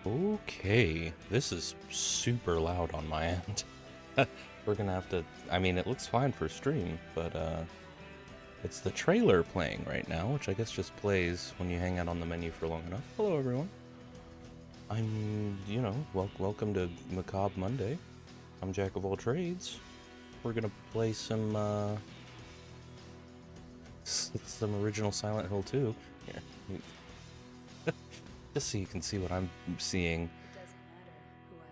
Okay, this is super loud on my end. We're gonna have to, I mean, it looks fine for stream, but it's the trailer playing right now, which I guess just plays when you hang out on the menu for long enough. Hello, everyone. Welcome to Macabre Monday. I'm Jack of all trades. We're gonna play some original Silent Hill 2. Here, just so you can see what I'm seeing. It doesn't matter who I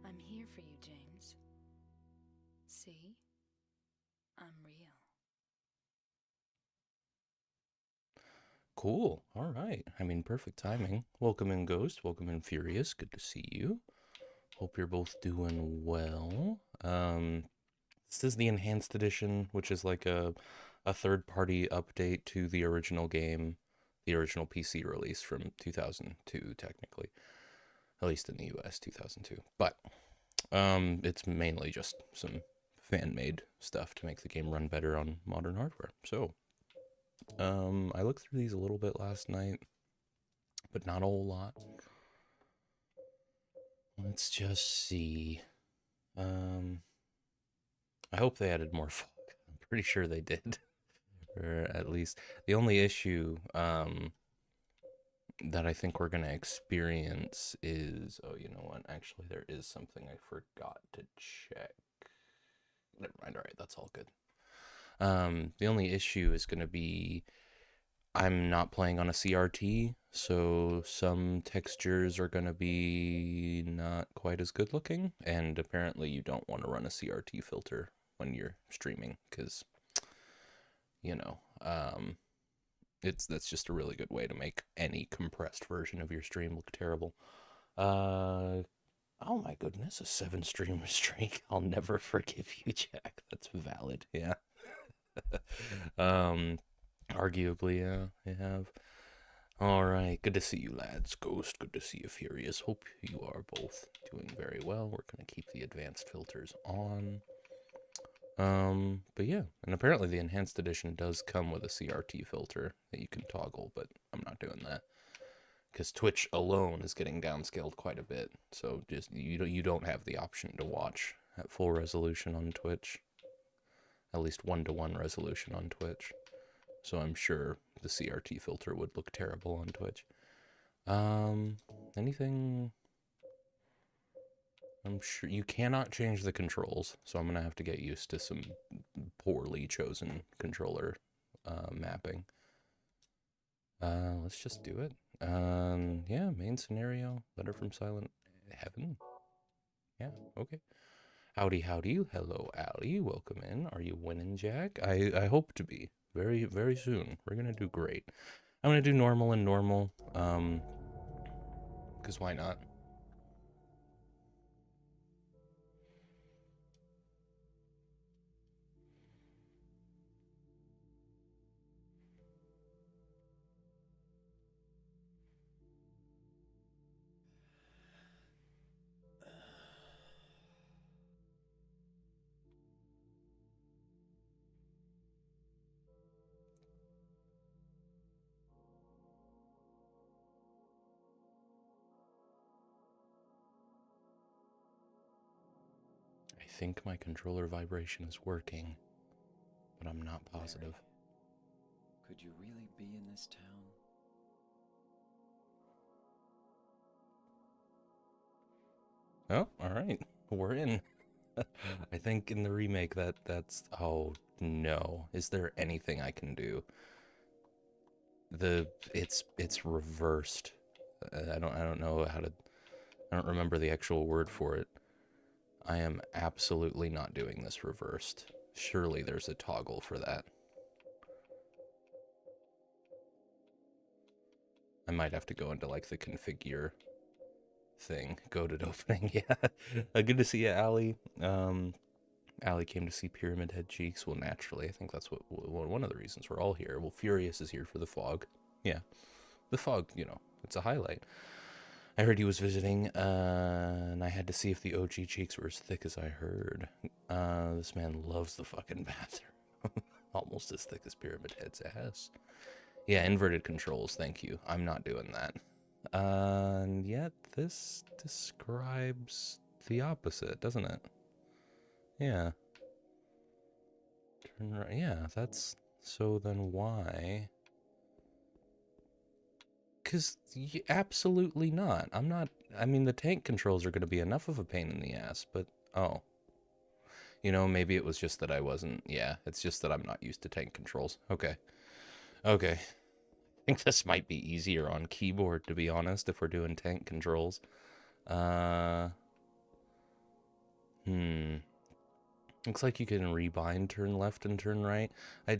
am. I'm here for you, James. See? I'm real. Cool. All right. I mean, perfect timing. Welcome in, Ghost. Welcome in, Furious. Good to see you. Hope you're both doing well. This is the Enhanced Edition, which is like a third-party update to the original game, the original PC release from 2002, technically. At least in the US, 2002. But it's mainly just some fan-made stuff to make the game run better on modern hardware. So, I looked through these a little bit last night, but not a whole lot. Let's just see. I hope they added more fog. I'm pretty sure they did. Or at least the only issue that I think we're gonna experience is, oh, you know what? Actually, there is something I forgot to check. Never mind. All right, that's all good. The only issue is gonna be I'm not playing on a CRT, so some textures are gonna be not quite as good looking, and apparently you don't want to run a CRT filter when you're streaming, because you know, that's just a really good way to make any compressed version of your stream look terrible. Oh my goodness, a 7 stream streak. I'll never forgive you, Jack. That's valid. Yeah. Arguably, yeah, I have. All right, good to see you, lads. Ghost, good to see you, Furious. Hope you are both doing very well. We're gonna keep the advanced filters on. But yeah, and apparently the enhanced edition does come with a CRT filter that you can toggle, but I'm not doing that because Twitch alone is getting downscaled quite a bit. So just you don't have the option to watch at full resolution on Twitch, at least 1:1 resolution on Twitch. So I'm sure the CRT filter would look terrible on Twitch. Anything? I'm sure you cannot change the controls, so I'm gonna have to get used to some poorly chosen controller mapping. Let's just do it. Yeah, main scenario, letter from Silent Heaven. Yeah, okay. Howdy, howdy. Hello, Allie. Welcome in. Are you winning, Jack? I hope to be. Very, very soon. We're gonna do great. I'm gonna do normal and normal. Because why not? I think my controller vibration is working, but I'm not positive. Mary, could you really be in this town? Oh, all right. We're in. I think in the remake that's oh no. Is there anything I can do? It's reversed. I don't know how to I don't remember the actual word for it. I am absolutely not doing this reversed. Surely there's a toggle for that. I might have to go into like the configure thing. Goated opening, yeah. Good to see you, Allie. Allie came to see Pyramid Head Cheeks. Well, naturally, I think that's one of the reasons we're all here. Well, Furious is here for the fog. Yeah, the fog, it's a highlight. I heard he was visiting, and I had to see if the OG cheeks were as thick as I heard. This man loves the fucking bathroom. Almost as thick as Pyramid Head's ass. Yeah, inverted controls, thank you. I'm not doing that. And yet this describes the opposite, doesn't it? Yeah. Turn right. Yeah, that's... So then why? Because absolutely not. I'm not... I mean, the tank controls are going to be enough of a pain in the ass, but... Oh. You know, maybe it was just that I wasn't... Yeah, it's just that I'm not used to tank controls. Okay. Okay. I think this might be easier on keyboard, to be honest, if we're doing tank controls. Uh... Hmm. Looks like you can rebind turn left and turn right. I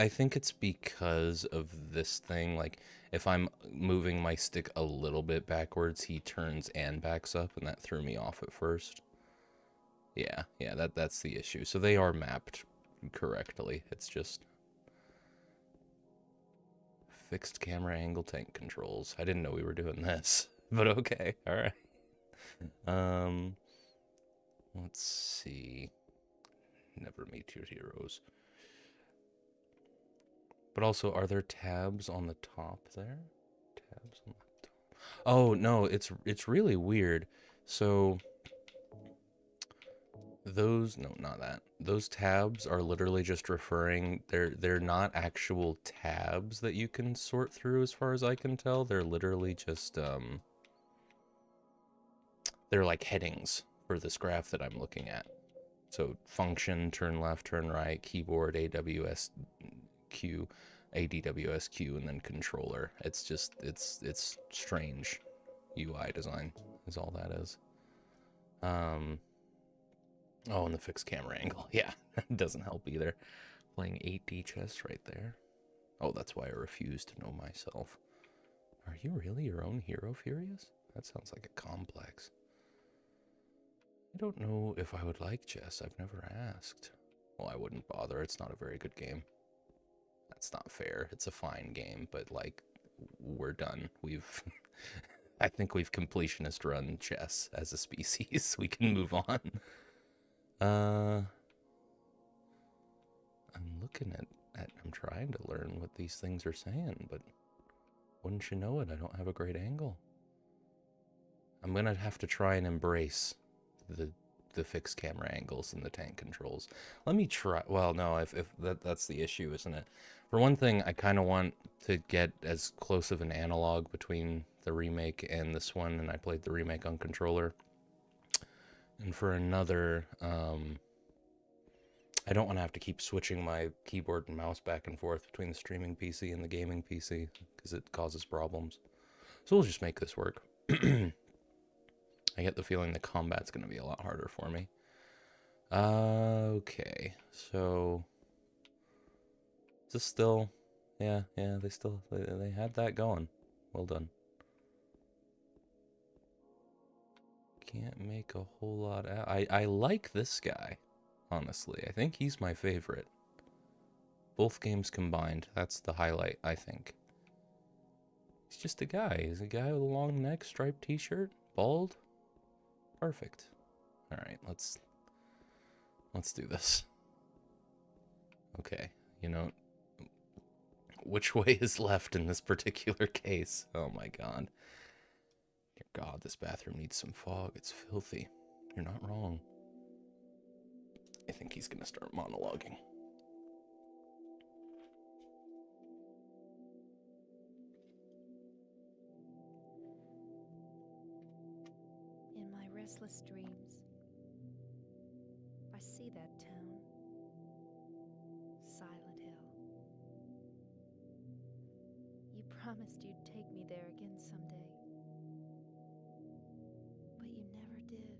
think it's because of this thing. Like, if I'm moving my stick a little bit backwards, he turns and backs up, and that threw me off at first. Yeah, that's the issue. So they are mapped correctly. It's just fixed camera angle tank controls. I didn't know we were doing this, but okay, all right. Um, let's see. Never meet your heroes. But also, are there tabs on the top there? Tabs on the top. Oh no, it's really weird. So those, no, not that. Those tabs are literally just referring, they're not actual tabs that you can sort through as far as I can tell. They're literally just they're like headings for this graph that I'm looking at. So function, turn left, turn right, keyboard, AWSQ, ADWSQ, and then controller. It's just, it's strange UI design is all that is. Oh, and the fixed camera angle. Yeah, that doesn't help either. Playing 8D chess right there. Oh, that's why I refuse to know myself. Are you really your own hero, Furious? That sounds like a complex. I don't know if I would like chess. I've never asked. Well, I wouldn't bother. It's not a very good game. That's not fair. It's a fine game, but like, we're done. We've... I think we've completionist run chess as a species. We can move on. I'm looking at I'm trying to learn what these things are saying, but wouldn't you know it, I don't have a great angle. I'm gonna have to try and embrace the fixed camera angles and the tank controls. Let me try. Well, no, if that's the issue, isn't it? For one thing, I kind of want to get as close of an analog between the remake and this one, and I played the remake on controller. And for another, I don't want to have to keep switching my keyboard and mouse back and forth between the streaming PC and the gaming PC because it causes problems. So we'll just make this work. I get the feeling the combat's going to be a lot harder for me. Okay, so is this still... Yeah, they had that going. Well done. Can't make a whole lot out. I like this guy, honestly. I think he's my favorite. Both games combined, that's the highlight, I think. He's just a guy. He's a guy with a long neck, striped t-shirt, bald. Perfect. Alright, let's do this. Okay, you know, which way is left in this particular case? Oh my god. Dear god, this bathroom needs some fog. It's filthy. You're not wrong. I think he's gonna start monologuing. In my restless dreams, I see that town, Silent Hill. You promised you'd take me there again someday, but you never did.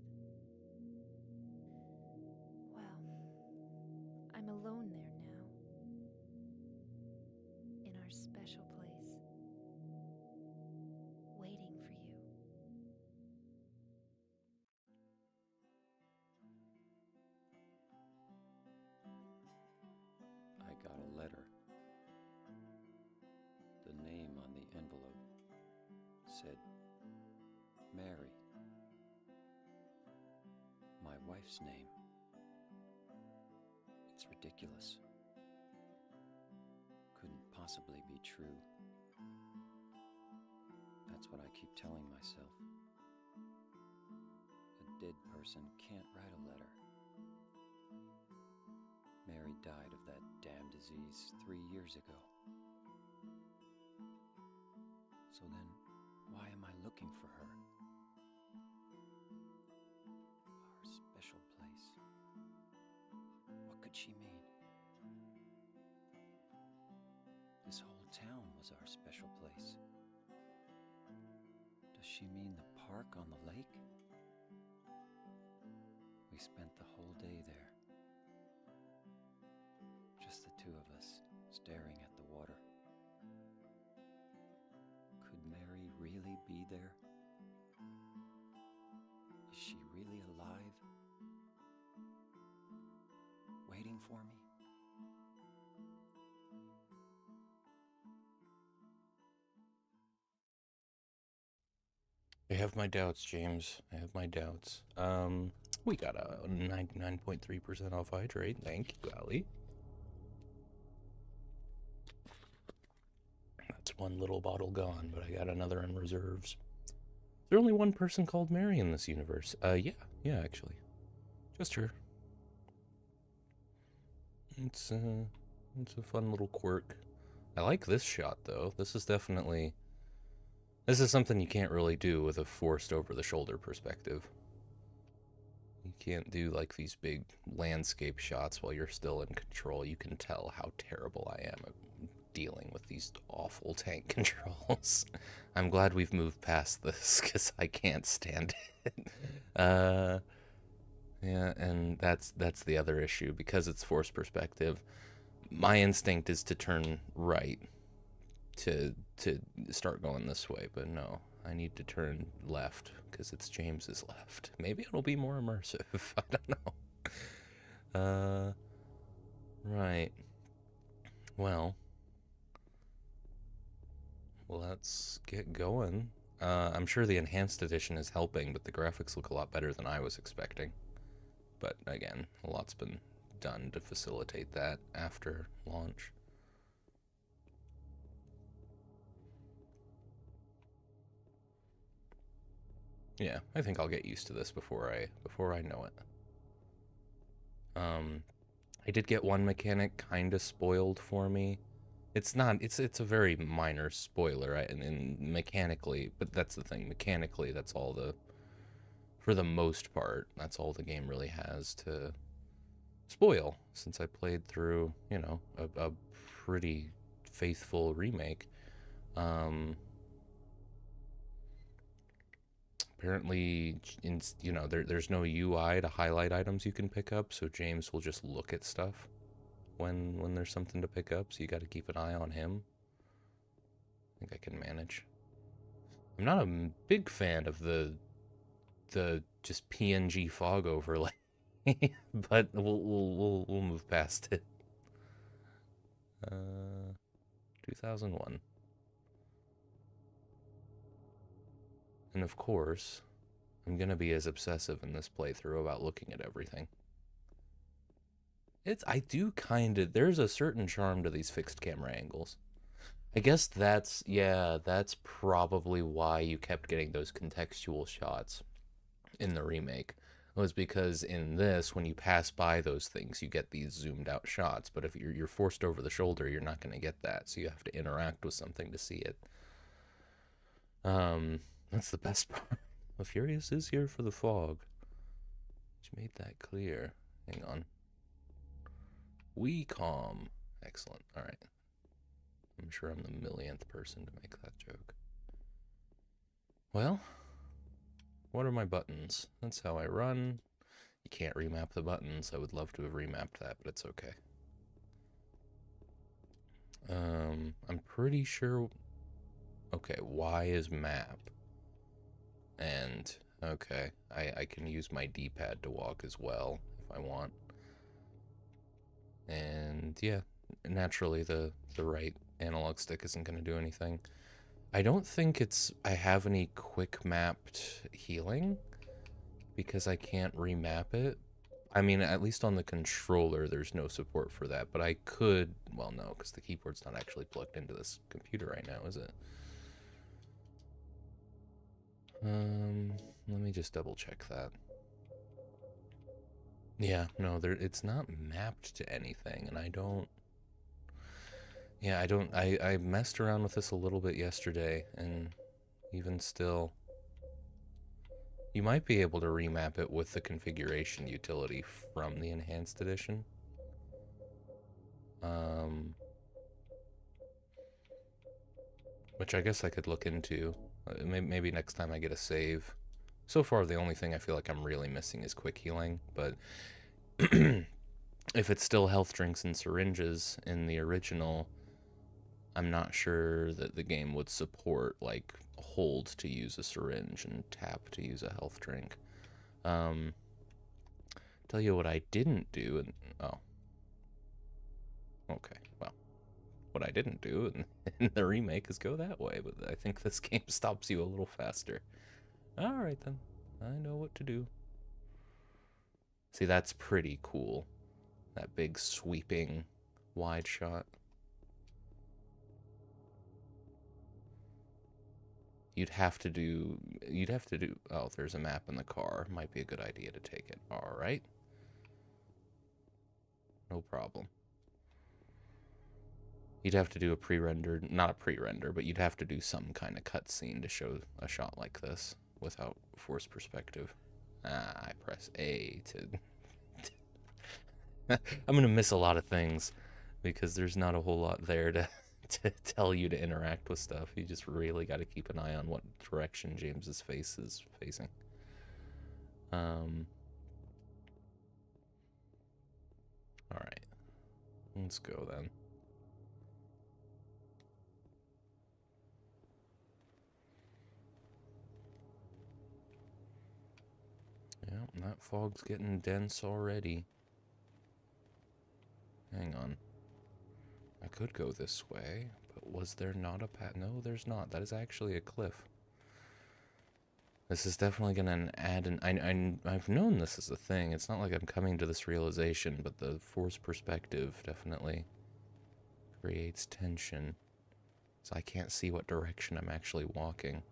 Well, I'm alone there now, in our special place, waiting for you. I got a letter. The name on the envelope said Mary. My wife's name. It's ridiculous. Couldn't possibly be true. That's what I keep telling myself. A dead person can't write a letter. Mary died of that damn disease 3 years ago. So then, why am I looking for her? Our special place. What could she mean? This whole town was our special place. Does she mean the park on the lake? We spent the whole day there. Just the two of us, staring at the water. Could Mary really be there? Is she really alive? Waiting for me? I have my doubts, James. I have my doubts. We got a 99.3% off hydrate. Thank you, Allie. That's one little bottle gone, but I got another in reserves. Is there only one person called Mary in this universe? Yeah, actually. Just her. It's a fun little quirk. I like this shot, though. This is something you can't really do with a forced over-the-shoulder perspective. You can't do, like, these big landscape shots while you're still in control. You can tell how terrible I am at dealing with these awful tank controls. I'm glad we've moved past this, because I can't stand it. Yeah, and that's the other issue. Because it's forced perspective, my instinct is to turn right to start going this way, but no, I need to turn left because it's James's left. Maybe it'll be more immersive. I don't know. Right. Well, let's get going. I'm sure the enhanced edition is helping, but the graphics look a lot better than I was expecting. But again, a lot's been done to facilitate that after launch. Yeah, I think I'll get used to this before I know it. I did get one mechanic kind of spoiled for me. It's a very minor spoiler, and mechanically, but that's the thing. Mechanically, that's all for the most part, that's all the game really has to spoil. Since I played through, a pretty faithful remake. Apparently, there's no UI to highlight items you can pick up, so James will just look at stuff when there's something to pick up, so you got to keep an eye on him. I think I can manage. I'm not a big fan of the just PNG fog overlay, but we'll move past it. 2001. And of course, I'm gonna be as obsessive in this playthrough about looking at everything. There's a certain charm to these fixed camera angles. I guess that's probably why you kept getting those contextual shots in the remake. Was because in this, when you pass by those things, you get these zoomed out shots. But if you're forced over the shoulder, you're not going to get that. So you have to interact with something to see it. That's the best part. The Furious is here for the fog. Just made that clear. Hang on. We calm. Excellent. All right. I'm sure I'm the millionth person to make that joke. Well, what are my buttons? That's how I run. You can't remap the buttons. I would love to have remapped that, but it's okay. I'm pretty sure... Okay, Y is map. And, okay, I can use my D-pad to walk as well, if I want. And, yeah, naturally the right analog stick isn't going to do anything. I don't think I have any quick mapped healing, because I can't remap it. I mean, at least on the controller, there's no support for that, but I could... Well, no, because the keyboard's not actually plugged into this computer right now, is it? Let me just double check that. Yeah, no, it's not mapped to anything, and I don't... Yeah, I messed around with this a little bit yesterday, and even still... You might be able to remap it with the configuration utility from the Enhanced Edition. Which I guess I could look into. Maybe next time I get a save. So far, the only thing I feel like I'm really missing is quick healing, but if it's still health drinks and syringes in the original, I'm not sure that the game would support, like, hold to use a syringe and tap to use a health drink. Tell you what I didn't do, and... Oh. Okay, well. What I didn't do in the remake is go that way, but I think this game stops you a little faster. Alright then, I know what to do. See, that's pretty cool. That big sweeping wide shot. You'd have to do, oh, there's a map in the car. Might be a good idea to take it. Alright. No problem. You'd have to do a pre-rendered, not a pre-render, but you'd have to do some kind of cutscene to show a shot like this without forced perspective. I press A to... I'm gonna miss a lot of things because there's not a whole lot there to tell you to interact with stuff. You just really got to keep an eye on what direction James's face is facing. Alright. Let's go then. Yeah, that fog's getting dense already. Hang on. I could go this way, but was there not a path? No, there's not. That is actually a cliff. This is definitely going to add an... I've known this is a thing. It's not like I'm coming to this realization, but the forced perspective definitely creates tension. So I can't see what direction I'm actually walking.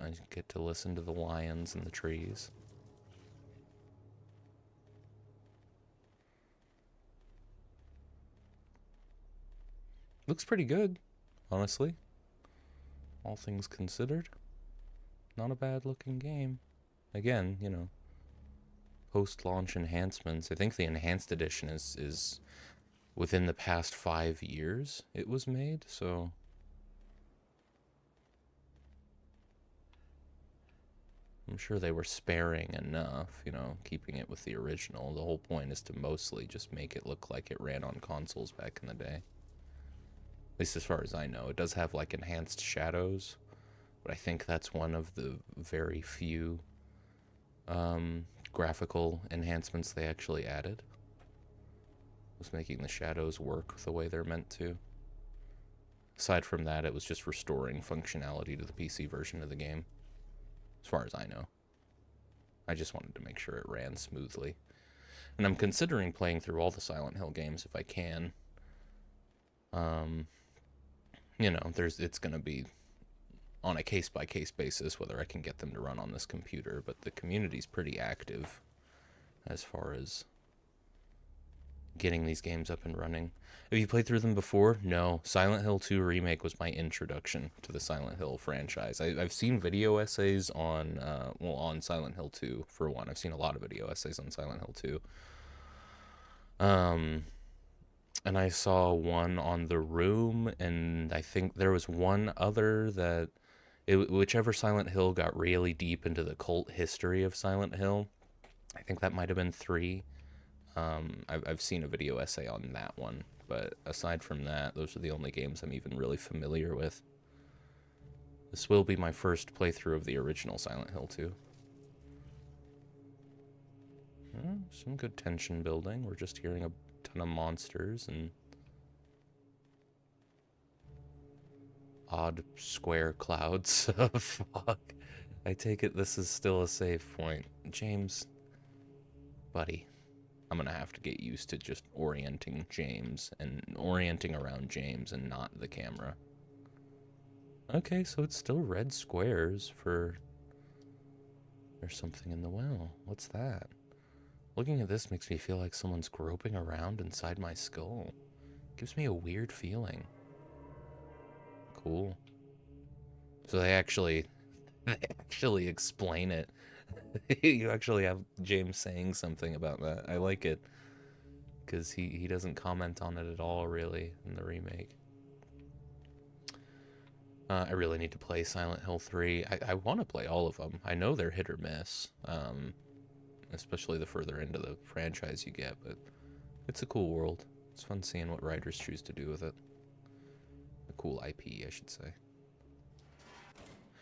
I get to listen to the lions in the trees. Looks pretty good, honestly. All things considered. Not a bad looking game. Again, you know, post-launch enhancements. I think the enhanced edition is within the past 5 years it was made, so... I'm sure they were sparing enough, you know, keeping it with the original. The whole point is to mostly just make it look like it ran on consoles back in the day. At least as far as I know. It does have, like, enhanced shadows, but I think that's one of the very few graphical enhancements they actually added. Was making the shadows work the way they're meant to. Aside from that, it was just restoring functionality to the PC version of the game. As far as I know. I just wanted to make sure it ran smoothly. And I'm considering playing through all the Silent Hill games if I can. You know, it's going to be on a case-by-case basis whether I can get them to run on this computer, but the community's pretty active as far as getting these games up and running. Have you played through them before? No. Silent Hill 2 Remake was my introduction to the Silent Hill franchise. I've seen video essays on, on Silent Hill 2, for one. I've seen a lot of video essays on Silent Hill 2. And I saw one on The Room, and I think there was one other that... whichever Silent Hill got really deep into the cult history of Silent Hill, I think that might have been 3. I've seen a video essay on that one, but aside from that, those are the only games I'm even really familiar with. This will be my first playthrough of the original Silent Hill 2. Some good tension building. We're just hearing a ton of monsters and odd square clouds of fog. I take it this is still a save point. James, buddy, I'm gonna have to get used to just orienting around James and not the camera. Okay, so it's still red squares for... There's something in the well. What's that? Looking at this makes me feel like someone's groping around inside my skull. Gives me a weird feeling. Cool. So they actually explain it. You actually have James saying something about that. I like it. Because he doesn't comment on it at all, really, in the remake. I really need to play Silent Hill 3. I want to play all of them. I know they're hit or miss, especially the further into the franchise you get, but it's a cool world. It's fun seeing what writers choose to do with it. A cool IP, I should say.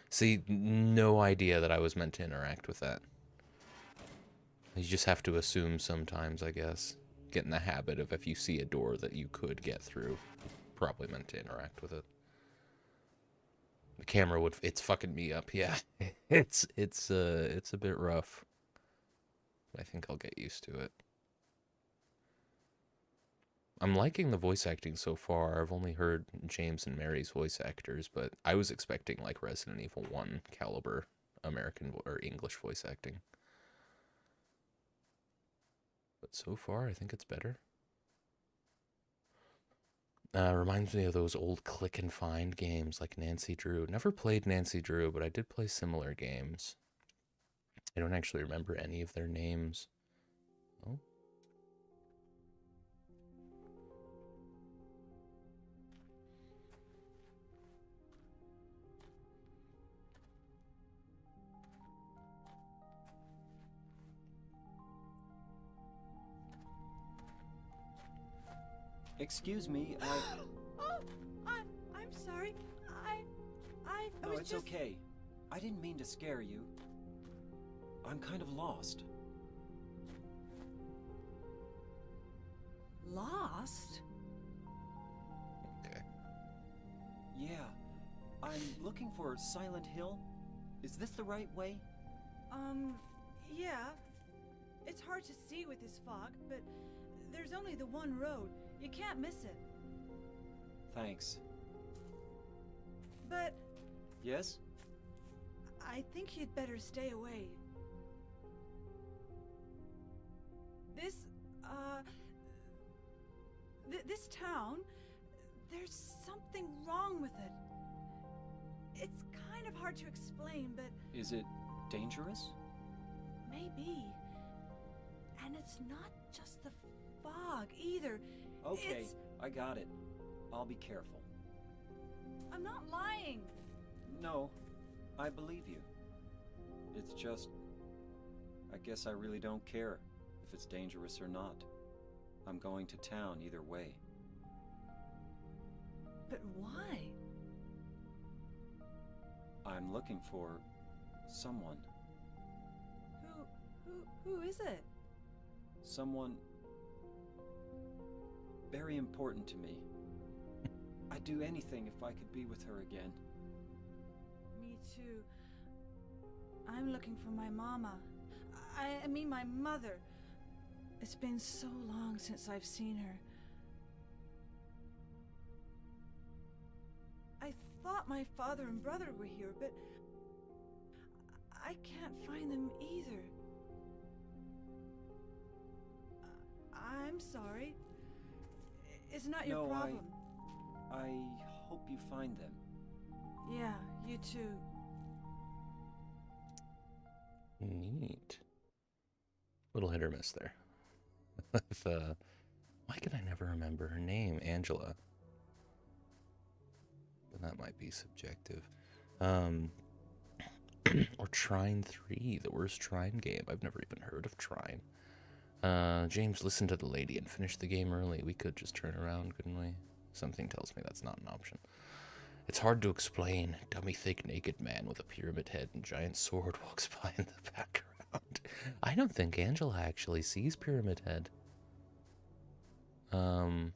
See, no idea that I was meant to interact with that. You just have to assume sometimes, I guess. Get in the habit of if you see a door that you could get through, probably meant to interact with it. The camera would, it's fucking me up, yeah. It's a bit rough. I think I'll get used to it. I'm liking the voice acting so far. I've only heard James and Mary's voice actors, but I was expecting like Resident Evil 1 caliber American or English voice acting. But so far, I think it's better. Reminds me of those old click and find games like Nancy Drew. Never played Nancy Drew, but I did play similar games. I don't actually remember any of their names. Oh. Excuse me, Oh, I'm sorry. I No, was it's just... okay. I didn't mean to scare you. I'm kind of lost. Lost? Okay. Yeah, I'm looking for Silent Hill. Is this the right way? Yeah. It's hard to see with this fog, but there's only the one road. You can't miss it. Thanks. But Yes? I think you'd better stay away. This, this town, there's something wrong with it. It's kind of hard to explain, but Is it dangerous? maybe. And it's not just the fog either. Okay, It's... I got it. I'll be careful. I'm not lying. No, I believe you. It's just... I guess I really don't care if it's dangerous or not. I'm going to town either way. But why? I'm looking for... someone. Who is it? Someone... very important to me. I'd do anything if I could be with her again. Me too. I'm looking for my mama. I mean my mother. It's been so long since I've seen her. I thought my father and brother were here, but I can't find them either. I'm sorry. It's not your No, problem. I hope you find them. Yeah, you too. Neat. Little hit or miss there. Why can I never remember her name? Angela. But that might be subjective. Or Trine 3, the worst Trine game. I've never even heard of Trine. James, listen to the lady and finish the game early. We could just turn around, couldn't we? Something tells me that's not an option. It's hard to explain. Dummy, thick, naked man with a pyramid head and giant sword walks by in the background. I don't think Angela actually sees Pyramid Head. I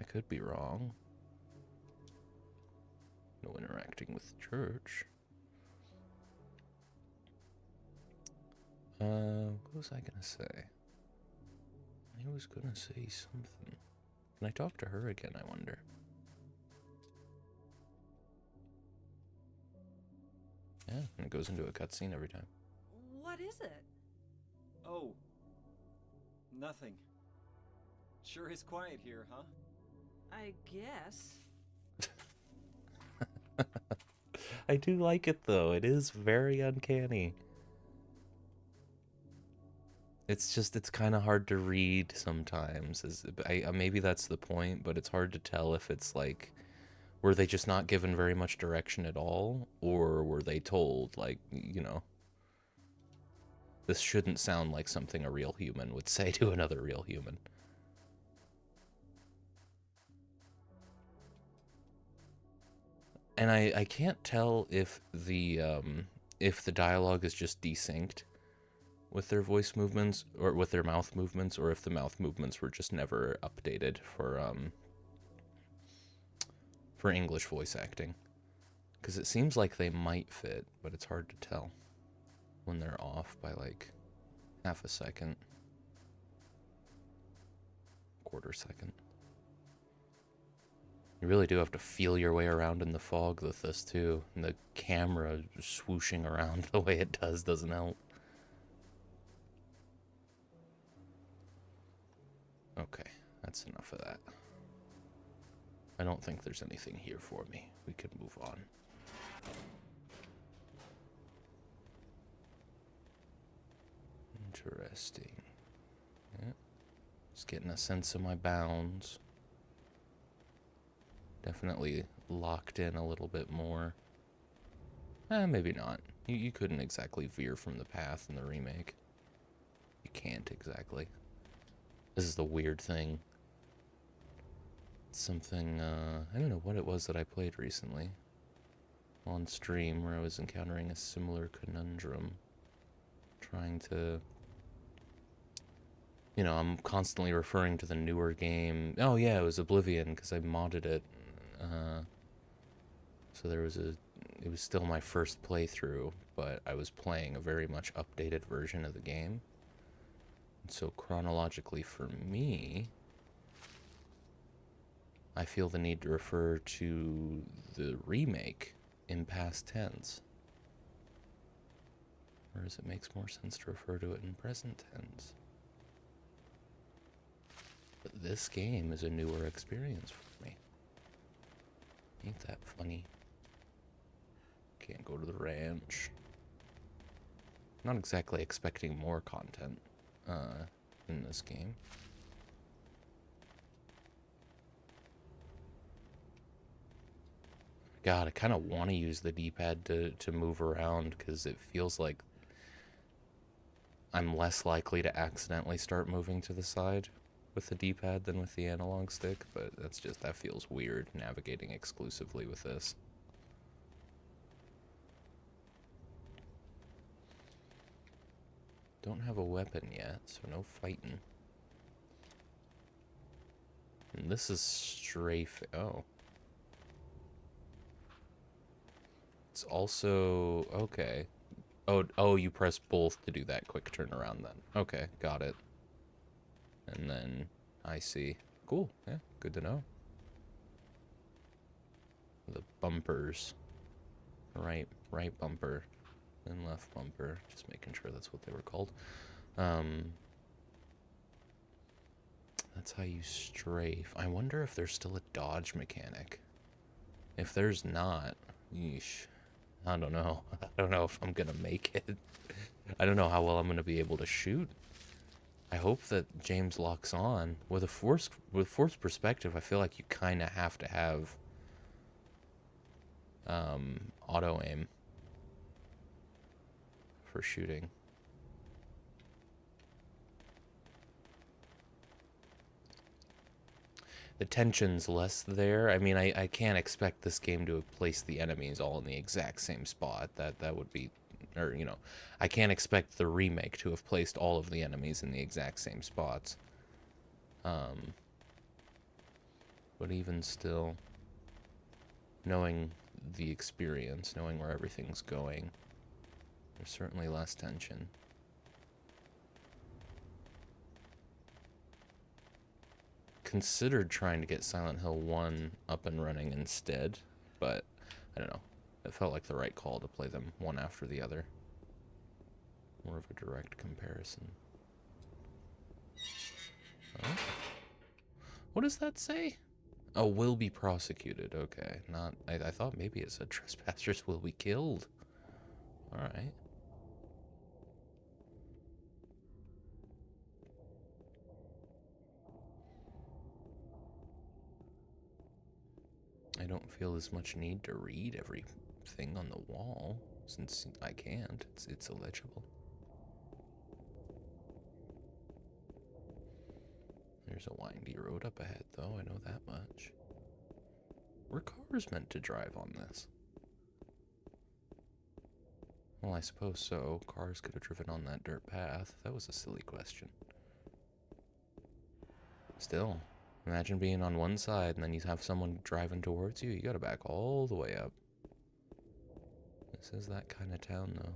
could be wrong. No interacting with the church. What was I gonna say? I was gonna say something. Can I talk to her again, I wonder? Yeah, and it goes into a cutscene every time. What is it? Oh, nothing. Sure is quiet here, huh? I guess. I do like it though. It is very uncanny. It's just, it's kind of hard to read sometimes. Maybe that's the point, but it's hard to tell if it's like, were they just not given very much direction at all? Or were they told, like, you know, this shouldn't sound like something a real human would say to another real human. And I can't tell if the dialogue is just desynced with their voice movements or with their mouth movements, or if the mouth movements were just never updated for English voice acting. Because it seems like they might fit, but it's hard to tell when they're off by like half a second, quarter second. You really do have to feel your way around in the fog with this too. And the camera swooshing around the way it does doesn't help. Okay, that's enough of that. I don't think there's anything here for me. We could move on. Interesting. Yeah. Just getting a sense of my bounds. Definitely locked in a little bit more. Maybe not. You couldn't exactly veer from the path in the remake. You can't exactly. This is the weird thing. Something, I don't know what it was that I played recently on stream where I was encountering a similar conundrum. Trying to... You know, I'm constantly referring to the newer game. Oh yeah, it was Oblivion, because I modded it. So there was it was still my first playthrough, but I was playing a very much updated version of the game. And so chronologically for me, I feel the need to refer to the remake in past tense. Whereas it makes more sense to refer to it in present tense. But this game is a newer experience for me. Ain't that funny? Can't go to the ranch. Not exactly expecting more content in this game. God, I kind of want to use the D-pad to move around because it feels like I'm less likely to accidentally start moving to the side with the D-pad than with the analog stick, but that feels weird navigating exclusively with this. Don't have a weapon yet, so no fighting. And this is strafe. Oh. It's also... Okay. Oh, you press both to do that quick turnaround then. Okay, got it. And then, I see. Cool, yeah, good to know. The bumpers. Right bumper. And left bumper. Just making sure that's what they were called. That's how you strafe. I wonder if there's still a dodge mechanic. If there's not, yeesh. I don't know. I don't know if I'm gonna make it. I don't know how well I'm gonna be able to shoot. I hope that James locks on. With force perspective, I feel like you kind of have to have auto aim for shooting. The tension's less there. I mean, I can't expect this game to have placed the enemies all in the exact same spot. That would be, or, you know, I can't expect the remake to have placed all of the enemies in the exact same spots. But even still, knowing the experience, knowing where everything's going, there's certainly less tension. Considered trying to get Silent Hill 1 up and running instead, but I don't know. It felt like the right call to play them one after the other. More of a direct comparison. Oh. What does that say? Oh, will be prosecuted. Okay, not. I thought maybe it said trespassers will be killed. All right. I don't feel as much need to read everything on the wall since I can't. It's illegible. There's a windy road up ahead, though. I know that much. Were cars meant to drive on this? Well, I suppose so. Cars could have driven on that dirt path. That was a silly question. Still, imagine being on one side and then you have someone driving towards you. You gotta back all the way up. This is that kind of town, though.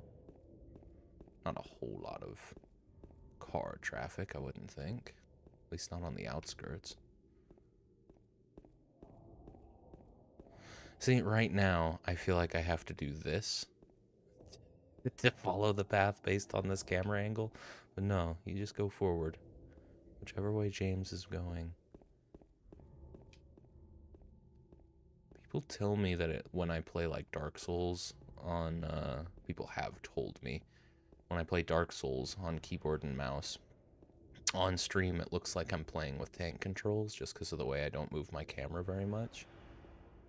Not a whole lot of car traffic, I wouldn't think. At least not on the outskirts. See, right now, I feel like I have to do this to follow the path based on this camera angle. But no, you just go forward. Whichever way James is going. People tell me that when I play like Dark Souls on, people have told me, when I play Dark Souls on keyboard and mouse, on stream it looks like I'm playing with tank controls just because of the way I don't move my camera very much.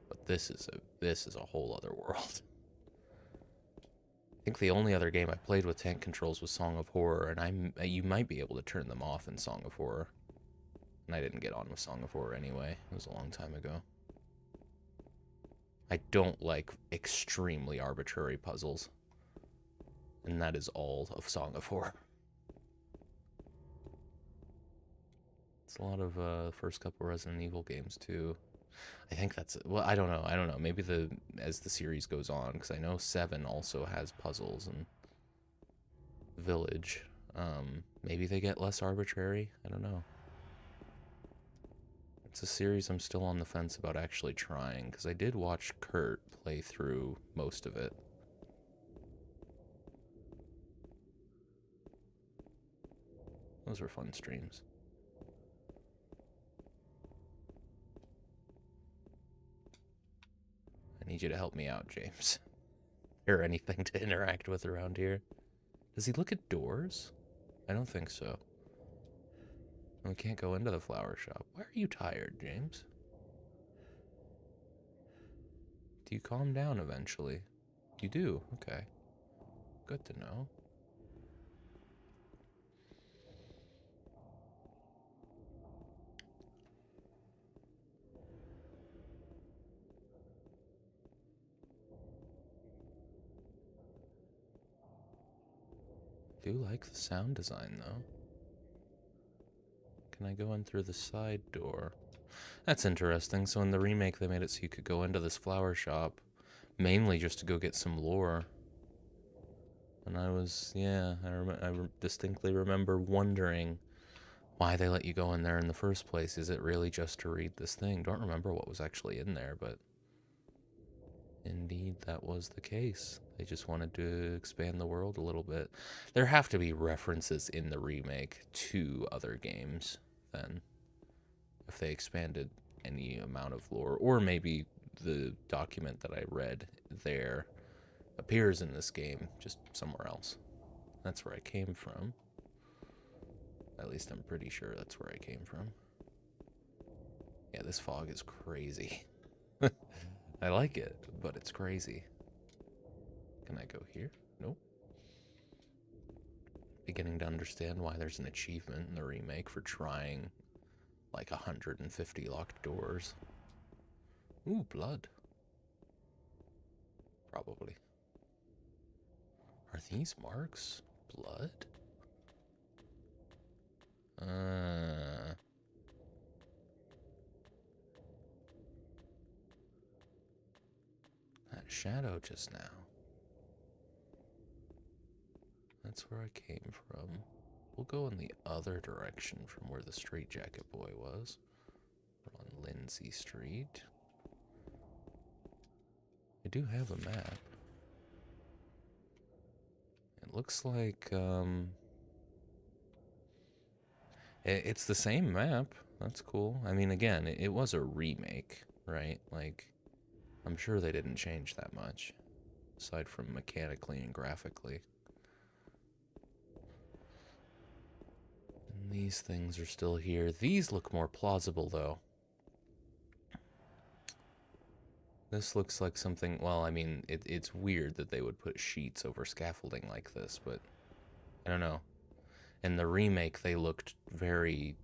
But this is a whole other world. I think the only other game I played with tank controls was Song of Horror, and you might be able to turn them off in Song of Horror. And I didn't get on with Song of Horror anyway. It was a long time ago. I don't like extremely arbitrary puzzles. And that is all of Song of Horror. It's a lot of first couple Resident Evil games too. I think that's well. I don't know. Maybe as the series goes on, because I know 7 also has puzzles and Village. Maybe they get less arbitrary. I don't know. It's a series I'm still on the fence about actually trying, because I did watch Kurt play through most of it. Those were fun streams. I need you to help me out, James. Or anything to interact with around here. Does he look at doors? I don't think so. We can't go into the flower shop. Why are you tired, James? Do you calm down eventually? You do? Okay. Good to know. I do like the sound design, though. Can I go in through the side door? That's interesting. So in the remake, they made it so you could go into this flower shop, mainly just to go get some lore. And I was, yeah, I distinctly remember wondering why they let you go in there in the first place. Is it really just to read this thing? Don't remember what was actually in there, but indeed that was the case. They just wanted to expand the world a little bit. There have to be references in the remake to other games, then, if they expanded any amount of lore. Or maybe the document that I read there appears in this game, just somewhere else. That's where I came from. At least I'm pretty sure that's where I came from. Yeah, this fog is crazy. I like it, but it's crazy. Can I go here? Nope. Beginning to understand why there's an achievement in the remake for trying like 150 locked doors. Ooh, blood. Probably. Are these marks blood? That shadow just now. That's where I came from. We'll go in the other direction from where the Straight Jacket Boy was. We're on Lindsay Street. I do have a map. It looks like, it's the same map. That's cool. I mean, again, it was a remake, right? Like, I'm sure they didn't change that much, aside from mechanically and graphically. And these things are still here. These look more plausible, though. This looks like something, well, I mean, it's weird that they would put sheets over scaffolding like this, but I don't know. In the remake, they looked very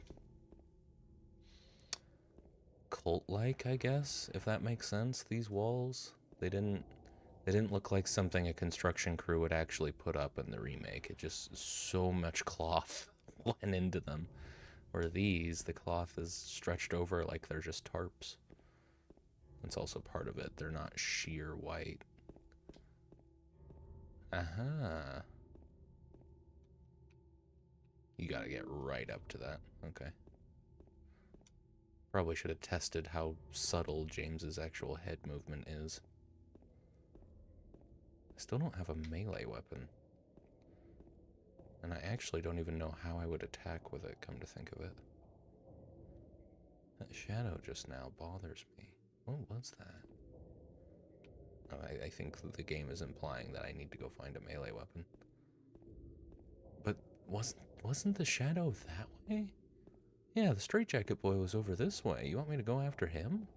cult-like, I guess, if that makes sense. These walls, they didn't look like something a construction crew would actually put up in the remake. It just, so much cloth went into them. Where these, the cloth is stretched over like they're just tarps. That's also part of it. They're not sheer white. Uh-huh. You gotta get right up to that. Okay. Probably should have tested how subtle James's actual head movement is. I still don't have a melee weapon. And I actually don't even know how I would attack with it, come to think of it. That shadow just now bothers me. What was that? Oh, I think the game is implying that I need to go find a melee weapon. But wasn't the shadow that way? Yeah, the straitjacket boy was over this way. You want me to go after him?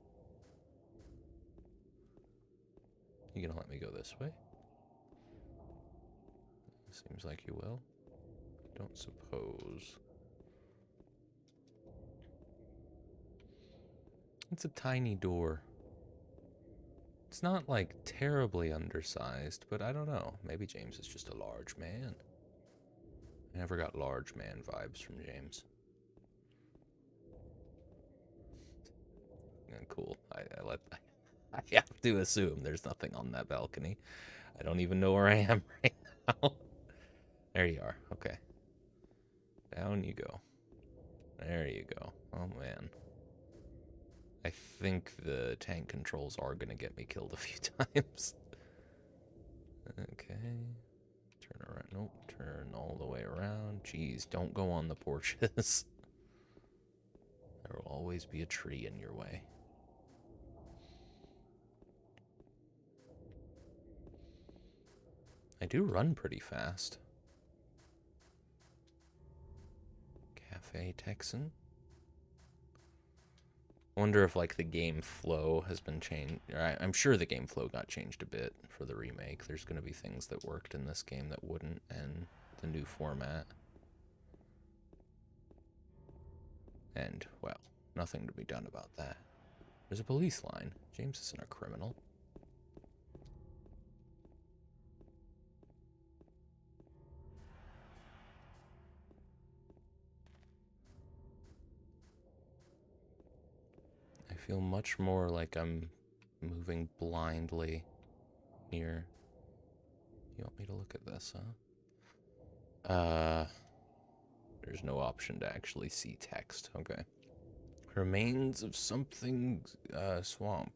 You gonna let me go this way? Seems like you will. Don't suppose. It's a tiny door. It's not, like, terribly undersized, but I don't know. Maybe James is just a large man. I never got large man vibes from James. Yeah, cool. I have to assume there's nothing on that balcony. I don't even know where I am right now. There you are. Okay. Down you go. There you go. Oh, man. I think the tank controls are going to get me killed a few times. Okay. Turn around. Nope. Turn all the way around. Jeez, don't go on the porches. There will always be a tree in your way. I do run pretty fast. Cafe Texan. Wonder if, like, the game flow has been changed. I'm sure the game flow got changed a bit for the remake. There's going to be things that worked in this game that wouldn't in the new format. And, well, nothing to be done about that. There's a police line. James isn't a criminal. I feel much more like I'm moving blindly here. You want me to look at this, huh? There's no option to actually see text. Okay. Remains of something, swamp.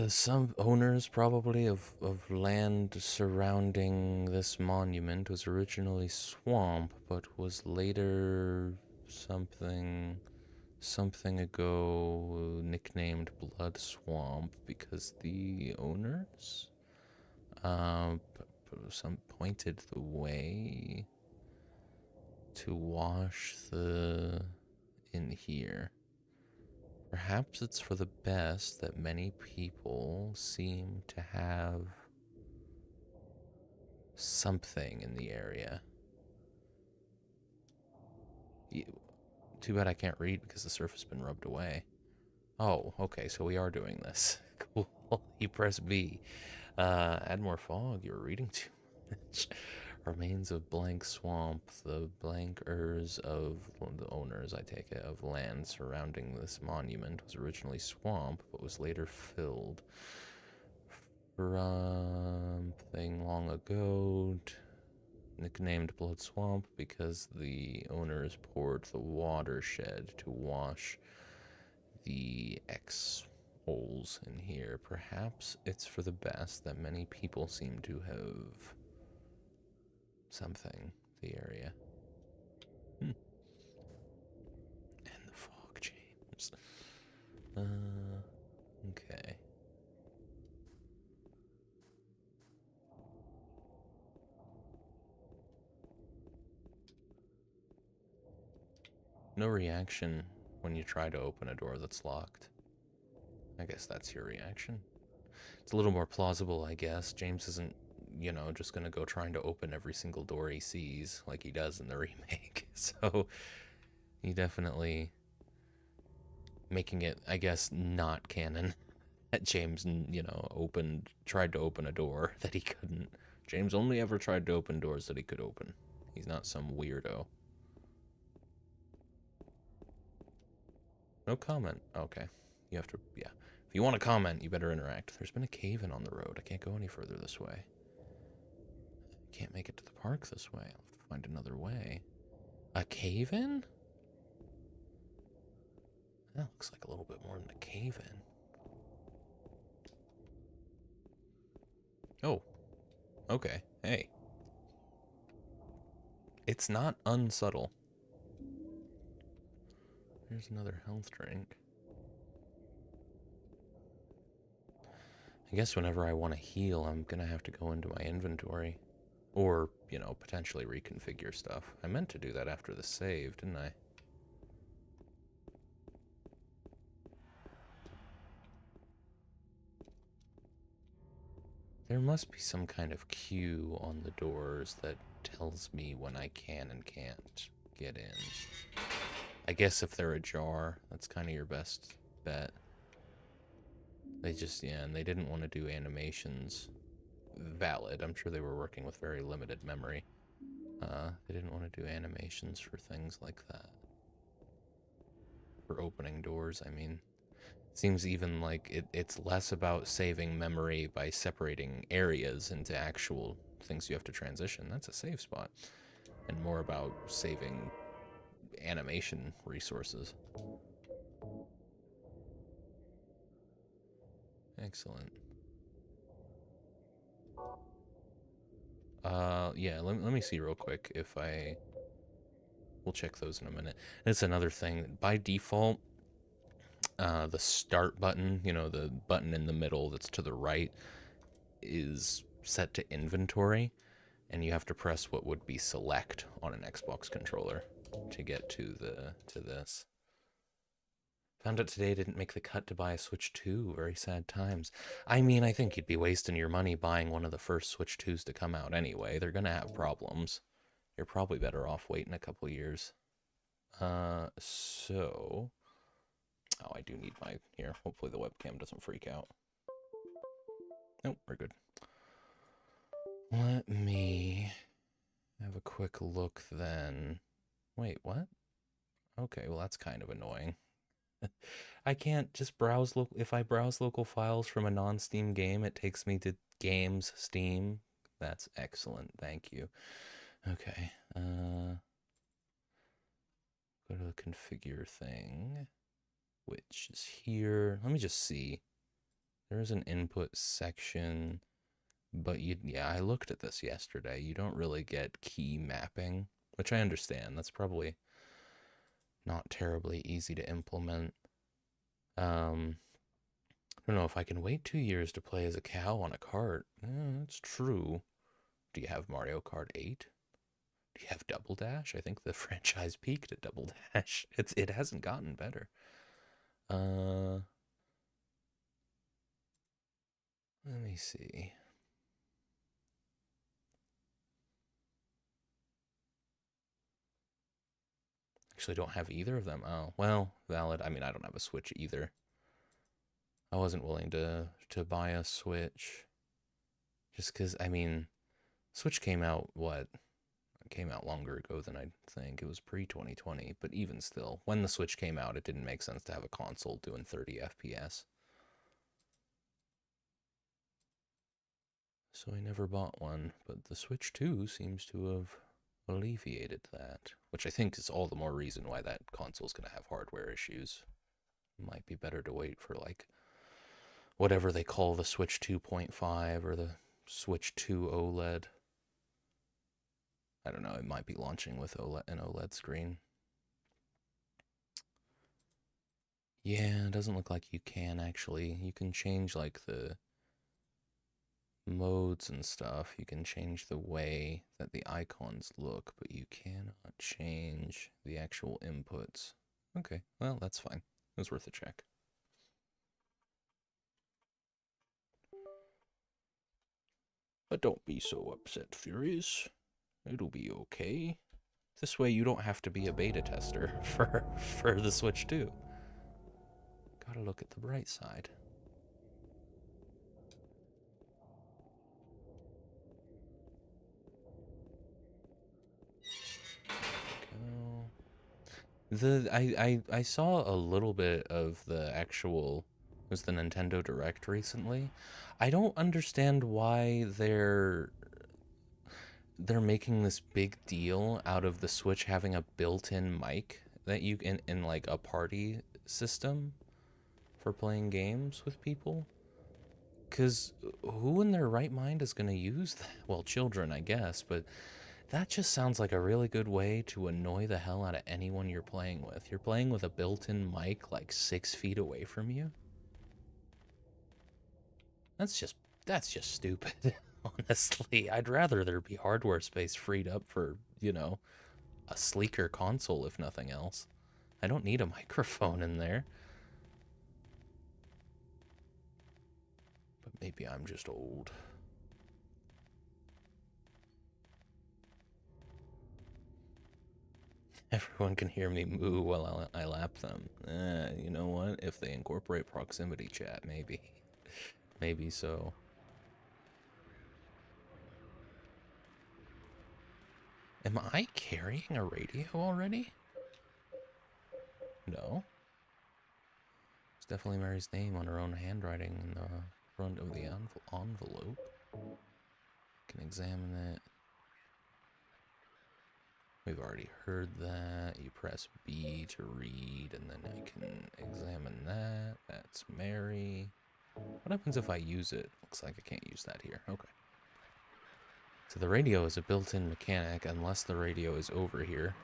Some owners probably of land surrounding this monument was originally swamp, but was later something ago nicknamed Blood Swamp because the owners some pointed the way to wash in here. Perhaps it's for the best that many people seem to have something in the area. Too bad I can't read because the surf has been rubbed away. Oh, okay, so we are doing this. Cool. You press B. Add more fog. You're reading too much. Remains of blank swamp. The blankers of the owners, I take it, of land surrounding this monument was originally swamp, but was later filled. Something long ago, nicknamed Blood Swamp because the owners poured the watershed to wash the holes in here. Perhaps it's for the best that many people seem to have something, the area. And the fog, James. Okay. No reaction when you try to open a door that's locked. I guess that's your reaction. It's a little more plausible, I guess. James isn't, you know, just gonna go trying to open every single door he sees like he does in the remake. So he definitely making it, I guess, not canon that James, you know, tried to open a door that he couldn't. James only ever tried to open doors that he could open. He's not some weirdo. No comment. Okay. You have to, yeah. If you want to comment, you better interact. There's been a cave-in on the road. I can't go any further this way. Can't make it to the park this way. I'll have to find another way. A cave-in? That looks like a little bit more than a cave-in. Oh. Okay. Hey. It's not unsubtle. Here's another health drink. I guess whenever I want to heal, I'm gonna have to go into my inventory. Or, you know, potentially reconfigure stuff. I meant to do that after the save, didn't I? There must be some kind of cue on the doors that tells me when I can and can't get in. I guess if they're ajar, that's kind of your best bet. They just, yeah, and they didn't want to do animations. Valid. I'm sure they were working with very limited memory. They didn't want to do animations for things like that. For opening doors, I mean. Seems even like it's less about saving memory by separating areas into actual things you have to transition. That's a save spot. And more about saving animation resources. Excellent. Yeah, let me see real quick if we'll check those in a minute. That's another thing. By default, the start button, you know, the button in the middle that's to the right, is set to inventory, and you have to press what would be select on an Xbox controller to get to this. Found out today didn't make the cut to buy a Switch 2. Very sad times. I mean, I think you'd be wasting your money buying one of the first Switch 2s to come out anyway. They're gonna have problems. You're probably better off waiting a couple years. So... Oh, I do need my... Here, hopefully the webcam doesn't freak out. Nope, we're good. Let me have a quick look then. Wait, what? Okay, well that's kind of annoying. I can't just browse if I browse local files from a non-Steam game, it takes me to Games Steam. That's excellent. Thank you. Okay. Go to the configure thing, which is here. Let me just see. There's an input section, but yeah, I looked at this yesterday. You don't really get key mapping, which I understand. That's probably not terribly easy to implement. I don't know if I can wait 2 years to play as a cow on a cart. That's true. Do you have Mario Kart 8? Do you have Double Dash? I think the franchise peaked at Double Dash. It hasn't gotten better. Let me see. Actually, don't have either of them. Oh, well, valid. I mean, I don't have a Switch either. I wasn't willing to buy a Switch. Just because, I mean, Switch came out, what? It came out longer ago than I think. It was pre-2020, but even still, when the Switch came out, it didn't make sense to have a console doing 30 FPS. So I never bought one, but the Switch 2 seems to have alleviated that, which I think is all the more reason why that console's going to have hardware issues. Might be better to wait for like whatever they call the Switch 2.5 or the Switch 2 OLED. I don't know, it might be launching with an OLED screen. Yeah, it doesn't look like you can actually. You can change like the modes and stuff. You can change the way that the icons look, but you cannot change the actual inputs. Okay, well, that's fine. It was worth a check. But don't be so upset, Furious. It'll be okay. This way you don't have to be a beta tester for the Switch 2. Gotta look at the bright side. Go. I saw a little bit of the actual, it was the Nintendo Direct recently. I don't understand why they're making this big deal out of the Switch having a built-in mic that you in like a party system for playing games with people. Because who in their right mind is going to use that? Well, children, I guess, but that just sounds like a really good way to annoy the hell out of anyone you're playing with. You're playing with a built-in mic like 6 feet away from you. That's just stupid. Honestly, I'd rather there be hardware space freed up for, you know, a sleeker console if nothing else. I don't need a microphone in there. But maybe I'm just old. Everyone can hear me moo while I lap them. You know what? If they incorporate proximity chat, maybe. Maybe so. Am I carrying a radio already? No. It's definitely Mary's name on her own handwriting in the front of the envelope. Can examine it. We've already heard that. You press B to read, and then I can examine that. That's Mary. What happens if I use it? Looks like I can't use that here. Okay. So the radio is a built-in mechanic unless the radio is over here.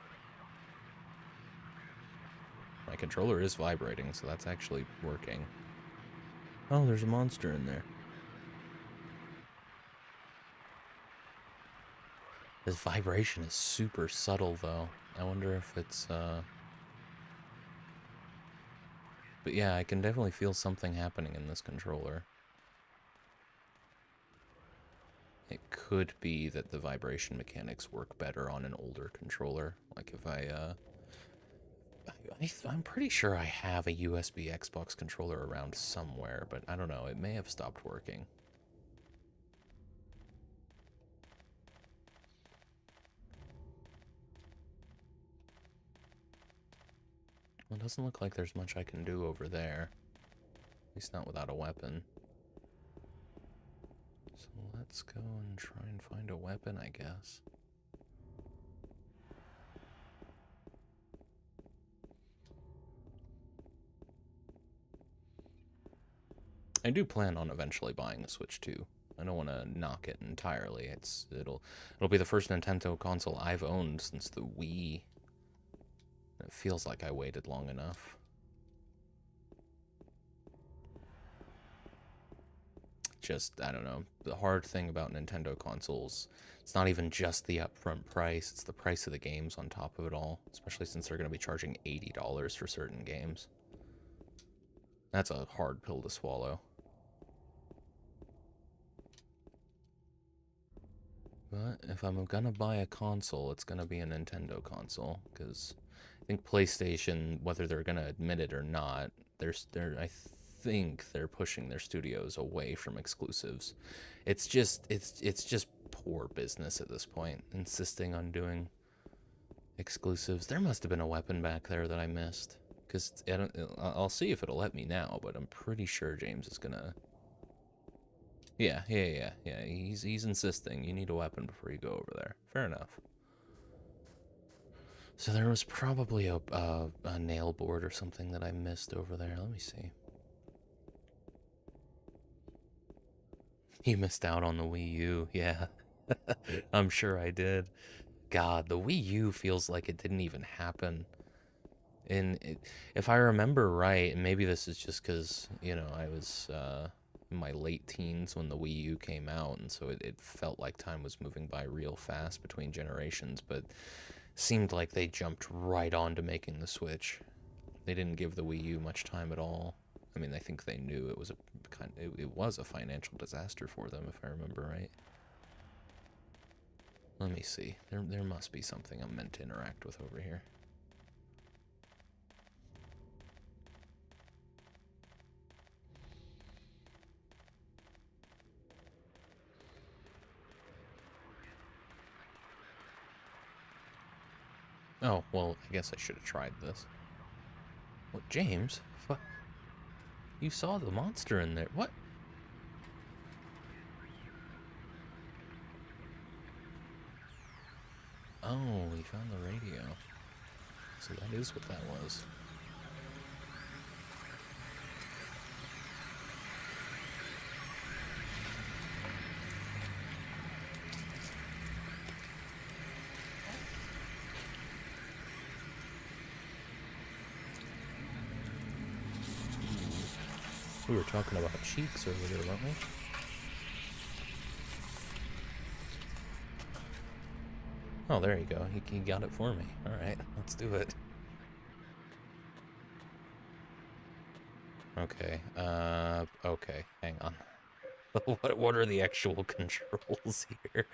My controller is vibrating, so that's actually working. Oh, there's a monster in there. This vibration is super subtle, though. I wonder if it's, But yeah, I can definitely feel something happening in this controller. It could be that the vibration mechanics work better on an older controller. Like if I'm pretty sure I have a USB Xbox controller around somewhere, but I don't know, it may have stopped working. Well, it doesn't look like there's much I can do over there. At least not without a weapon. So let's go and try and find a weapon, I guess. I do plan on eventually buying the Switch 2. I don't want to knock it entirely. It'll be the first Nintendo console I've owned since the Wii. It feels like I waited long enough. Just, I don't know, the hard thing about Nintendo consoles, it's not even just the upfront price, it's the price of the games on top of it all, especially since they're going to be charging $80 for certain games. That's a hard pill to swallow. But if I'm gonna buy a console, it's gonna be a Nintendo console, because I think PlayStation, whether they're gonna admit it or not, I think they're pushing their studios away from exclusives. It's just poor business at this point, insisting on doing exclusives. There must have been a weapon back there that I missed, because I'll see if it'll let me now, but I'm pretty sure James is gonna. Yeah. He's insisting you need a weapon before you go over there. Fair enough. So there was probably a nail board or something that I missed over there. Let me see. You missed out on the Wii U, yeah. I'm sure I did. God, the Wii U feels like it didn't even happen. If I remember right, and maybe this is just because, you know, I was in my late teens when the Wii U came out, and so it felt like time was moving by real fast between generations, but seemed like they jumped right on to making the Switch. They didn't give the Wii U much time at all. I mean, I think they knew it was it was a financial disaster for them, if I remember right. Let me see. There must be something I'm meant to interact with over here. Oh, well, I guess I should have tried this. What, James? What? You saw the monster in there. What? Oh, he found the radio. So that is what that was. We were talking about cheeks earlier, weren't we? Oh, there you go. He got it for me. Alright, let's do it. Okay, okay, hang on. What are the actual controls here?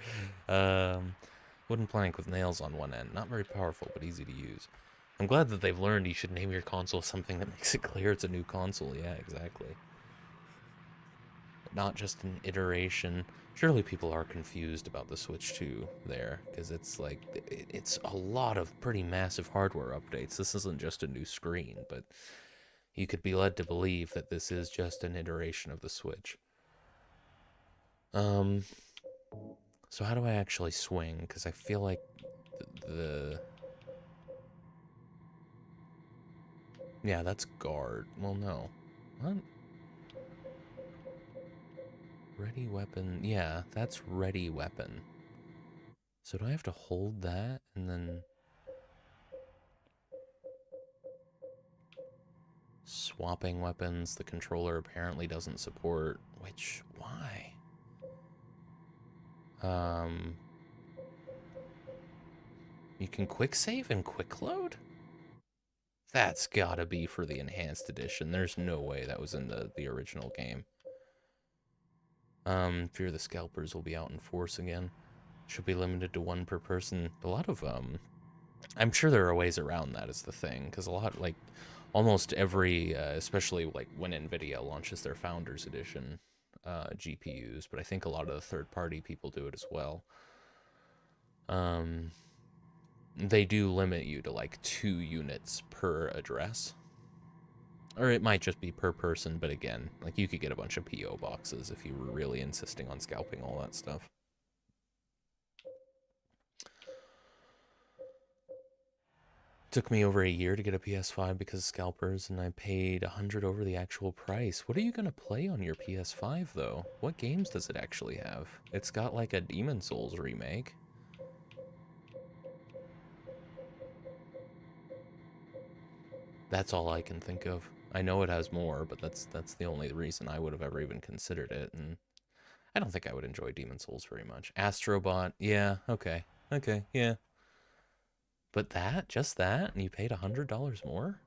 Wooden plank with nails on one end. Not very powerful, but easy to use. I'm glad that they've learned you should name your console something that makes it clear it's a new console. Yeah, exactly. Not just an iteration. Surely people are confused about the Switch 2 there, because it's like, it's a lot of pretty massive hardware updates. This isn't just a new screen, but you could be led to believe that this is just an iteration of the Switch. So how do I actually swing? Because I feel like yeah, that's guard. Well, no. What? Ready weapon. Yeah, that's ready weapon. So do I have to hold that and then swapping weapons? The controller apparently doesn't support. Which, why? You can quick save and quick load? That's gotta be for the enhanced edition. There's no way that was in the original game. Fear the scalpers will be out in force again. Should be limited to one per person. A lot of, I'm sure there are ways around that is the thing, because a lot, like, almost every, especially, like, when NVIDIA launches their Founders Edition GPUs, but I think a lot of the third-party people do it as well. They do limit you to, like, 2 units per address. Or it might just be per person, but again, like, you could get a bunch of PO boxes if you were really insisting on scalping all that stuff. Took me over a year to get a PS5 because of scalpers, and I paid $100 over the actual price. What are you gonna play on your PS5, though? What games does it actually have? It's got, like, a Demon Souls remake. That's all I can think of. I know it has more, but that's the only reason I would have ever even considered it, and I don't think I would enjoy Demon Souls very much. Astrobot, yeah, okay, yeah. But that, just that, and you paid $100 more?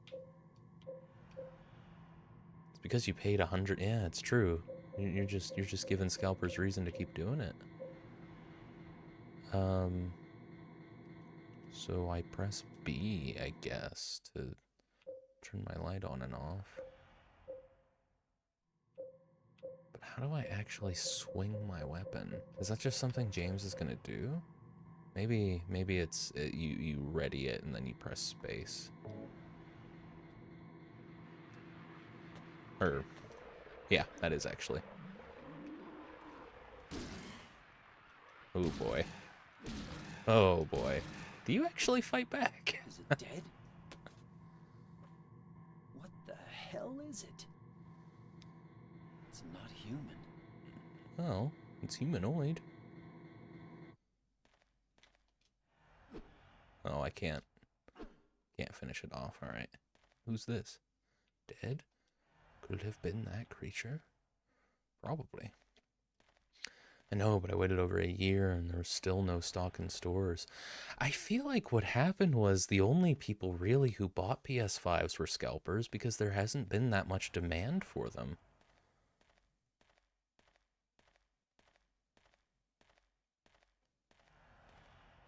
It's because you paid 100. Yeah, it's true. You're just giving scalpers reason to keep doing it. So I press B, I guess, to turn my light on and off. But how do I actually swing my weapon? Is that just something James is gonna do? Maybe it's you ready it and then you press space. Or yeah, that is actually. Oh boy. Oh boy. Do you actually fight back? Is it dead? What the hell is it? It's not human. Well, it's humanoid. Oh, I can't finish it off. All right. Who's this? Dead? Could it have been that creature? Probably. I know, but I waited over a year and there was still no stock in stores. I feel like what happened was the only people really who bought PS5s were scalpers because there hasn't been that much demand for them.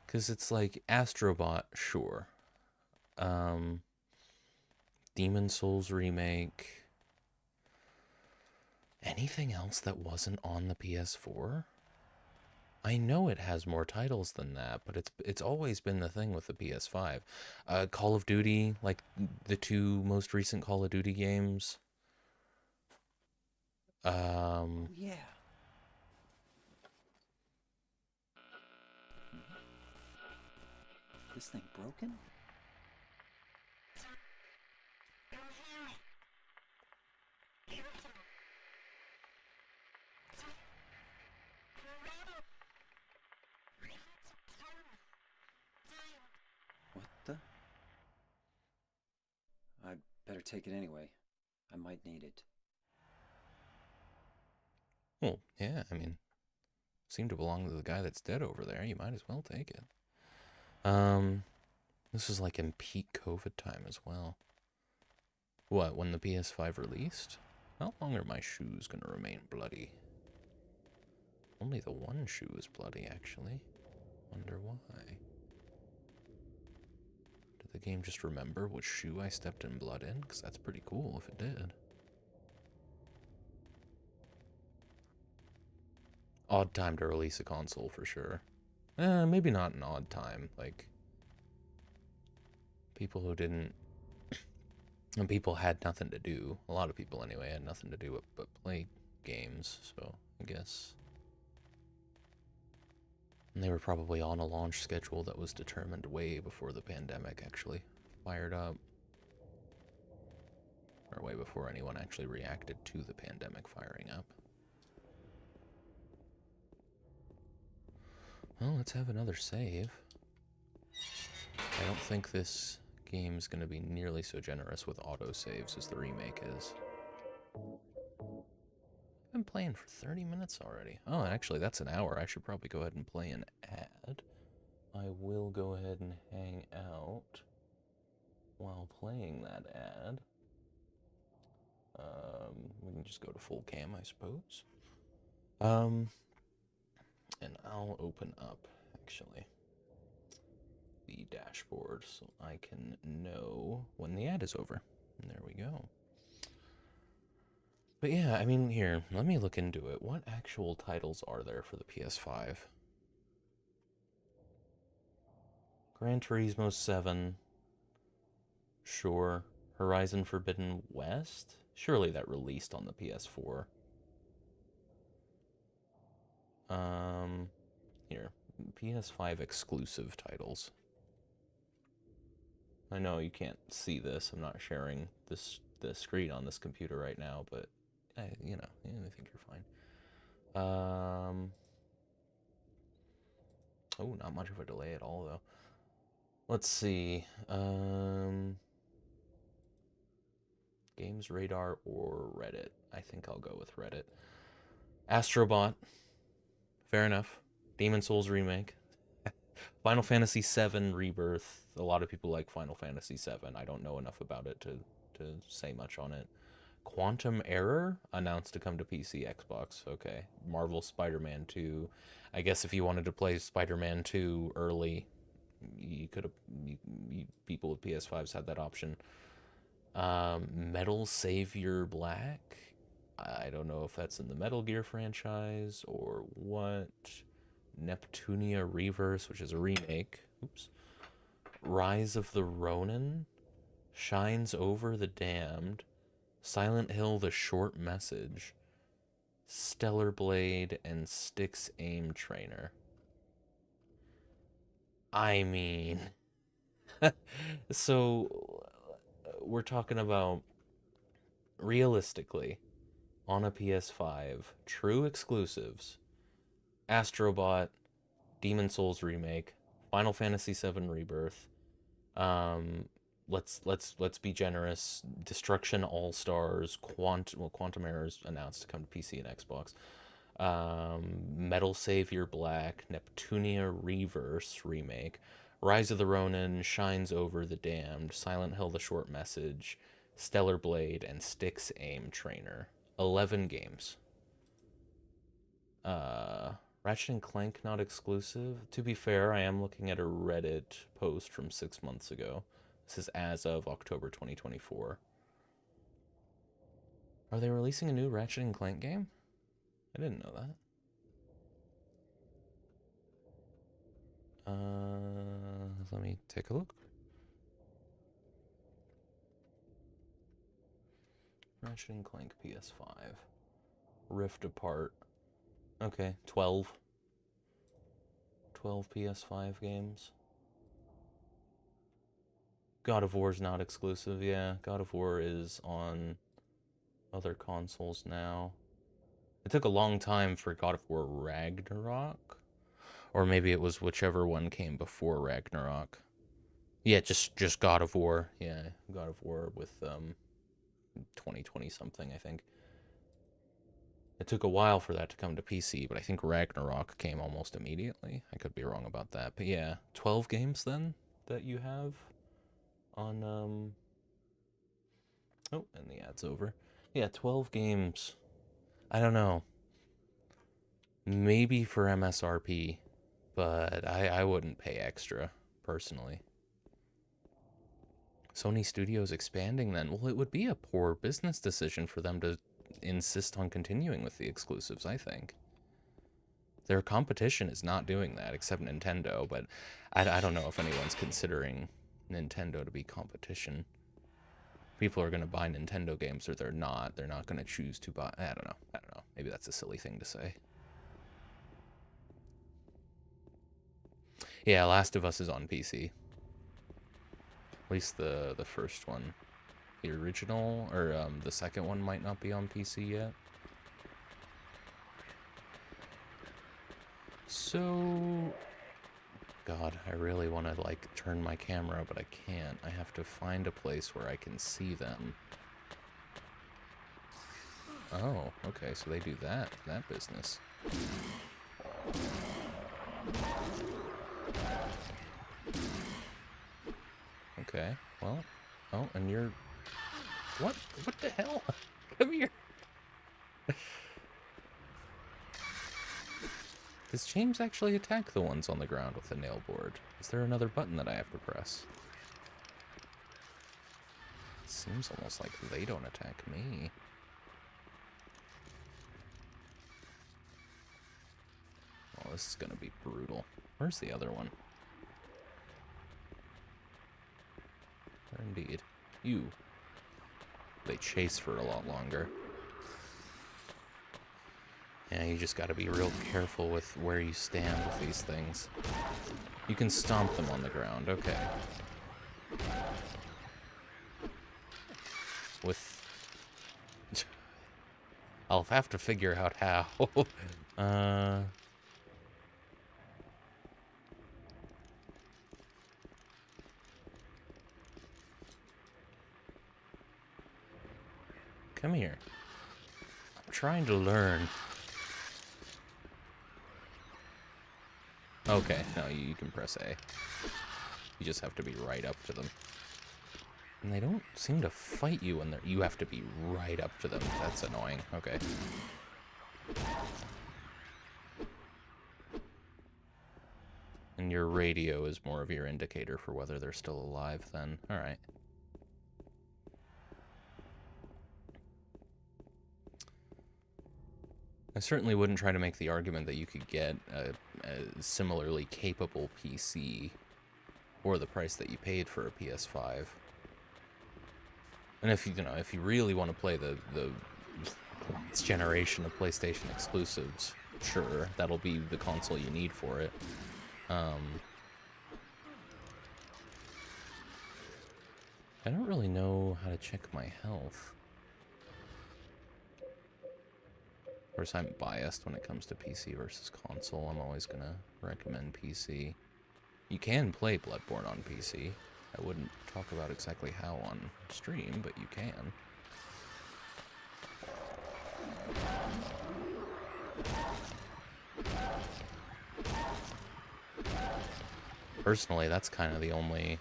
Because it's like Astrobot, sure. Demon Souls remake. Anything else that wasn't on the PS4? I know it has more titles than that, but it's always been the thing with the PS5. Call of Duty, like the two most recent Call of Duty games. Yeah. This thing broken? What the? I'd better take it anyway. I might need it. Well, yeah, I mean, seem to belong to the guy that's dead over there. You might as well take it. This was like in peak COVID time as well. What, when the PS5 released? How long are my shoes gonna remain bloody? Only the one shoe is bloody, actually. Wonder why. Did the game just remember which shoe I stepped in blood in? Because that's pretty cool if it did. Odd time to release a console for sure. Maybe not an odd time. Like, people who didn't... And people had nothing to do. A lot of people, anyway, had nothing to do but play games. So, I guess... And they were probably on a launch schedule that was determined way before the pandemic actually fired up. Or way before anyone actually reacted to the pandemic firing up. Well, let's have another save. I don't think this game's going to be nearly so generous with autosaves as the remake is. I've been playing for 30 minutes already. Oh, actually, that's an hour. I should probably go ahead and play an ad. I will go ahead and hang out while playing that ad. We can just go to full cam, I suppose. And I'll open up, actually, the dashboard so I can know when the ad is over. And there we go. But yeah, I mean, here, let me look into it. What actual titles are there for the PS5? Gran Turismo 7. Sure. Horizon Forbidden West? Surely that released on the PS4. Here. PS5 exclusive titles. I know you can't see this. I'm not sharing the screen on this computer right now, but I think you're fine. Oh, not much of a delay at all though. Let's see. Games Radar or Reddit? I think I'll go with Reddit. Astrobot. Fair enough. Demon Souls remake. Final Fantasy VII Rebirth. A lot of people like Final Fantasy VII. I don't know enough about it to say much on it. Quantum Error announced to come to PC, Xbox. Okay. Marvel Spider-Man 2. I guess if you wanted to play Spider-Man 2 early, you could have. People with PS5s had that option. Metal Savior Black. I don't know if that's in the Metal Gear franchise or what. Neptunia Reverse, which is a remake. Oops. Rise of the Ronin. Shines Over the Damned. Silent Hill The Short Message. Stellar Blade and Styx Aim Trainer. I mean... So, we're talking about, realistically, on a PS5. True exclusives. Astrobot, Demon Souls remake, Final Fantasy VII Rebirth. Let's be generous. Destruction All Stars, Quantum Errors announced to come to PC and Xbox. Metal Savior Black, Neptunia Reverse remake, Rise of the Ronin, Shines Over the Damned, Silent Hill: The Short Message, Stellar Blade, and Styx Aim Trainer. 11 games. Ratchet and Clank not exclusive. To be fair, I am looking at a Reddit post from 6 months ago. This is as of October 2024. Are they releasing a new Ratchet and Clank game? I didn't know that. Let me take a look. Ratchet and Clank PS5. Rift Apart. Okay, 12. 12 PS5 games. God of War's not exclusive, yeah. God of War is on other consoles now. It took a long time for God of War Ragnarok. Or maybe it was whichever one came before Ragnarok. Yeah, just God of War. Yeah, God of War with 2020 something, I think. It took a while for that to come to PC, but I think Ragnarok came almost immediately. I could be wrong about that. But yeah, 12 games then that you have on oh, and the ad's over. Yeah, 12 games. I don't know. Maybe for MSRP, but I wouldn't pay extra, personally. Sony Studios expanding then? Well, it would be a poor business decision for them to insist on continuing with the exclusives, I think. Their competition is not doing that, except Nintendo, but I don't know if anyone's considering Nintendo to be competition. People are going to buy Nintendo games or they're not. They're not going to choose to buy... I don't know. Maybe that's a silly thing to say. Yeah, Last of Us is on PC. At least the first one. The original, or the second one might not be on PC yet. So... God, I really want to, like, turn my camera, but I can't. I have to find a place where I can see them. Oh, okay, so they do that business. Okay, well, oh, and you're... What the hell? Come here. Does James actually attack the ones on the ground with a nail board? Is there another button that I have to press? It seems almost like they don't attack me. Oh, this is gonna be brutal. Where's the other one? Indeed. You. They chase for a lot longer. Yeah, you just gotta be real careful with where you stand with these things. You can stomp them on the ground, okay. With... I'll have to figure out how. Come here. I'm trying to learn. Okay, no, you can press A. You just have to be right up to them. And they don't seem to fight you when you have to be right up to them. That's annoying. Okay. And your radio is more of your indicator for whether they're still alive then. Alright. I certainly wouldn't try to make the argument that you could get a similarly capable PC for the price that you paid for a PS5. And if you really want to play the next generation of PlayStation exclusives, sure, that'll be the console you need for it. I don't really know how to check my health. course, I'm biased when it comes to PC versus console. I'm always gonna recommend PC. You can play Bloodborne on PC. I wouldn't talk about exactly how on stream, but you can. Personally, that's kind of the only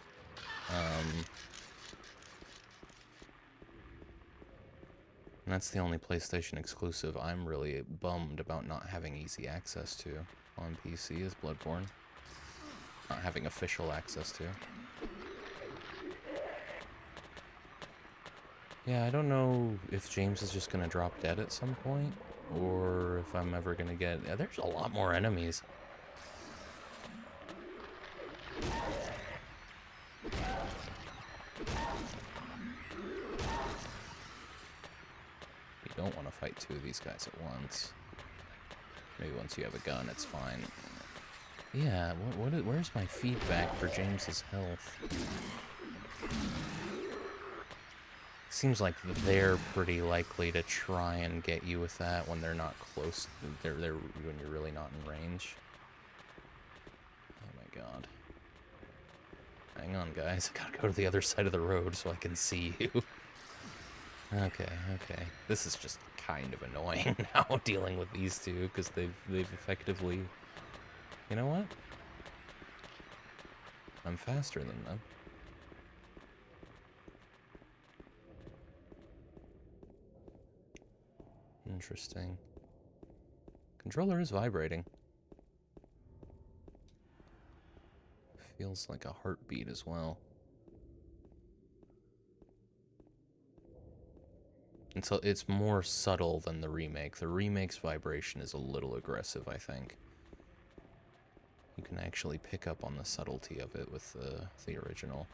that's the only PlayStation exclusive I'm really bummed about not having easy access to on PC is Bloodborne. Not having official access to. Yeah, I don't know if James is just gonna drop dead at some point, or if I'm ever gonna get... Yeah, there's a lot more enemies. You don't want to fight two of these guys at once. Maybe once you have a gun, it's fine. Yeah, where's my feedback for James's health? Seems like they're pretty likely to try and get you with that when they're not close. They're when you're really not in range. Oh my god. Hang on, guys. I gotta go to the other side of the road so I can see you. Okay. This is just kind of annoying now, dealing with these two, because they've effectively... You know what? I'm faster than them. Interesting. Controller is vibrating. Feels like a heartbeat as well. And so it's more subtle than the remake. The remake's vibration is a little aggressive, I think. You can actually pick up on the subtlety of it with the original.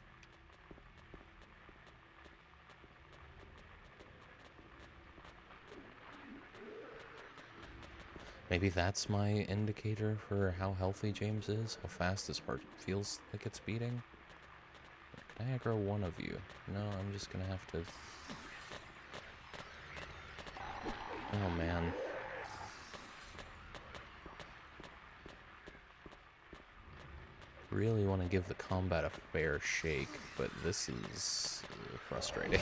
Maybe that's my indicator for how healthy James is, how fast his heart feels like it's beating. Can I aggro one of you? No, I'm just gonna have to... Oh man. Really want to give the combat a fair shake, but this is frustrating.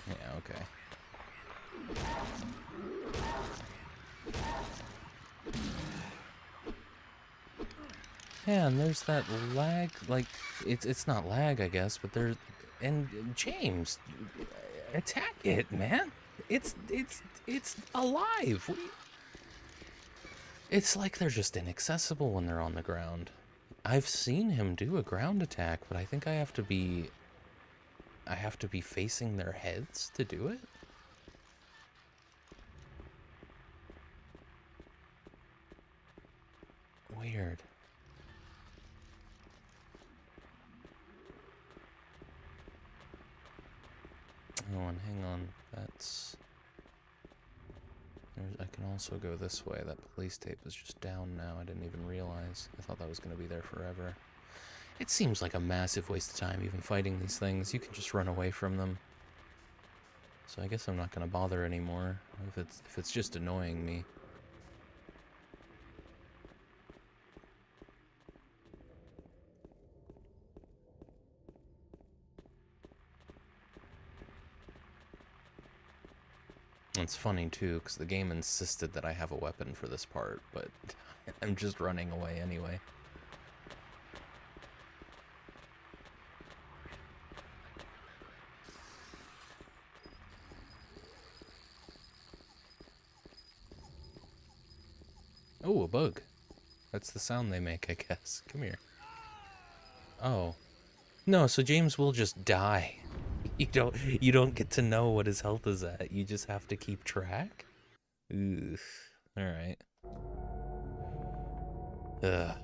Yeah, okay. Yeah, and there's that lag, like, it's not lag, I guess, but there's... And James, attack it, man! It's alive! It's like they're just inaccessible when they're on the ground. I've seen him do a ground attack, but I think I have to be facing their heads to do it? Weird. Hang on. That's... I can also go this way. That police tape is just down now. I didn't even realize. I thought that was going to be there forever. It seems like a massive waste of time even fighting these things. You can just run away from them. So I guess I'm not going to bother anymore if it's just annoying me. It's funny too, because the game insisted that I have a weapon for this part, but I'm just running away anyway. Oh, a bug. That's the sound they make, I guess. Come here. Oh. No, so James will just die. You don't get to know what his health is at. You just have to keep track? Ugh. Alright. Ugh.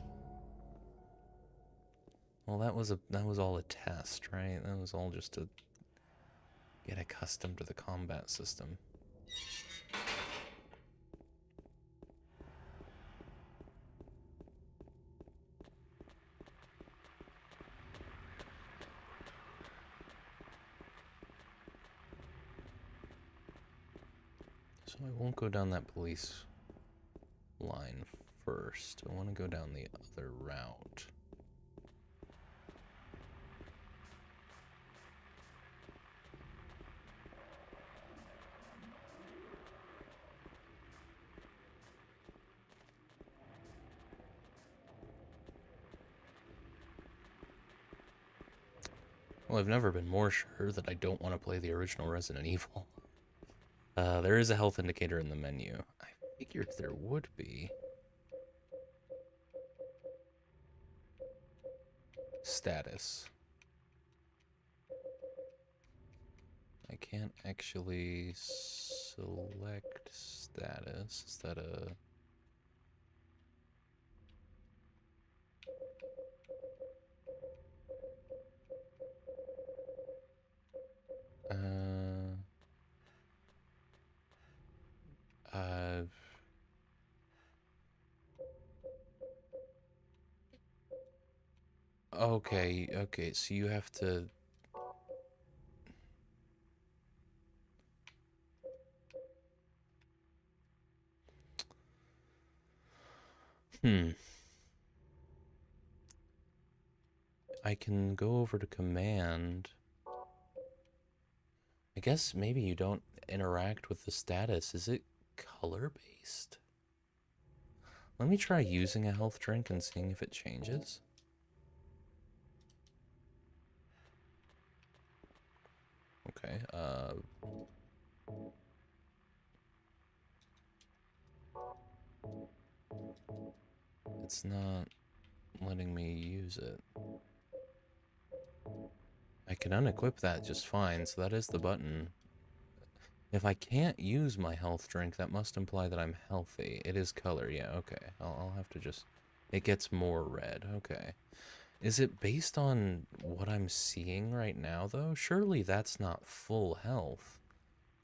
Well, that was all a test, right? That was all just to get accustomed to the combat system. So I won't go down that police line first. I want to go down the other route. Well, I've never been more sure that I don't want to play the original Resident Evil. There is a health indicator in the menu. I figured there would be. Status. I can't actually select status. Is that a... Uh, okay, so you have to... I can go over to command. I guess maybe you don't interact with the status. Is it color-based? Let me try using a health drink and seeing if it changes. Okay, it's not letting me use it. I can unequip that just fine, so that is the button. If I can't use my health drink, that must imply that I'm healthy. It is color, yeah, okay. I'll have to just... It gets more red, okay. Is it based on what I'm seeing right now, though? Surely that's not full health.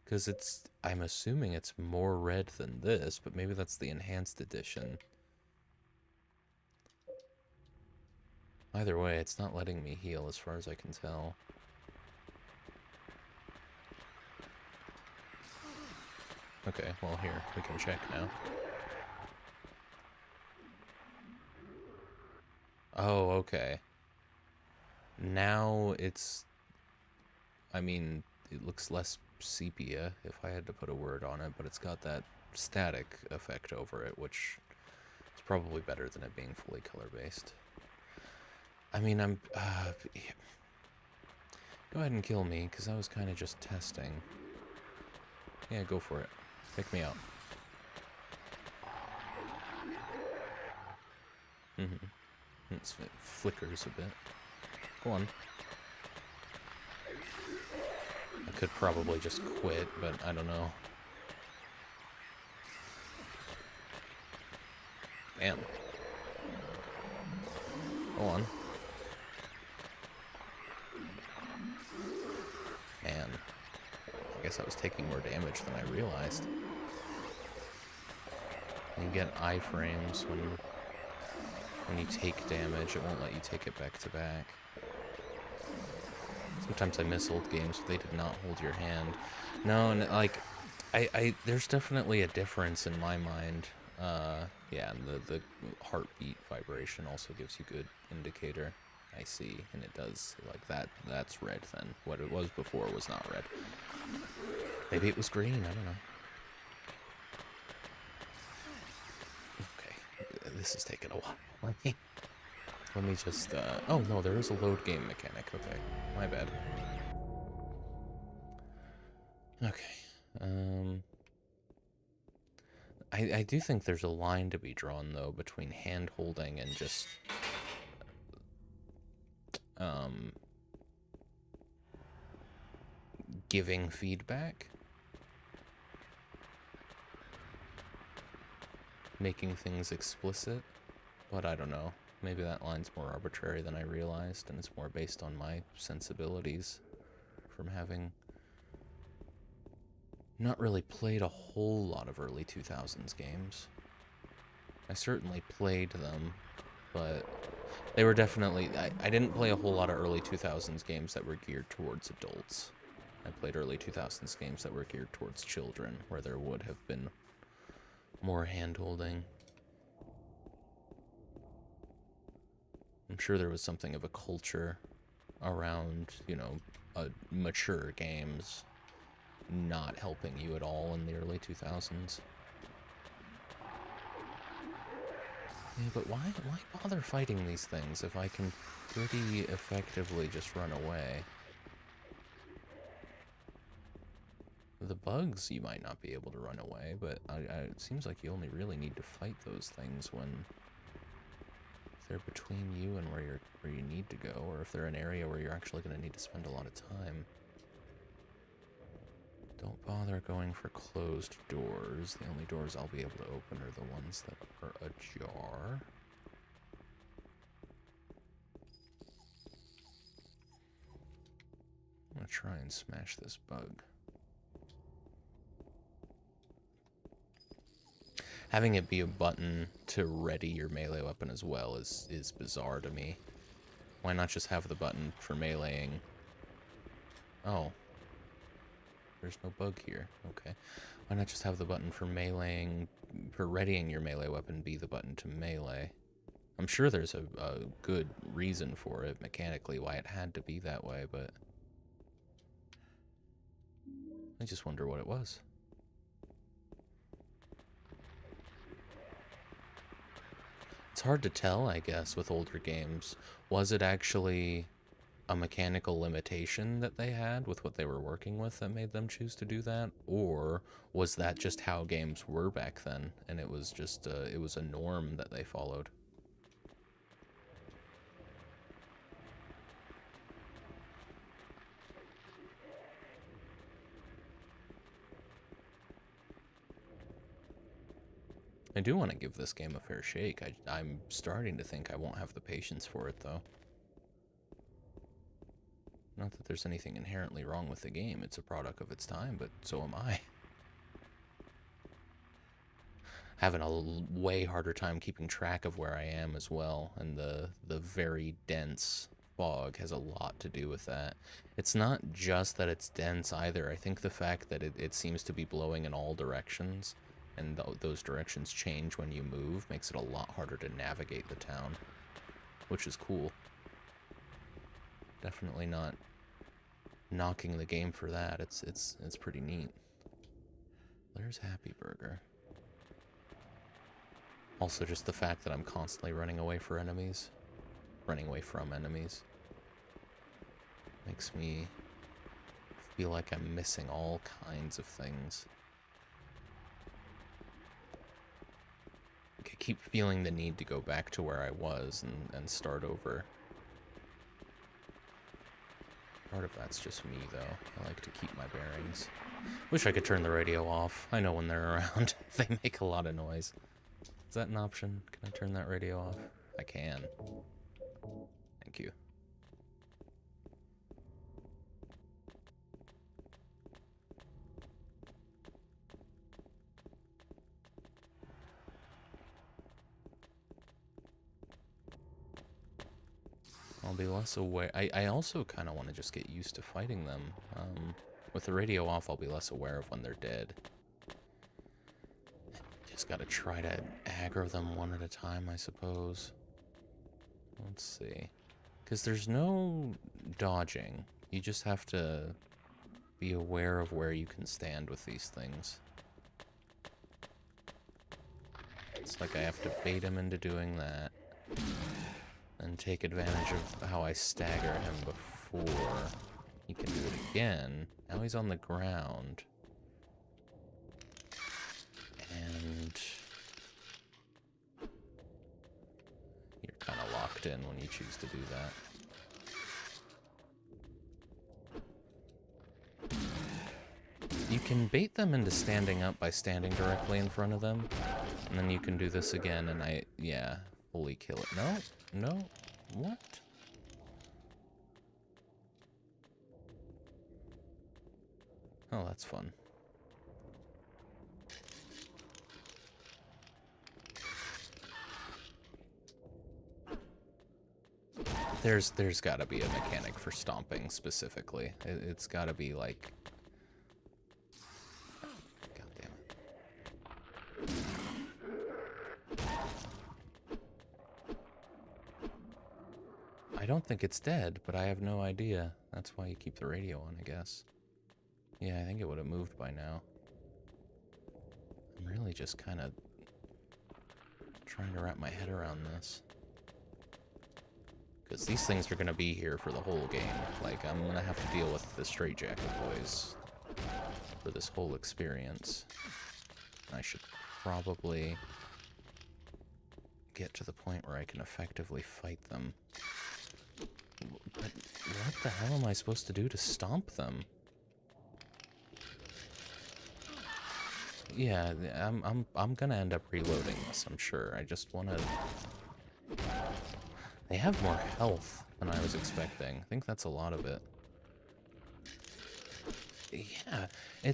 Because it's... I'm assuming it's more red than this, but maybe that's the enhanced edition. Either way, it's not letting me heal as far as I can tell. Okay, well here, we can check now. Oh, okay. Now it's... I mean, it looks less sepia, if I had to put a word on it, but it's got that static effect over it, which is probably better than it being fully color-based. I mean, I'm... Go ahead and kill me, because I was kind of just testing. Yeah, go for it. Pick me out. It flickers a bit. Go on. I could probably just quit, but I don't know. Man. Go on. Man. I guess I was taking more damage than I realized. You get iframes when you take damage. It won't let you take it back to back. Sometimes I miss old games, but they did not hold your hand. No, and like, there's definitely a difference in my mind. Yeah, and the heartbeat vibration also gives you good indicator. I see, and it does, like, that's red then. What it was before was not red. Maybe it was green, I don't know. Okay, this is taking a while. Let me just, oh no, there is a load game mechanic, okay. My bad. Okay, I do think there's a line to be drawn, though, between hand-holding and just, giving feedback. Making things explicit, but I don't know. Maybe that line's more arbitrary than I realized, and it's more based on my sensibilities from having not really played a whole lot of early 2000s games. I certainly played them, but they were definitely... I didn't play a whole lot of early 2000s games that were geared towards adults. I played early 2000s games that were geared towards children, where there would have been more hand-holding. I'm sure there was something of a culture around, you know, mature games not helping you at all in the early 2000s. Yeah, but why bother fighting these things if I can pretty effectively just run away? The bugs, you might not be able to run away, but it seems like you only really need to fight those things when they're between you and where you need to go, or if they're an area where you're actually going to need to spend a lot of time. Don't bother going for closed doors. The only doors I'll be able to open are the ones that are ajar. I'm going to try and smash this bug. Having it be a button to ready your melee weapon as well is bizarre to me. Why not just have the button for meleeing? Oh. There's no bug here. Okay. Why not just have the button for meleeing, for readying your melee weapon be the button to melee? I'm sure there's a good reason for it, mechanically, why it had to be that way, but I just wonder what it was. It's hard to tell, I guess, with older games. Was it actually a mechanical limitation that they had with what they were working with that made them choose to do that? Or was that just how games were back then, and it was just, it was a norm that they followed? I do want to give this game a fair shake. I'm starting to think I won't have the patience for it, though. Not that there's anything inherently wrong with the game. It's a product of its time, but so am I. Having a way harder time keeping track of where I am as well, and the very dense fog has a lot to do with that. It's not just that it's dense either. I think the fact that it seems to be blowing in all directions, and those directions change when you move, makes it a lot harder to navigate the town, which is cool. Definitely not knocking the game for that. It's pretty neat. There's Happy Burger. Also, just the fact that I'm constantly running away from enemies, makes me feel like I'm missing all kinds of things. I keep feeling the need to go back to where I was and start over. Part of that's just me, though. I like to keep my bearings. Wish I could turn the radio off. I know when they're around, they make a lot of noise. Is that an option? Can I turn that radio off? I can. Thank you. I'll be less aware. I also kind of want to just get used to fighting them. With the radio off, I'll be less aware of when they're dead. Just gotta try to aggro them one at a time, I suppose. Let's see. Because there's no dodging. You just have to be aware of where you can stand with these things. It's like I have to bait him into doing that. And take advantage of how I stagger him before he can do it again. Now he's on the ground. And you're kind of locked in when you choose to do that. You can bait them into standing up by standing directly in front of them. And then you can do this again and yeah, fully kill it. No, no, what? Oh, that's fun. There's got to be a mechanic for stomping specifically. It's got to be like... God damn it. I don't think it's dead, but I have no idea. That's why you keep the radio on, I guess. Yeah, I think it would have moved by now. I'm really just kind of trying to wrap my head around this. Because these things are going to be here for the whole game. Like, I'm going to have to deal with the straitjacket boys for this whole experience. I should probably get to the point where I can effectively fight them. But what the hell am I supposed to do to stomp them? Yeah, I'm gonna end up reloading this, I'm sure. I just wanna... They have more health than I was expecting. I think that's a lot of it. Yeah,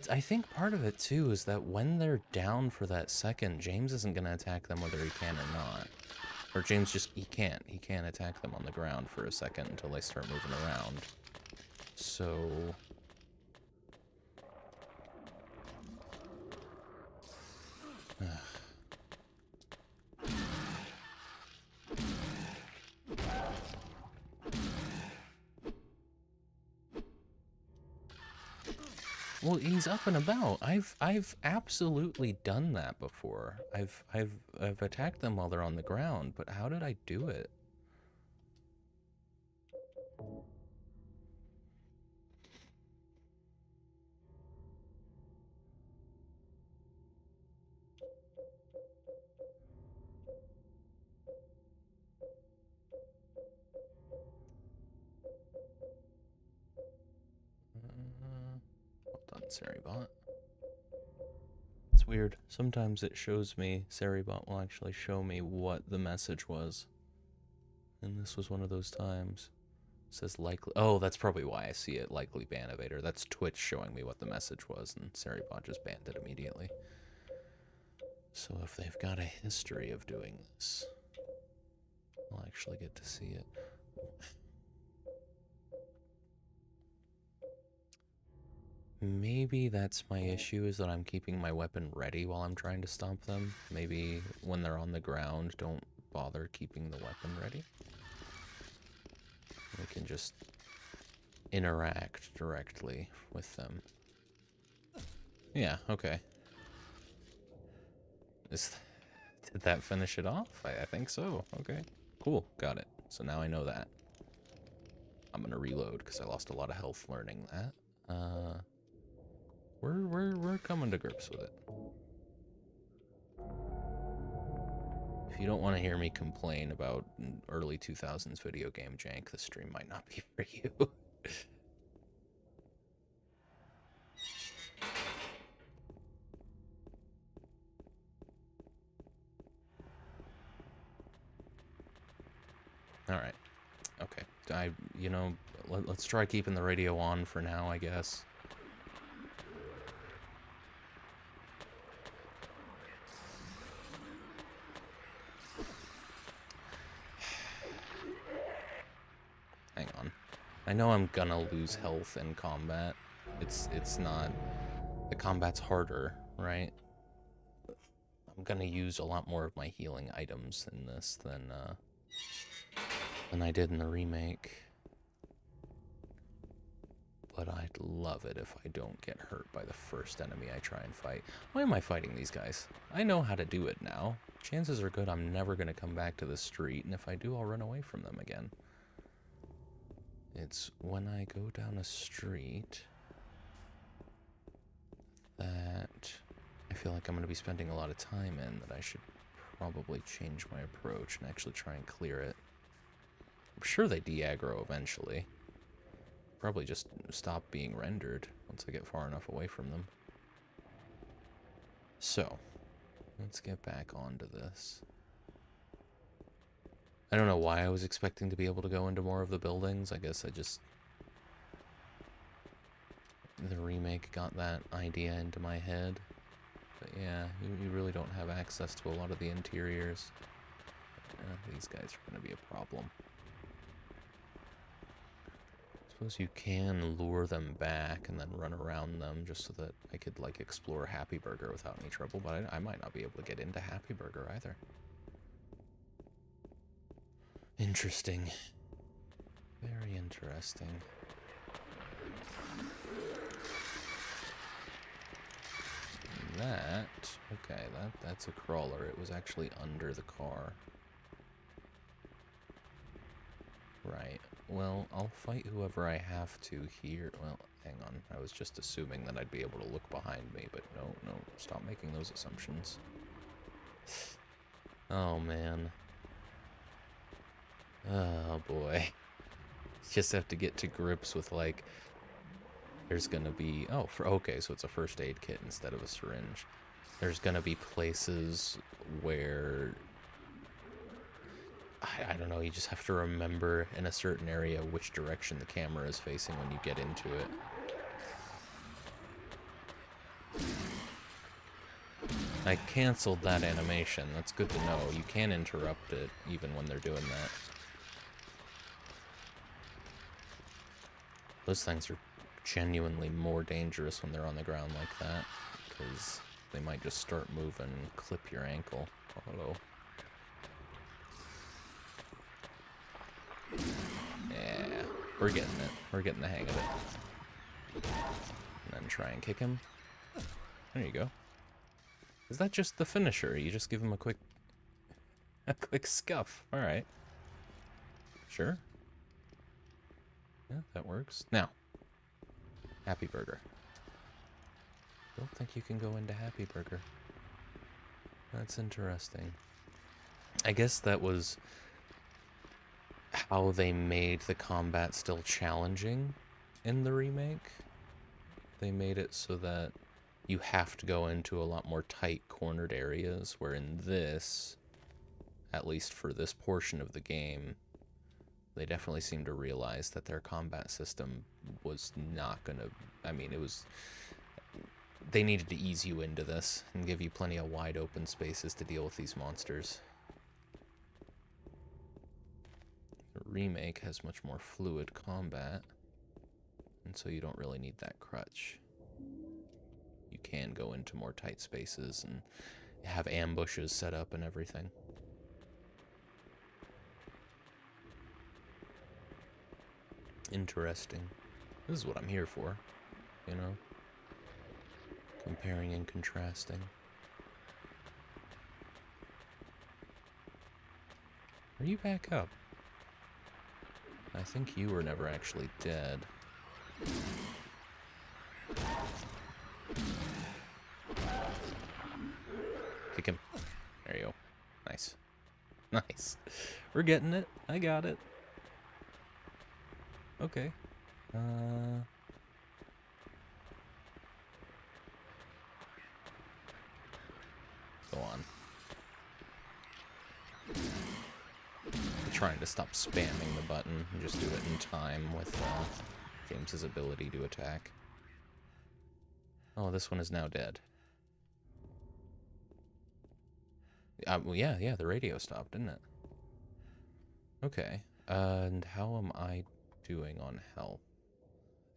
I think part of it too is that when they're down for that second, James isn't gonna attack them whether he can or not. Or James just, he can't attack them on the ground for a second until they start moving around. So... Well, he's up and about. I've absolutely done that before. I've attacked them while they're on the ground, but how did I do it? Well done, Seribot. It's weird. Sometimes it shows me, Seribot will actually show me what the message was. And this was one of those times. It says likely. Oh, that's probably why I see it. Likely ban evader. That's Twitch showing me what the message was, and Seribot just banned it immediately. So if they've got a history of doing this, I'll actually get to see it. Maybe that's my issue, is that I'm keeping my weapon ready while I'm trying to stomp them. Maybe when they're on the ground, don't bother keeping the weapon ready. We can just interact directly with them. Yeah, okay. Did that finish it off? I think so. Okay, cool, got it. So now I know that. I'm gonna reload because I lost a lot of health learning that. We're coming to grips with it. If you don't want to hear me complain about early 2000s video game jank, the stream might not be for you. Alright. Okay. You know, let's try keeping the radio on for now, I guess. Hang on. I know I'm gonna lose health in combat. It's not... The combat's harder, right? I'm gonna use a lot more of my healing items in this than I did in the remake. But I'd love it if I don't get hurt by the first enemy I try and fight. Why am I fighting these guys? I know how to do it now. Chances are good I'm never gonna come back to the street, and if I do, I'll run away from them again. It's when I go down a street that I feel like I'm going to be spending a lot of time in, that I should probably change my approach and actually try and clear it. I'm sure they de-aggro eventually. Probably just stop being rendered once I get far enough away from them. So, let's get back onto this. I don't know why I was expecting to be able to go into more of the buildings. I guess the remake got that idea into my head. But yeah, you really don't have access to a lot of the interiors. These guys are going to be a problem. suppose you can lure them back and then run around them just so that I could, like, explore Happy Burger without any trouble, but I might not be able to get into Happy Burger either. Interesting. Very interesting. That, okay, that's a crawler. It was actually under the car. Right. Well, I'll fight whoever I have to here. Well, hang on. I was just assuming that I'd be able to look behind me, but no, stop making those assumptions. Oh, man. Oh, boy. Just have to get to grips with, like, there's gonna be, oh, okay, so it's a first aid kit instead of a syringe. There's gonna be places where, I don't know, you just have to remember in a certain area which direction the camera is facing when you get into it. I canceled that animation. That's good to know. You can interrupt it even when they're doing that. Those things are genuinely more dangerous when they're on the ground like that, because they might just start moving and clip your ankle. Oh, hello. Yeah, we're getting it. We're getting the hang of it. And then try and kick him. There you go. Is that just the finisher? You just give him a quick scuff. All right. Sure. Yeah, that works. Now, Happy Burger. Don't think you can go into Happy Burger. That's interesting. I guess that was how they made the combat still challenging in the remake. They made it so that you have to go into a lot more tight cornered areas, where in this, at least for this portion of the game, they definitely seem to realize that their combat system was not gonna, I mean, it was, they needed to ease you into this and give you plenty of wide open spaces to deal with these monsters. The remake has much more fluid combat, and so you don't really need that crutch. You can go into more tight spaces and have ambushes set up and everything. Interesting. This is what I'm here for, you know? Comparing and contrasting. Are you back up? I think you were never actually dead. Kick him. There you go. Nice. Nice. We're getting it. I got it. Okay. Go on. I'm trying to stop spamming the button and just do it in time with James's ability to attack. Oh, this one is now dead. Well, yeah, the radio stopped, didn't it? Okay. And how am I doing on health?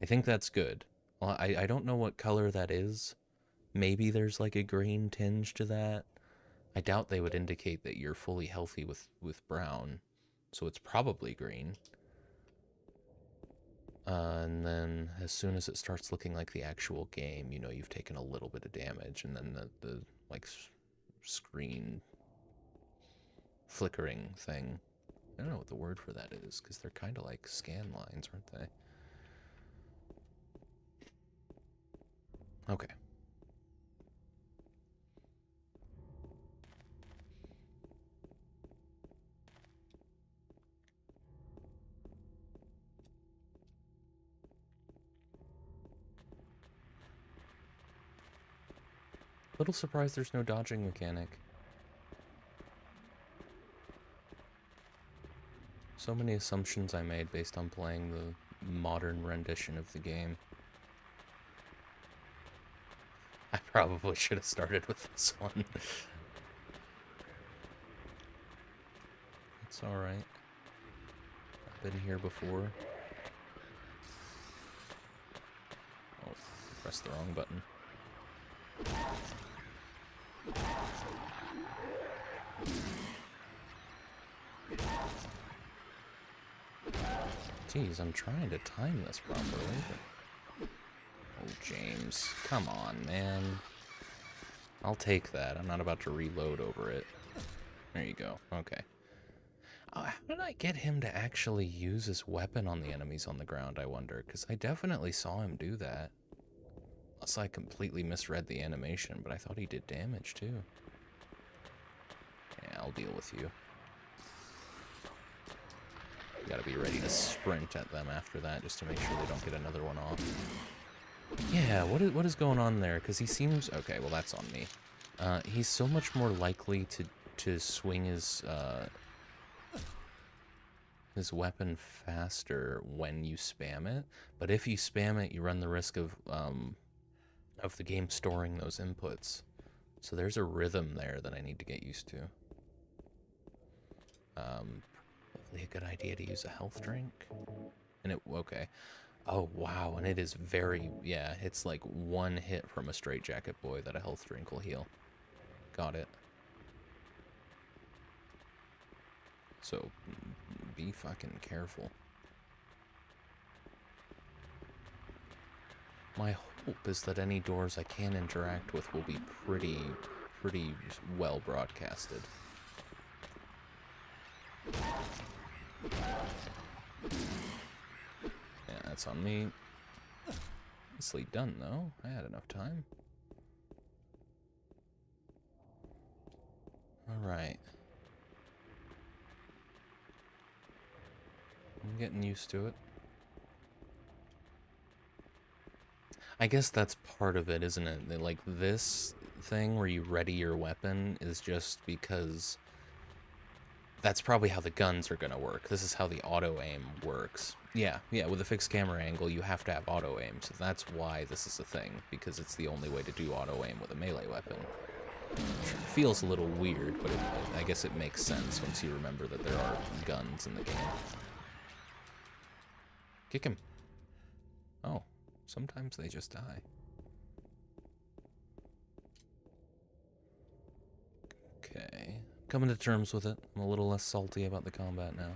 I think that's good. Well, I don't know what color that is. Maybe there's like a green tinge to that. I doubt they would indicate that you're fully healthy with brown. So it's probably green. And then as soon as it starts looking like the actual game, you know you've taken a little bit of damage. And then the like screen flickering thing. I don't know what the word for that is, because they're kind of like scan lines, aren't they? Okay. Little surprised there's no dodging mechanic. So many assumptions I made based on playing the modern rendition of the game. I probably should have started with this one. It's alright. I've been here before. Pressed the wrong button. Jeez, I'm trying to time this properly, but... Oh, James. Come on, man. I'll take that. I'm not about to reload over it. There you go. Okay. How did I get him to actually use his weapon on the enemies on the ground, I wonder? Because I definitely saw him do that. Unless I completely misread the animation, but I thought he did damage, too. Yeah, I'll deal with you. You gotta be ready to sprint at them after that, just to make sure they don't get another one off. Yeah, what is going on there? Because he seems... Okay, well, that's on me. He's so much more likely to swing his weapon faster when you spam it. But if you spam it, you run the risk of the game storing those inputs. So there's a rhythm there that I need to get used to. Probably a good idea to use a health drink. And it... Okay. Oh, wow, and it is very... Yeah, it's like one hit from a straitjacket boy that a health drink will heal. Got it. So, be fucking careful. My hope is that any doors I can interact with will be pretty well broadcasted. Yeah, that's on me. Nicely done, though. I had enough time. Alright. I'm getting used to it. I guess that's part of it, isn't it? Like, this thing where you ready your weapon is just because that's probably how the guns are gonna work. This is how the auto-aim works. Yeah, with a fixed camera angle, you have to have auto-aim, so that's why this is a thing, because it's the only way to do auto-aim with a melee weapon. Which feels a little weird, but I guess it makes sense once you remember that there are guns in the game. Kick him. Oh, sometimes they just die. Okay. Coming to terms with it. I'm a little less salty about the combat now.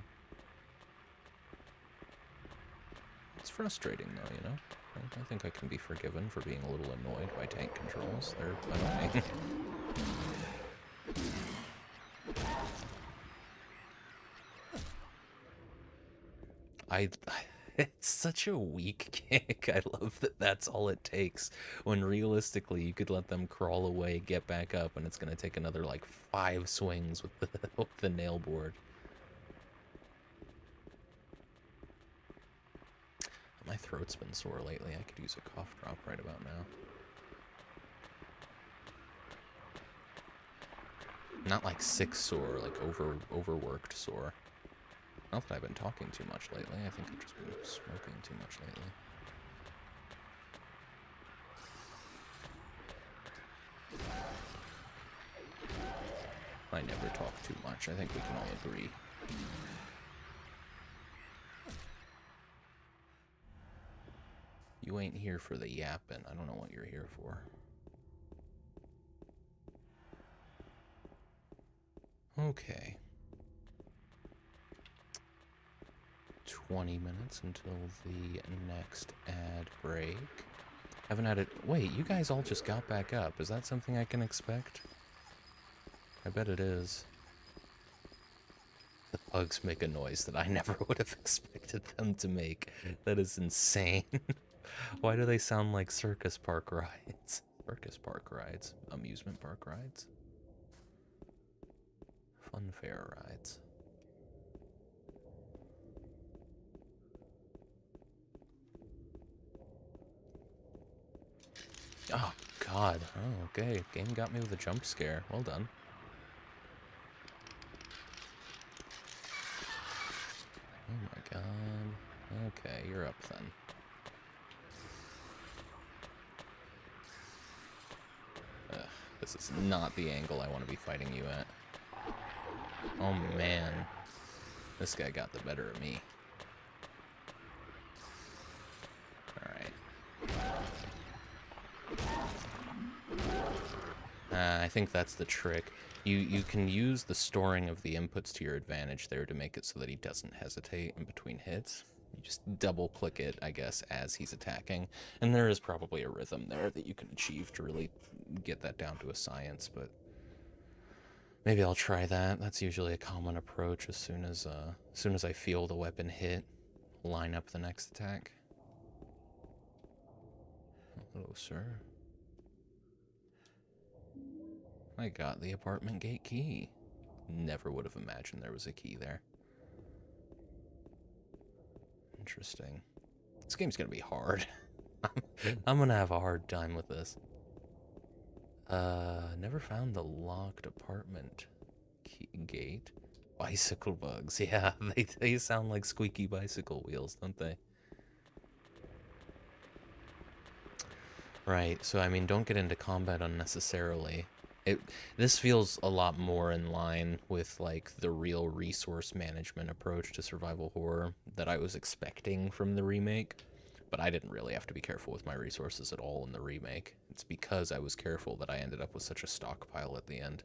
It's frustrating, though, you know? I think I can be forgiven for being a little annoyed by tank controls. They're annoying. It's such a weak kick. I love that that's all it takes, when realistically you could let them crawl away, get back up, and it's going to take another, like, 5 swings with the nail board. My throat's been sore lately. I could use a cough drop right about now. Not like sick sore, like overworked sore. Not that I've been talking too much lately. I think I've just been smoking too much lately. I never talk too much. I think we can all agree. You ain't here for the yapping. I don't know what you're here for. Okay. 20 minutes until the next ad break. Haven't had it... Wait, you guys all just got back up. Is that something I can expect? I bet it is. The bugs make a noise that I never would have expected them to make. That is insane. Why do they sound like circus park rides? Circus park rides. Amusement park rides. Fun fair rides. Oh, God. Oh, okay. Game got me with a jump scare. Well done. Oh my God. Okay, you're up then. Ugh, this is not the angle I want to be fighting you at. Oh man. This guy got the better of me. Alright. I think that's the trick. You can use the storing of the inputs to your advantage there to make it so that he doesn't hesitate in between hits. You just double click it, I guess, as he's attacking. And there is probably a rhythm there that you can achieve to really get that down to a science, but maybe I'll try that. That's usually a common approach as soon as I feel the weapon hit, line up the next attack. Hello, sir. I got the apartment gate key. Never would have imagined there was a key there. Interesting. This game's gonna be hard. I'm gonna have a hard time with this. Never found the locked apartment gate. Bicycle bugs. Yeah, they sound like squeaky bicycle wheels, don't they? Right, so I mean, don't get into combat unnecessarily. This feels a lot more in line with like the real resource management approach to survival horror that I was expecting from the remake, but I didn't really have to be careful with my resources at all in the remake. It's because I was careful that I ended up with such a stockpile at the end.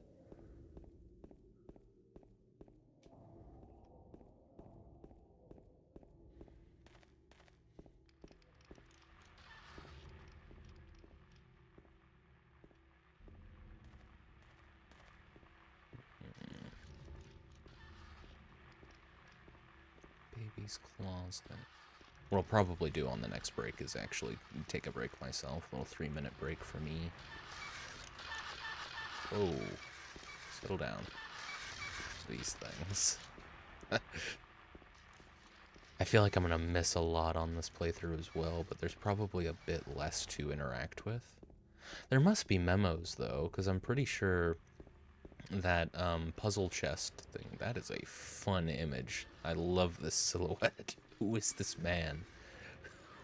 Baby's closet. What I'll probably do on the next break is actually take a break myself. A little 3-minute break for me. Oh, settle down. These things. I feel like I'm gonna miss a lot on this playthrough as well, but there's probably a bit less to interact with. There must be memos though, because I'm pretty sure that puzzle chest thing, that is a fun image. I love this silhouette. Who is this man?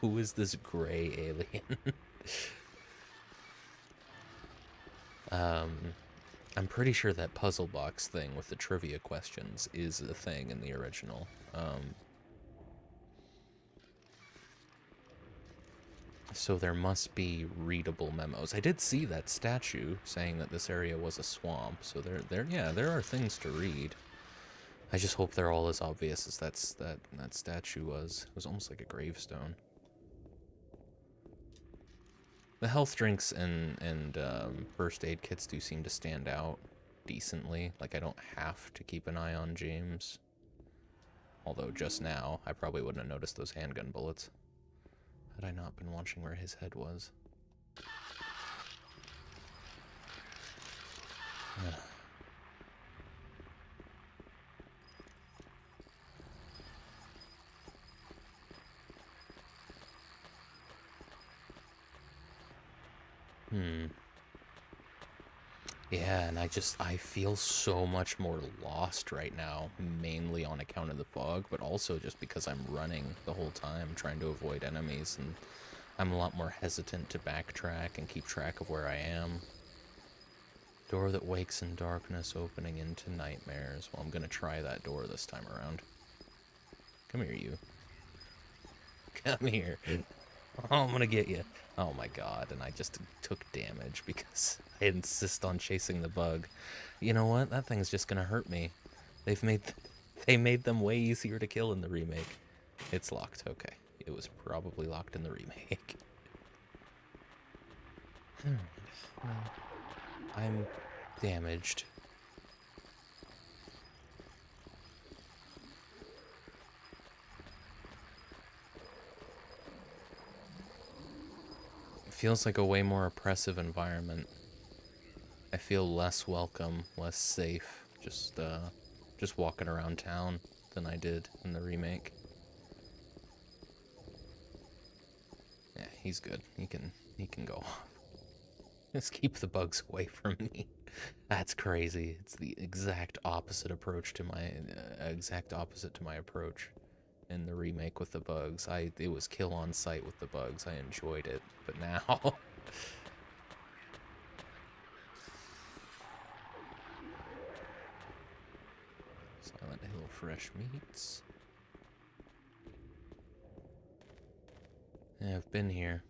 Who is this gray alien? I'm pretty sure that puzzle box thing with the trivia questions is a thing in the original. So there must be readable memos. I did see that statue saying that this area was a swamp, so there are things to read. I just hope they're all as obvious as that statue was. It was almost like a gravestone. The health drinks and first aid kits do seem to stand out decently. Like, I don't have to keep an eye on James. Although just now, I probably wouldn't have noticed those handgun bullets had I not been watching where his head was. Yeah, and I feel so much more lost right now, mainly on account of the fog, but also just because I'm running the whole time, trying to avoid enemies, and I'm a lot more hesitant to backtrack and keep track of where I am. Door that wakes in darkness, opening into nightmares. Well, I'm gonna try that door this time around. Come here, you. Come here. Oh, I'm gonna get you. Oh my god, and I just took damage because I insist on chasing the bug. You know what? That thing's just gonna hurt me. They made them way easier to kill in the remake. It's locked. Okay. It was probably locked in the remake. Well, I'm damaged. Feels like a way more oppressive environment. I feel less welcome, less safe, just walking around town than I did in the remake. Yeah, he's good. He can go off. Just keep the bugs away from me. That's crazy. It's the exact opposite approach to my approach in the remake with the bugs. It was kill on sight with the bugs. I enjoyed it, but now Silent Hill fresh meats. Yeah, I've been here.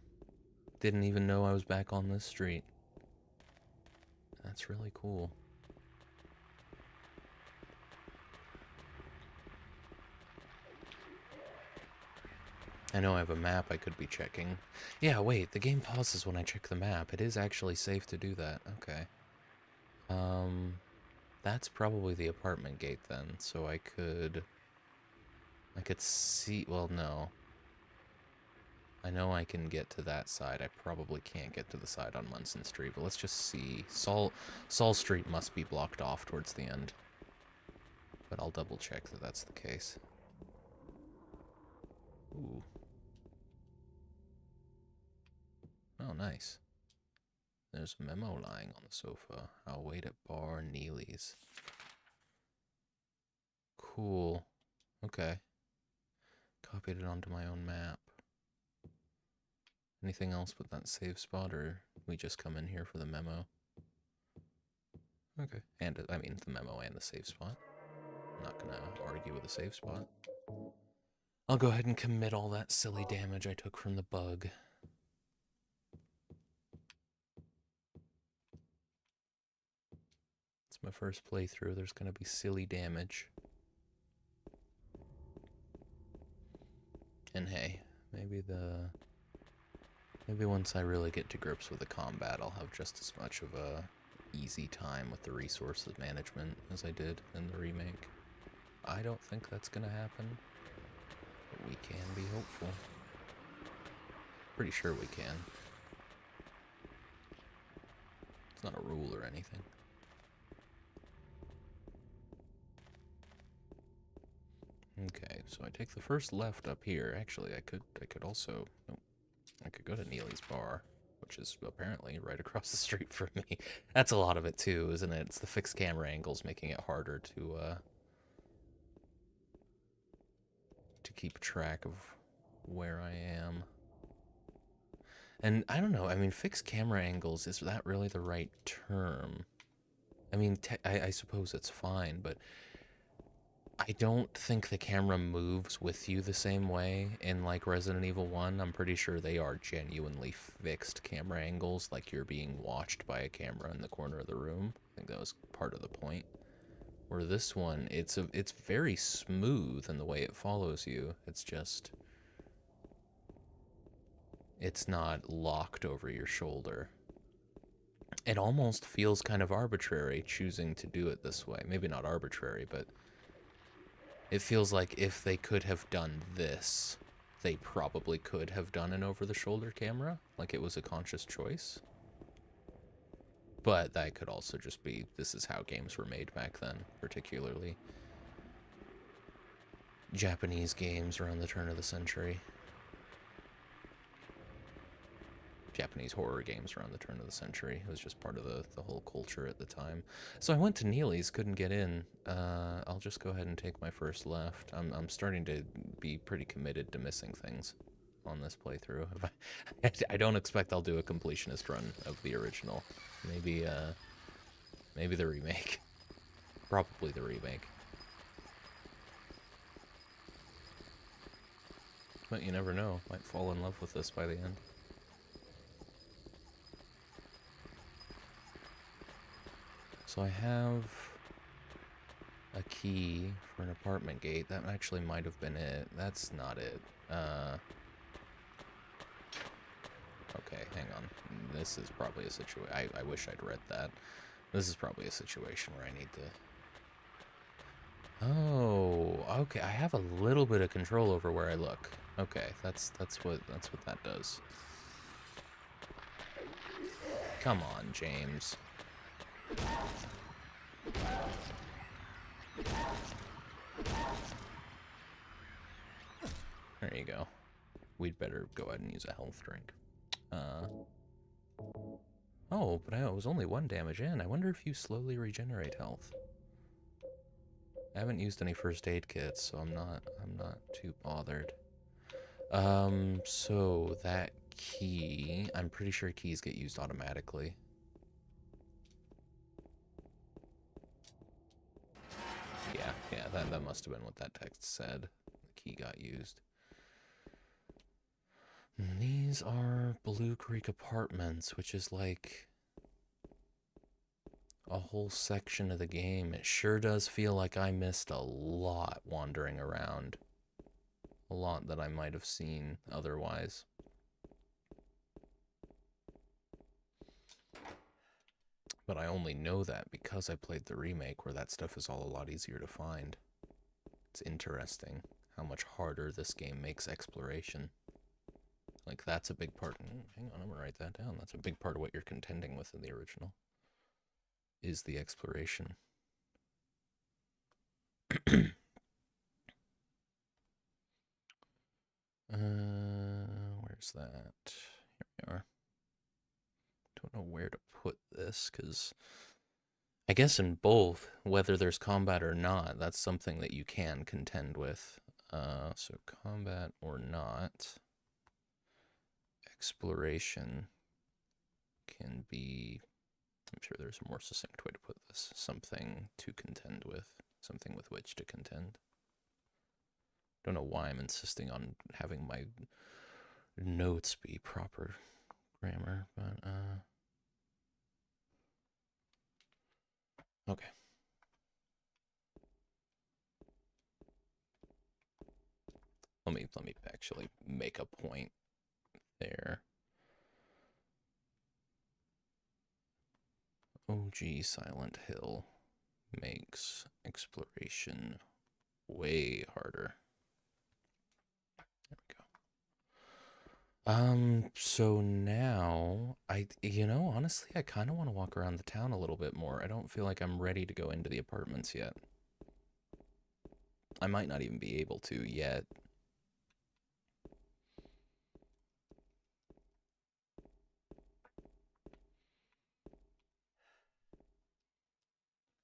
Didn't even know I was back on this street. That's really cool. I know I have a map I could be checking. Yeah, wait, the game pauses when I check the map. It is actually safe to do that. Okay. That's probably the apartment gate then, so I could see, well, no. I know I can get to that side. I probably can't get to the side on Munson Street, but let's just see. Saul Street must be blocked off towards the end. But I'll double check that that's the case. Ooh. Oh, nice. There's a memo lying on the sofa. I'll wait at bar Neely's. Cool. Okay. Copied it onto my own map. Anything else with that save spot, or we just come in here for the memo? Okay. And, I mean, the memo and the save spot. I'm not gonna argue with the save spot. I'll go ahead and commit all that silly damage I took from the bug. It's my first playthrough. There's gonna be silly damage. And hey, maybe once I really get to grips with the combat, I'll have just as much of a easy time with the resources management as I did in the remake. I don't think that's gonna happen, but we can be hopeful. Pretty sure we can. It's not a rule or anything. Okay, so I take the first left up here. Actually, I could also, nope, I could go to Neely's bar, which is apparently right across the street from me. That's a lot of it too, isn't it? It's the fixed camera angles making it harder to keep track of where I am. And I don't know, I mean, fixed camera angles, is that really the right term? I mean, I suppose it's fine, but I don't think the camera moves with you the same way in, like, Resident Evil 1. I'm pretty sure they are genuinely fixed camera angles, like you're being watched by a camera in the corner of the room. I think that was part of the point. Where this one, it's very smooth in the way it follows you. It's just, it's not locked over your shoulder. It almost feels kind of arbitrary choosing to do it this way. Maybe not arbitrary, but it feels like if they could have done this, they probably could have done an over-the-shoulder camera. Like it was a conscious choice. But that could also just be, this is how games were made back then, particularly Japanese games around the turn of the century. Japanese horror games around the turn of the century. It was just part of the whole culture at the time. So I went to Neely's, couldn't get in. I'll just go ahead and take my first left. I'm starting to be pretty committed to missing things on this playthrough. I don't expect I'll do a completionist run of the original. Maybe the remake. Probably the remake. But you never know. Might fall in love with this by the end. So I have a key for an apartment gate. That actually might have been it. That's not it. Okay, hang on. This is probably a situation. I wish I'd read that. This is probably a situation where I need to... Oh, okay. I have a little bit of control over where I look. Okay, that's what that does. Come on, James. There you go. We'd better go ahead and use a health drink. Oh, but I was only 1 damage in. I wonder if you slowly regenerate health. I haven't used any first aid kits, so I'm not too bothered. So that key, I'm pretty sure keys get used automatically. Yeah, that must have been what that text said. The key got used. These are Blue Creek Apartments, which is like... a whole section of the game. It sure does feel like I missed a lot wandering around. A lot that I might have seen otherwise. But I only know that because I played the remake where that stuff is all a lot easier to find. It's interesting how much harder this game makes exploration. Like, that's a big part. Hang on, I'm gonna write that down. That's a big part of what you're contending with in the original. Is the exploration. Where's that? Here we are. Don't know where to put this, because I guess in both, whether there's combat or not, that's something that you can contend with. So combat or not, exploration can be, I'm sure there's a more succinct way to put this, something to contend with, something with which to contend. Don't know why I'm insisting on having my notes be proper grammar, but okay. Let me actually make a point there. OG Silent Hill makes exploration way harder. There we go. So now, honestly, I kind of want to walk around the town a little bit more. I don't feel like I'm ready to go into the apartments yet. I might not even be able to yet.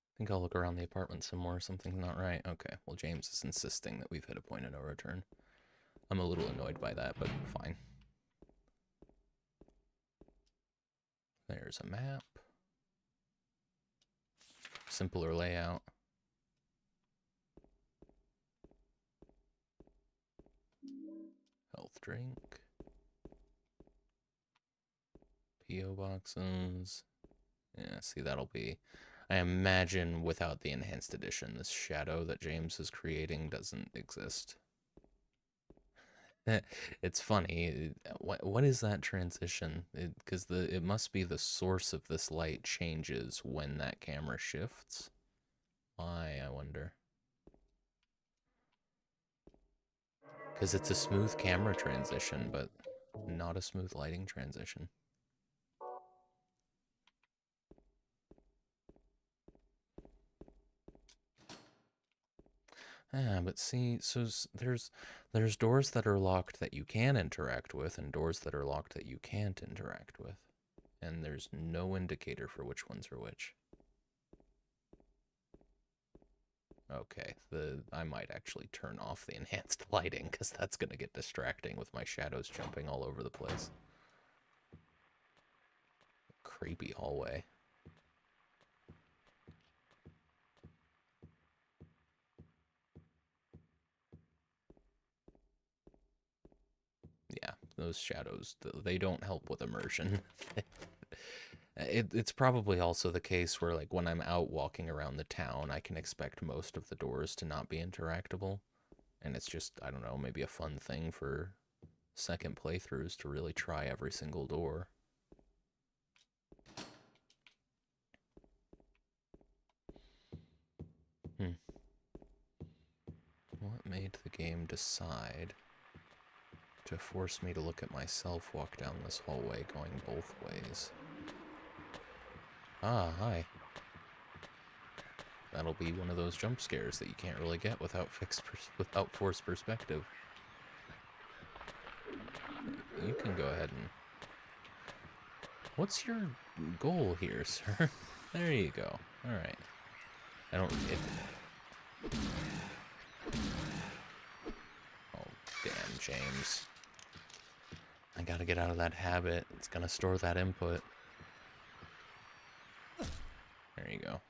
I think I'll look around the apartment some more. Something's not right. Okay, well, James is insisting that we've hit a point of no return. I'm a little annoyed by that, but fine. There's a map. Simpler layout. Health drink. P.O. boxes. Yeah, see, that'll be... I imagine without the enhanced edition, this shadow that James is creating doesn't exist. It's funny. What is that transition? Because it must be the source of this light changes when that camera shifts. Why, I wonder. Because it's a smooth camera transition, but not a smooth lighting transition. Yeah, but see, so there's doors that are locked that you can interact with, and doors that are locked that you can't interact with. And there's no indicator for which ones are which. Okay, I might actually turn off the enhanced lighting, because that's going to get distracting with my shadows jumping all over the place. Creepy hallway. Yeah, those shadows, they don't help with immersion. It's probably also the case where, like, when I'm out walking around the town, I can expect most of the doors to not be interactable. And it's just, I don't know, maybe a fun thing for second playthroughs to really try every single door. What made the game decide to force me to look at myself walk down this hallway going both ways? Ah, hi. That'll be one of those jump scares that you can't really get without forced perspective. You can go ahead and... What's your goal here, sir? There you go. Alright. I don't... Oh, damn, James. I gotta get out of that habit. It's gonna store that input. There you go.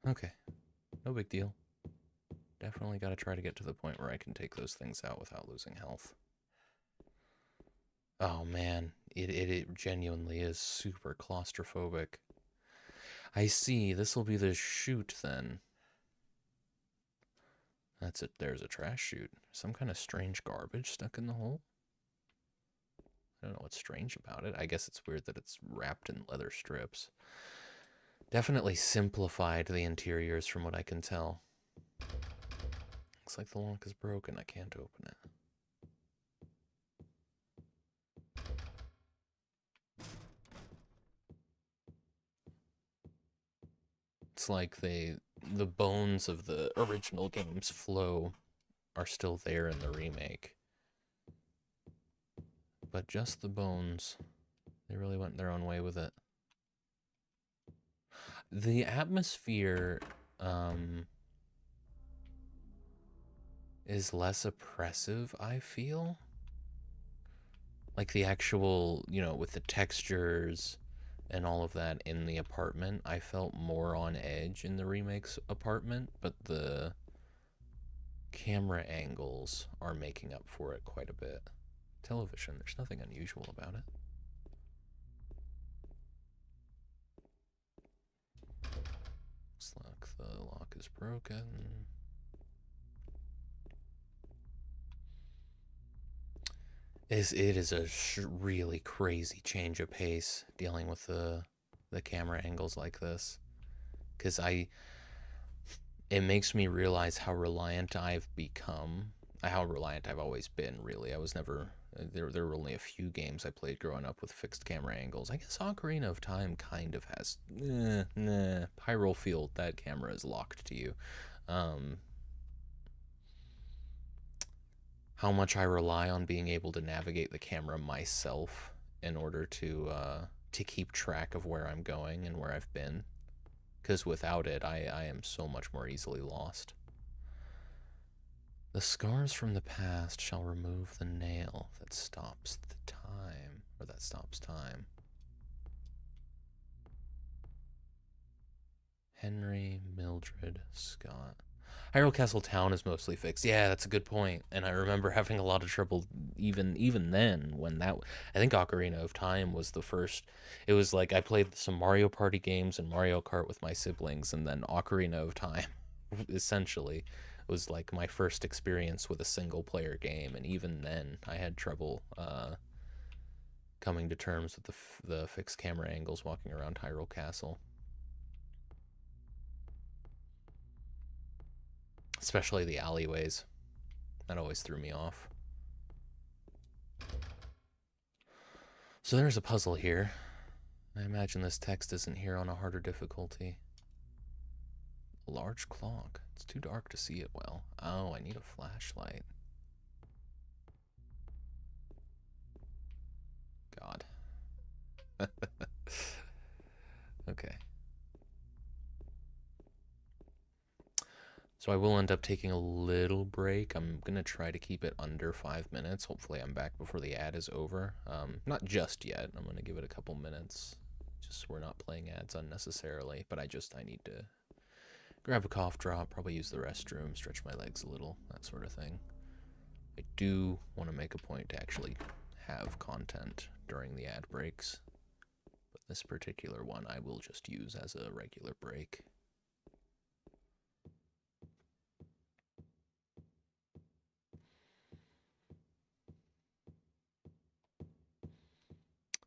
Okay. No big deal. Definitely gotta try to get to the point where I can take those things out without losing health. Oh man, it genuinely is super claustrophobic. I see. This will be the chute then. That's it. There's a trash chute. Some kind of strange garbage stuck in the hole. I don't know what's strange about it. I guess it's weird that it's wrapped in leather strips. Definitely simplified the interiors from what I can tell. Looks like the lock is broken. I can't open it. It's like the bones of the original game's flow are still there in the remake. But just the bones. They really went their own way with it. The atmosphere is less oppressive, I feel. Like the actual, you know, with the textures and all of that in the apartment, I felt more on edge in the remake's apartment, but the camera angles are making up for it quite a bit. Television, there's nothing unusual about it. Looks like the lock is broken. It is a really crazy change of pace dealing with the camera angles like this, because it makes me realize how reliant I've become, how reliant I've always been. Really, I was never there. There were only a few games I played growing up with fixed camera angles. I guess Ocarina of Time kind of has. Hyrule Field, that camera is locked to you. How much I rely on being able to navigate the camera myself in order to keep track of where I'm going and where I've been. Because without it, I am so much more easily lost. The scars from the past shall remove the nail that stops the time, or that stops time. Henry Mildred Scott. Hyrule Castle Town is mostly fixed. Yeah, that's a good point. And I remember having a lot of trouble even then when that. I think Ocarina of Time was the first. It was like I played some Mario Party games and Mario Kart with my siblings, and then Ocarina of Time, essentially, was like my first experience with a single player game. And even then, I had trouble coming to terms with the fixed camera angles walking around Hyrule Castle. Especially the alleyways. That always threw me off. So there's a puzzle here. I imagine this text isn't here on a harder difficulty. A large clock. It's too dark to see it well. Oh, I need a flashlight. God. Okay. So I will end up taking a little break. I'm going to try to keep it under 5 minutes. Hopefully I'm back before the ad is over. Not just yet. I'm going to give it a couple minutes. Just so we're not playing ads unnecessarily. But I need to grab a cough drop, probably use the restroom, stretch my legs a little, that sort of thing. I do want to make a point to actually have content during the ad breaks. But this particular one I will just use as a regular break.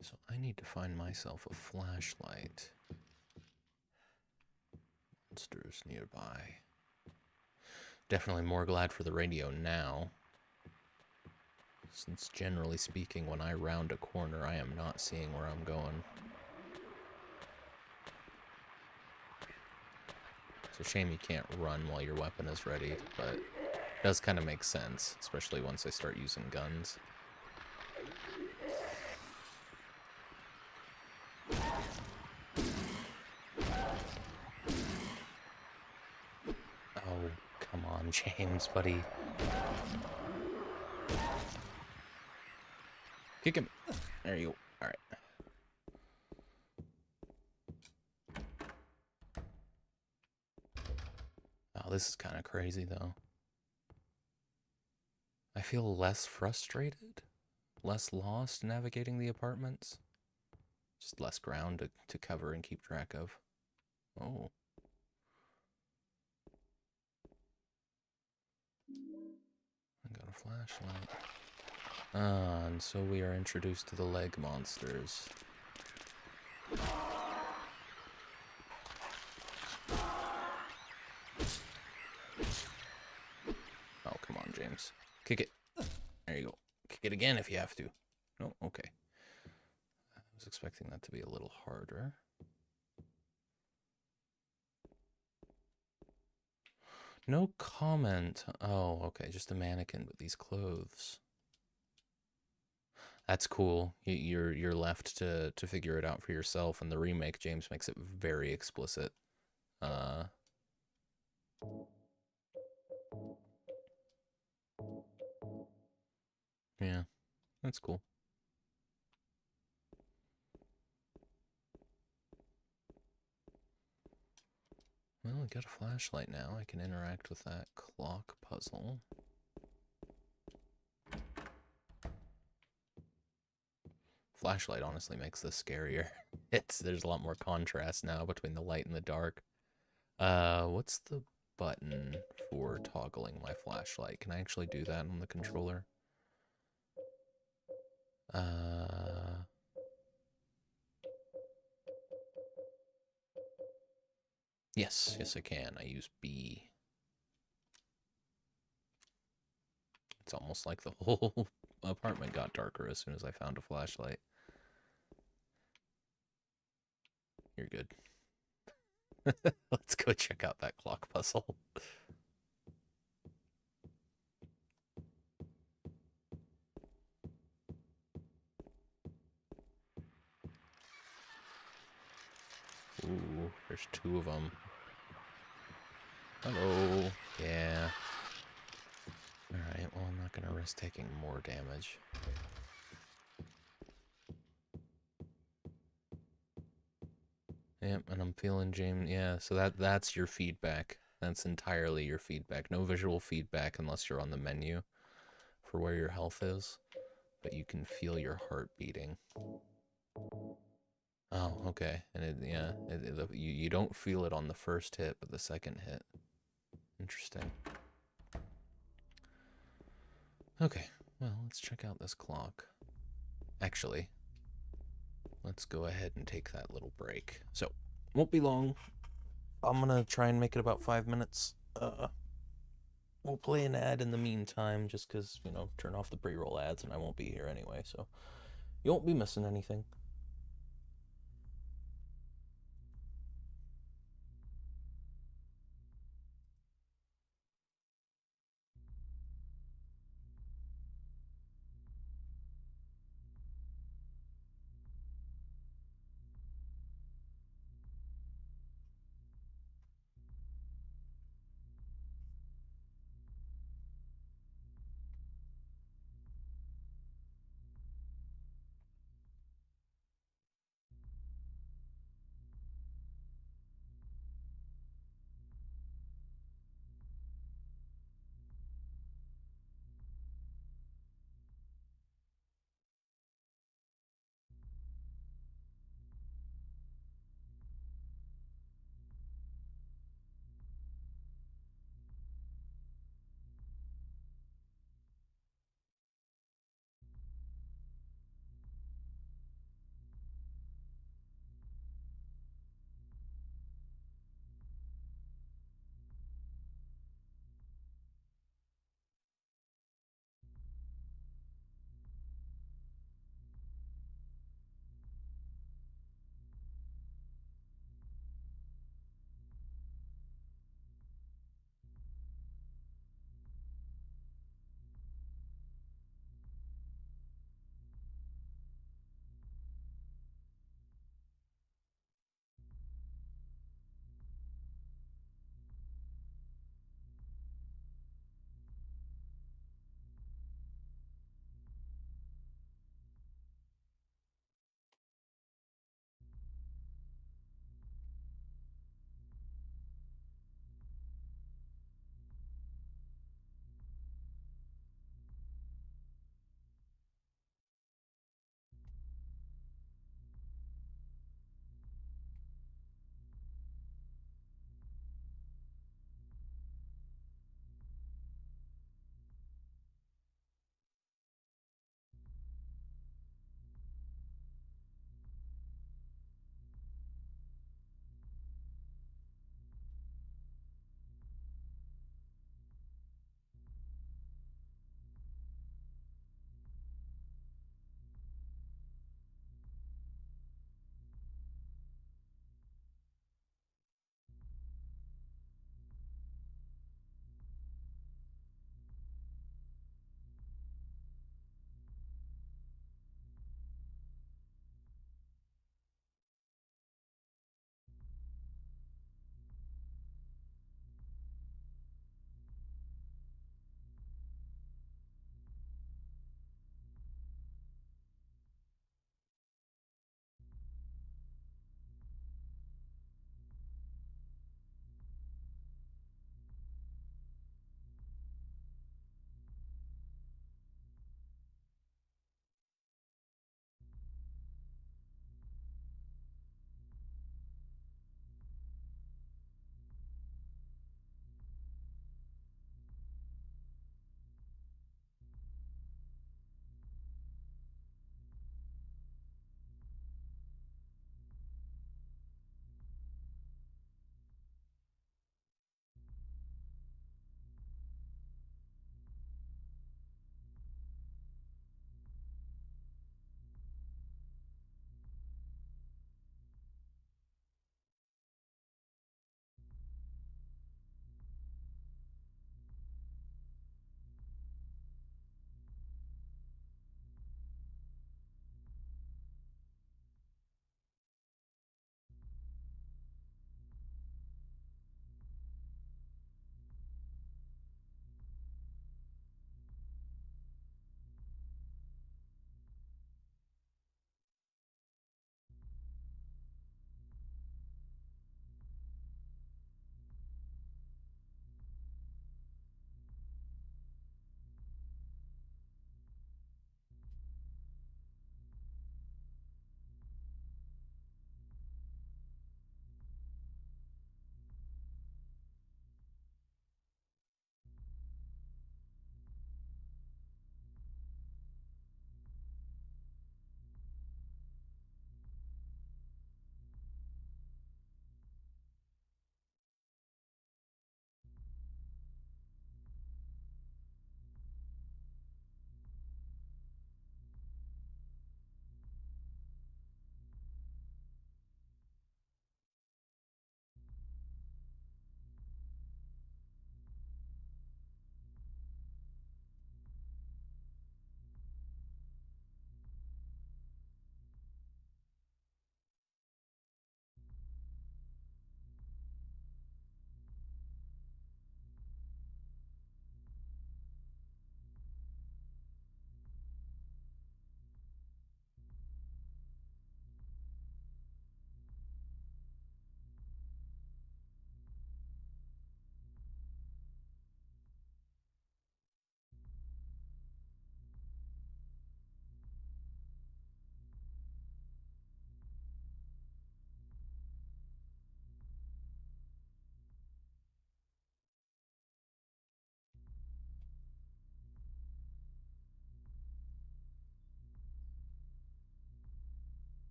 So I need to find myself a flashlight. Monsters nearby. Definitely more glad for the radio now. Since generally speaking, when I round a corner, I am not seeing where I'm going. It's a shame you can't run while your weapon is ready, but it does kind of make sense, especially once I start using guns. Oh, come on, James, buddy. Kick him. There you go. All right. Oh, this is kind of crazy, though. I feel less frustrated, less lost navigating the apartments. Just less ground to cover and keep track of. Oh. I got a flashlight. Ah, and so we are introduced to the leg monsters. Oh, come on, James. Kick it. There you go. Kick it again if you have to. No, okay. I was expecting that to be a little harder. No comment. Oh, okay. Just a mannequin with these clothes. That's cool. You're left to figure it out for yourself. And the remake, James makes it very explicit. Uh, yeah, that's cool. Well, I got a flashlight now. I can interact with that clock puzzle. Flashlight honestly makes this scarier. There's a lot more contrast now between the light and the dark. What's the button for toggling my flashlight? Can I actually do that on the controller? Yes, I can. I use B. It's almost like the whole apartment got darker as soon as I found a flashlight. You're good. Let's go check out that clock puzzle. Ooh, there's two of them. Hello. Yeah. Alright, well, I'm not gonna risk taking more damage. Yep, and I'm feeling James. Yeah, so that's your feedback. That's entirely your feedback. No visual feedback unless you're on the menu for where your health is, but you can feel your heart beating. Oh, okay. And you don't feel it on the first hit, but the second hit. Interesting. Okay, well, let's check out this clock. Actually, let's go ahead and take that little break. So, won't be long. I'm gonna try and make it about 5 minutes. We'll play an ad in the meantime, just because, turn off the pre-roll ads and I won't be here anyway, so you won't be missing anything.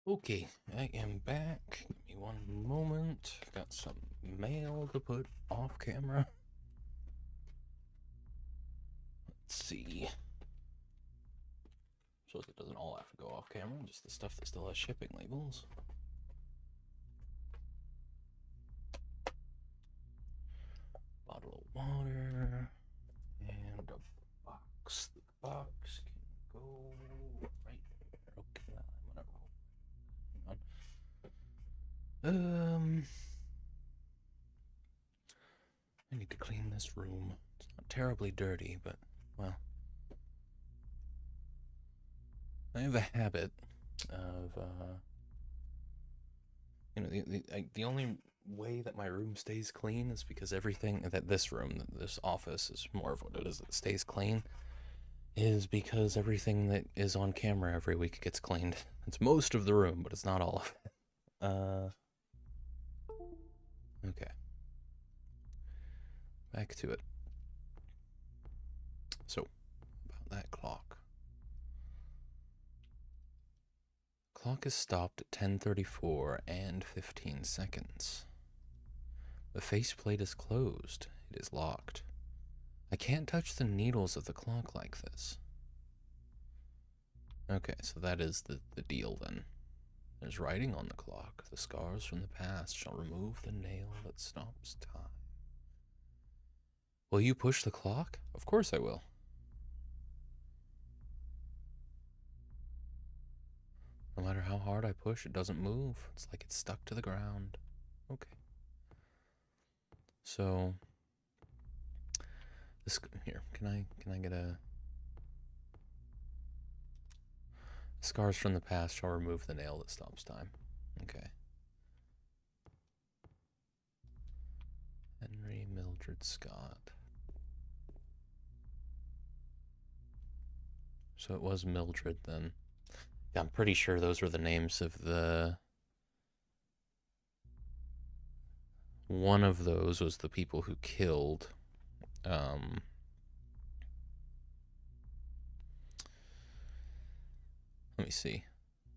Okay, I am back. Give me one moment. Got some mail to put off camera. Let's see. So it doesn't all have to go off camera, just the stuff that still has shipping labels. Bottle of water. And a box. The box can go right there. Okay, I'm gonna hang on. I need to clean this room. It's not terribly dirty, but, well, I have a habit of, the only way that my room stays clean is because everything that this office is more of what it is that stays clean, is because everything that is on camera every week gets cleaned. It's most of the room, but it's not all of it. Okay. Back to it. So, about that clock. Clock is stopped at 10:34 and 15 seconds. The faceplate is closed. It is locked. I can't touch the needles of the clock like this. Okay, so that is the deal then. There's writing on the clock. The scars from the past shall remove the nail that stops time. Will you push the clock? Of course I will. No matter how hard I push, it doesn't move. It's like it's stuck to the ground. Okay. So, this here, can I get a scars from the past shall remove the nail that stops time. Okay. Henry Mildred Scott. So it was Mildred then. Yeah, I'm pretty sure those were the names of the... One of those was the people who killed... Let me see.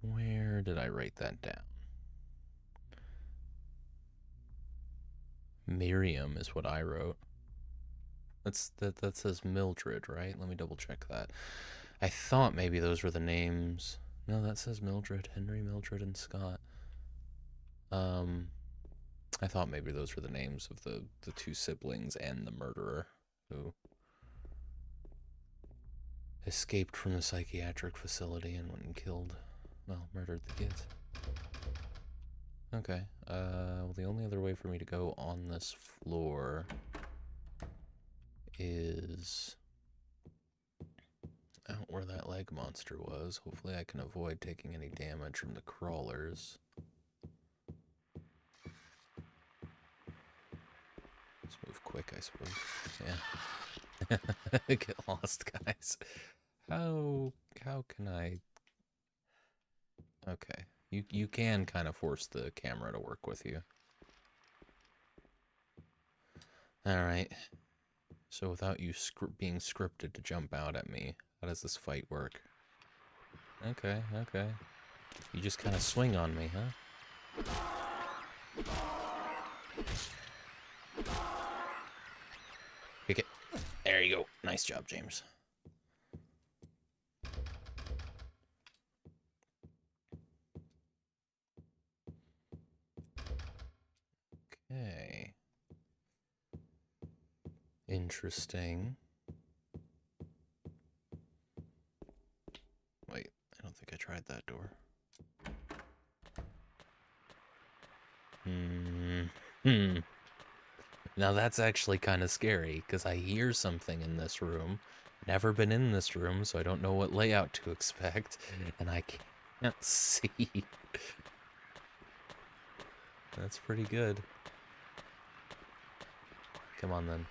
Where did I write that down? Miriam is what I wrote. That says Mildred, right? Let me double check that. I thought maybe those were the names. No, that says Mildred, Henry, Mildred, and Scott. I thought maybe those were the names of the two siblings and the murderer who escaped from the psychiatric facility and went and killed, well, murdered the kids. Okay, well, the only other way for me to go on this floor is out where that leg monster was. Hopefully I can avoid taking any damage from the crawlers. Let's move quick, I suppose. Yeah. Get lost, guys. How can I... Okay. You can kind of force the camera to work with you. Alright. So without you being scripted to jump out at me, how does this fight work? Okay, okay. You just kind of swing on me, huh? Kick it. There you go. Nice job, James. Okay. Interesting. Wait, I don't think I tried that door. Now that's actually kind of scary, because I hear something in this room. Never been in this room, so I don't know what layout to expect, and I can't see. That's pretty good. Come on, then.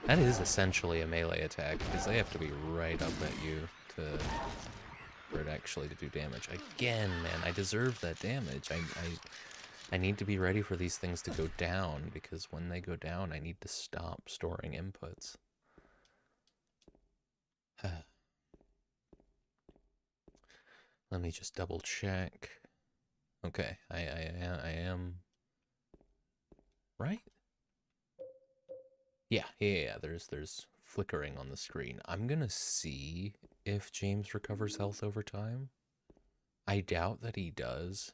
That is essentially a melee attack, because they have to be right up at you for it actually to do damage. Again, man, I deserve that damage. I need to be ready for these things to go down, because when they go down, I need to stop storing inputs. Let me just double check. Okay, I am right. Yeah. There's flickering on the screen. I'm gonna see if James recovers health over time. I doubt that he does,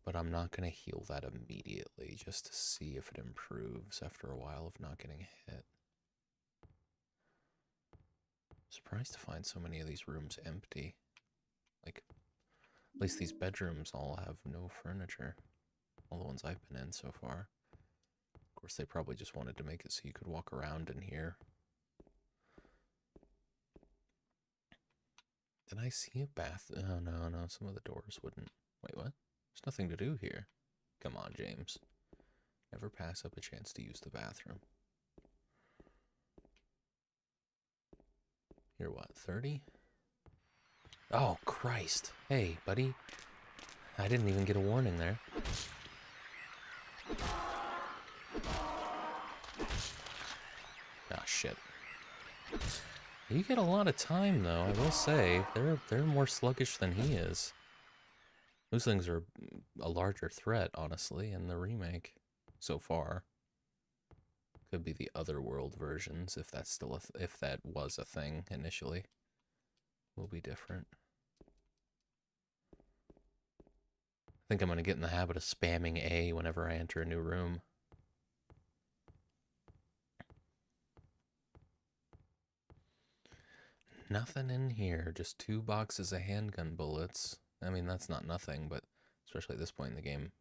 but I'm not gonna heal that immediately just to see if it improves after a while of not getting hit. Surprised to find so many of these rooms empty. Like, at least these bedrooms all have no furniture. All the ones I've been in so far. Of course, they probably just wanted to make it so you could walk around in here. Did I see a bath? Oh, no. Some of the doors wouldn't. Wait, what? There's nothing to do here. Come on, James. Never pass up a chance to use the bathroom. You're what, 30? Oh, Christ. Hey, buddy. I didn't even get a warning there. Ah, shit. You get a lot of time, though, I will say. They're more sluggish than he is. Those things are a larger threat, honestly, in the remake so far. Could be the Otherworld versions, if that's still if that was a thing initially. Will be different. I think I'm gonna get in the habit of spamming A whenever I enter a new room. Nothing in here, just 2 boxes of handgun bullets. I mean, that's not nothing, but especially at this point in the game.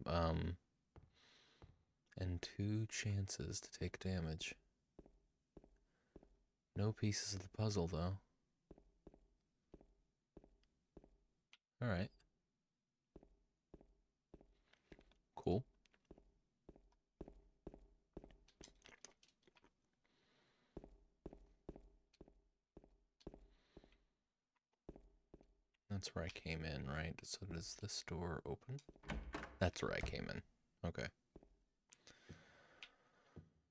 And 2 chances to take damage. No pieces of the puzzle, though. Alright. Cool. That's where I came in, right? So does this door open? That's where I came in. Okay.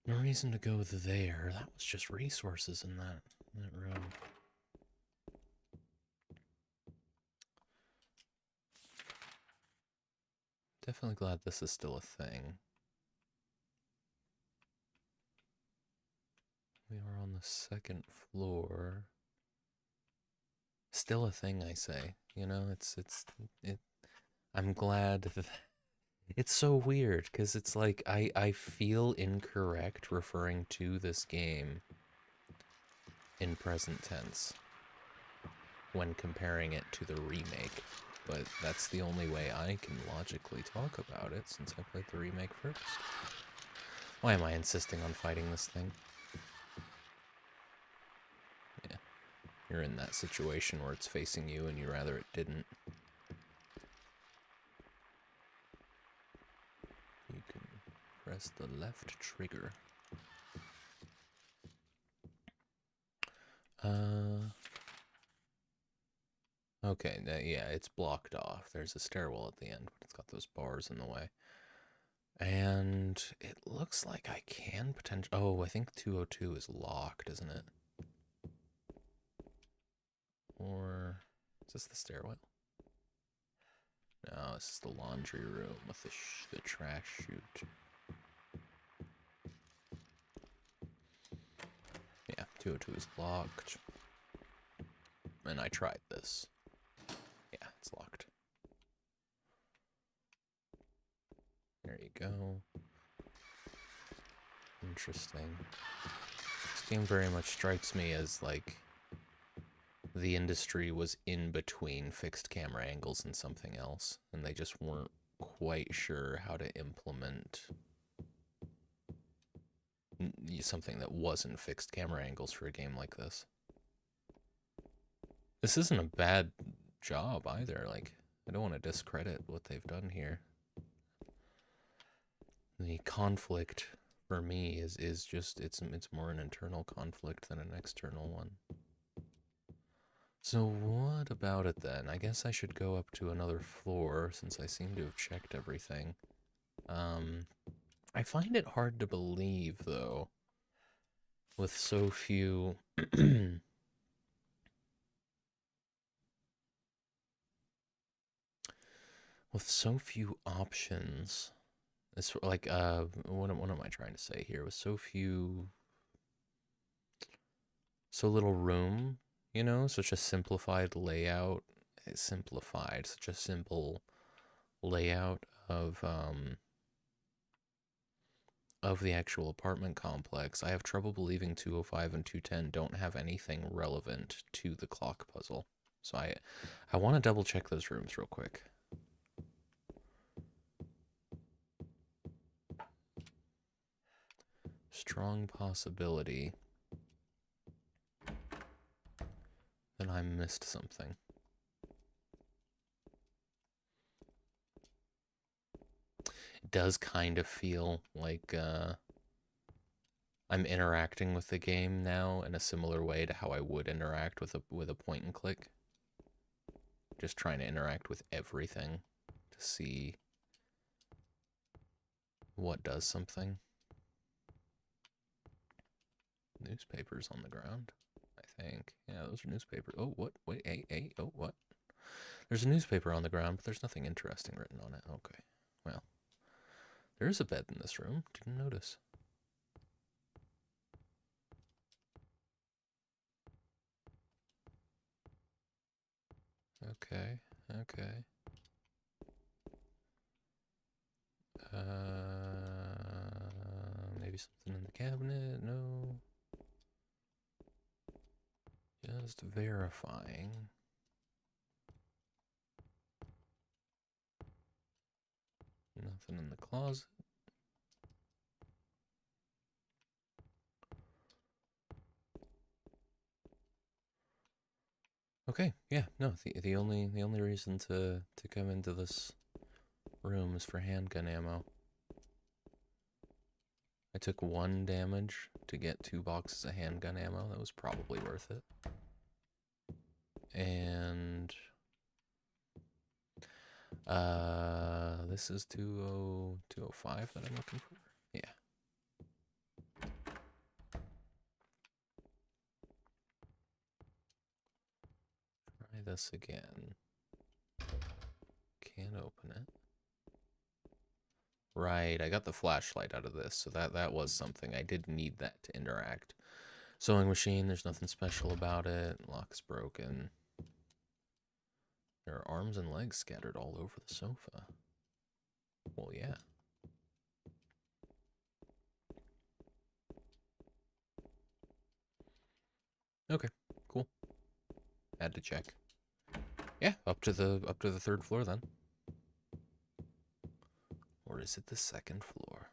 No reason to go there. That was just resources in that room. Definitely glad this is still a thing. We are on the 2nd floor. Still a thing, I say. You know, I'm glad that it's so weird because it's like I feel incorrect referring to this game in present tense when comparing it to the remake, but that's the only way I can logically talk about it since I played the remake first. Why am I insisting on fighting this thing? Yeah, you're in that situation where it's facing you and you'd rather it didn't. You can press the left trigger. Okay, yeah, it's blocked off. There's a stairwell at the end, but it's got those bars in the way. And it looks like I can potentially... Oh, I think 202 is locked, isn't it? Or... Is this the stairwell? No, this is the laundry room with the trash chute. Yeah, 202 is locked. And I tried this. Yeah, it's locked. There you go. Interesting. This game very much strikes me as, like, the industry was in between fixed camera angles and something else, and they just weren't quite sure how to implement something that wasn't fixed camera angles for a game like this. This isn't a bad job either. Like, I don't want to discredit what they've done here. The conflict for me is just it's more an internal conflict than an external one. So what about it then? I guess I should go up to another floor since I seem to have checked everything. I find it hard to believe though, with so few With so few options, it's like what am I trying to say here? With so little room, you know, such a simplified layout. It's simplified, such a simple layout of the actual apartment complex. I have trouble believing 205 and 210 don't have anything relevant to the clock puzzle. So I want to double check those rooms real quick. Strong possibility that I missed something. It does kind of feel like I'm interacting with the game now in a similar way to how I would interact with a point and click. Just trying to interact with everything to see what does something. Newspapers on the ground, I think. Yeah, those are newspapers. Oh, what? Wait, hey, oh, what? There's a newspaper on the ground, but there's nothing interesting written on it. Okay, well, there is a bed in this room. Didn't notice. Okay, okay. Maybe something in the cabinet? No. Just verifying. Nothing in the closet. Okay, yeah, no, the only reason to come into this room is for handgun ammo. I took 1 damage to get 2 boxes of handgun ammo. That was probably worth it. And this is 205 that I'm looking for. Yeah. Try this again. Can't open it. Right, I got the flashlight out of this, so that was something. I did need that to interact. Sewing machine, there's nothing special about it. Lock's broken. There are arms and legs scattered all over the sofa. Well, yeah. Okay, cool. Had to check. Yeah, up to the 3rd floor then. Or is it the 2nd floor?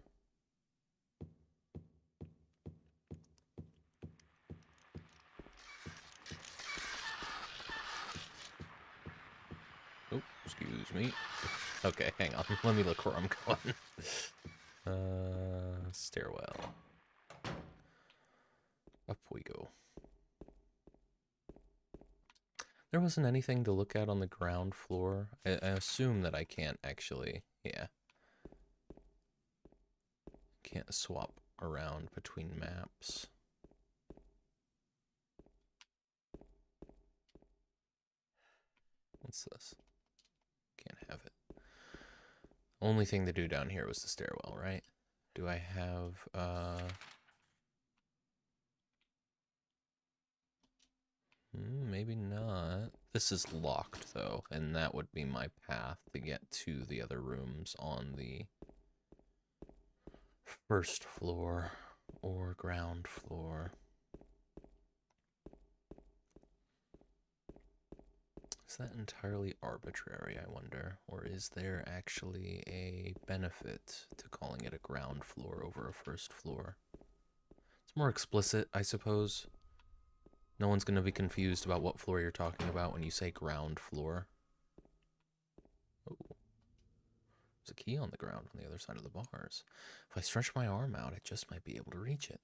Oh, excuse me. Okay, hang on. Let me look where I'm going. Stairwell. Up we go. There wasn't anything to look at on the ground floor. I assume that I can't actually, yeah. Can't swap around between maps. What's this? Can't have it. Only thing to do down here was the stairwell, right? Do I have, maybe not. This is locked, though, and that would be my path to get to the other rooms on the 1st floor or ground floor. Is that entirely arbitrary, I wonder? Or is there actually a benefit to calling it a ground floor over a 1st floor? It's more explicit, I suppose. No one's going to be confused about what floor you're talking about when you say ground floor. Oh. There's a key on the ground on the other side of the bars. If I stretch my arm out, I just might be able to reach it.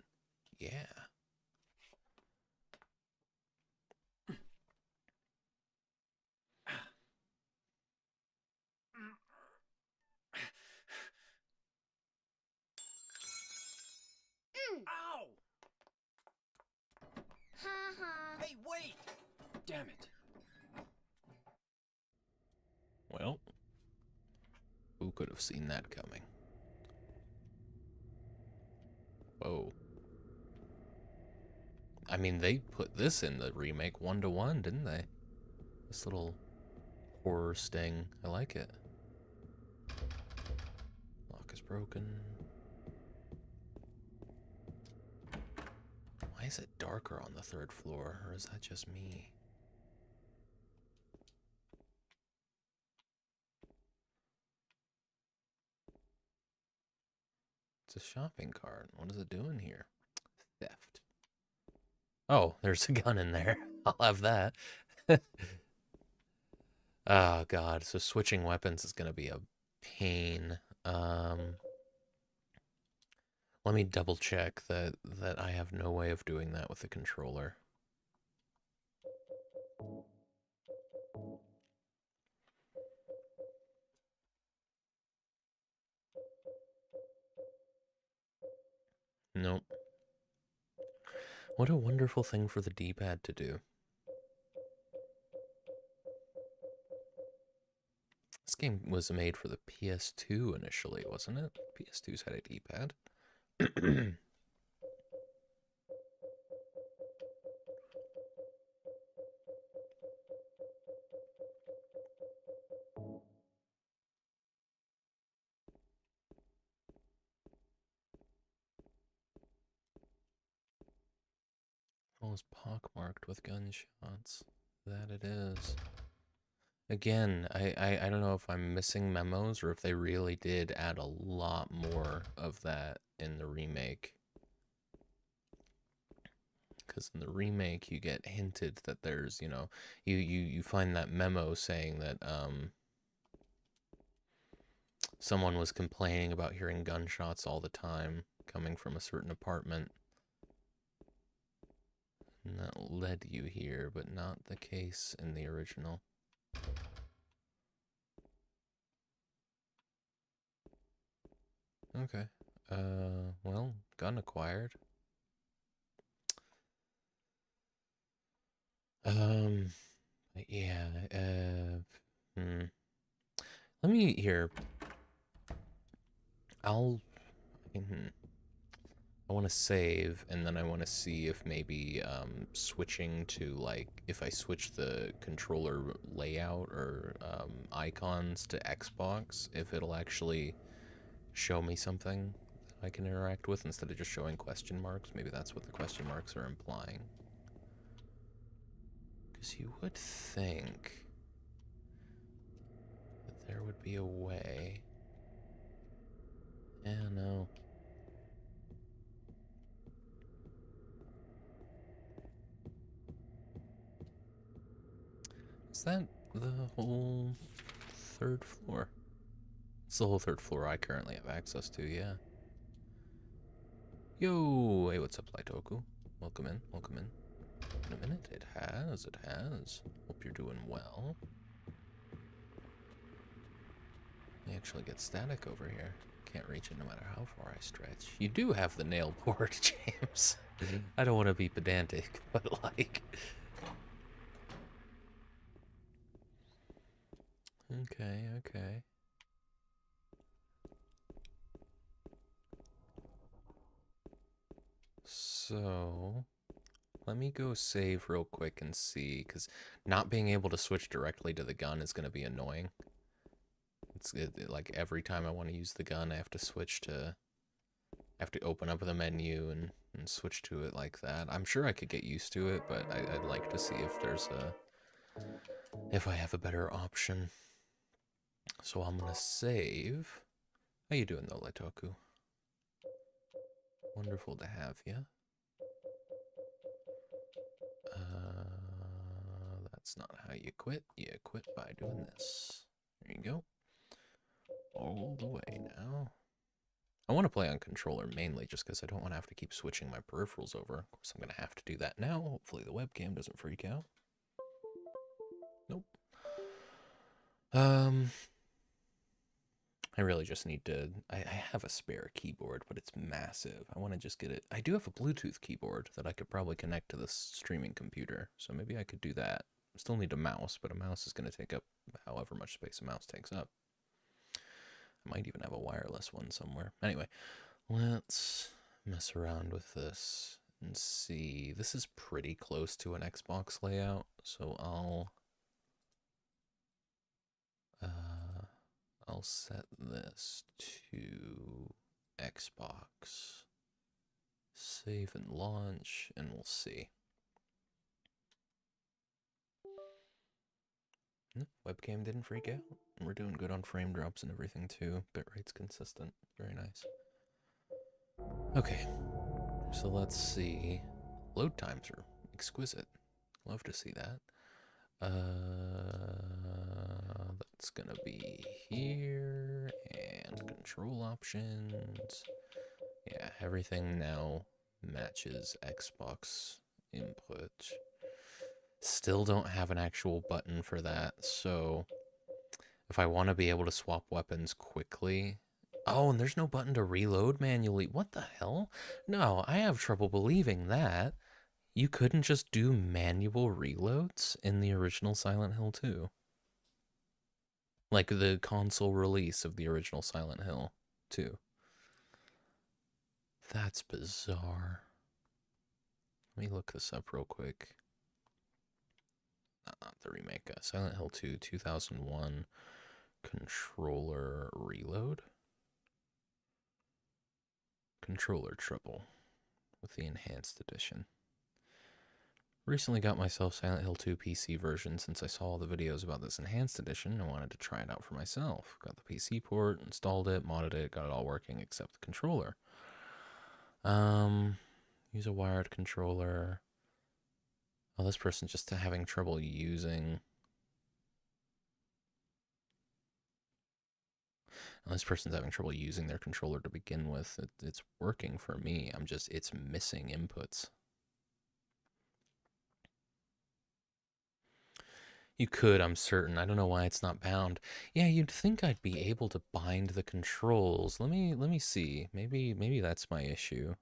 Yeah. Ow! Hey, wait! Damn it. Well, could have seen that coming? Whoa. I mean, they put this in the remake 1-to-1, didn't they? This little horror sting. I like it. Lock is broken. Why is it darker on the 3rd floor, or is that just me? It's a shopping cart. What is it doing here? Theft. Oh, there's a gun in there. I'll have that. Oh, God. So switching weapons is going to be a pain. Let me double check that I have no way of doing that with the controller. Nope. What a wonderful thing for the D-pad to do. This game was made for the PS2 initially, wasn't it? PS2's had a D-pad. Almost pockmarked with gunshots. That it is. Again, I don't know if I'm missing memos or if they really did add a lot more of that in the remake. Because in the remake, you get hinted that there's, you know, you find that memo saying that someone was complaining about hearing gunshots all the time coming from a certain apartment. And that led you here, but not the case in the original. Okay. Well, gun acquired. Yeah, Let me here. I want to save, and then I want to see if maybe switching to, like, if I switch the controller layout or icons to Xbox, if it'll actually show me something I can interact with instead of just showing question marks. Maybe that's what the question marks are implying. Because you would think that there would be a way. Yeah, no. Is that the whole 3rd floor? It's the whole 3rd floor I currently have access to, yeah. Yo! Hey, what's up, Laitoku? Welcome in, welcome in. In a minute, it has. Hope you're doing well. I actually get static over here. Can't reach it no matter how far I stretch. You do have the nail board, James. I don't want to be pedantic, but like... Okay. So... let me go save real quick and see, because not being able to switch directly to the gun is going to be annoying. Like every time I want to use the gun, I have to switch to... I have to open up the menu and switch to it like that. I'm sure I could get used to it, but I'd like to see if there's a... if I have a better option. So I'm going to save. How you doing though, Laitoku? Wonderful to have you. That's not how you quit. You quit by doing this. There you go. All the way now. I want to play on controller mainly just because I don't want to have to keep switching my peripherals over. Of course, I'm going to have to do that now. Hopefully the webcam doesn't freak out. Nope. I really just need to... I have a spare keyboard, but it's massive. I want to just get it... I do have a Bluetooth keyboard that I could probably connect to this streaming computer, so maybe I could do that. Still need a mouse, but a mouse is going to take up however much space a mouse takes up. Might even have a wireless one somewhere. Anyway, let's mess around with this and see. This is pretty close to an Xbox layout, so I'll set this to Xbox. Save and launch, and we'll see. Webcam didn't freak out. We're doing good on frame drops and everything too. Bitrate's consistent. Very nice. Okay, so let's see. Load times are exquisite. Love to see that. That's gonna be here, and control options. Yeah, everything now matches Xbox input. Still don't have an actual button for that, so if I want to be able to swap weapons quickly... Oh, and there's no button to reload manually. What the hell? No, I have trouble believing that. You couldn't just do manual reloads in the original Silent Hill 2. Like the console release of the original Silent Hill 2. That's bizarre. Let me look this up real quick. Not the remake. Silent Hill 2 2001 controller reload. Controller trouble with the enhanced edition. Recently got myself Silent Hill 2 PC version since I saw all the videos about this enhanced edition and wanted to try it out for myself. Got the PC port, installed it, modded it, got it all working except the controller. Use a wired controller. Oh, this person's just having trouble using... This person's having trouble using their controller to begin with. It's working for me. It's missing inputs. You could, I'm certain. I don't know why it's not bound. Yeah, you'd think I'd be able to bind the controls. Let me see. Maybe that's my issue.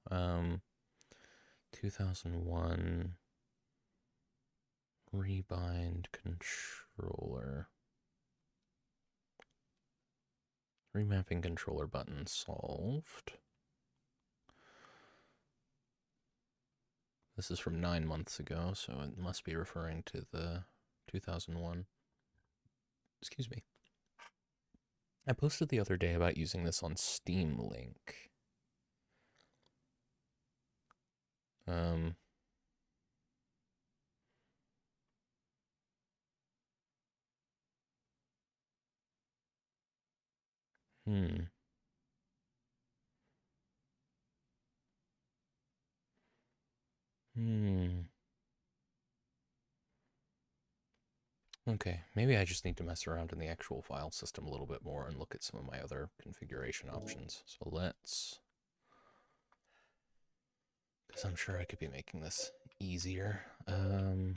2001 rebind controller. Remapping controller button solved. This is from 9 months ago, so it must be referring to the 2001. Excuse me. I posted the other day about using this on Steam Link. Hmm. Okay, maybe I just need to mess around in the actual file system a little bit more and look at some of my other configuration options. So let's... Because I'm sure I could be making this easier. I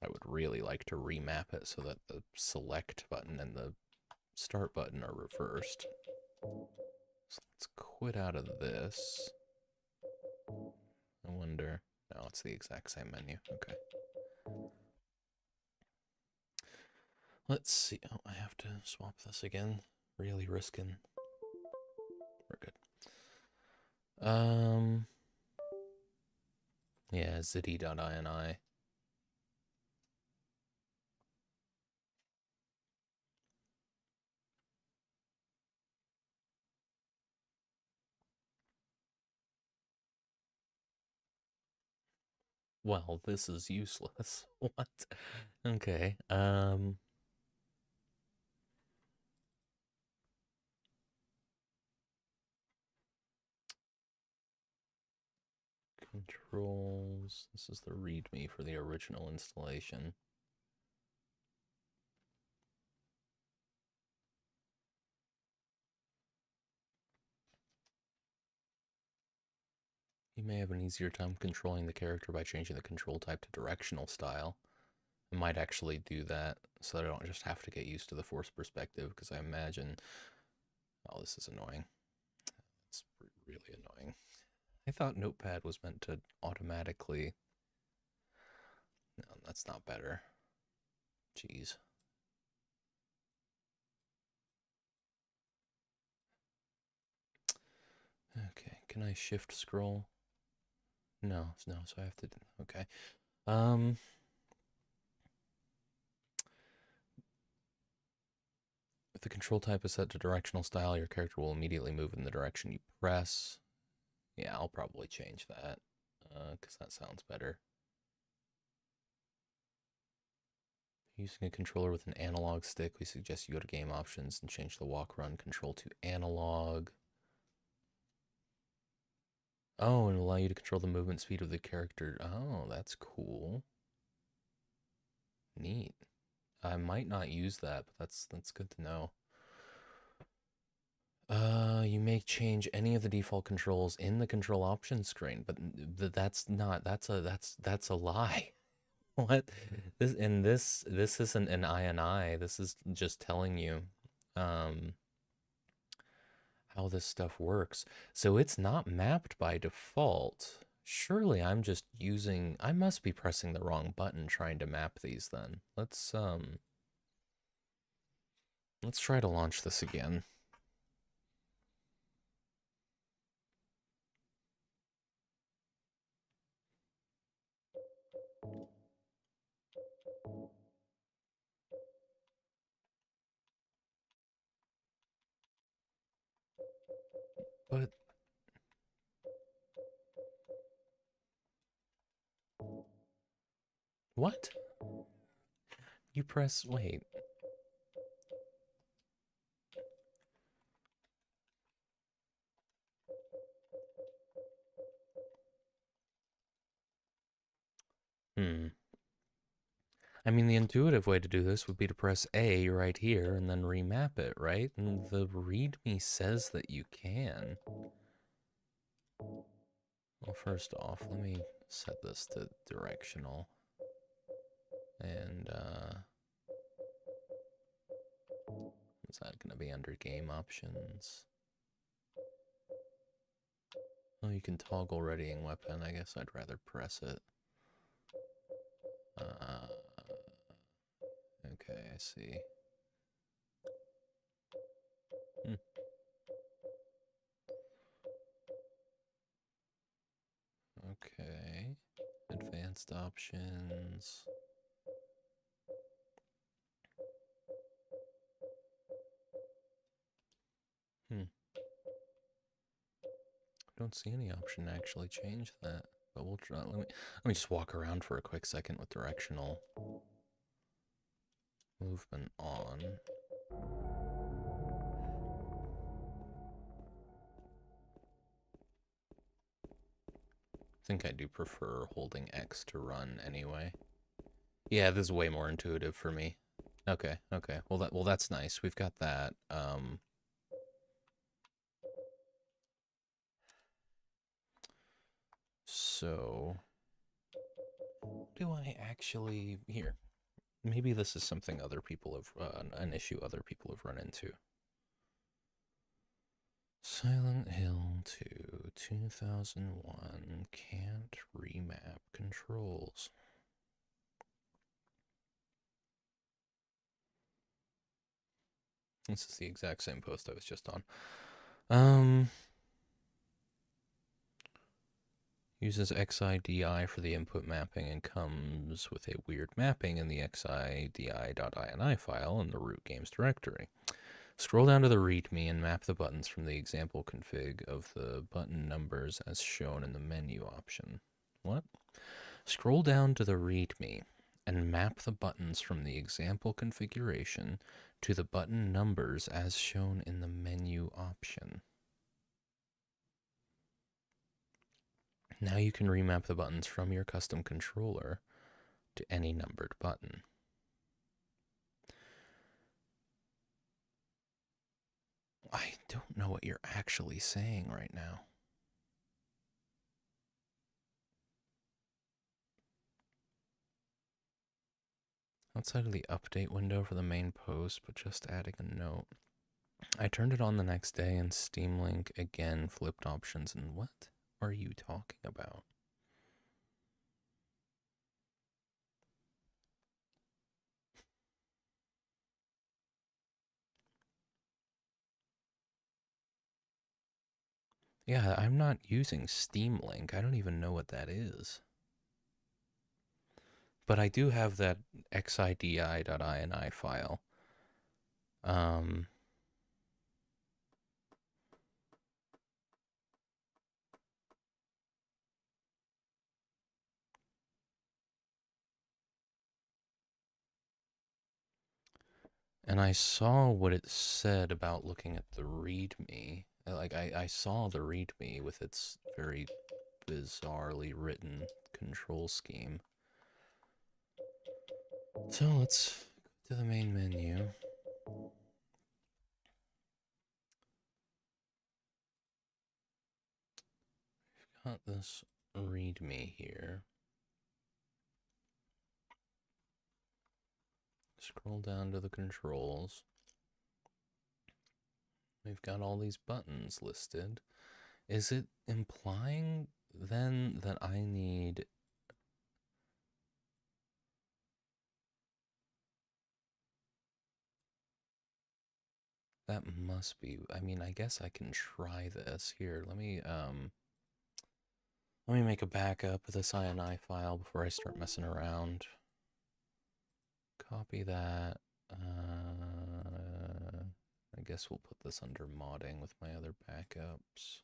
would really like to remap it so that the select button and the start button are reversed. So let's quit out of this. I wonder... No, it's the exact same menu. Okay. Let's see. Oh, I have to swap this again. Really risking. We're good. Yeah, zitty.ini. Well, this is useless. What? Okay, controls. This is the README for the original installation. You may have an easier time controlling the character by changing the control type to directional style. I might actually do that so that I don't just have to get used to the force perspective, because I imagine... Oh, this is annoying. It's really annoying. I thought Notepad was meant to automatically... No, that's not better. Jeez. Okay, can I shift scroll? No, so I have to, okay. Um, if the control type is set to directional style, your character will immediately move in the direction you press. Yeah, I'll probably change that, because that sounds better. Using a controller with an analog stick, we suggest you go to game options and change the walk run control to analog. Oh, and allow you to control the movement speed of the character. Oh, that's cool. Neat. I might not use that, but that's good to know. You may change any of the default controls in the control options screen, but that's not. That's a lie. What? This isn't an INI. This is just telling you um how this stuff works. So it's not mapped by default. Surely I must be pressing the wrong button trying to map these then. Let's try to launch this again. But what? You press wait. Hmm. I mean, the intuitive way to do this would be to press A right here and then remap it, right? And the README says that you can. Well, first off, let me set this to directional. And, is that going to be under game options? Oh, you can toggle readying weapon. I guess I'd rather press it. Okay, I see. Hmm. Okay. Advanced options. Hmm. Don't see any option to actually change that. But we'll try. Let me just walk around for a quick second with directional movement on. I think I do prefer holding X to run anyway. Yeah, this is way more intuitive for me. Okay, okay. Well that's nice. We've got that. So do I actually here? Maybe this is something other people have an issue other people have run into. Silent Hill 2 2001 can't remap controls. This is the exact same post I was just on. Uses XIDI for the input mapping and comes with a weird mapping in the xidi.ini file in the root games directory. Scroll down to the README and map the buttons from the example config of the button numbers as shown in the menu option. What? Scroll down to the README and map the buttons from the example configuration to the button numbers as shown in the menu option. Now you can remap the buttons from your custom controller to any numbered button. I don't know what you're actually saying right now. Outside of the update window for the main post, but just adding a note. I turned it on the next day and Steam Link again flipped options, and what are you talking about? Yeah, I'm not using Steam Link. I don't even know what that is. But I do have that xidi.ini file. Um, and I saw what it said about looking at the README. Like, I saw the README with its very bizarrely written control scheme. So let's go to the main menu. Got this README here. Scroll down to the controls. We've got all these buttons listed. Is it implying then that I need... That must be... I mean, I guess I can try this. Here, let me make a backup of this INI file before I start messing around. Copy that. I guess we'll put this under modding with my other backups.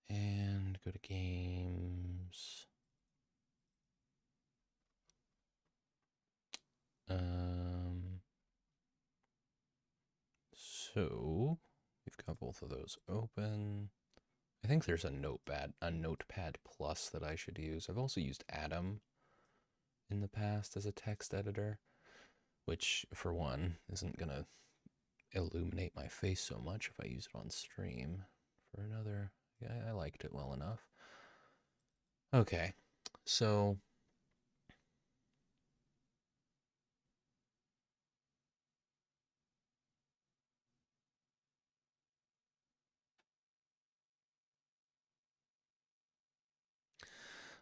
And go to games. So we've got both of those open. I think there's a notepad plus that I should use. I've also used Atom in the past as a text editor, which for one isn't gonna illuminate my face so much if I use it on stream. For another, yeah, I liked it well enough. Okay, so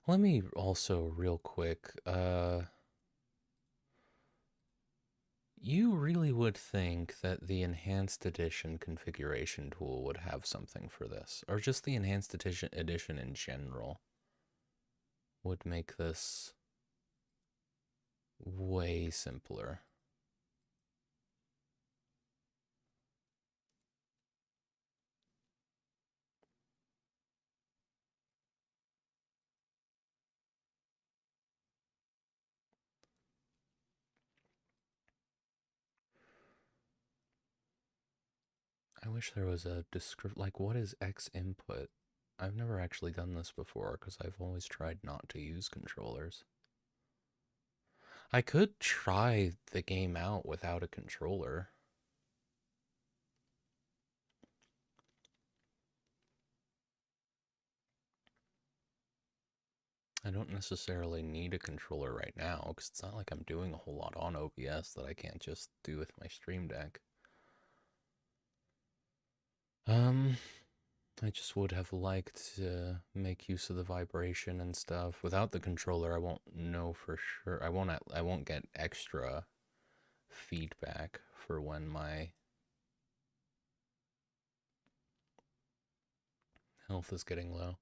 let me also real quick, you really would think that the enhanced edition configuration tool would have something for this, or just the enhanced edition in general would make this way simpler. I wish there was a description, like what is X input? I've never actually done this before because I've always tried not to use controllers. I could try the game out without a controller. I don't necessarily need a controller right now because it's not like I'm doing a whole lot on OBS that I can't just do with my Stream Deck. I just would have liked to make use of the vibration and stuff. Without the controller, I won't know for sure. I won't get extra feedback for when my health is getting low.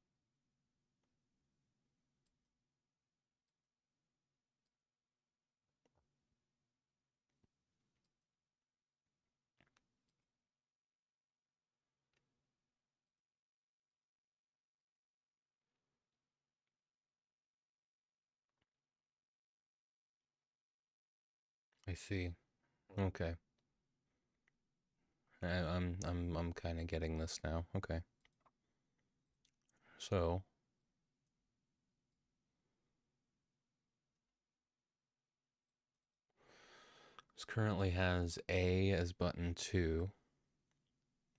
I see. Okay. I'm kind of getting this now. Okay. So, this currently has A as button 2,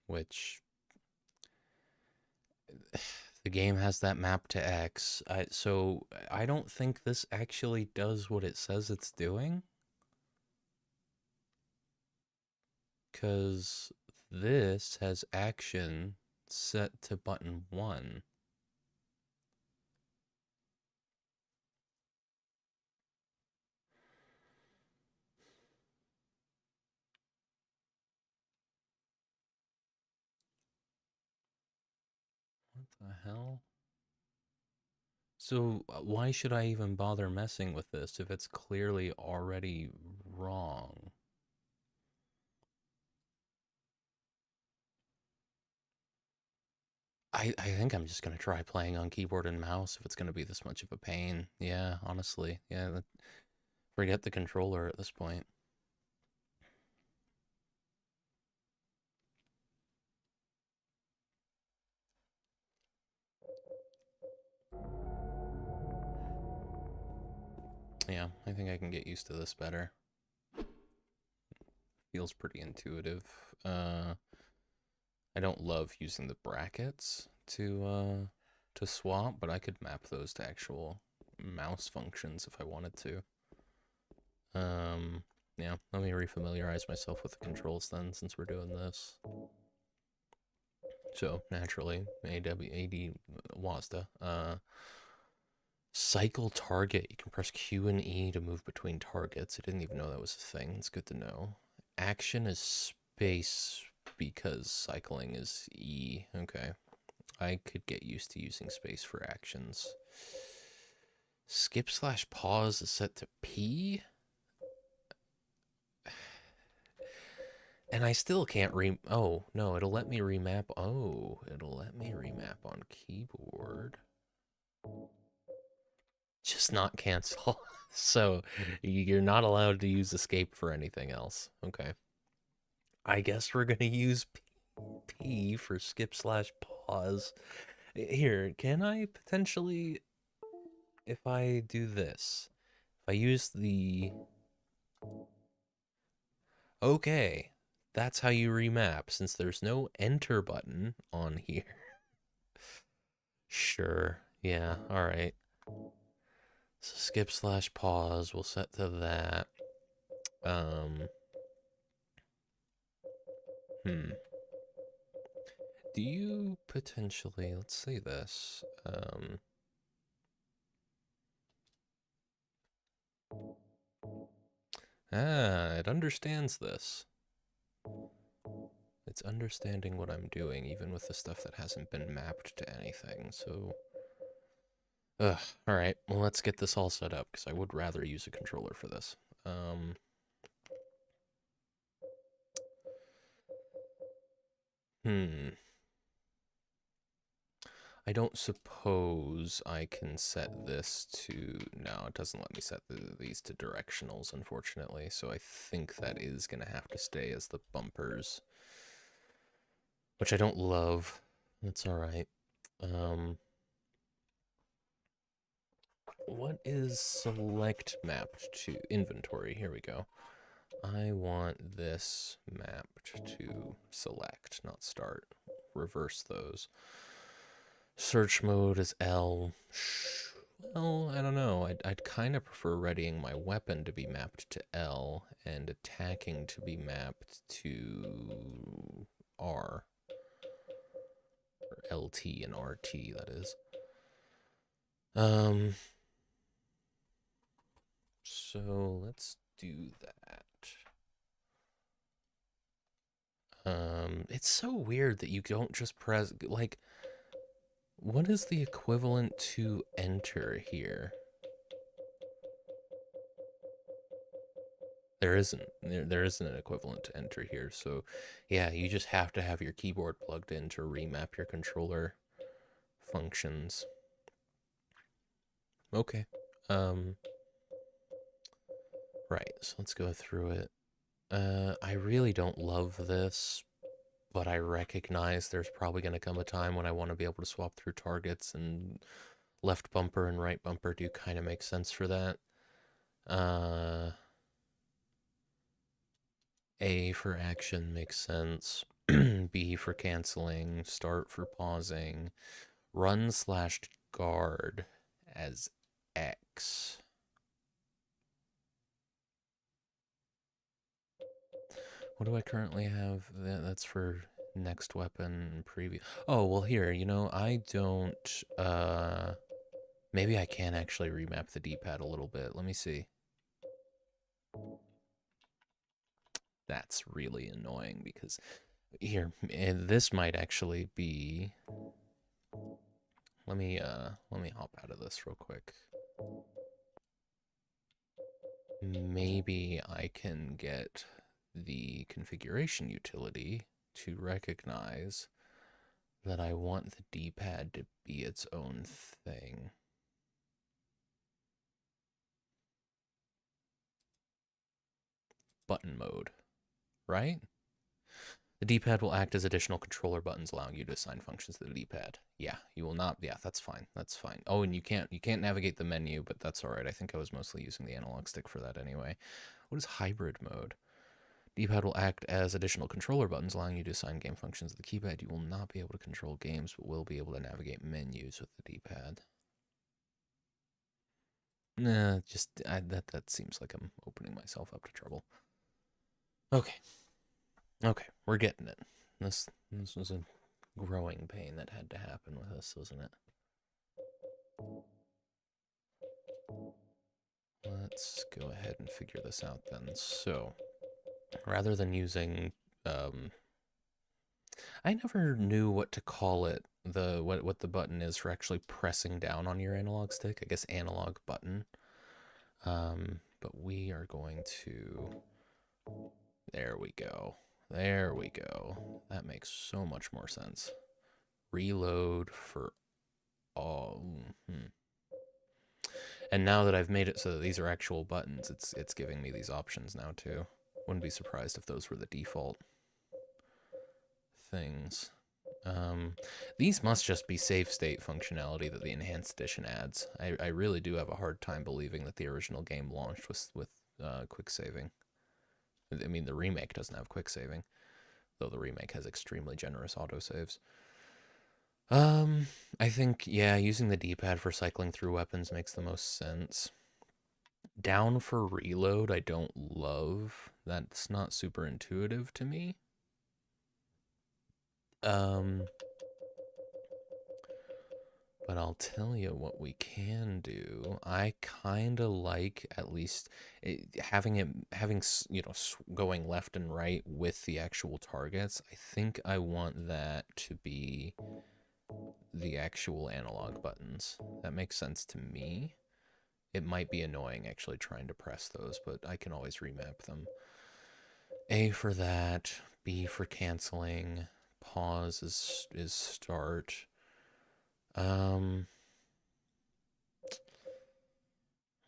which the game has that map to X. So I don't think this actually does what it says it's doing. Because this has action set to button 1. The hell? So why should I even bother messing with this if it's clearly already wrong? I think I'm just gonna try playing on keyboard and mouse if it's gonna be this much of a pain. Yeah, honestly. Yeah, forget the controller at this point. Yeah, I think I can get used to this better. Feels pretty intuitive. I don't love using the brackets to swap, but I could map those to actual mouse functions if I wanted to. Yeah, let me refamiliarize myself with the controls then, since we're doing this. So naturally, AD WASDA. Cycle target. You can press Q and E to move between targets. I didn't even know that was a thing. It's good to know. Action is space because cycling is E. Okay. I could get used to using space for actions. Skip/pause is set to P? And I still can't oh, no, it'll let me remap. Oh, it'll let me remap on keyboard. Just not cancel. So you're not allowed to use escape for anything else. Okay. I guess we're going to use P for skip/pause. Here, can I potentially, if I do this, if I use the... Okay, that's how you remap, since there's no enter button on here. Sure, yeah, alright. So skip/pause, we'll set to that. Do you potentially, let's say this, it understands this. It's understanding what I'm doing, even with the stuff that hasn't been mapped to anything, so... Ugh, alright, well let's get this all set up, because I would rather use a controller for this. I don't suppose I can set this to... No, it doesn't let me set these to directionals, unfortunately, so I think that is going to have to stay as the bumpers. Which I don't love. That's alright. What is select mapped to? Inventory, here we go. I want this mapped to select, not start. Reverse those. Search mode is L. Well, I don't know. I'd kind of prefer readying my weapon to be mapped to L and attacking to be mapped to R. Or LT and RT, that is. So let's do that. It's so weird that you don't just press, like, what is the equivalent to enter here? There isn't. There isn't an equivalent to enter here. So, yeah, you just have to have your keyboard plugged in to remap your controller functions. Okay. Right, so let's go through it. I really don't love this, but I recognize there's probably going to come a time when I want to be able to swap through targets, and left bumper and right bumper do kind of make sense for that. A for action makes sense. B for canceling. Start for pausing. Run/guard as X. What do I currently have? That's for next weapon preview. Oh, well here, you know, I don't, maybe I can actually remap the D-pad a little bit. Let me see. That's really annoying because here, this might actually be let me hop out of this real quick. Maybe I can get the configuration utility to recognize that I want the D-pad to be its own thing. Button mode, right? The D-pad will act as additional controller buttons, allowing you to assign functions to the D-pad. Yeah, you will not. Yeah, that's fine. That's fine. Oh, and you can't navigate the menu, but that's all right. I think I was mostly using the analog stick for that anyway. What is hybrid mode? D-pad will act as additional controller buttons, allowing you to assign game functions to the keypad. You will not be able to control games, but will be able to navigate menus with the D-pad. Nah, that seems like I'm opening myself up to trouble. Okay. Okay, we're getting it. This was a growing pain that had to happen with us, wasn't it? Let's go ahead and figure this out then. So, rather than using, I never knew what to call it. What the button is for actually pressing down on your analog stick. I guess analog button. But we are going to. There we go. There we go. That makes so much more sense. Reload for all. And now that I've made it so that these are actual buttons, it's giving me these options now too. Wouldn't be surprised if those were the default things. These must just be save state functionality that the enhanced edition adds. I really do have a hard time believing that the original game launched with quick saving. I mean, the remake doesn't have quick saving, though the remake has extremely generous autosaves. I think, yeah, using the D-pad for cycling through weapons makes the most sense. Down for reload, I don't love. That's not super intuitive to me. But I'll tell you what we can do. I kind of like at least having going left and right with the actual targets. I think I want that to be the actual analog buttons. That makes sense to me. It might be annoying actually trying to press those, but I can always remap them. A for that, B for canceling, pause is start.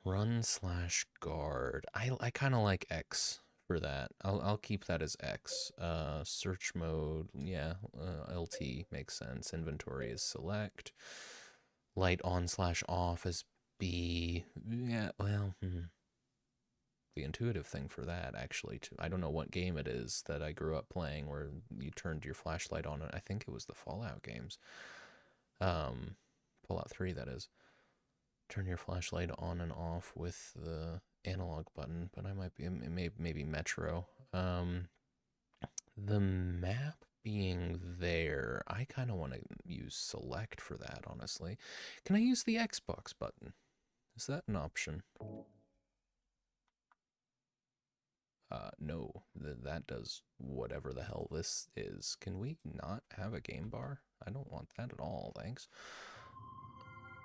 Run/guard. I kind of like X for that. I'll keep that as X. Search mode, yeah. LT makes sense. Inventory is select. Light on/off is B. Yeah, well, the intuitive thing for that actually too. I don't know what game it is that I grew up playing where you turned your flashlight on. I think it was the Fallout games. Fallout 3 that is. Turn your flashlight on and off with the analog button, but I might be maybe Metro. The map being there, I kind of want to use select for that, honestly. Can I use the Xbox button? Is that an option? No, that does whatever the hell this is. Can we not have a game bar? I don't want that at all, thanks.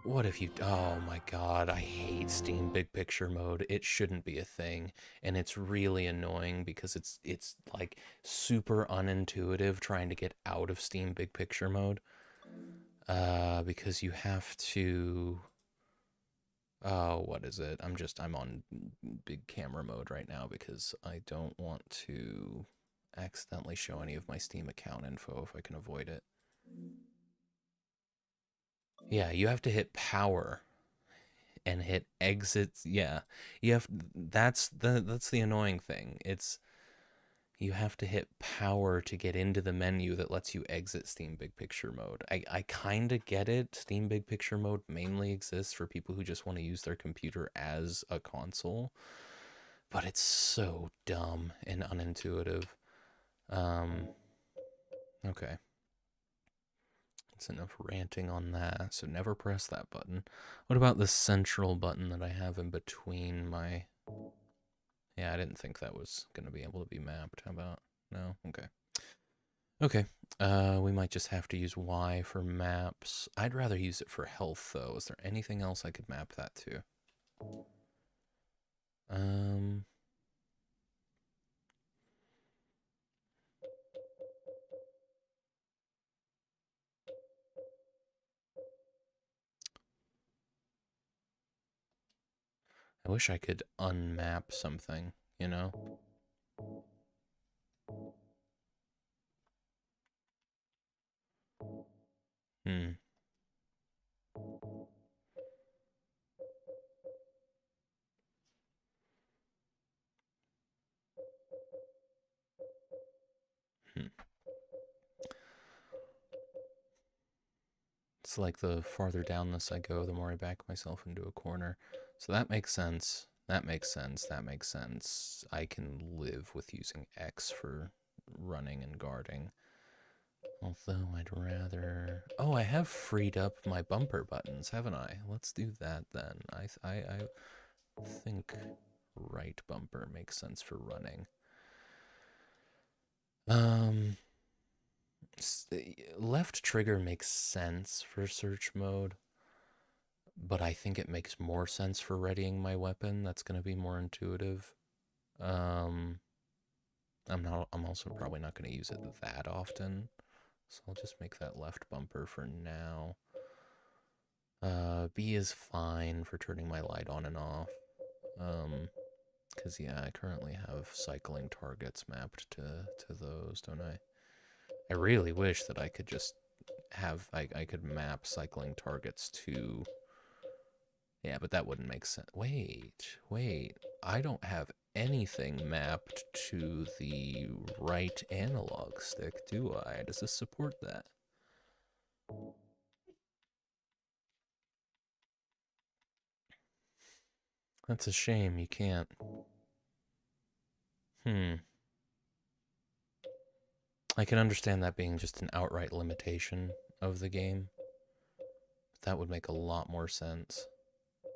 What if you... Oh my god, I hate Steam Big Picture mode. It shouldn't be a thing, and it's really annoying because it's like super unintuitive trying to get out of Steam Big Picture mode. Because you have to... Oh, what is it? I'm on big camera mode right now because I don't want to accidentally show any of my Steam account info if I can avoid it. Yeah, you have to hit power and hit exits. Yeah, you have. That's the annoying thing. It's you have to hit power to get into the menu that lets you exit Steam Big Picture mode. I kind of get it. Steam Big Picture mode mainly exists for people who just want to use their computer as a console, but it's so dumb and unintuitive. Okay. That's enough ranting on that, so never press that button. What about the central button that I have in between my... Yeah, I didn't think that was going to be able to be mapped. How about... No? Okay. Okay. We might just have to use Y for maps. I'd rather use it for health, though. Is there anything else I could map that to? Um, I wish I could unmap something, you know? Hmm. Hmm. It's like the farther down this I go, the more I back myself into a corner. So that makes sense. That makes sense. That makes sense. I can live with using X for running and guarding. Although I'd rather... Oh, I have freed up my bumper buttons, haven't I? Let's do that then. I think right bumper makes sense for running. Um, left trigger makes sense for search mode, but I think it makes more sense for readying my weapon. That's going to be more intuitive. Um, I'm also probably not going to use it that often, so I'll just make that left bumper for now. B is fine for turning my light on and off. Because yeah, I currently have cycling targets mapped to those, don't I? I really wish that I could just have I could map cycling targets to... Yeah, but that wouldn't make sense. Wait. I don't have anything mapped to the right analog stick, do I? Does this support that? That's a shame, you can't. I can understand that being just an outright limitation of the game. But that would make a lot more sense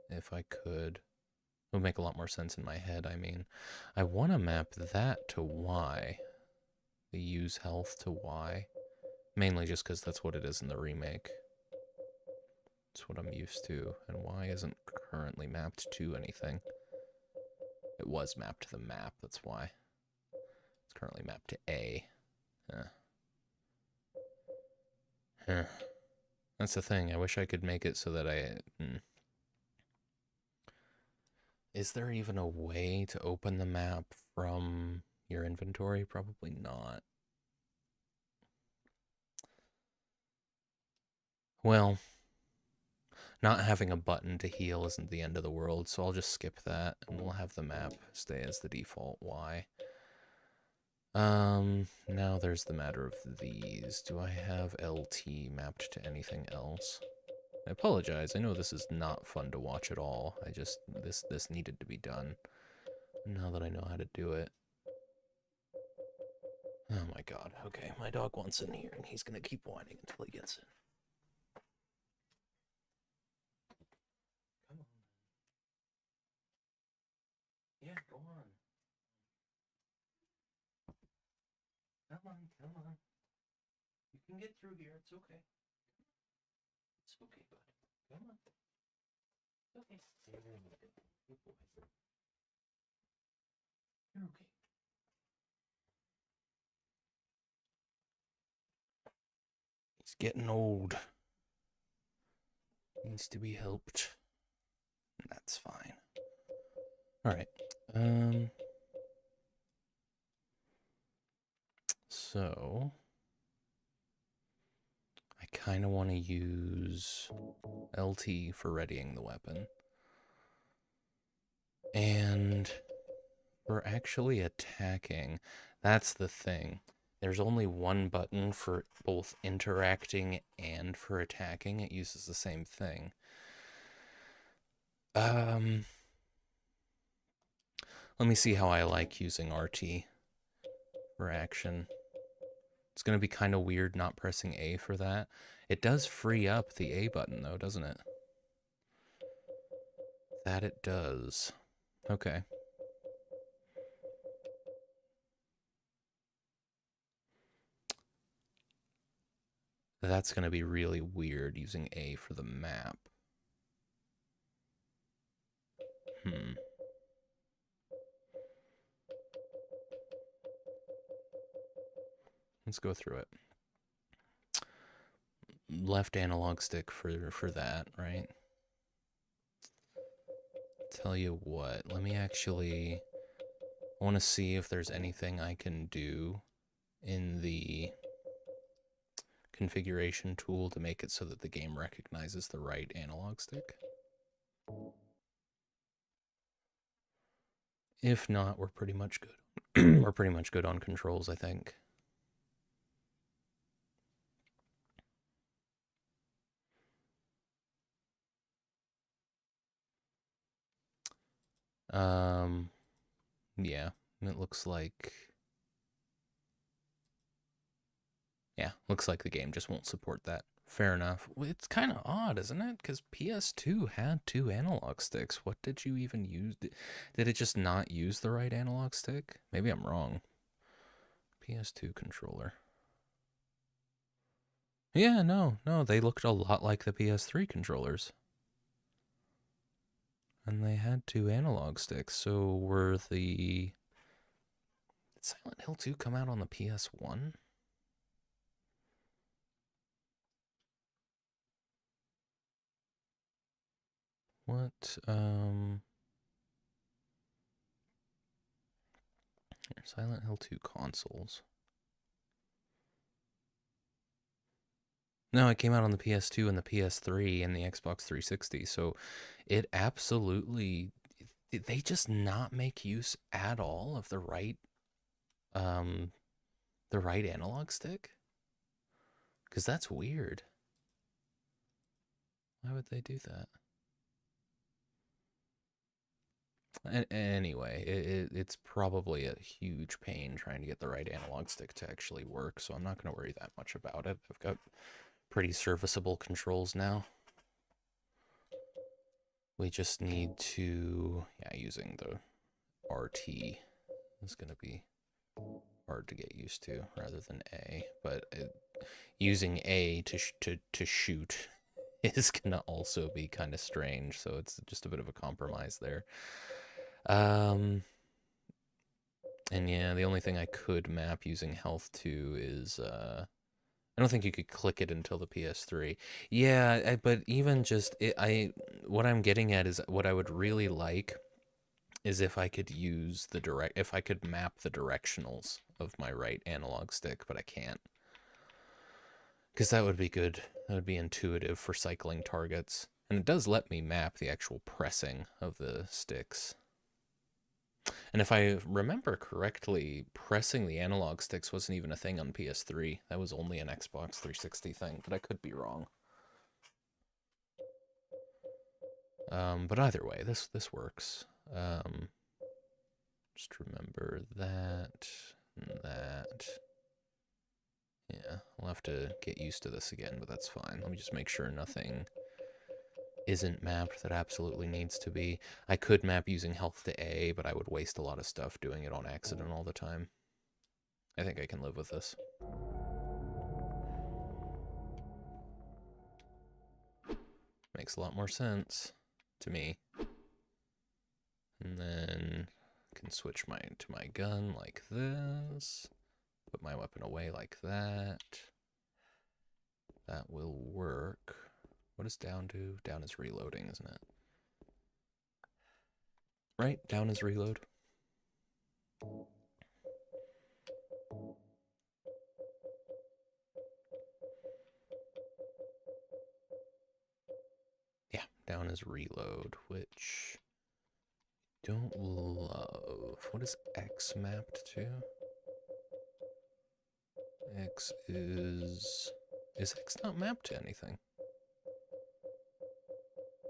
if I could. It would make a lot more sense in my head, I mean. I want to map that to Y. The use health to Y. Mainly just because that's what it is in the remake. It's what I'm used to. And Y isn't currently mapped to anything. It was mapped to the map, that's why. It's currently mapped to A. That's the thing. I wish I could make it so that I... Is there even a way to open the map from your inventory? Probably not. Well, not having a button to heal isn't the end of the world, so I'll just skip that, and we'll have the map stay as the default Y. Now there's the matter of these. Do I have LT mapped to anything else? I apologize, I know this is not fun to watch at all. This needed to be done. Now that I know how to do it. Oh my god, okay, my dog wants in here, and he's gonna keep whining until he gets in. Come on. Yeah, go on. Come on. You can get through here, it's okay. It's okay, bud. Come on. It's okay. Good boy. You're okay. He's getting old. Needs to be helped. That's fine. Alright. So I kind of want to use LT for readying the weapon. And for actually attacking, that's the thing. There's only one button for both interacting and for attacking. It uses the same thing. Let me see how I like using RT for action. It's going to be kind of weird not pressing A for that. It does free up the A button, though, doesn't it? That it does. Okay. That's going to be really weird using A for the map. Let's go through it. Left analog stick for that, right? Tell you what, let me actually... I want to see if there's anything I can do in the configuration tool to make it so that the game recognizes the right analog stick. If not, we're pretty much good. We're pretty much good on controls, I think. Yeah, it looks like... Yeah, looks like the game just won't support that. Fair enough. It's kind of odd, isn't it? Because PS2 had 2 analog sticks. What did you even use? Did it just not use the right analog stick? Maybe I'm wrong. PS2 controller. Yeah, no, they looked a lot like the PS3 controllers. And they had 2 analog sticks, so were the... Did Silent Hill 2 come out on the PS1? What, Silent Hill 2 consoles. No, it came out on the PS2 and the PS3 and the Xbox 360, so it absolutely... Did they just not make use at all of the right analog stick? Because that's weird. Why would they do that? Anyway, it's probably a huge pain trying to get the right analog stick to actually work, so I'm not going to worry that much about it. I've got pretty serviceable controls now. We just need to, yeah, using the RT is going to be hard to get used to rather than A, but using A to shoot is going to also be kind of strange, so it's just a bit of a compromise there. And yeah, the only thing I could map using health to is, I don't think you could click it until the PS3. Yeah, but even just, what I'm getting at is what I would really like is if I could use if I could map the directionals of my right analog stick, but I can't. Because that would be good. That would be intuitive for cycling targets. And it does let me map the actual pressing of the sticks. And if I remember correctly, pressing the analog sticks wasn't even a thing on PS3. That was only an Xbox 360 thing, but I could be wrong. But either way, this works. Just remember that and that. Yeah, I'll have to get used to this again, but that's fine. Let me just make sure nothing isn't mapped that absolutely needs to be. I could map using health to A, but I would waste a lot of stuff doing it on accident all the time. I think I can live with this. Makes a lot more sense to me. And then I can switch to my gun like this. Put my weapon away like that. That will work. What does down do? Down is reloading, isn't it? Right? Down is reload. Yeah, down is reload, which don't love. What is X mapped to? X is X not mapped to anything?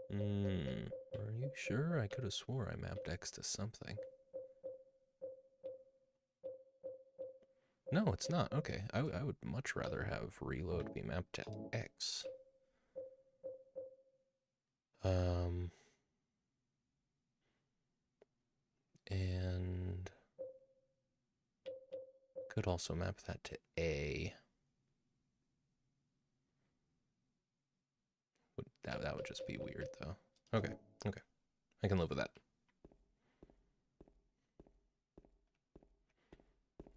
Are you sure? I could have swore I mapped X to something. No, it's not. Okay, I would much rather have reload be mapped to X. And could also map that to A. That would just be weird, though. Okay, okay. I can live with that.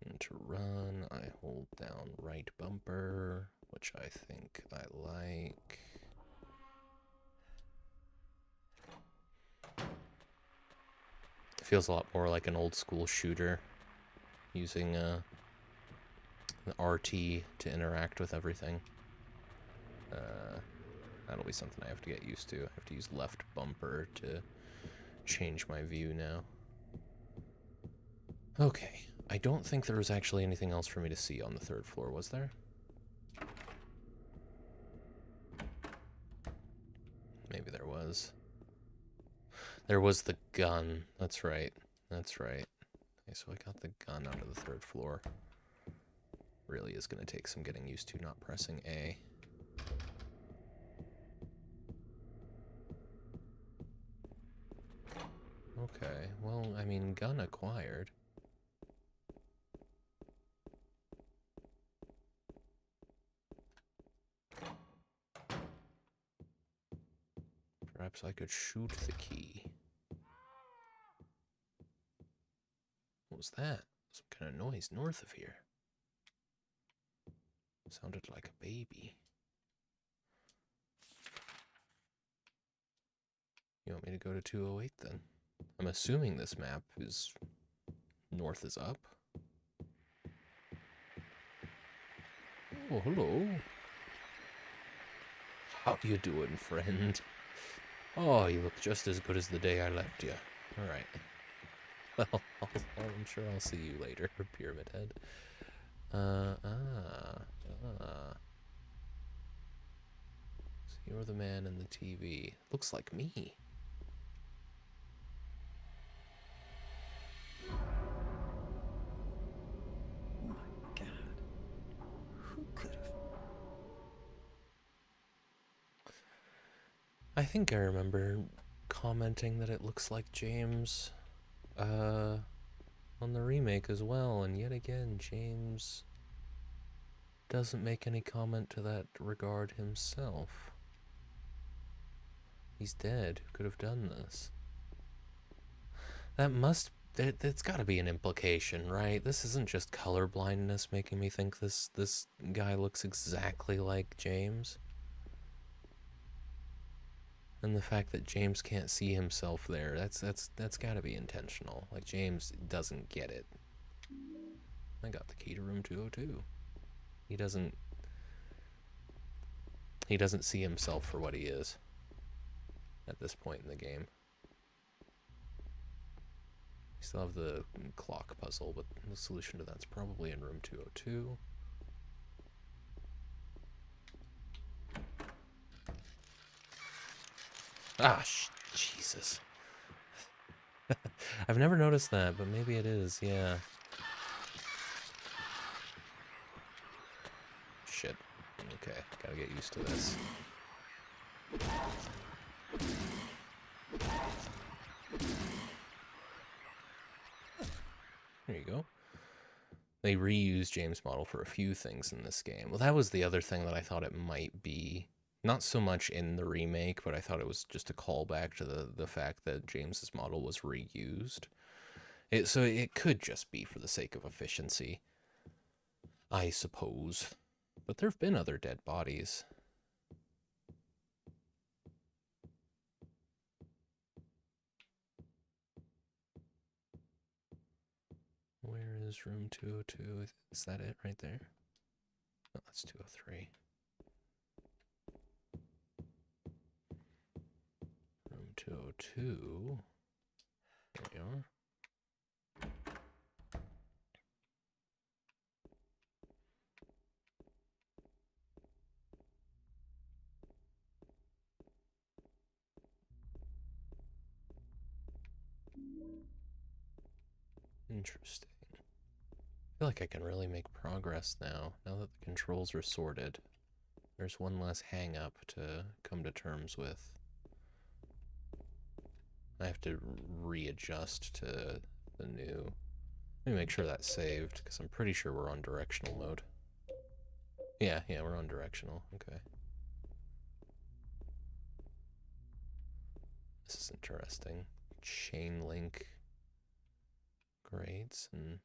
And to run, I hold down right bumper, which I think I like. It feels a lot more like an old school shooter, using the RT to interact with everything. That'll be something I have to get used to. I have to use left bumper to change my view now. Okay, I don't think there was actually anything else for me to see on the 3rd floor, was there? Maybe there was. There was the gun. That's right. That's right. Okay, so I got the gun out of the 3rd floor. Really is going to take some getting used to not pressing A. Okay, well, I mean, gun acquired. Perhaps I could shoot the key. What was that? Some kind of noise north of here. Sounded like a baby. You want me to go to 208 then? I'm assuming this map is north is up. Oh, hello. How you doing, friend? Oh, you look just as good as the day I left you. Alright. Well, I'm sure I'll see you later, Pyramid Head. So you're the man in the TV. Looks like me. Oh my god. Who could have? I think I remember commenting that it looks like James on the remake as well, and yet again James doesn't make any comment to that regard himself. He's dead. Who could have done this? That's got to be an implication, right? This isn't just color blindness making me think this guy looks exactly like James. And the fact that James can't see himself there, that's got to be intentional. Like, James doesn't get it. I got the key to room 202. He doesn't see himself for what he is at this point in the game. We still have the clock puzzle, but the solution to that's probably in room 202. Ah, Jesus. I've never noticed that, but maybe it is, yeah. Shit. Okay, gotta get used to this. There you go. They reused James' model for a few things in this game. Well, that was the other thing that I thought it might be. Not so much in the remake, but I thought it was just a callback to the fact that James's model was reused. So it could just be for the sake of efficiency, I suppose. But there have been other dead bodies. Where is room 202? Is that it right there? No, that's 203. Room 202. There we are. Interesting. I feel like I can really make progress now that the controls are sorted. There's one less hang-up to come to terms with. I have to readjust to the new... Let me make sure that's saved, because I'm pretty sure we're on directional mode. Yeah, we're on directional. Okay. That's interesting. Chain link grates, and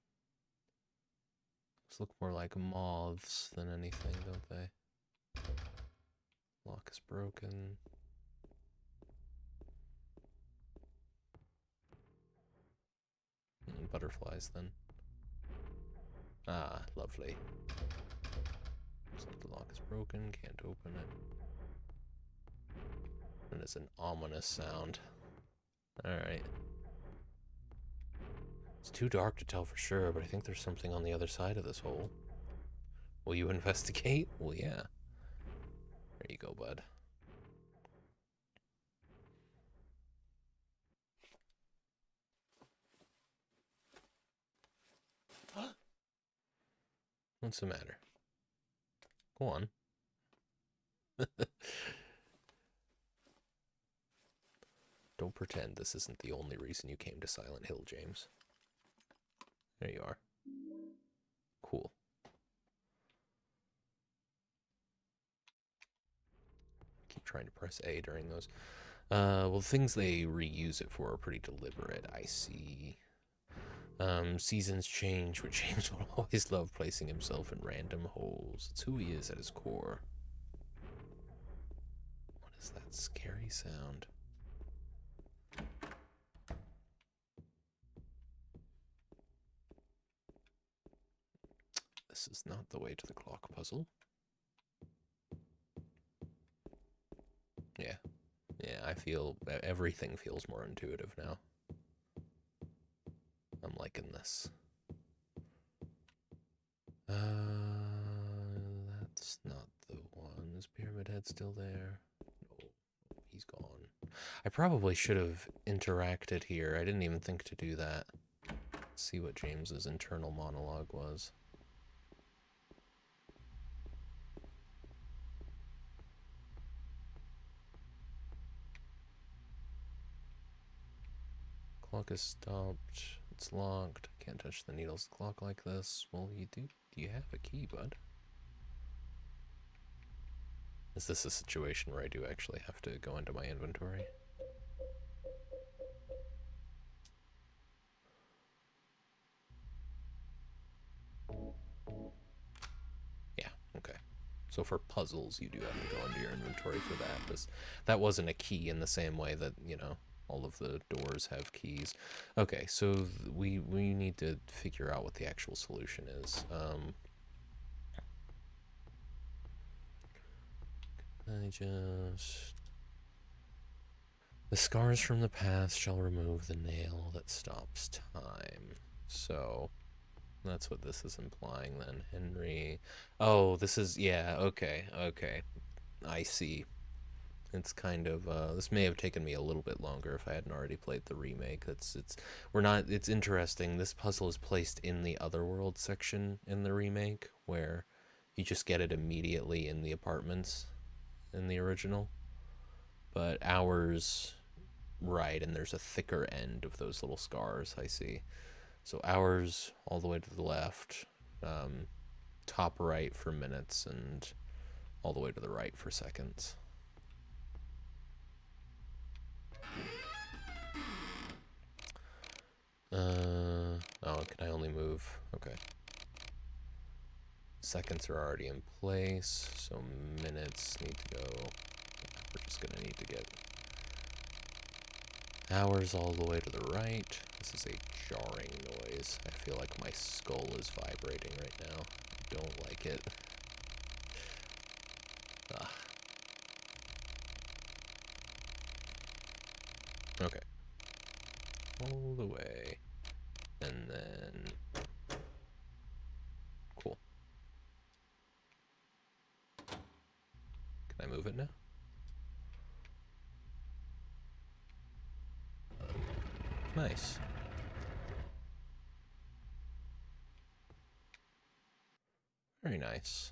those look more like moths than anything, don't they? Lock is broken. Butterflies then. Ah, lovely. Looks like the lock is broken, can't open it. And it's an ominous sound. Alright. It's too dark to tell for sure, but I think there's something on the other side of this hole. Will you investigate? Well, yeah. There you go, bud. What's the matter? Go on. Don't pretend this isn't the only reason you came to Silent Hill, James. There you are. Cool. Keep trying to press A during those. Well, things they reuse it for are pretty deliberate, I see. Seasons change, but James will always love placing himself in random holes. It's who he is at his core. What is that scary sound? This is not the way to the clock puzzle. Yeah. Yeah, I feel everything feels more intuitive now. I'm liking this. That's not the one. Is Pyramid Head still there? No, he's gone. I probably should have interacted here. I didn't even think to do that. Let's see what James's internal monologue was. Clock is stopped. It's locked. Can't touch the needle's clock like this. Well, you do. You have a key, bud. Is this a situation where I do actually have to go into my inventory? Yeah, okay. So for puzzles, you do have to go into your inventory for that. That wasn't a key in the same way that, you know, all of the doors have keys. Okay, so we need to figure out what the actual solution is. The scars from the past shall remove the nail that stops time. So that's what this is implying then, Henry. Oh, this is, yeah, okay. I see. It's kind of, this may have taken me a little bit longer if I hadn't already played the remake. It's interesting. This puzzle is placed in the Otherworld section in the remake, where you just get it immediately in the apartments in the original. But ours, right, and there's a thicker end of those little scars, I see. So ours all the way to the left, top right for minutes, and all the way to the right for seconds. Oh, can I only move? Okay. Seconds are already in place, so minutes need to go. We're just gonna need to get hours all the way to the right. This is a jarring noise. I feel like my skull is vibrating right now. I don't like it. Ugh. Okay. All the way. And then... Cool. Can I move it now? Nice. Very nice.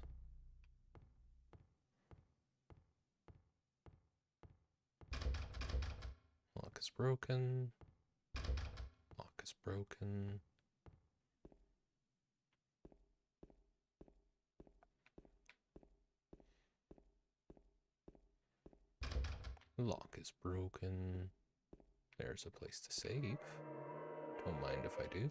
Lock is broken. Lock is broken. Lock is broken. There's a place to save. Don't mind if I do.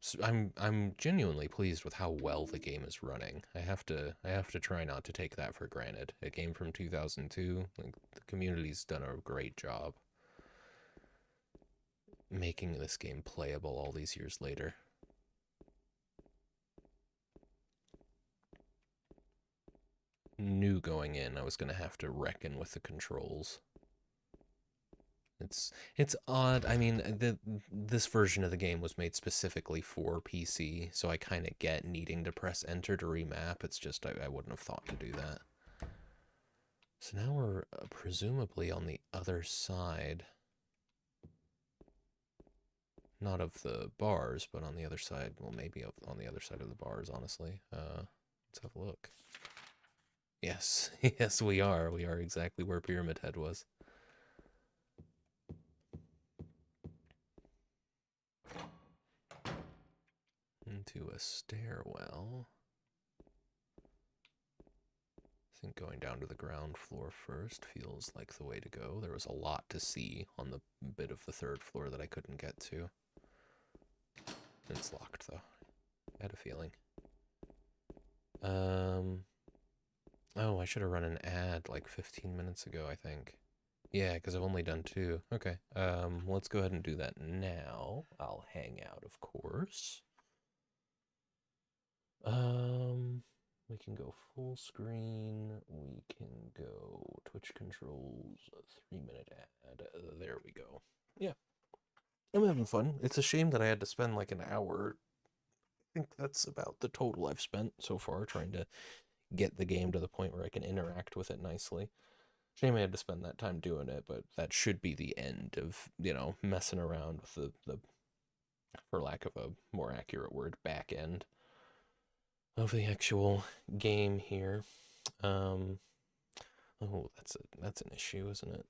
So I'm genuinely pleased with how well the game is running. I have to try not to take that for granted. A game from 2002, like the community's done a great job making this game playable all these years later. Knew going in I was going to have to reckon with the controls. It's odd. I mean, this version of the game was made specifically for PC, so I kind of get needing to press enter to remap. It's just I wouldn't have thought to do that. So now we're presumably on the other side. Not of the bars, but on the other side. Well, maybe on the other side of the bars, honestly. Let's have a look. Yes, yes, we are. We are exactly where Pyramid Head was. Into a stairwell. I think going down to the ground floor first feels like the way to go. There was a lot to see on the bit of the third floor that I couldn't get to. It's locked, though. I had a feeling. Oh, I should have run an ad like 15 minutes ago, I think. Yeah, because I've only done 2. Okay, let's go ahead and do that now. I'll hang out, of course. We can go full screen. We can go Twitch controls, 3-minute ad. There we go. Yeah. I'm having fun. It's a shame that I had to spend like an hour. I think that's about the total I've spent so far trying to get the game to the point where I can interact with it nicely. Shame I had to spend that time doing it, but that should be the end of, messing around with the for lack of a more accurate word, back end of the actual game here. Oh, that's an issue, isn't it?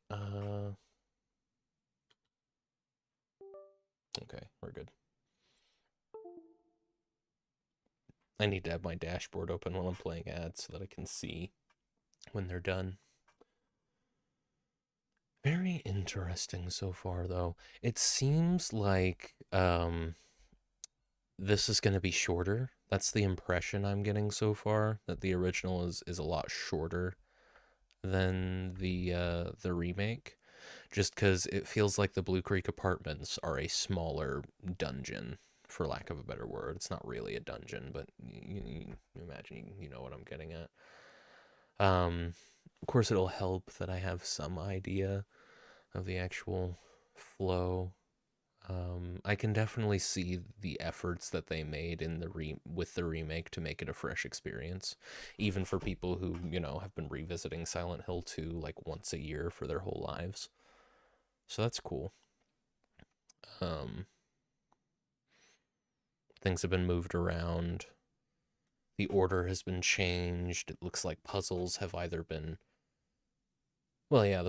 Okay, we're good. I need to have my dashboard open while I'm playing ads so that I can see when they're done. Very interesting so far, though. It seems like this is going to be shorter. That's the impression I'm getting so far, that the original is a lot shorter than the remake, just because it feels like the Blue Creek Apartments are a smaller dungeon, for lack of a better word. It's not really a dungeon, but you imagine you know what I'm getting at. Of course, it'll help that I have some idea of the actual flow. I can definitely see the efforts that they made in with the remake to make it a fresh experience, even for people who, have been revisiting Silent Hill 2 like once a year for their whole lives. So that's cool. Things have been moved around. The order has been changed. It looks like puzzles have either been... Well, yeah,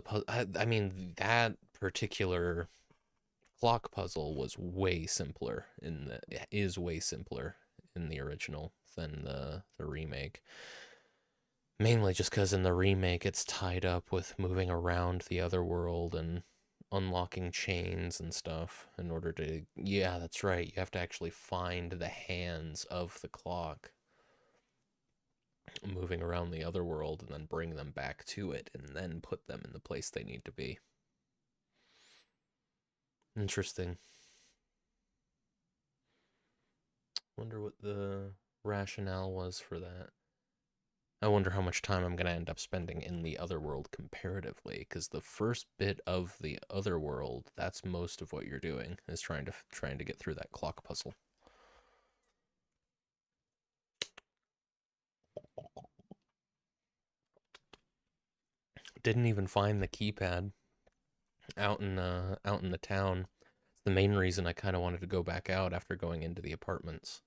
I mean, that particular clock puzzle was way simpler is way simpler in the original than the remake. Mainly just because in the remake it's tied up with moving around the other world and unlocking chains and stuff in order to... Yeah, that's right. You have to actually find the hands of the clock moving around the other world and then bring them back to it and then put them in the place they need to be. Interesting. Wonder what the rationale was for that. I wonder how much time I'm going to end up spending in the other world comparatively, because the first bit of the other world, that's most of what you're doing, is trying to get through that clock puzzle. Didn't even find the keypad out in the town. It's the main reason I kind of wanted to go back out after going into the apartments.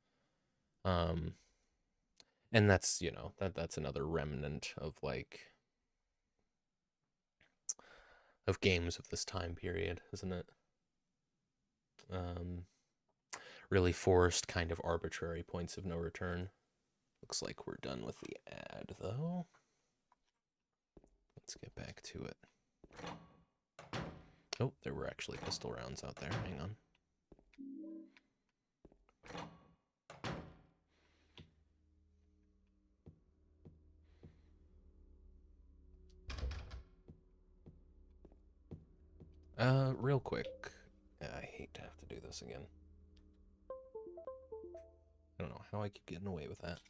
And that's, that's another remnant of of games of this time period, isn't it? Really forced, kind of arbitrary points of no return. Looks like we're done with the ad, though. let's get back to it. Oh, there were actually pistol rounds out there. Hang on. Real quick. I hate to have to do this again. I don't know how I keep getting away with that.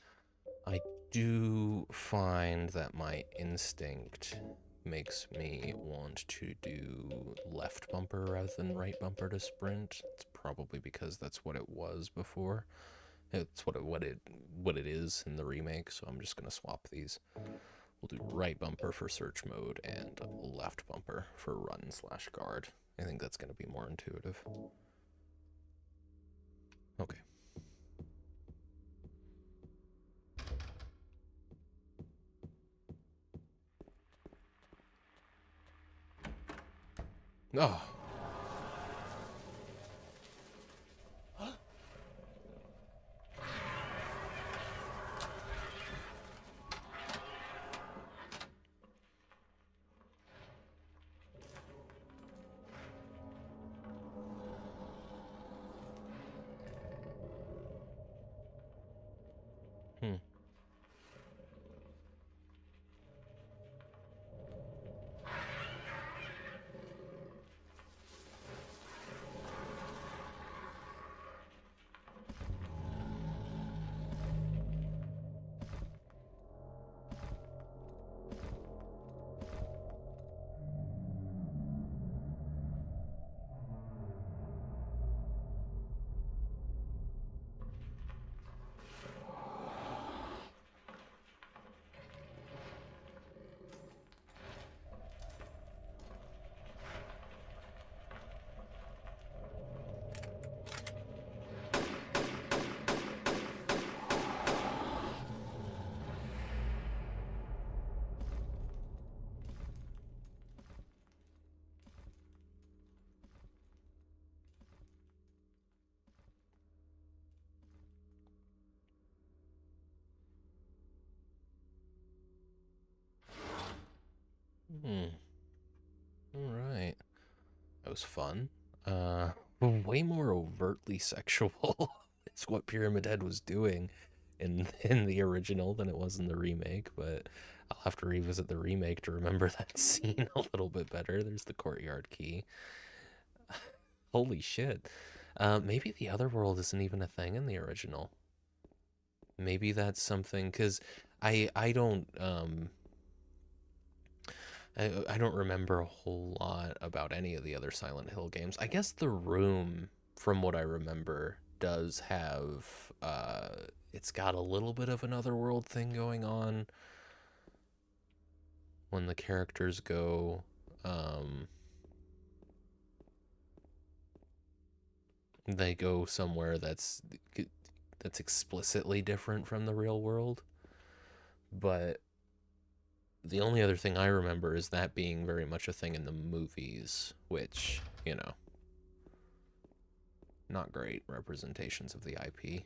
I do find that my instinct makes me want to do left bumper rather than right bumper to sprint. It's probably because that's what it was before. It's what it is in the remake, so I'm just gonna swap these. We'll do right bumper for search mode and left bumper for run/guard. I think that's gonna be more intuitive. Okay. Oh. Hmm. Alright. That was fun. Way more overtly sexual is what Pyramid Head was doing in the original than it was in the remake, but I'll have to revisit the remake to remember that scene a little bit better. There's the courtyard key. Holy shit. Maybe the other world isn't even a thing in the original. Maybe that's something, because I don't I don't remember a whole lot about any of the other Silent Hill games. I guess The Room, from what I remember, does have it's got a little bit of another world thing going on when the characters go they go somewhere that's explicitly different from the real world. But the only other thing I remember is that being very much a thing in the movies, which, you know, not great representations of the IP.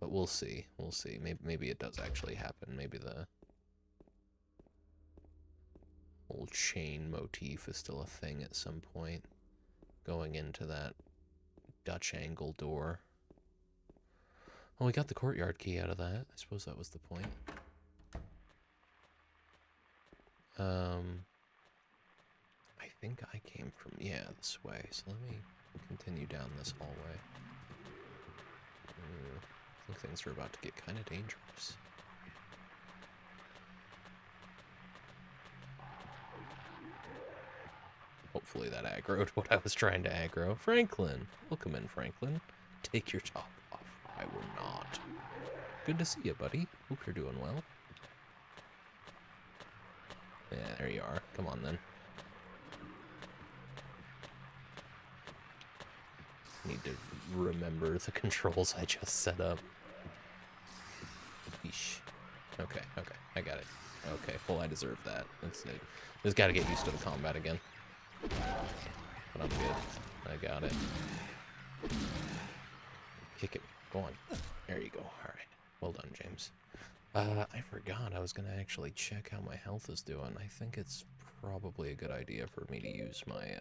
But we'll see. We'll see. Maybe it does actually happen. Maybe the whole chain motif is still a thing at some point, going into that Dutch angle door. Well, we got the courtyard key out of that. I suppose that was the point. I think I came from, yeah, this way. So let me continue down this hallway. I think things are about to get kind of dangerous. Hopefully that aggroed what I was trying to aggro. Franklin! Welcome in, Franklin. Take your top off. I will not. Good to see you, buddy. Hope you're doing well. Yeah, there you are. Come on, then. Need to remember the controls I just set up. Yeesh. Okay, I got it. Okay, well, I deserve that. Just gotta get used to the combat again. But I'm good. I got it. Kick it. Go on. There you go. Alright. Well done, James. I forgot I was gonna actually check how my health is doing. I think it's probably a good idea for me to use my,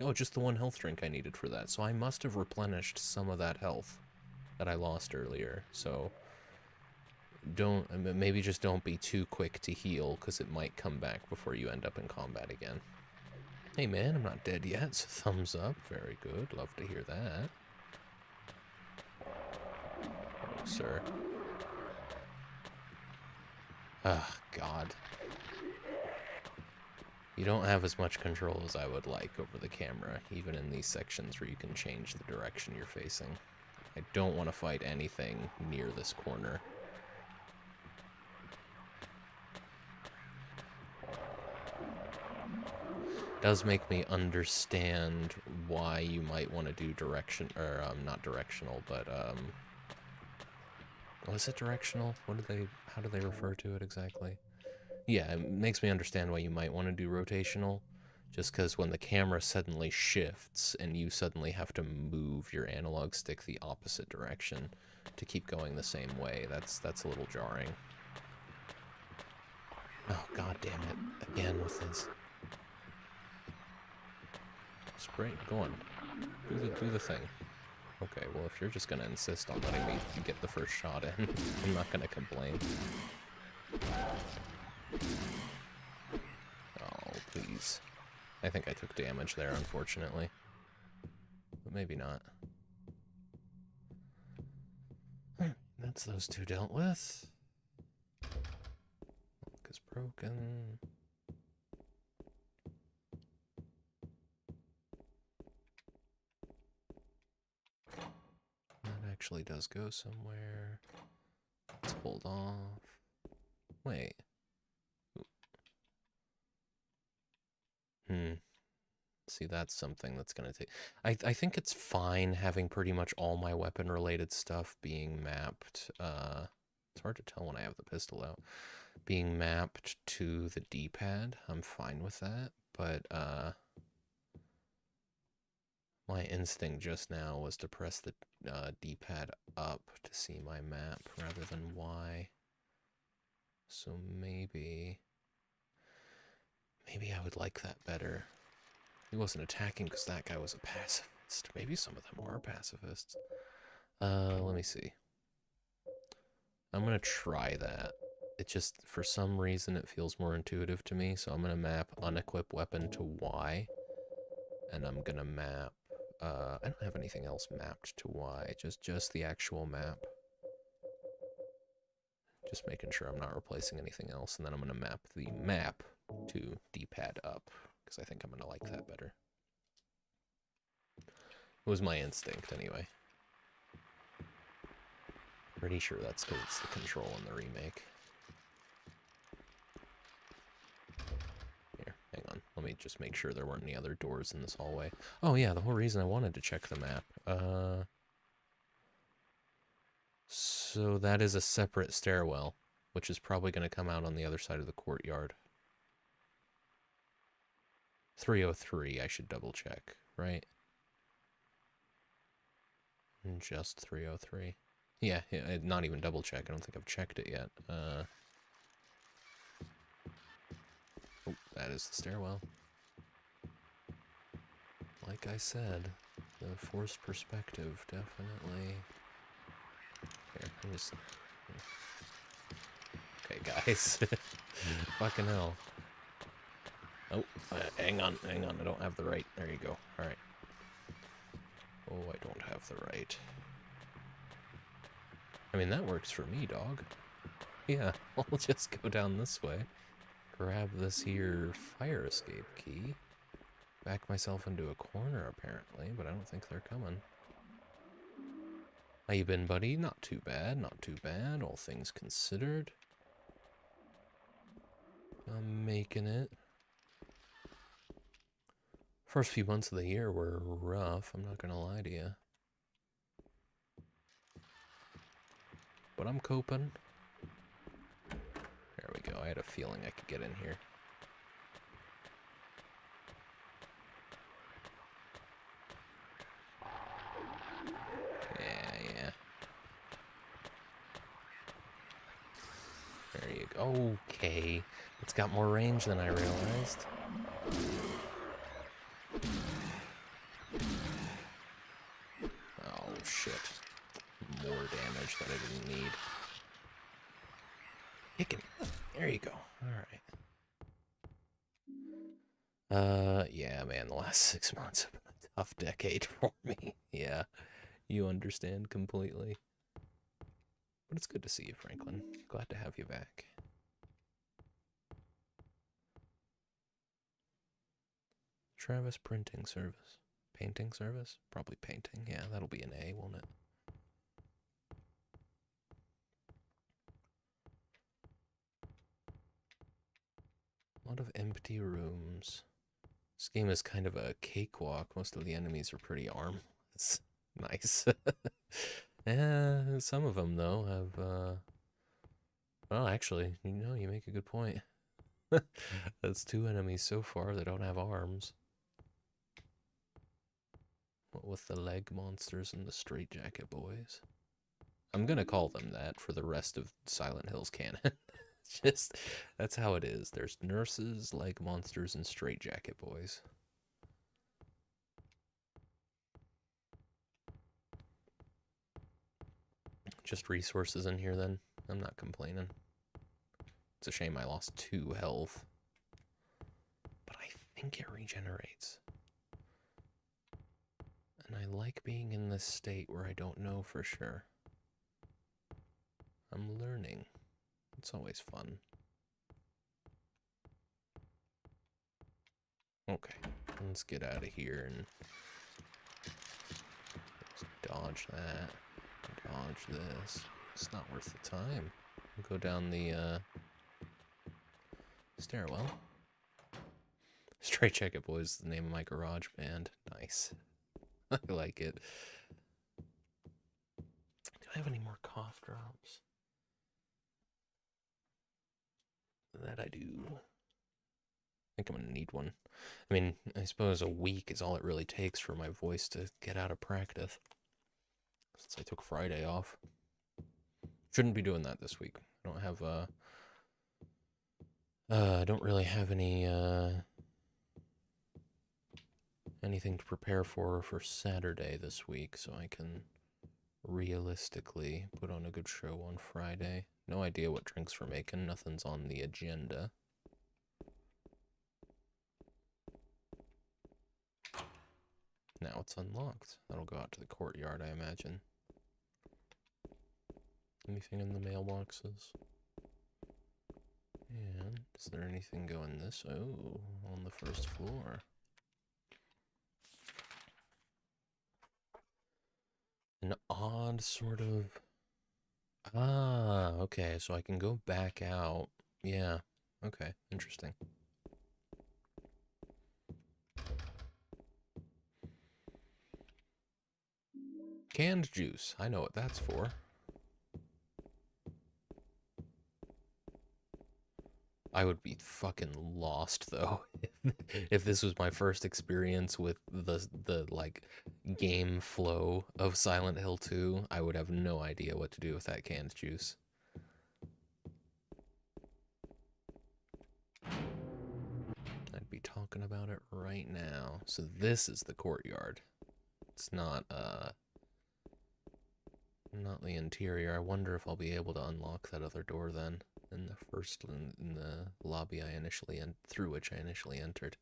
oh, just the one health drink I needed for that. So I must have replenished some of that health that I lost earlier. So maybe just don't be too quick to heal, because it might come back before you end up in combat again. Hey man, I'm not dead yet, so thumbs up. Very good, love to hear that. Oh, sir. Ah, God. You don't have as much control as I would like over the camera, even in these sections where you can change the direction you're facing. I don't want to fight anything near this corner. Does make me understand why you might want to do not directional, but, was it directional? How do they refer to it exactly? Yeah, it makes me understand why you might want to do rotational, just because when the camera suddenly shifts and you suddenly have to move your analog stick the opposite direction to keep going the same way, that's a little jarring. Oh, god damn it. Again with this. Spray, go on. Do the thing. Okay, well, if you're just gonna insist on letting me get the first shot in, I'm not gonna complain. Oh, please. I think I took damage there, unfortunately. But maybe not. That's those two dealt with. Lock is broken. That actually does go somewhere. Let's hold off. Wait. See, that's something that's gonna take... I think it's fine having pretty much all my weapon-related stuff being mapped. It's hard to tell when I have the pistol out. Being mapped to the D-pad. I'm fine with that, but, my instinct just now was to press the D-pad up to see my map rather than Y. So maybe I would like that better. He wasn't attacking because that guy was a pacifist. Maybe some of them are pacifists. Let me see. I'm gonna try that. It just, for some reason, it feels more intuitive to me, so I'm gonna map unequip weapon to Y. And I'm gonna map... I don't have anything else mapped to Y, just the actual map. Just making sure I'm not replacing anything else, and then I'm gonna map the map to D-pad up, because I think I'm gonna like that better. It was my instinct, anyway. Pretty sure that's because it's the control in the remake. Here, hang on. Let me just make sure there weren't any other doors in this hallway. Oh yeah, the whole reason I wanted to check the map. So that is a separate stairwell, which is probably going to come out on the other side of the courtyard. 303, I should double check, right? Just 303. Yeah, not even double check. I don't think I've checked it yet. Oh, that is the stairwell. Like I said, the forced perspective, definitely. Here, I'm just... Okay, guys. Fucking hell. Oh, hang on, I don't have the right. There you go. Alright. Oh, I don't have the right. I mean, that works for me, dog. Yeah, I'll just go down this way. Grab this here fire escape key. Back myself into a corner, apparently, but I don't think they're coming. How you been, buddy? Not too bad, not too bad, all things considered. I'm making it. First few months of the year were rough, I'm not gonna lie to you. But I'm coping. There we go, I had a feeling I could get in here. Yeah. Okay. It's got more range than I realized. Oh, shit. More damage that I didn't need. Kick him. There you go. Alright. Yeah, man, the last 6 months have been a tough decade for me. Yeah, you understand completely. But it's good to see you, Franklin. Glad to have you back. Travis Printing Service. Painting Service? Probably painting. Yeah, that'll be an A, won't it? A lot of empty rooms. This game is kind of a cakewalk. Most of the enemies are pretty armless. Nice. Yeah, some of them, though, have, well, actually, you make a good point. That's 2 enemies so far that don't have arms. What with the leg monsters and the straitjacket boys? I'm gonna call them that for the rest of Silent Hill's canon. Just, that's how it is. There's nurses, leg monsters, and straitjacket boys. Just resources in here, then. I'm not complaining. It's a shame I lost 2 health. But I think it regenerates. And I like being in this state where I don't know for sure. I'm learning. It's always fun. Okay, let's get out of here and just dodge that. Dodge this. It's not worth the time. We'll go down the stairwell. Straitjacket Boys is the name of my garage band. Nice. I like it. Do I have any more cough drops? That I do. I think I'm gonna need one. I mean, I suppose a week is all it really takes for my voice to get out of practice. Since I took Friday off. Shouldn't be doing that this week. I don't have, I don't really have any, anything to prepare for Saturday this week, so I can realistically put on a good show on Friday. No idea what drinks we're making. Nothing's on the agenda. Now it's unlocked. That'll go out to the courtyard, I imagine. Anything in the mailboxes? And is there anything going this? Oh, on the first floor. An odd sort of... Ah, okay, so I can go back out. Yeah, okay, interesting. Canned juice, I know what that's for. I would be fucking lost, though, if this was my first experience with the like, game flow of Silent Hill 2. I would have no idea what to do with that canned juice. I'd be talking about it right now. So this is the courtyard. It's not the interior. I wonder if I'll be able to unlock that other door then. In the lobby through which I initially entered.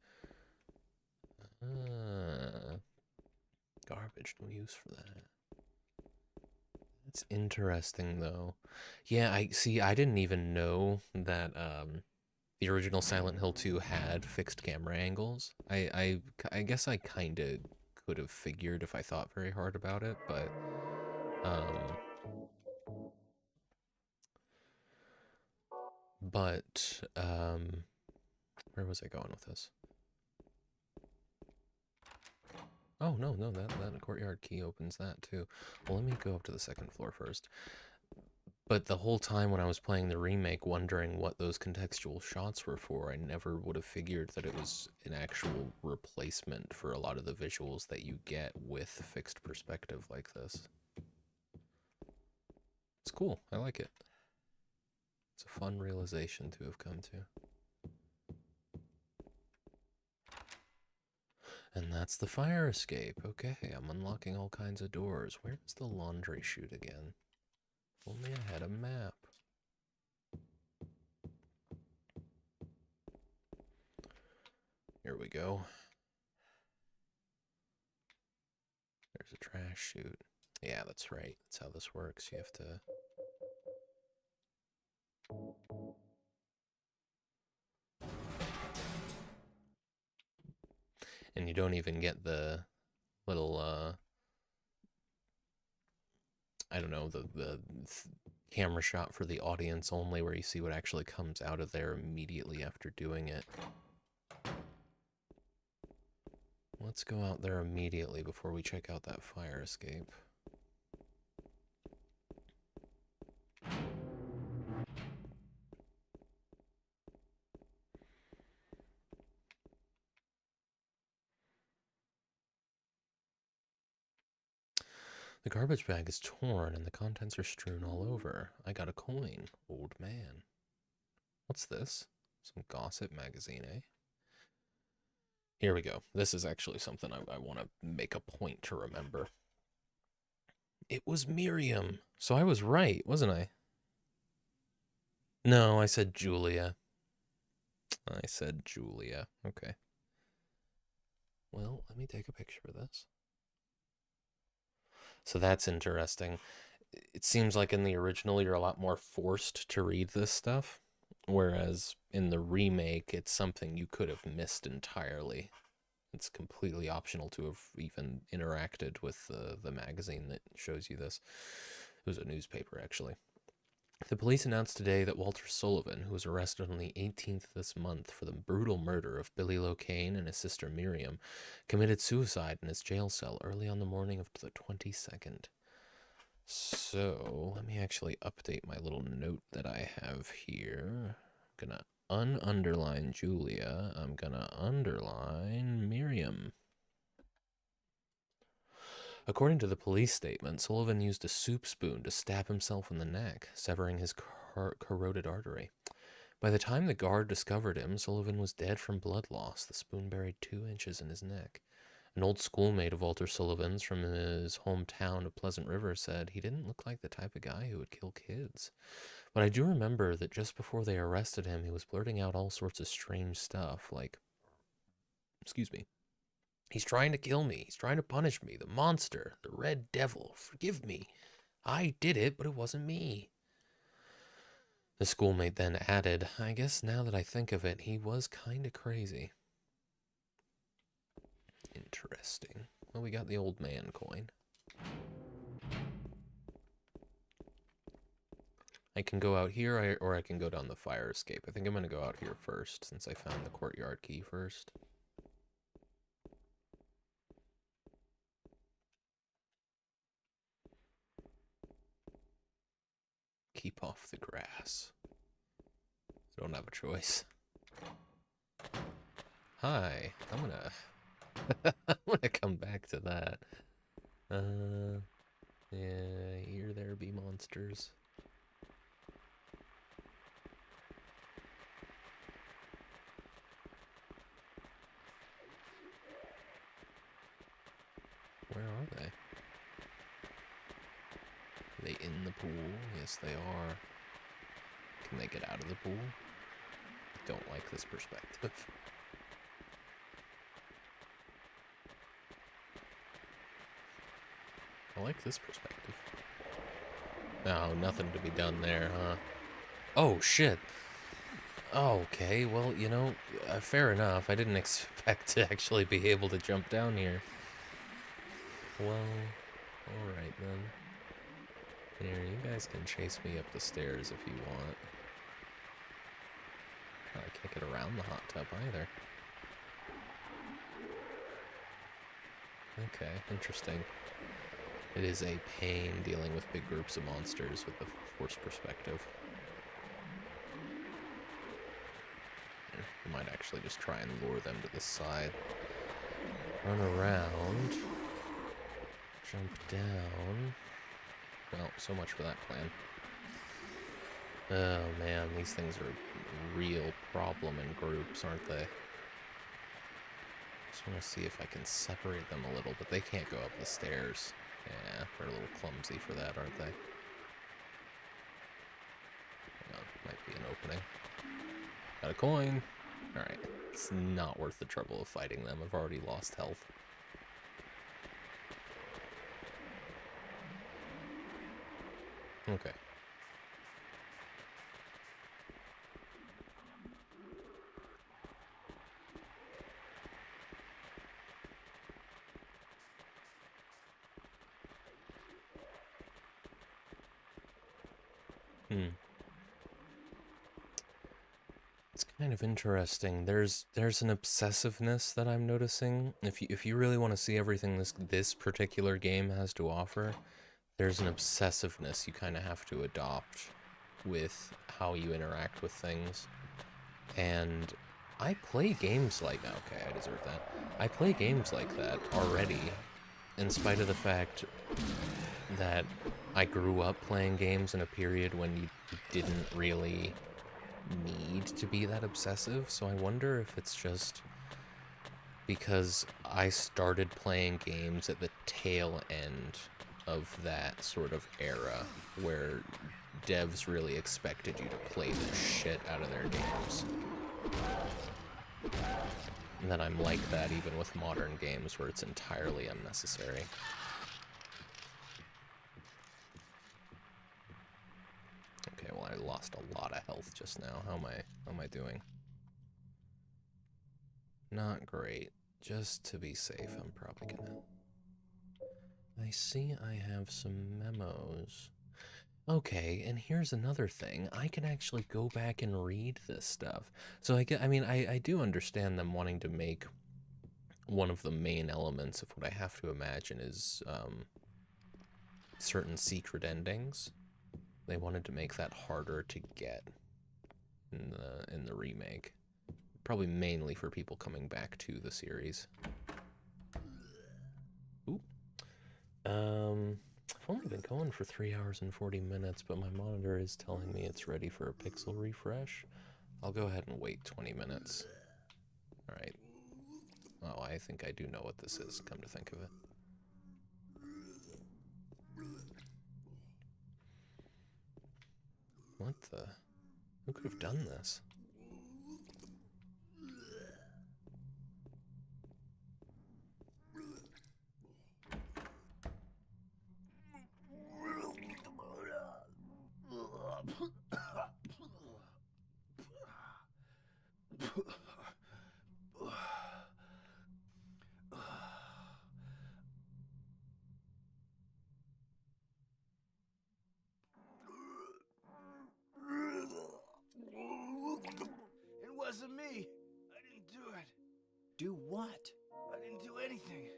Garbage, no use for that. That's interesting, though. Yeah, I didn't even know that the original Silent Hill 2 had fixed camera angles. I guess I kind of could have figured if I thought very hard about it, but where was I going with this? Oh, no, that courtyard key opens that too. Well, let me go up to the second floor first. But the whole time when I was playing the remake, wondering what those contextual shots were for, I never would have figured that it was an actual replacement for a lot of the visuals that you get with fixed perspective like this. It's cool. I like it. It's a fun realization to have come to. And that's the fire escape. Okay, I'm unlocking all kinds of doors. Where's the laundry chute again? If only I had a map. Here we go. There's a trash chute. Yeah, that's right. That's how this works. You have to... And you don't even get the little, I don't know, the camera shot for the audience only where you see what actually comes out of there immediately after doing it. Let's go out there immediately before we check out that fire escape. The garbage bag is torn and the contents are strewn all over. I got a coin, old man. What's this? Some gossip magazine, eh? Here we go. This is actually something I want to make a point to remember. It was Miriam. So I was right, wasn't I? No, I said Julia. I said Julia. Okay. Well, let me take a picture of this. So that's interesting. It seems like in the original you're a lot more forced to read this stuff, whereas in the remake it's something you could have missed entirely. It's completely optional to have even interacted with the magazine that shows you this. It was a newspaper, actually. The police announced today that Walter Sullivan, who was arrested on the 18th of this month for the brutal murder of Billy Locane and his sister Miriam, committed suicide in his jail cell early on the morning of the 22nd. So, let me actually update my little note that I have here. I'm gonna ununderline Julia. I'm gonna underline Miriam. According to the police statement, Sullivan used a soup spoon to stab himself in the neck, severing his corroded artery. By the time the guard discovered him, Sullivan was dead from blood loss, the spoon buried 2 inches in his neck. An old schoolmate of Walter Sullivan's from his hometown of Pleasant River said he didn't look like the type of guy who would kill kids. But I do remember that just before they arrested him, he was blurting out all sorts of strange stuff, like, excuse me, "He's trying to kill me. He's trying to punish me. The monster. The red devil. Forgive me. I did it, but it wasn't me." The schoolmate then added, "I guess now that I think of it, he was kind of crazy." Interesting. Well, we got the old man coin. I can go out here, or I can go down the fire escape. I think I'm going to go out here first, since I found the courtyard key first. Keep off the grass. I don't have a choice. Hi, I'm gonna come back to that. Yeah, here there be monsters. Where are they? Are they in the pool? Yes, they are. Can they get out of the pool? I don't like this perspective. I like this perspective. No, nothing to be done there, huh? Oh, shit. Okay, well, you know, fair enough. I didn't expect to actually be able to jump down here. Well, alright then. Here, you guys can chase me up the stairs if you want. Oh, I can't get around the hot tub either. Okay, interesting. It is a pain dealing with big groups of monsters with the forced perspective. You might actually just try and lure them to the side. Run around. Jump down. Well, so much for that plan. Oh man, these things are a real problem in groups, aren't they? Just want to see if I can separate them a little, but they can't go up the stairs. Yeah, they're a little clumsy for that, aren't they? Might be an opening. Got a coin. Alright, it's not worth the trouble of fighting them. I've already lost health. Okay. It's kind of interesting. There's an obsessiveness that I'm noticing. If you really want to see everything this particular game has to offer, there's an obsessiveness you kind of have to adopt with how you interact with things. And I play games like that. Okay, I deserve that. I play games like that already, in spite of the fact that I grew up playing games in a period when you didn't really need to be that obsessive. So I wonder if it's just because I started playing games at the tail end of that sort of era where devs really expected you to play the shit out of their games. And that I'm like that even with modern games where it's entirely unnecessary. Okay, well I lost a lot of health just now. How am I doing? Not great. Just to be safe, I'm probably gonna... I see I have some memos. Okay, and here's another thing. I can actually go back and read this stuff. So I do understand them wanting to make one of the main elements of what I have to imagine is certain secret endings. They wanted to make that harder to get in the remake. Probably mainly for people coming back to the series. Ooh. I've only been going for 3 hours and 40 minutes, but my monitor is telling me it's ready for a pixel refresh. I'll go ahead and wait 20 minutes. Alright. Oh, I think I do know what this is, come to think of it. What the? Who could have done this? It wasn't me. I didn't do it. Do what? I didn't do anything.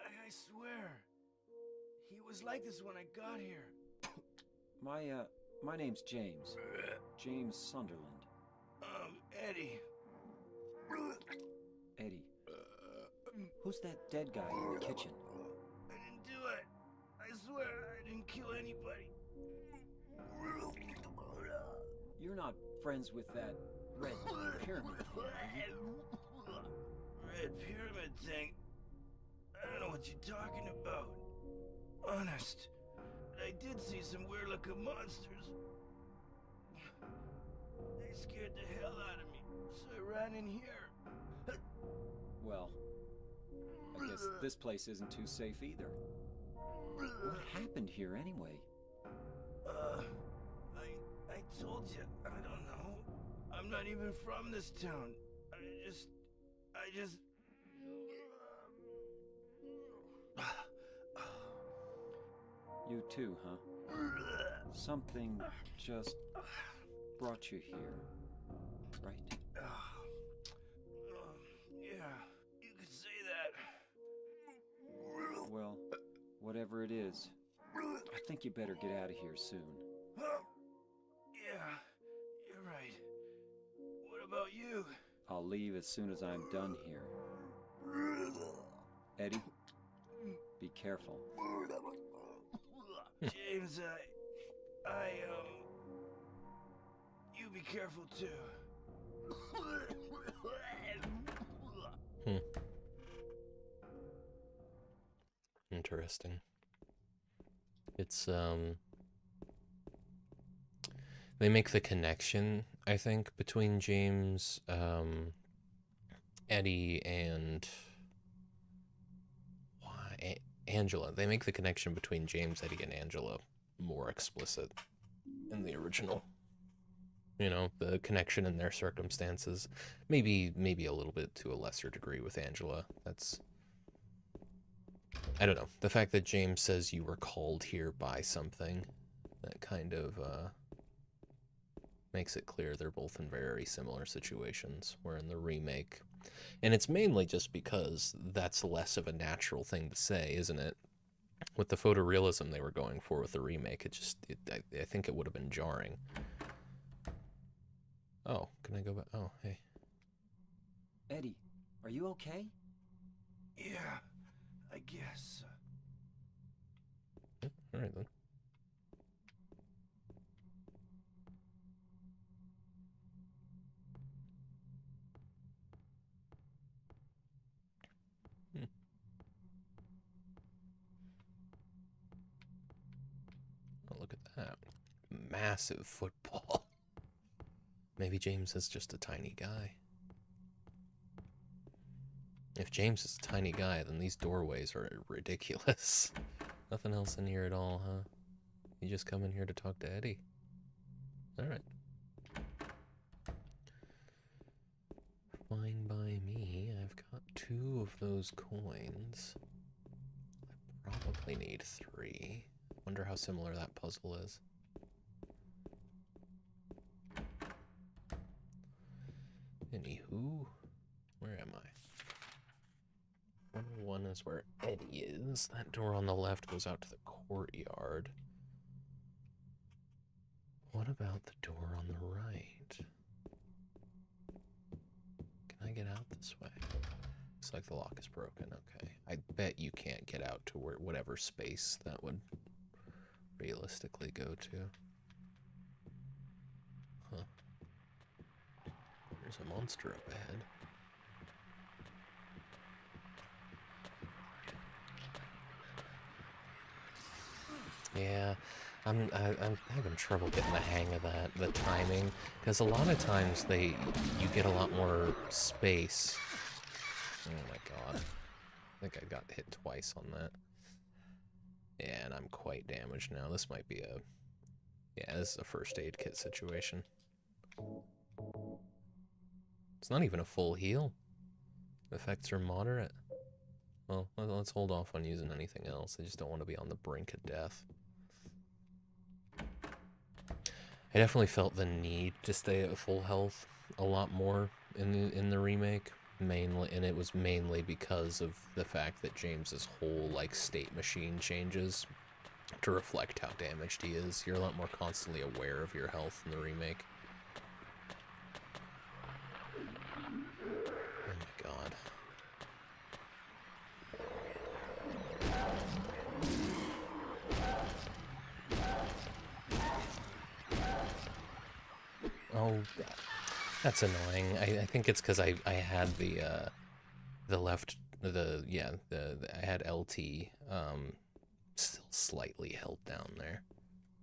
I swear. He was like this when I got here. My name's James. James Sunderland. Eddie. Eddie. Who's that dead guy in the kitchen? I didn't do it. I swear I didn't kill anybody. You're not friends with that red pyramid thing, are you? Red pyramid thing? I don't know what you're talking about. Honest. I did see some weird looking monsters. They scared the hell out of me, so I ran in here. Well, I guess this place isn't too safe either. What happened here anyway? I told you, I don't know. I'm not even from this town. I just... You too, huh? Something just brought you here, right? Yeah, you could say that. Well, whatever it is, I think you better get out of here soon. Yeah, you're right. What about you? I'll leave as soon as I'm done here. Eddie, be careful. James, be careful too. Interesting. It's, they make the connection, I think, between James, Eddie, and Angela. They make the connection between James, Eddie, and Angela more explicit in the original. You know, the connection in their circumstances. Maybe a little bit to a lesser degree with Angela. That's... I don't know. The fact that James says you were called here by something, that kind of, makes it clear they're both in very similar situations, where in the remake... And it's mainly just because that's less of a natural thing to say, isn't it? With the photorealism they were going for with the remake, I think it would have been jarring. Oh, can I go back? Oh, hey. Eddie, are you okay? Yeah, I guess. Alright then. Oh, look at that. Massive football. Maybe James is just a tiny guy. If James is a tiny guy, then these doorways are ridiculous. Nothing else in here at all, huh? You just come in here to talk to Eddie? Alright. Fine by me. I've got 2 of those coins. I probably need 3. Wonder how similar that puzzle is. Anywho, where am I? 101 is where Eddie is. That door on the left goes out to the courtyard. What about the door on the right? Can I get out this way? Looks like the lock is broken. Okay. I bet you can't get out to whatever space that would realistically go to. Huh. There's a monster up ahead. Yeah, I'm having trouble getting the hang of that, the timing, because a lot of times you get a lot more space. Oh my god. I think I got hit twice on that. Yeah, and I'm quite damaged now. This might be yeah, this is a first aid kit situation. It's not even a full heal. The effects are moderate. Well, let's hold off on using anything else. I just don't want to be on the brink of death. I definitely felt the need to stay at full health a lot more in the remake, mainly, and it was mainly because of the fact that James's whole like state machine changes to reflect how damaged he is. You're a lot more constantly aware of your health in the remake. Oh my god. Oh, that's annoying. I think it's because I had the left, I had LT, still slightly held down there.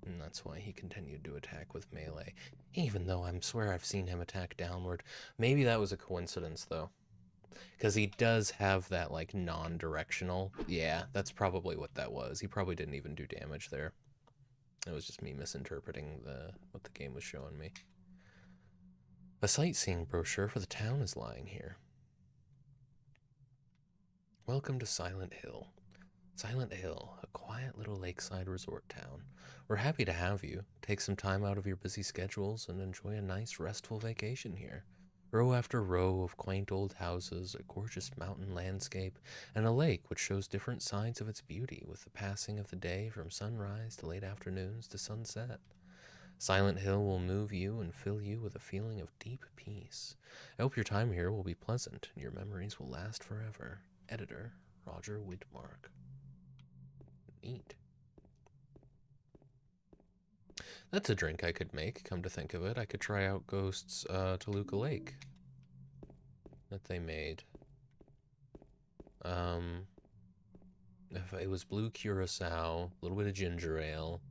And that's why he continued to attack with melee. Even though I swear I've seen him attack downward. Maybe that was a coincidence, though. Because he does have that, like, non-directional. Yeah, that's probably what that was. He probably didn't even do damage there. It was just me misinterpreting what the game was showing me. A sightseeing brochure for the town is lying here. Welcome to Silent Hill. Silent Hill, a quiet little lakeside resort town. We're happy to have you. Take some time out of your busy schedules and enjoy a nice, restful vacation here. Row after row of quaint old houses, a gorgeous mountain landscape, and a lake which shows different sides of its beauty with the passing of the day from sunrise to late afternoons to sunset. Silent Hill will move you and fill you with a feeling of deep peace. I hope your time here will be pleasant and your memories will last forever. Editor, Roger Widmark. Neat. That's a drink I could make, come to think of it. I could try out Ghost's Toluca Lake that they made. If it was blue curacao, a little bit of ginger ale.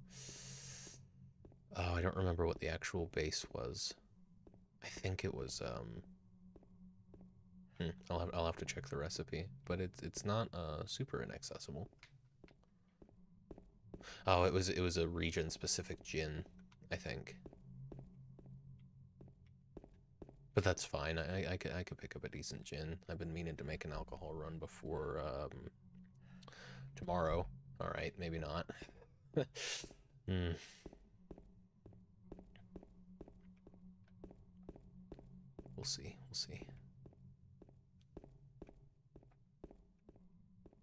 Oh, I don't remember what the actual base was. I think it was I'll have to check the recipe, but it's not super inaccessible. Oh, it was a region specific gin, I think. But that's fine. I could pick up a decent gin. I've been meaning to make an alcohol run before tomorrow. All right, maybe not. Hmm. We'll see. We'll see.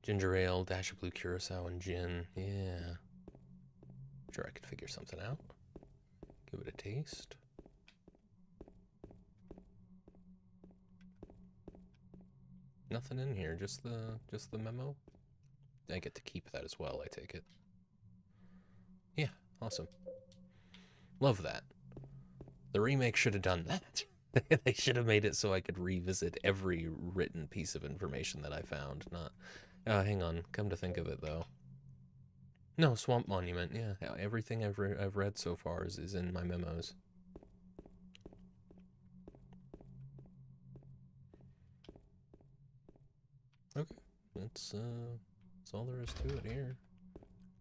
Ginger ale, dash of blue curacao, and gin. Yeah. Sure, I could figure something out. Give it a taste. Nothing in here, just the memo. I get to keep that as well, I take it. Yeah, awesome. Love that. The remake should have done that. They should have made it so I could revisit every written piece of information that I found. Not, hang on. Come to think of it, though. No, Swamp Monument. Yeah, everything I've read so far is in my memos. Okay, that's all there is to it here.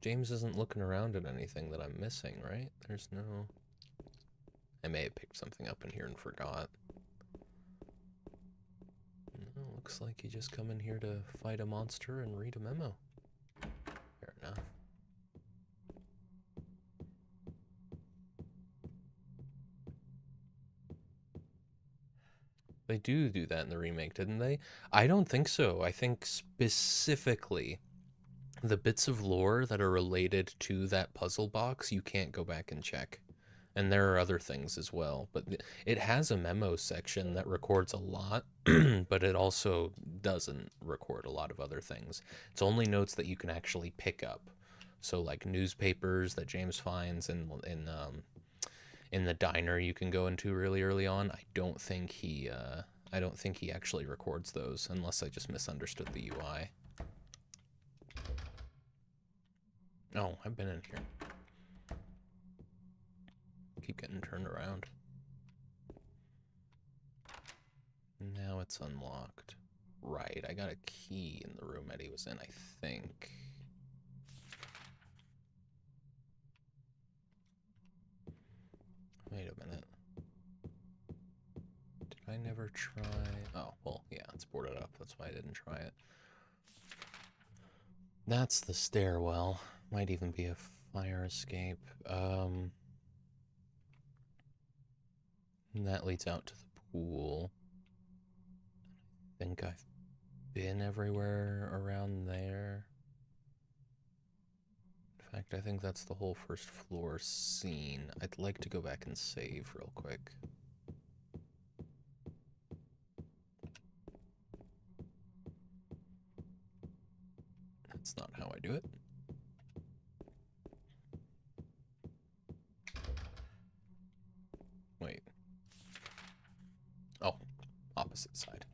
James isn't looking around at anything that I'm missing, right? There's no... I may have picked something up in here and forgot. No, looks like you just come in here to fight a monster and read a memo. Fair enough. They do that in the remake, didn't they? I don't think so. I think specifically the bits of lore that are related to that puzzle box, you can't go back and check. And there are other things as well. But it has a memo section that records a lot, but it also doesn't record a lot of other things. It's only notes that you can actually pick up. So like newspapers that James finds in the diner you can go into really early on. I don't think he actually records those unless I just misunderstood the UI. Oh, I've been in here. Keep getting turned around. Now it's unlocked. Right, I got a key in the room Eddie was in, I think. Wait a minute. Did I never try... Oh, well, yeah, it's boarded up. That's why I didn't try it. That's the stairwell. Might even be a fire escape. And that leads out to the pool. I think I've been everywhere around there. In fact, I think that's the whole first floor scene. I'd like to go back and save real quick. That's not how I do it. Wait. Oh, opposite side.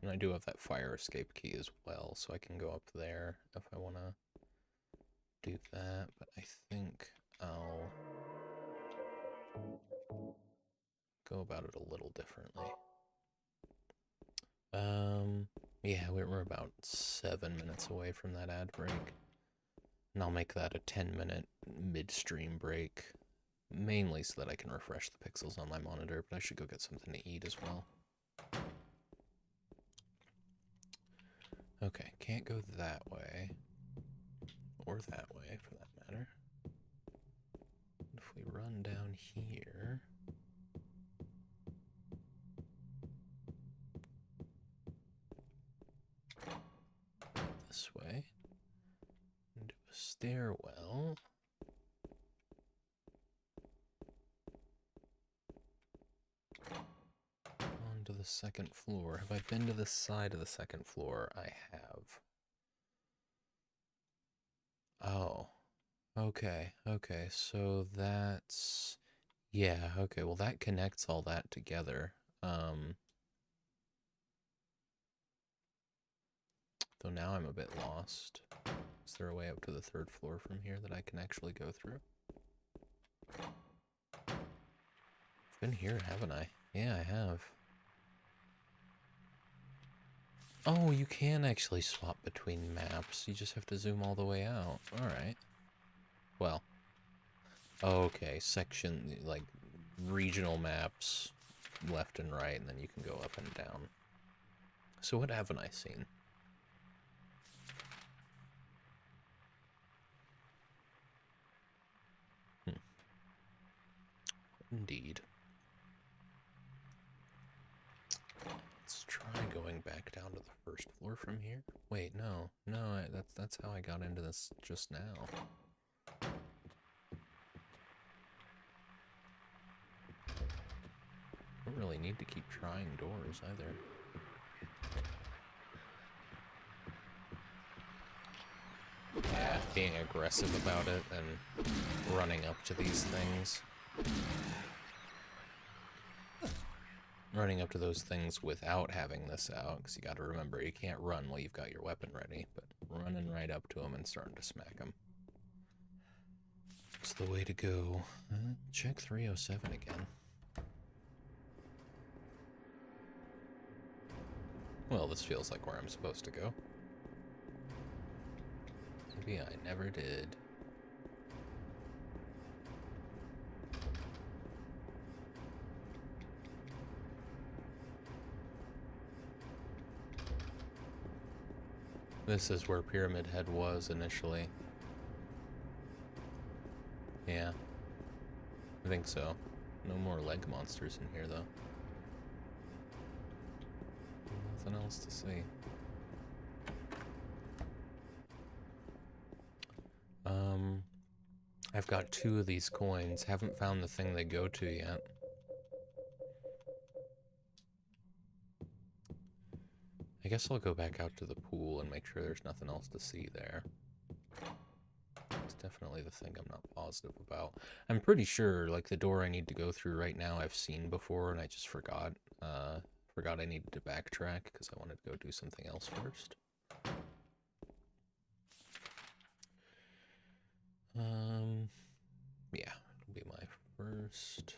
And I do have that fire escape key as well, so I can go up there if I want to do that. But I think I'll go about it a little differently. Yeah, we're about 7 minutes away from that ad break. And I'll make that a 10-minute midstream break. Mainly so that I can refresh the pixels on my monitor, but I should go get something to eat as well. Okay, can't go that way. Or that way, for that matter. If we run down here... this way. Into a stairwell. Onto the the second floor. Have I been to the side of the second floor? I have. Oh. Okay, okay, so that's... Yeah, okay, well that connects all that together. Though now I'm a bit lost. Is there a way up to the third floor from here that I can actually go through? I've been here, haven't I? Yeah, I have. Oh, you can actually swap between maps. You just have to zoom all the way out. Alright. Well. Okay, section, like, regional maps, left and right, and then you can go up and down. So what haven't I seen? Indeed. Let's try going back down to the first floor from here. Wait, no, that's how I got into this just now. Don't really need to keep trying doors either. Yeah, being aggressive about it and running up to these things. Running up to those things without having this out, because you gotta remember, you can't run while you've got your weapon ready, but running right up to them and starting to smack them. It's the way to go. Check 307 again. Well, this feels like where I'm supposed to go. Maybe I never did. This is where Pyramid Head was initially. Yeah. I think so. No more leg monsters in here, though. Nothing else to see. I've got 2 of these coins. Haven't found the thing they go to yet. I guess I'll go back out to the pool and make sure there's nothing else to see there. It's definitely the thing I'm not positive about. I'm pretty sure, like, the door I need to go through right now I've seen before, and I just forgot. Forgot I needed to backtrack because I wanted to go do something else first. Yeah, it'll be my first...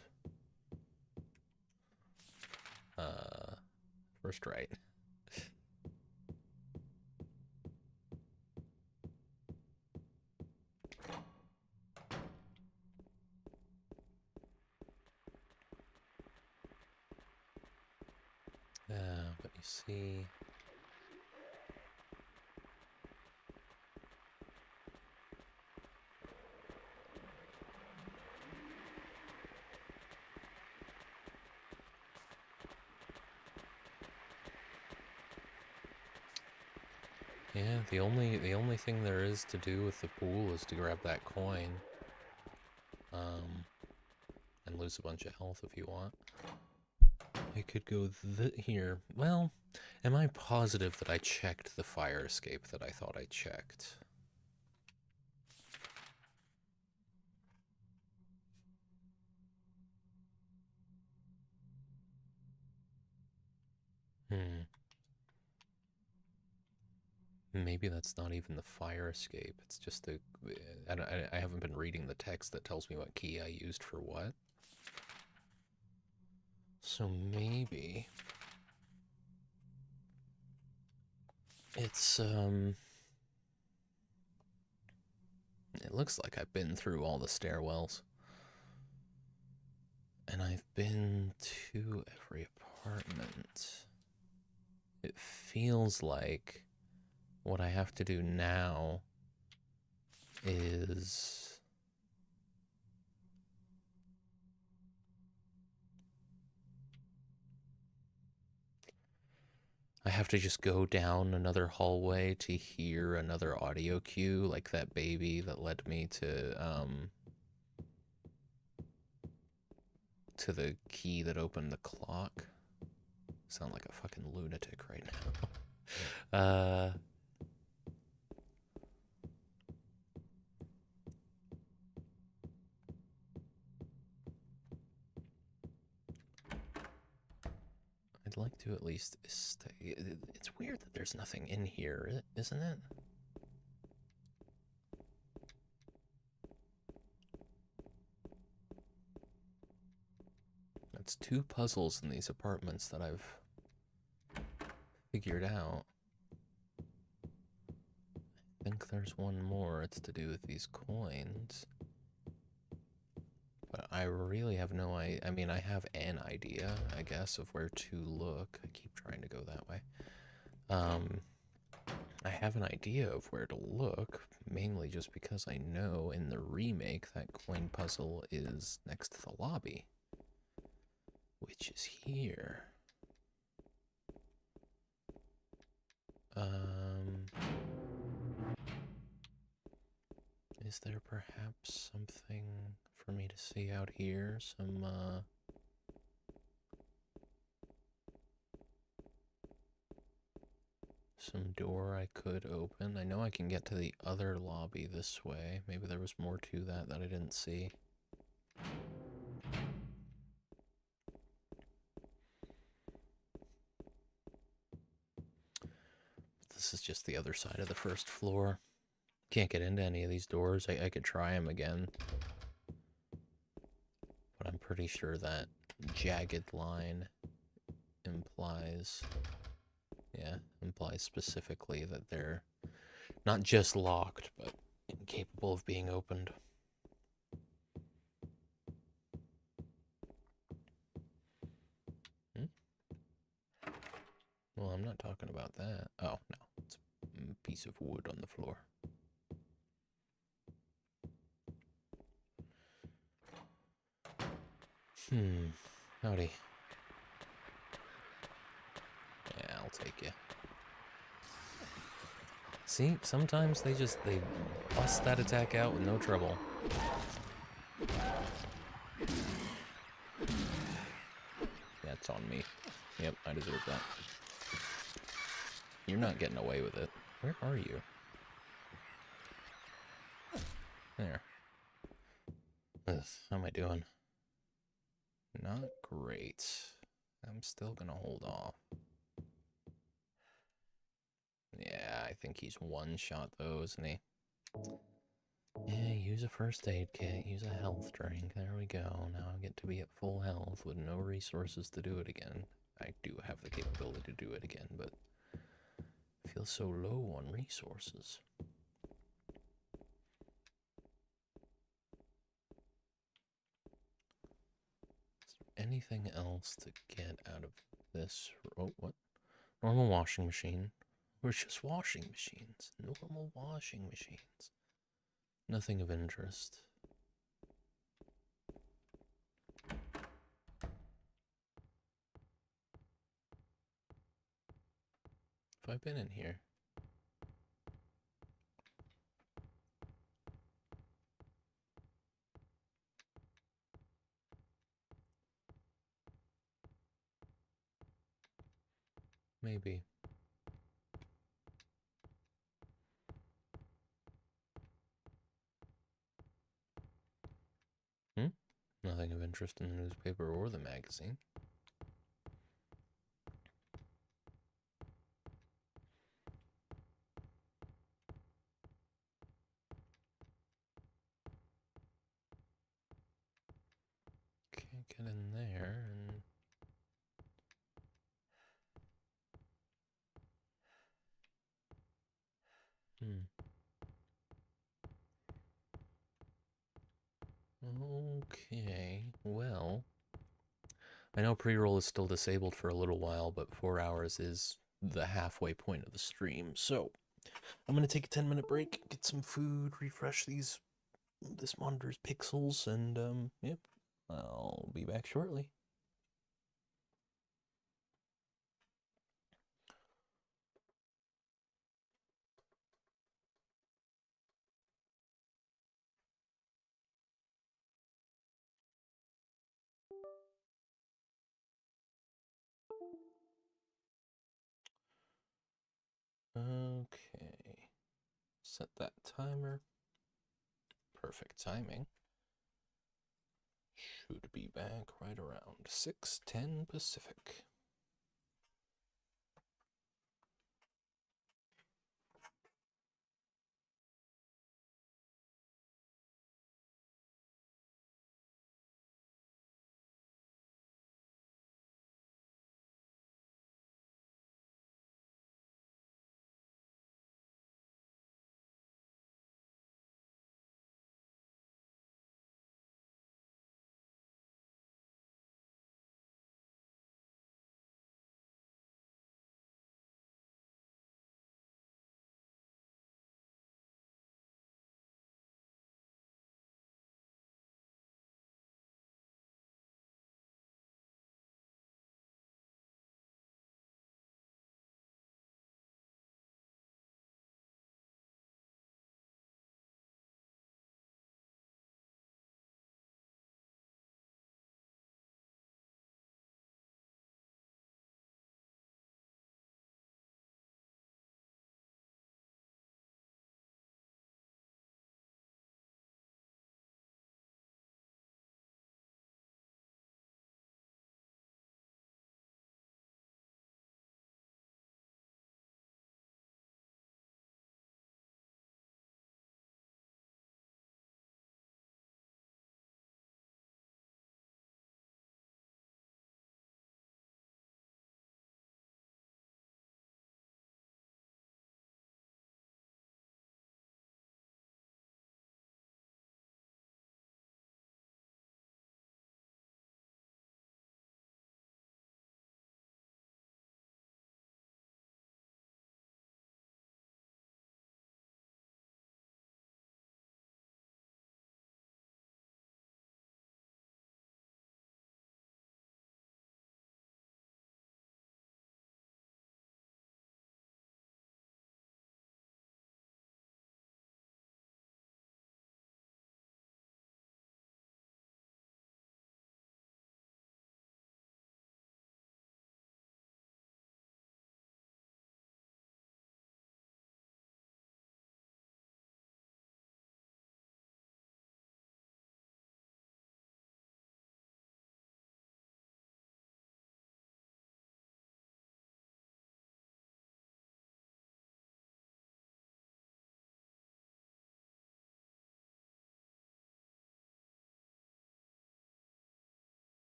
first right. But you see... Yeah, the only thing there is to do with the pool is to grab that coin. And lose a bunch of health if you want. I could go here. Well, am I positive that I checked the fire escape that I thought I checked? Maybe that's not even the fire escape. It's just the... I haven't been reading the text that tells me what key I used for what. So maybe... It's, It looks like I've been through all the stairwells. And I've been to every apartment. It feels like what I have to do now is... I have to just go down another hallway to hear another audio cue, like that baby that led me to the key that opened the clock. Sound like a fucking lunatic right now. I'd like to at least stay. It's weird that there's nothing in here, isn't it? That's 2 puzzles in these apartments that I've figured out. I think there's one more. It's to do with these coins. But I really have no idea. I mean, I have an idea, I guess, of where to look. I keep trying to go that way. I have an idea of where to look, mainly just because I know in the remake that coin puzzle is next to the lobby, which is here. Is there perhaps something for me to see out here? Some door I could open. I know I can get to the other lobby this way. Maybe there was more to that I didn't see. This is just the other side of the first floor. Can't get into any of these doors. I could try them again. But I'm pretty sure that jagged line implies specifically that they're not just locked, but incapable of being opened. Well, I'm not talking about that. Oh, no. It's a piece of wood on the floor. Howdy. Yeah, I'll take you. See, sometimes they bust that attack out with no trouble. Yeah, it's on me. Yep, I deserve that. You're not getting away with it. Where are you? There. Ugh, how am I doing? Not great. I'm still gonna hold off. Yeah, I think he's one-shot though, isn't he? Yeah, use a first aid kit, use a health drink. There we go. Now I get to be at full health with no resources to do it again. I do have the capability to do it again, but I feel so low on resources. Is there anything else to get out of this? Oh, what? Normal washing machine. We're just washing machines. Normal washing machines. Nothing of interest. Have I been in here? Maybe. Nothing of interest in the newspaper or the magazine. Can't get in there, and... Okay, well... I know pre-roll is still disabled for a little while, but 4 hours is the halfway point of the stream, so... I'm gonna take a 10-minute break, get some food, refresh this monitor's pixels, and, yep. I'll be back shortly. set that timer. Perfect timing. Should be back right around 6:10 Pacific.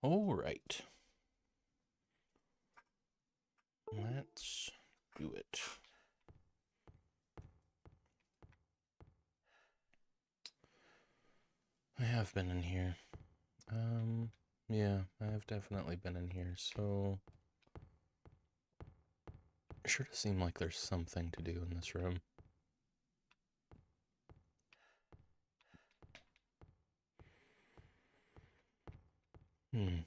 All right. Let's do it. I have been in here. Yeah, I have definitely been in here, so it sure does seem like there's something to do in this room. Hmm.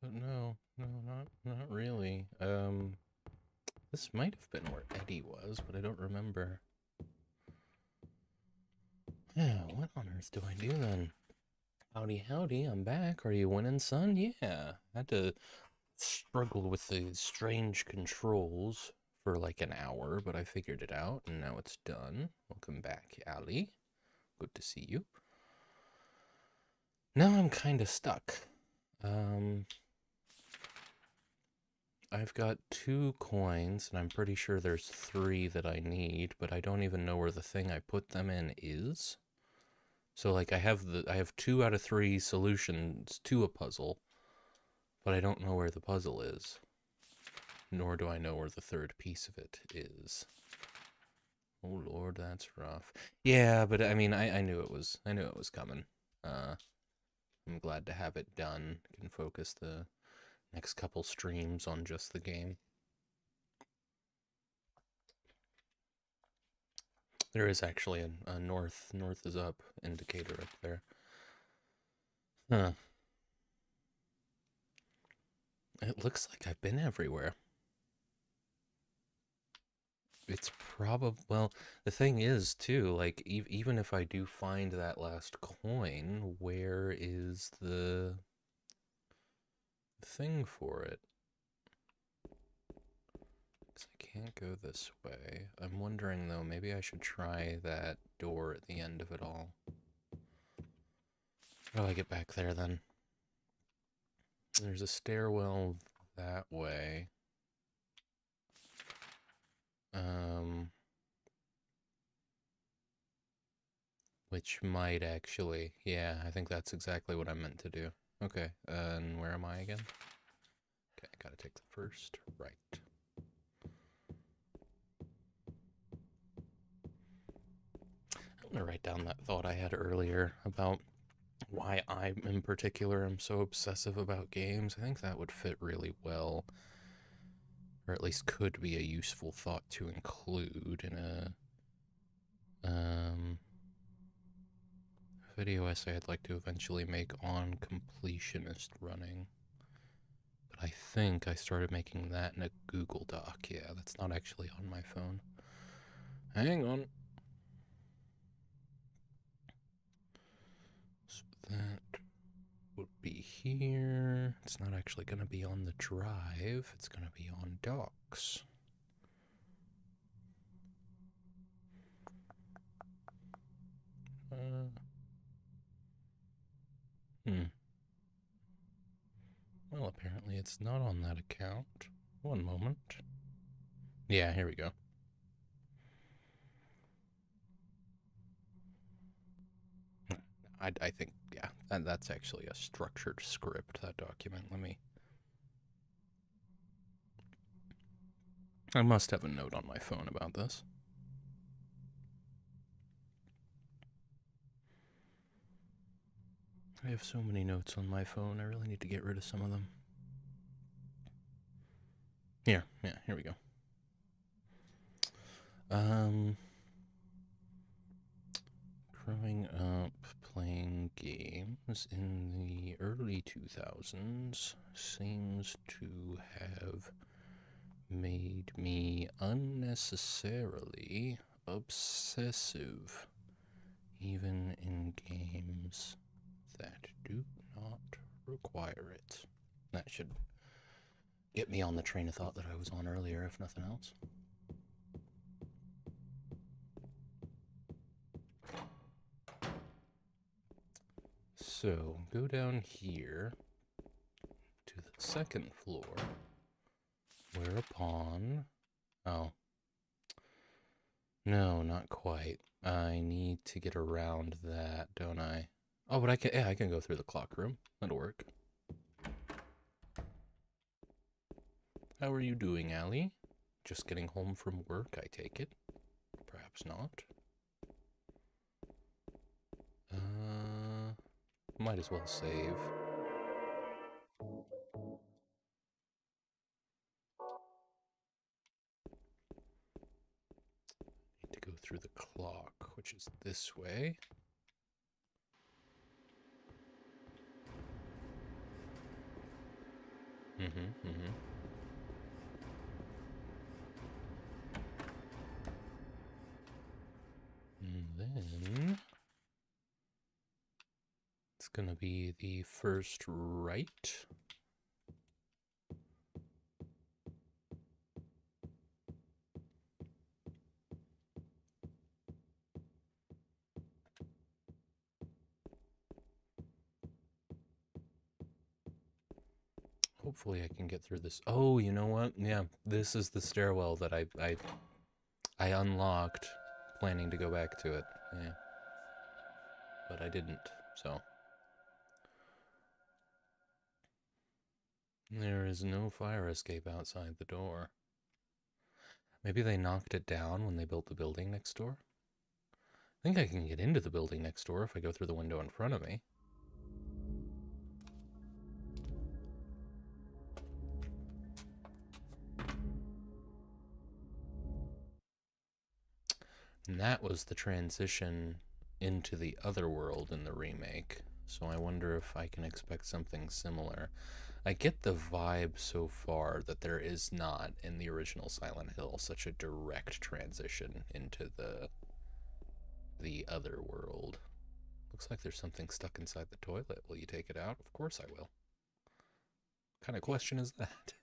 But no, not really. This might have been where Eddie was, but I don't remember. Yeah, what on earth do I do then? Howdy, howdy, I'm back. Are you winning, son? Yeah. I had to struggle with the strange controls for like an hour, but I figured it out, and now it's done. Welcome back, Allie. Good to see you. Now I'm kind of stuck. I've got 2 coins, and I'm pretty sure there's 3 that I need, but I don't even know where the thing I put them in is. So like I have 2 out of 3 solutions to a puzzle, but I don't know where the puzzle is. Nor do I know where the 3rd piece of it is. Oh Lord, that's rough. Yeah, but I mean I knew it was coming. I'm glad to have it done. I can focus the next couple streams on just the game. There is actually a north is up indicator up there. Huh. It looks like I've been everywhere. It's probably, well, the thing is too, like even if I do find that last coin, where is the thing for it? 'Cause I can't go this way. I'm wondering though, maybe I should try that door at the end of it all. How do I get back there then? There's a stairwell that way. Which might actually, yeah, I think that's exactly what I meant to do. Okay, and where am I again? Okay, I gotta take the first right. I'm gonna write down that thought I had earlier about why I, in particular, am so obsessive about games. I think that would fit really well, or at least could be a useful thought to include in a video essay I'd like to eventually make on completionist running. But I think I started making that in a Google Doc. Yeah, that's not actually on my phone. Hang on. So that would be here. It's not actually going to be on the drive. It's going to be on docs. Well, apparently it's not on that account. One moment. Yeah, here we go. I think, yeah, that's actually a structured script, that document. I must have a note on my phone about this. I have so many notes on my phone, I really need to get rid of some of them. Here we go. Growing up playing games in the early 2000s seems to have made me unnecessarily obsessive, even in games that do not require it. That should get me on the train of thought that I was on earlier, if nothing else. So, go down here to the 2nd floor, Whereupon... Oh. No, not quite. I need to get around that, don't I? Oh, but I can go through the clock room. That'll work. How are you doing, Allie? Just getting home from work, I take it. Perhaps not. Might as well save. Need to go through the clock, which is this way. And then it's gonna be the first right. Hopefully I can get through this. Oh, you know what? Yeah, this is the stairwell that I unlocked, planning to go back to it. Yeah. But I didn't, so. There is no fire escape outside the door. Maybe they knocked it down when they built the building next door? I think I can get into the building next door if I go through the window in front of me. And that was the transition into the other world in the remake. So I wonder if I can expect something similar. I get the vibe so far that there is not in the original Silent Hill such a direct transition into the other world. Looks like there's something stuck inside the toilet. Will you take it out? Of course I will. What kind of question is that?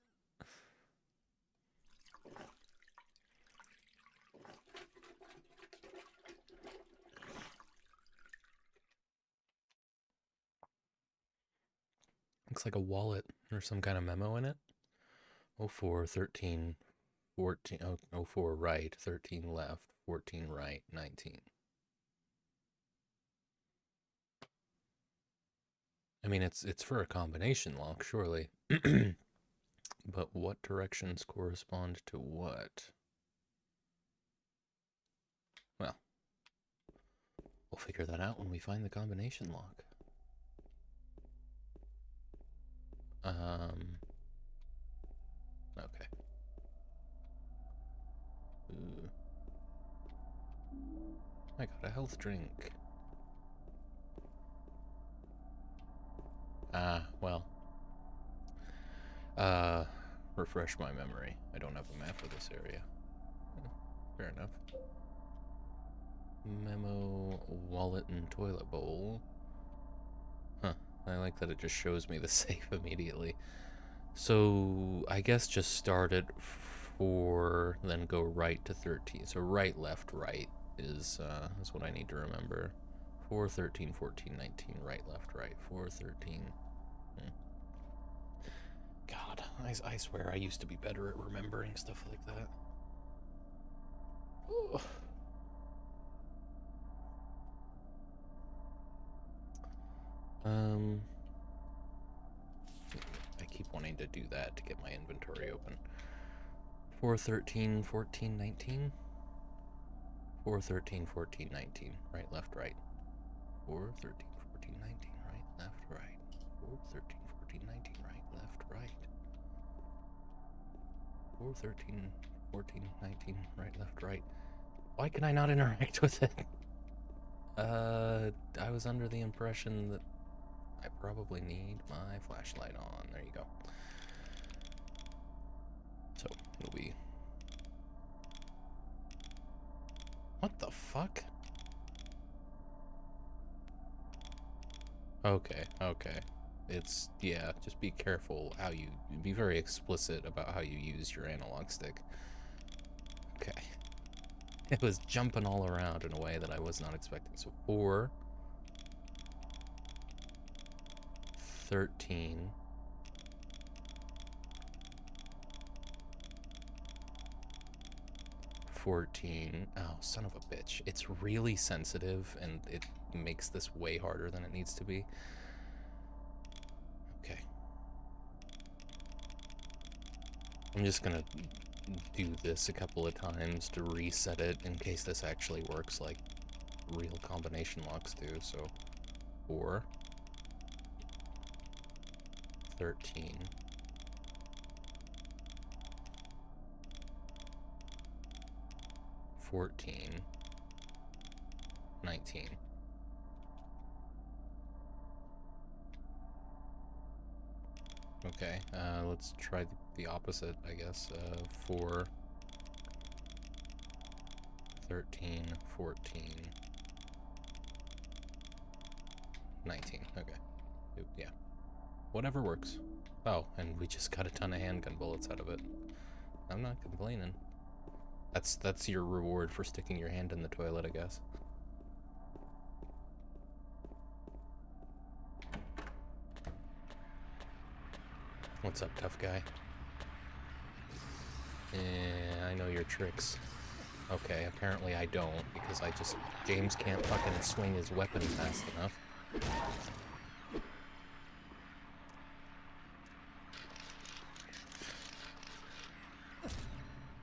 Looks like a wallet or some kind of memo in it. 04, 13, 14, 04 right, 13 left, 14 right, 19. I mean, it's for a combination lock, surely. But what directions correspond to what? Well, we'll figure that out when we find the combination lock. Okay. Ooh. I got a health drink. Well. Refresh my memory. I don't have a map of this area. Fair enough. Memo, wallet, and toilet bowl. Huh. I like that it just shows me the safe immediately. So, I guess just start at 4, then go right to 13. So right, left, right is what I need to remember. 4, 13, 14, 19, right, left, right. 4, 13. God, I swear I used to be better at remembering stuff like that. Ugh. I keep wanting to do that to get my inventory open. 4, 13, 14, 19. 4, 13, 14, 19. Right, left, right. 4, 13, 14, 19. Right, left, right. 4, 13, 14, 19. Right, left, right. 4, 13, 14, 19. Right, left, right. Why can I not interact with it? I was under the impression that I probably need my flashlight on. There you go. So, it'll be... What the fuck? Okay, okay. It's, yeah, just be careful how you... Be very explicit about how you use your analog stick. Okay. It was jumping all around in a way that I was not expecting. So 4, 13, 14. Oh, son of a bitch. It's really sensitive, and it makes this way harder than it needs to be. Okay. I'm just gonna do this a couple of times to reset it in case this actually works like real combination locks do. So 4, 13, 14, 19. Okay, let's try the opposite, I guess. 4, 13, 14, 19. Okay. Yeah. Whatever works. Oh, and we just got a ton of handgun bullets out of it. I'm not complaining. That's your reward for sticking your hand in the toilet, I guess. What's up, tough guy? Yeah, I know your tricks. Okay, apparently I don't, because James can't fucking swing his weapon fast enough.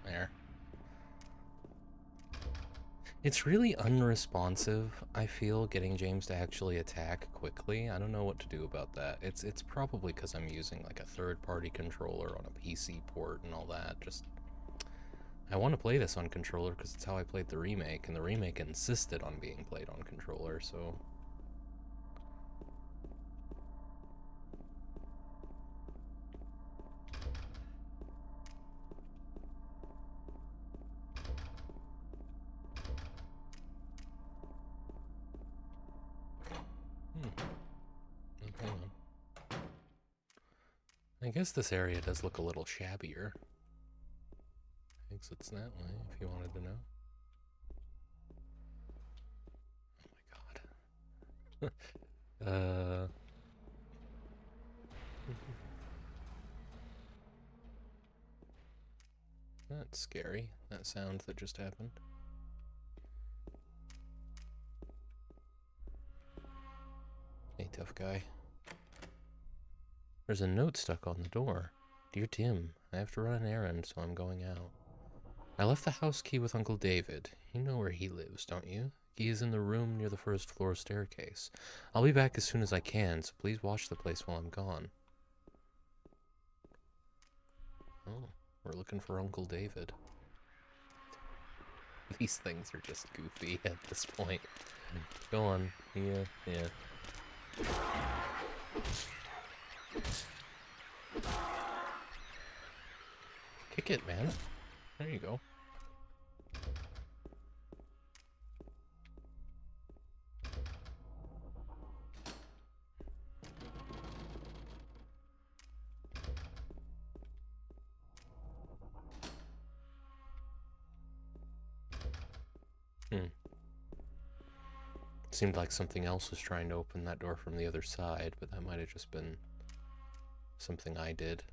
There. It's really unresponsive, I feel, getting James to actually attack quickly. I don't know what to do about that. It's probably because I'm using like a third-party controller on a PC port and all that. I want to play this on controller because it's how I played the remake, and the remake insisted on being played on controller, so... Hang on. I guess this area does look a little shabbier. Exits that way, if you wanted to know. Oh my god. That's scary, that sound that just happened. Hey, tough guy. There's a note stuck on the door. Dear Tim, I have to run an errand, so I'm going out. I left the house key with Uncle David. You know where he lives, don't you? He is in the room near the first floor staircase. I'll be back as soon as I can, so please watch the place while I'm gone. Oh, we're looking for Uncle David. These things are just goofy at this point. Go on. Yeah. Kick it, man. There you go. Seemed like something else was trying to open that door from the other side, but that might have just been something I did.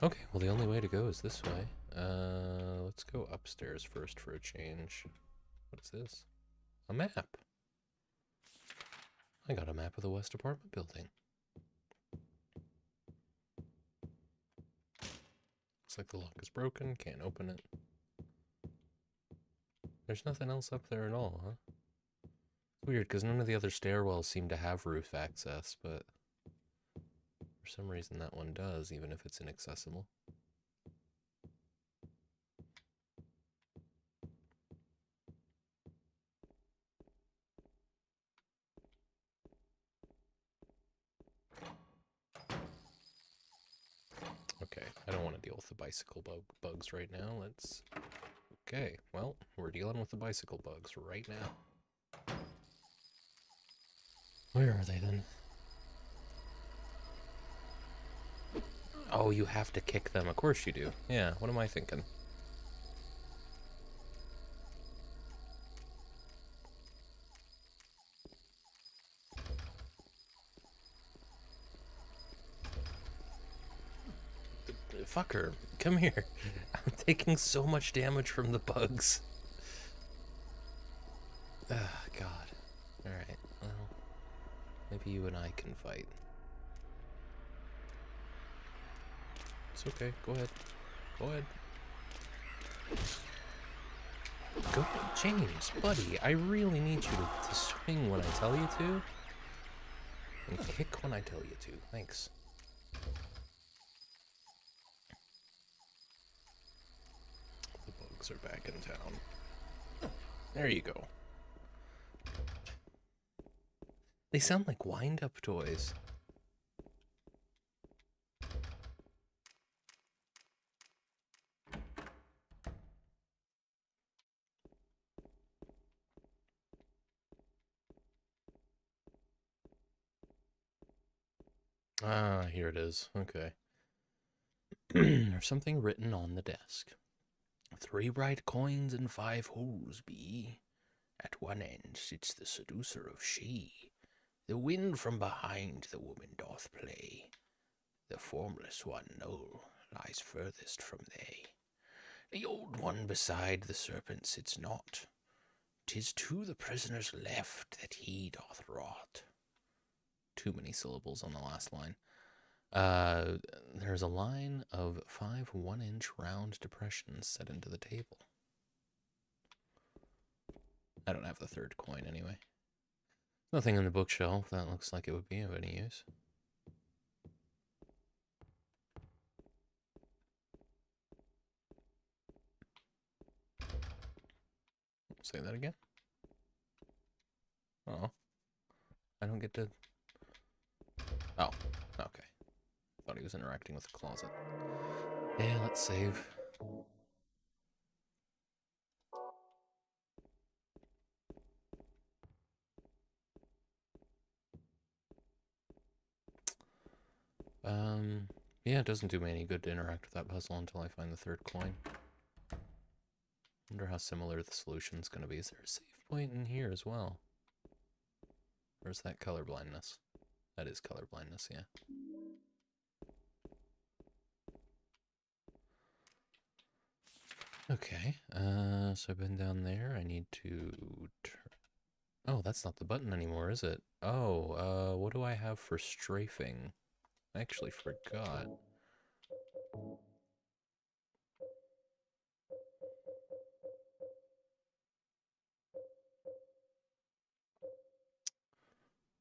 Okay, well the only way to go is this way. Let's go upstairs first for a change. What is this? A map. I got a map of the West apartment building. Looks like the lock is broken, can't open it. There's nothing else up there at all, huh? Weird, because none of the other stairwells seem to have roof access, but for some reason that one does, even if it's inaccessible. Okay, I don't want to deal with the bicycle bugs right now. Okay, well, we're dealing with the bicycle bugs right now. Where are they then? Oh, you have to kick them. Of course you do. Yeah, what am I thinking? Fucker, come here. I'm taking so much damage from the bugs. Ah, God. Alright, well, maybe you and I can fight. It's okay, go ahead. Go ahead. Go, James, buddy, I really need you to swing when I tell you to. And kick when I tell you to. Thanks. The bugs are back in town. There you go. They sound like wind-up toys. Ah, here it is. Okay. There's something written on the desk. 3 bright coins and 5 holes be. At one end sits the seducer of she. The wind from behind the woman doth play. The formless one, no, lies furthest from they. The old one beside the serpent sits not. 'Tis to the prisoner's left that he doth rot. Too many syllables on the last line. There's a line of 5 1-inch round depressions set into the table. I don't have the 3rd coin anyway. Nothing in the bookshelf that looks like it would be of any use. Say that again? Oh. I don't get to... Oh, okay. Thought he was interacting with the closet. Yeah, let's save. Yeah, it doesn't do me any good to interact with that puzzle until I find the 3rd coin. Wonder how similar the solution's gonna be. Is there a save point in here as well? Or is that color blindness? That is color blindness, yeah. Okay, so I've been down there. I need to turn... Oh, that's not the button anymore, is it? Oh, what do I have for strafing? I actually forgot.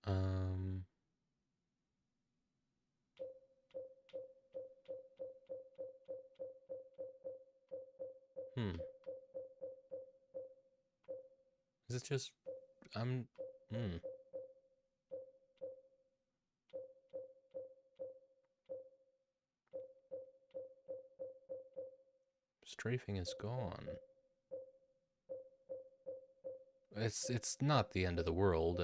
Um... Hmm. Is it just... Hmm. Strafing is gone. It's not the end of the world.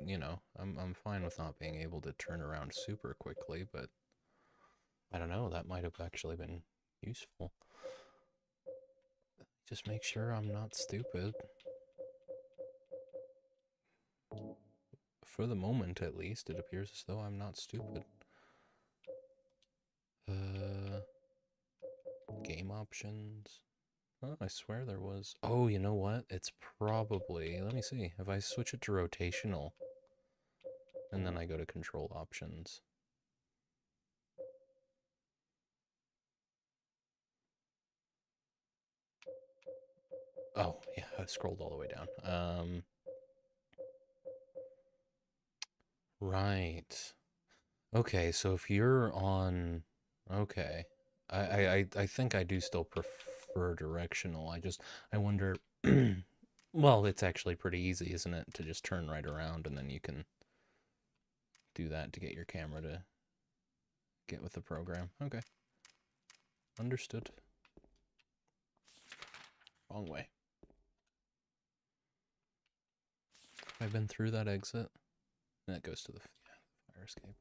You know, I'm fine with not being able to turn around super quickly, but I don't know, that might have actually been useful. Just make sure I'm not stupid. For the moment, at least, it appears as though I'm not stupid. Game options. Oh, I swear there was. Oh, you know what? It's probably... Let me see. If I switch it to rotational, and then I go to control options. Oh, yeah, I scrolled all the way down. Right. Okay, so if you're on... Okay. I think I do still prefer directional. I wonder... Well, it's actually pretty easy, isn't it? To just turn right around, and then you can do that to get your camera to get with the program. Okay. Understood. Wrong way. I've been through that exit. And that goes to the fire escape.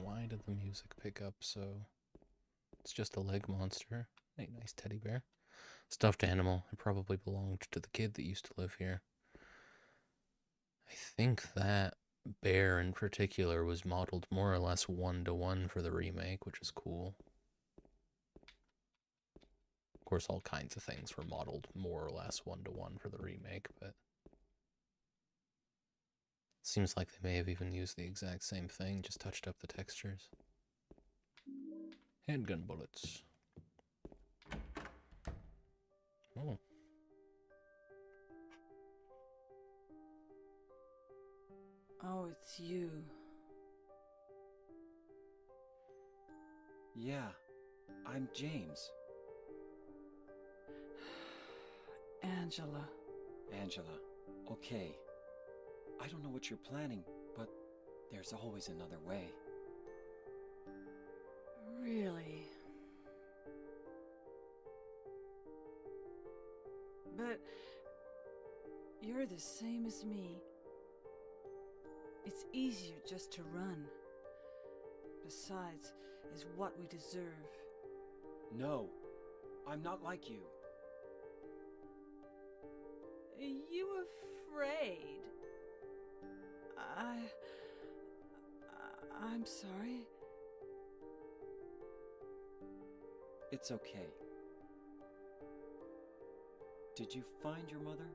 Why did the music pick up so... It's just a leg monster. Hey, nice teddy bear. Stuffed animal. It probably belonged to the kid that used to live here. I think that bear in particular was modeled more or less 1-to-1 for the remake, which is cool. Of course, all kinds of things were modeled more or less 1-to-1 for the remake, but seems like they may have even used the exact same thing, just touched up the textures. Handgun bullets. Oh. Oh, it's you. Yeah, I'm James. Angela. Angela. Okay. I don't know what you're planning, but there's always another way. Really? But you're the same as me. It's easier just to run. Besides, is what we deserve. No, I'm not like you. You afraid? I'm sorry. It's okay. Did you find your mother?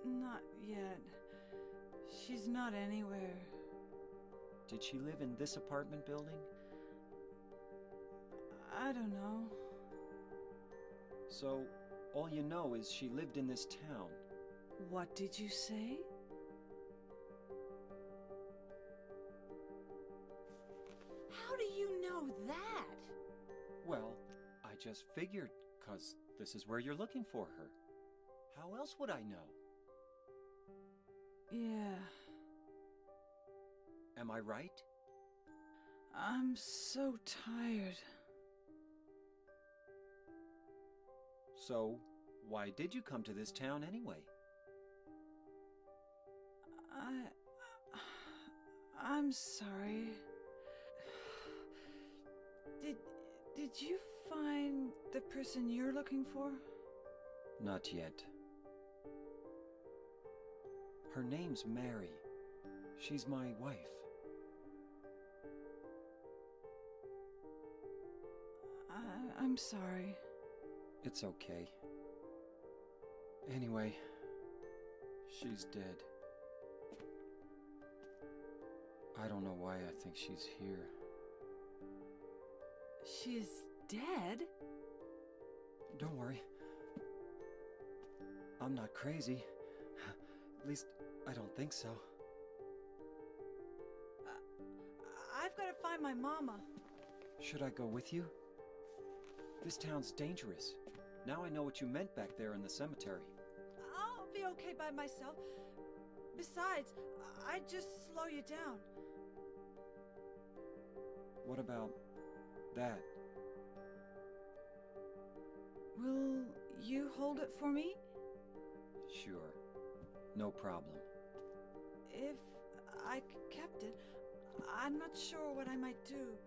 Not yet. She's not anywhere. Did she live in this apartment building? I don't know. So, all you know is she lived in this town. What did you say? How do you know that? Well, I just figured, 'cause this is where you're looking for her. How else would I know? Yeah. Am I right? I'm so tired. So, why did you come to this town anyway? I'm sorry. Did you find the person you're looking for? Not yet. Her name's Mary. She's my wife. I'm sorry. It's okay. Anyway, she's dead. I don't know why I think she's here. She's dead? Don't worry. I'm not crazy. At least, I don't think so. I've got to find my mama. Should I go with you? This town's dangerous. Now I know what you meant back there in the cemetery. I'll be okay by myself. Besides, I'd just slow you down. What about that? Will you hold it for me? Sure. No problem. If I kept it, I'm not sure what I might do.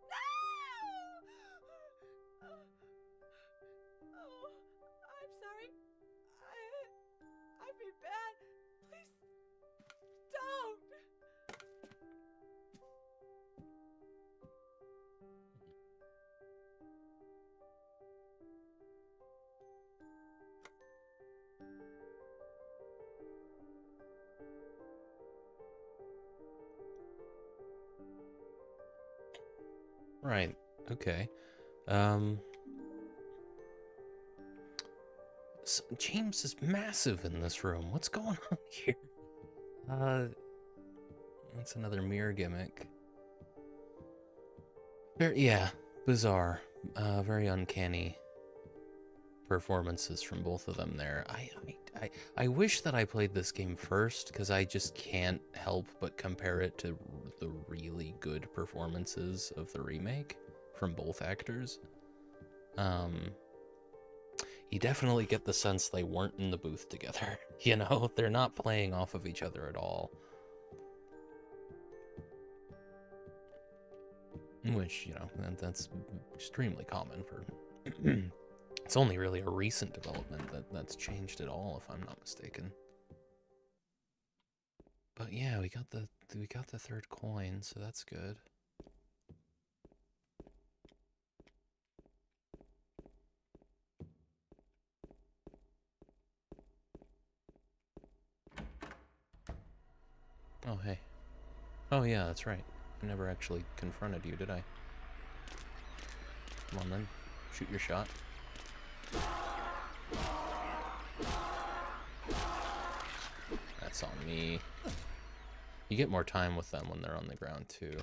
No! Oh, I'm sorry. I've been bad. Please, don't! Right. Okay. So James is massive in this room. What's going on here? That's another mirror gimmick. Yeah, bizarre. Very uncanny performances from both of them there. I wish that I played this game first, because I just can't help but compare it to the really good performances of the remake from both actors. You definitely get the sense they weren't in the booth together. You know, they're not playing off of each other at all. Which, you know, that's extremely common for... It's only really a recent development that's changed it all, if I'm not mistaken. But yeah, we got the third coin, so that's good. Oh, hey. Oh, yeah, that's right. I never actually confronted you, did I? Come on, then. Shoot your shot. That's on me. You get more time with them when they're on the ground, too.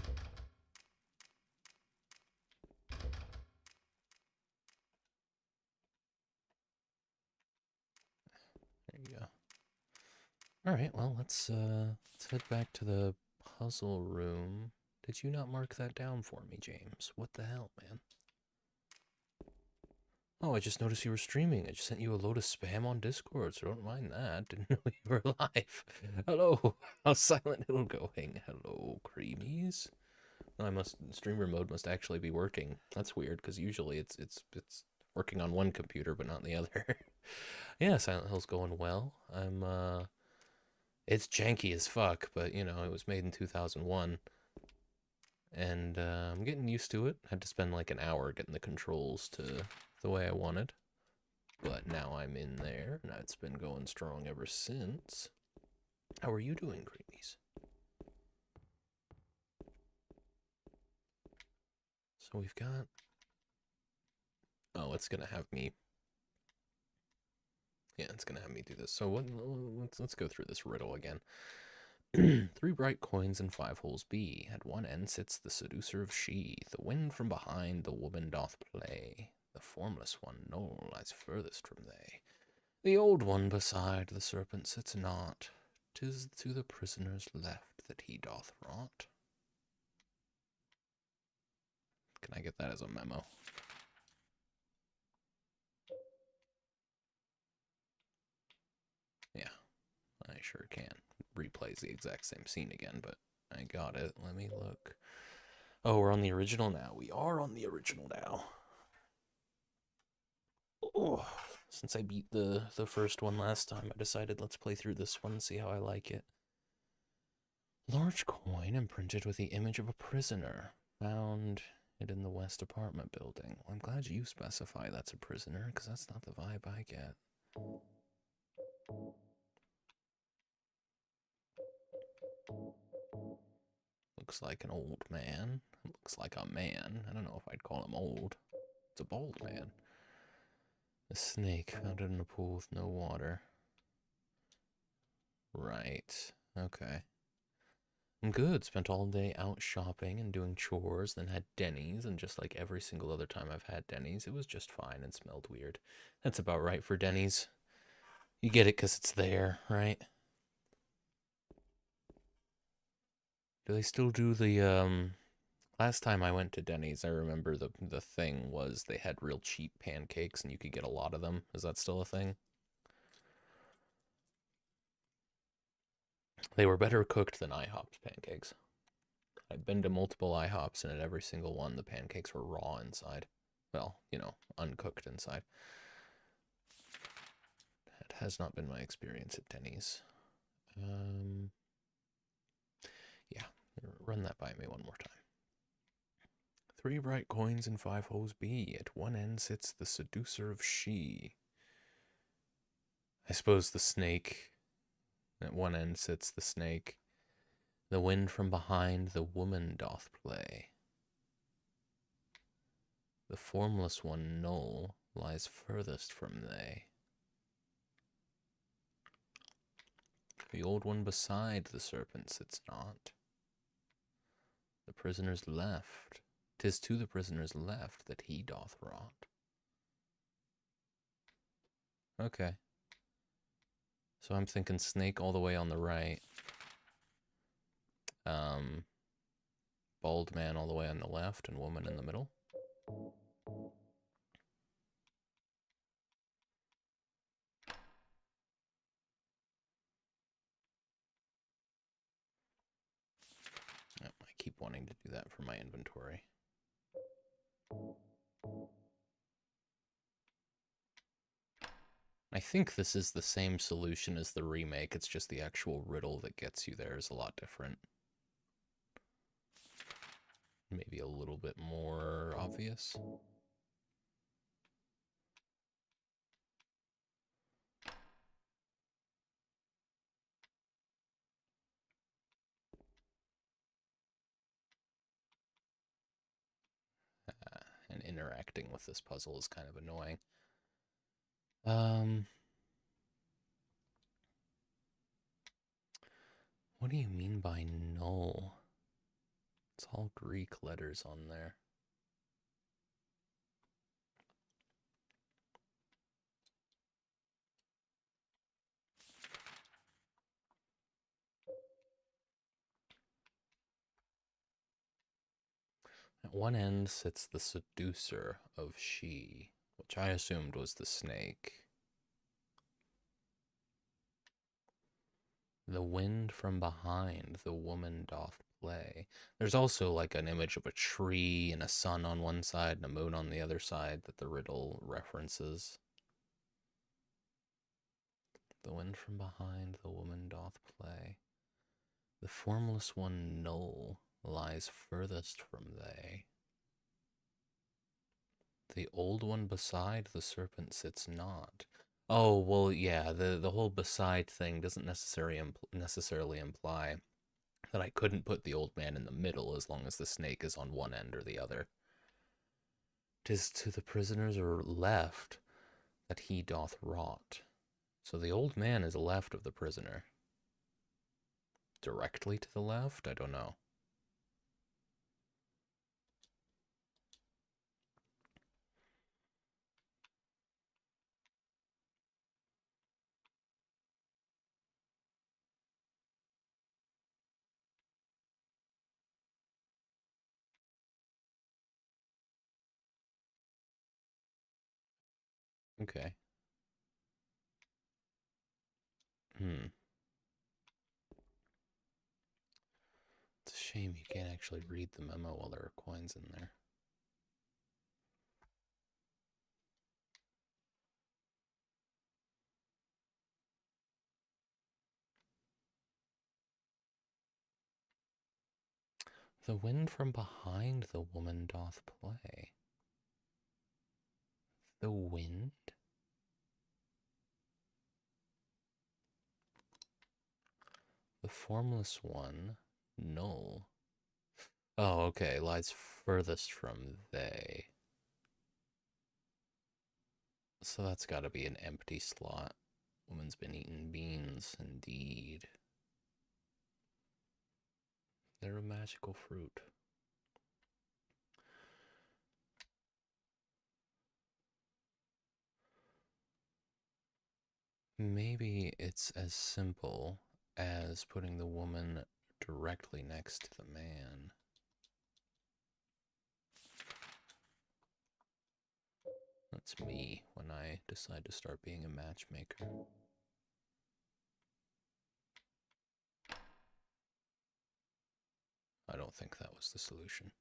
There you go. Alright, well, let's head back to the puzzle room. Did you not mark that down for me, James? What the hell, man? Oh, I just noticed you were streaming. I just sent you a load of spam on Discord, so don't mind that. Didn't know you were live. Hello. How's Silent Hill going? Hello, creamies. Oh, streamer mode must actually be working. That's weird, because usually it's working on one computer but not the other. Yeah, Silent Hill's going well. It's janky as fuck, but you know, it was made in 2001. And I'm getting used to it. Had to spend like an hour getting the controls to the way I wanted. But now I'm in there, and it's been going strong ever since. How are you doing, Creamies? So we've got... Oh, it's gonna have me... Yeah, it's gonna have me do this. So let's go through this riddle again. 3 bright coins and 5 holes be. At one end sits the seducer of she. The wind from behind the woman doth play. The formless one no lies furthest from they. The old one beside the serpent sits not. 'Tis to the prisoner's left that he doth rot. Can I get that as a memo? Yeah, I sure can. Replays the exact same scene again, but I got it. Let me look. Oh, we're on the original now. We are on the original now. Oh, since I beat the first one last time, I decided let's play through this one and see how I like it. Large coin imprinted with the image of a prisoner. Found it in the West apartment building. Well, I'm glad you specify that's a prisoner, because that's not the vibe I get. Looks like an old man. Looks like a man. I don't know if I'd call him old. It's a bald man. A snake found it in a pool with no water. Right. Okay. I'm good. Spent all day out shopping and doing chores, then had Denny's, and just like every single other time I've had Denny's, it was just fine and smelled weird. That's about right for Denny's. You get it because it's there, right? Do they still do the, last time I went to Denny's, I remember the thing was they had real cheap pancakes and you could get a lot of them. Is that still a thing? They were better cooked than IHOP's pancakes. I've been to multiple IHOPs, and at every single one, the pancakes were raw inside. Well, you know, uncooked inside. That has not been my experience at Denny's. Yeah, run that by me one more time. 3 bright coins and 5 holes be. At one end sits the seducer of she. I suppose the snake. At one end sits the snake. The wind from behind the woman doth play. The formless one null lies furthest from they. The old one beside the serpent sits not. The prisoner's left. 'Tis to the prisoner's left that he doth rot. Okay. So I'm thinking snake all the way on the right. Bald man all the way on the left and woman in the middle. Oh, I keep wanting to do that for my inventory. I think this is the same solution as the remake, it's just the actual riddle that gets you there is a lot different. Maybe a little bit more obvious. And interacting with this puzzle is kind of annoying. What do you mean by null? It's all Greek letters on there. At one end sits the seducer of she, which I assumed was the snake. The wind from behind the woman doth play. There's also like an image of a tree and a sun on one side and a moon on the other side that the riddle references. The wind from behind the woman doth play. The formless one null lies furthest from they. The old one beside the serpent sits not. Oh, well, yeah, the whole beside thing doesn't necessarily imply that I couldn't put the old man in the middle as long as the snake is on one end or the other. 'Tis to the prisoners or left that he doth rot. So the old man is left of the prisoner. Directly to the left? I don't know. Okay. It's a shame you can't actually read the memo while there are coins in there. The wind from behind the woman doth play. The wind? The formless one, null. Oh, okay, lies furthest from they. So that's gotta be an empty slot. Woman's been eating beans, indeed. They're a magical fruit. Maybe it's as simple as putting the woman directly next to the man. That's me when I decide to start being a matchmaker. I don't think that was the solution.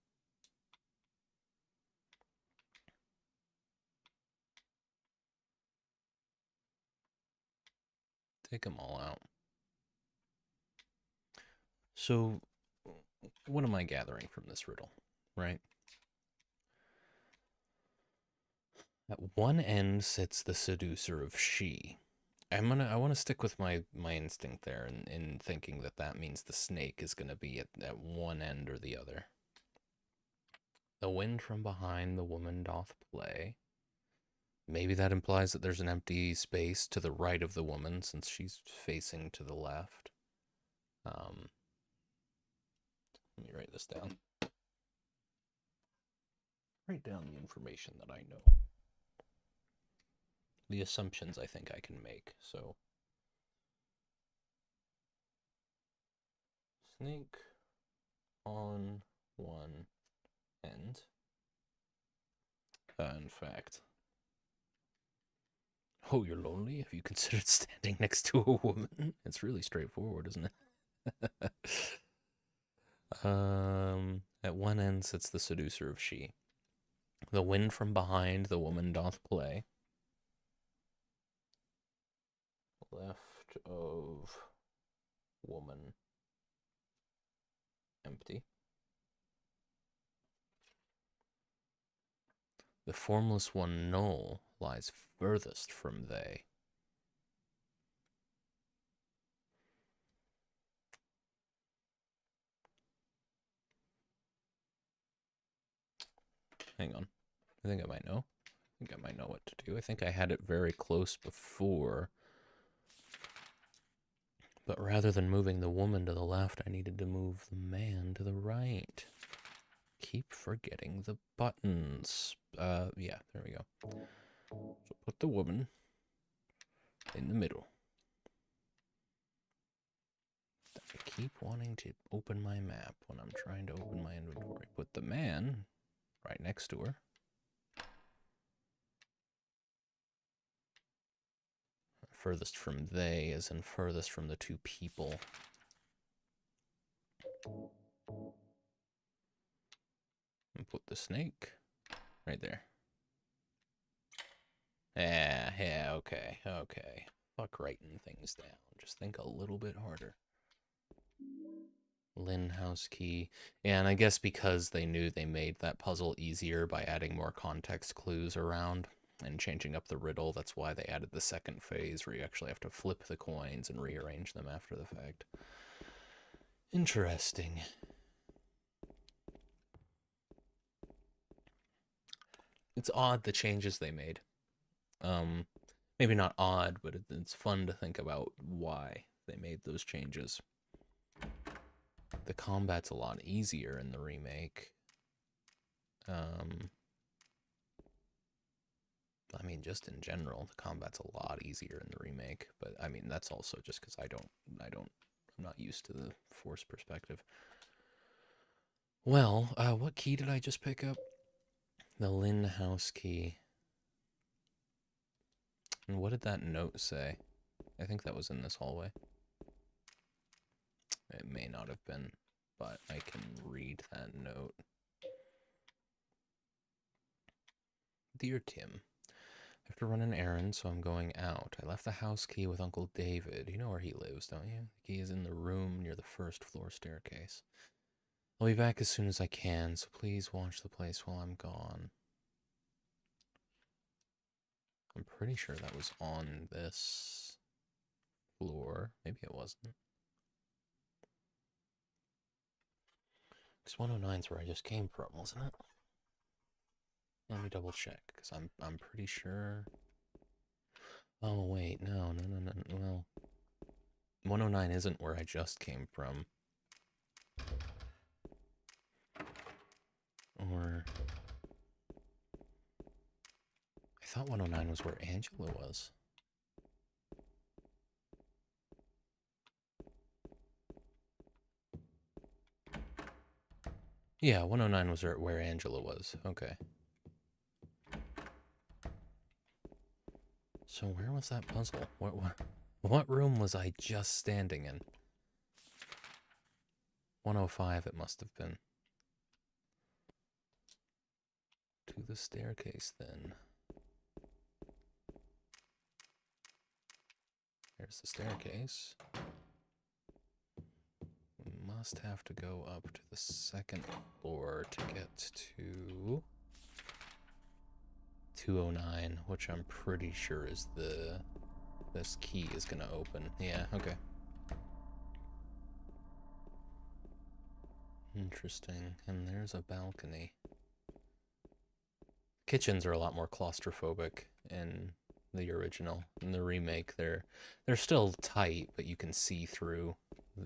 Take them all out. So, what am I gathering from this riddle, right? At one end sits the seducer of she. I want to stick with my instinct there in thinking that that means the snake is gonna be at one end or the other. The wind from behind the woman doth play. Maybe that implies that there's an empty space to the right of the woman since she's facing to the left. Let me write this down. Write down the information that I know. The assumptions I think I can make. So, snake on one end. In fact, oh, you're lonely? Have you considered standing next to a woman? It's really straightforward, isn't it? At one end sits the seducer of she. The wind from behind, the woman doth play. Left of woman empty. The formless one null lies furthest from they. Hang on. I think I might know. I think I might know what to do. I think I had it very close before. But rather than moving the woman to the left, I needed to move the man to the right. Keep forgetting the buttons. Yeah, there we go. So put the woman in the middle. I keep wanting to open my map when I'm trying to open my inventory. Put the man right next to her. Furthest from they is in furthest from the two people. And put the snake right there. Yeah, okay. Fuck writing things down. Just think a little bit harder. Lynn house key. Yeah, and I guess because they knew they made that puzzle easier by adding more context clues around and changing up the riddle, that's why they added the second phase where you actually have to flip the coins and rearrange them after the fact. Interesting. It's odd the changes they made. Maybe not odd, but it's fun to think about why they made those changes. The combat's a lot easier in the remake. I mean, just in general, the combat's a lot easier in the remake. But I mean, that's also just because I'm not used to the Force perspective. Well, what key did I just pick up? The Lynn house key. And what did that note say? I think that was in this hallway. It may not have been, but I can read that note. Dear Tim, I have to run an errand, so I'm going out. I left the house key with Uncle David. You know where he lives, don't you? The key is in the room near the first floor staircase. I'll be back as soon as I can, so please watch the place while I'm gone. I'm pretty sure that was on this floor. Maybe it wasn't. Because 109 is where I just came from, wasn't it? Let me double check, because I'm pretty sure. Oh wait, no. Well, 109 isn't where I just came from. Or I thought 109 was where Angela was. Yeah, 109 was where Angela was. Okay. So where was that puzzle? What room was I just standing in? 105 it must have been. To the staircase then. There's the staircase. We must have to go up to the second floor to get to 209, which I'm pretty sure is this key is gonna open. Yeah, okay. Interesting. And there's a balcony. Kitchens are a lot more claustrophobic in the original. In the remake, they're still tight, but you can see through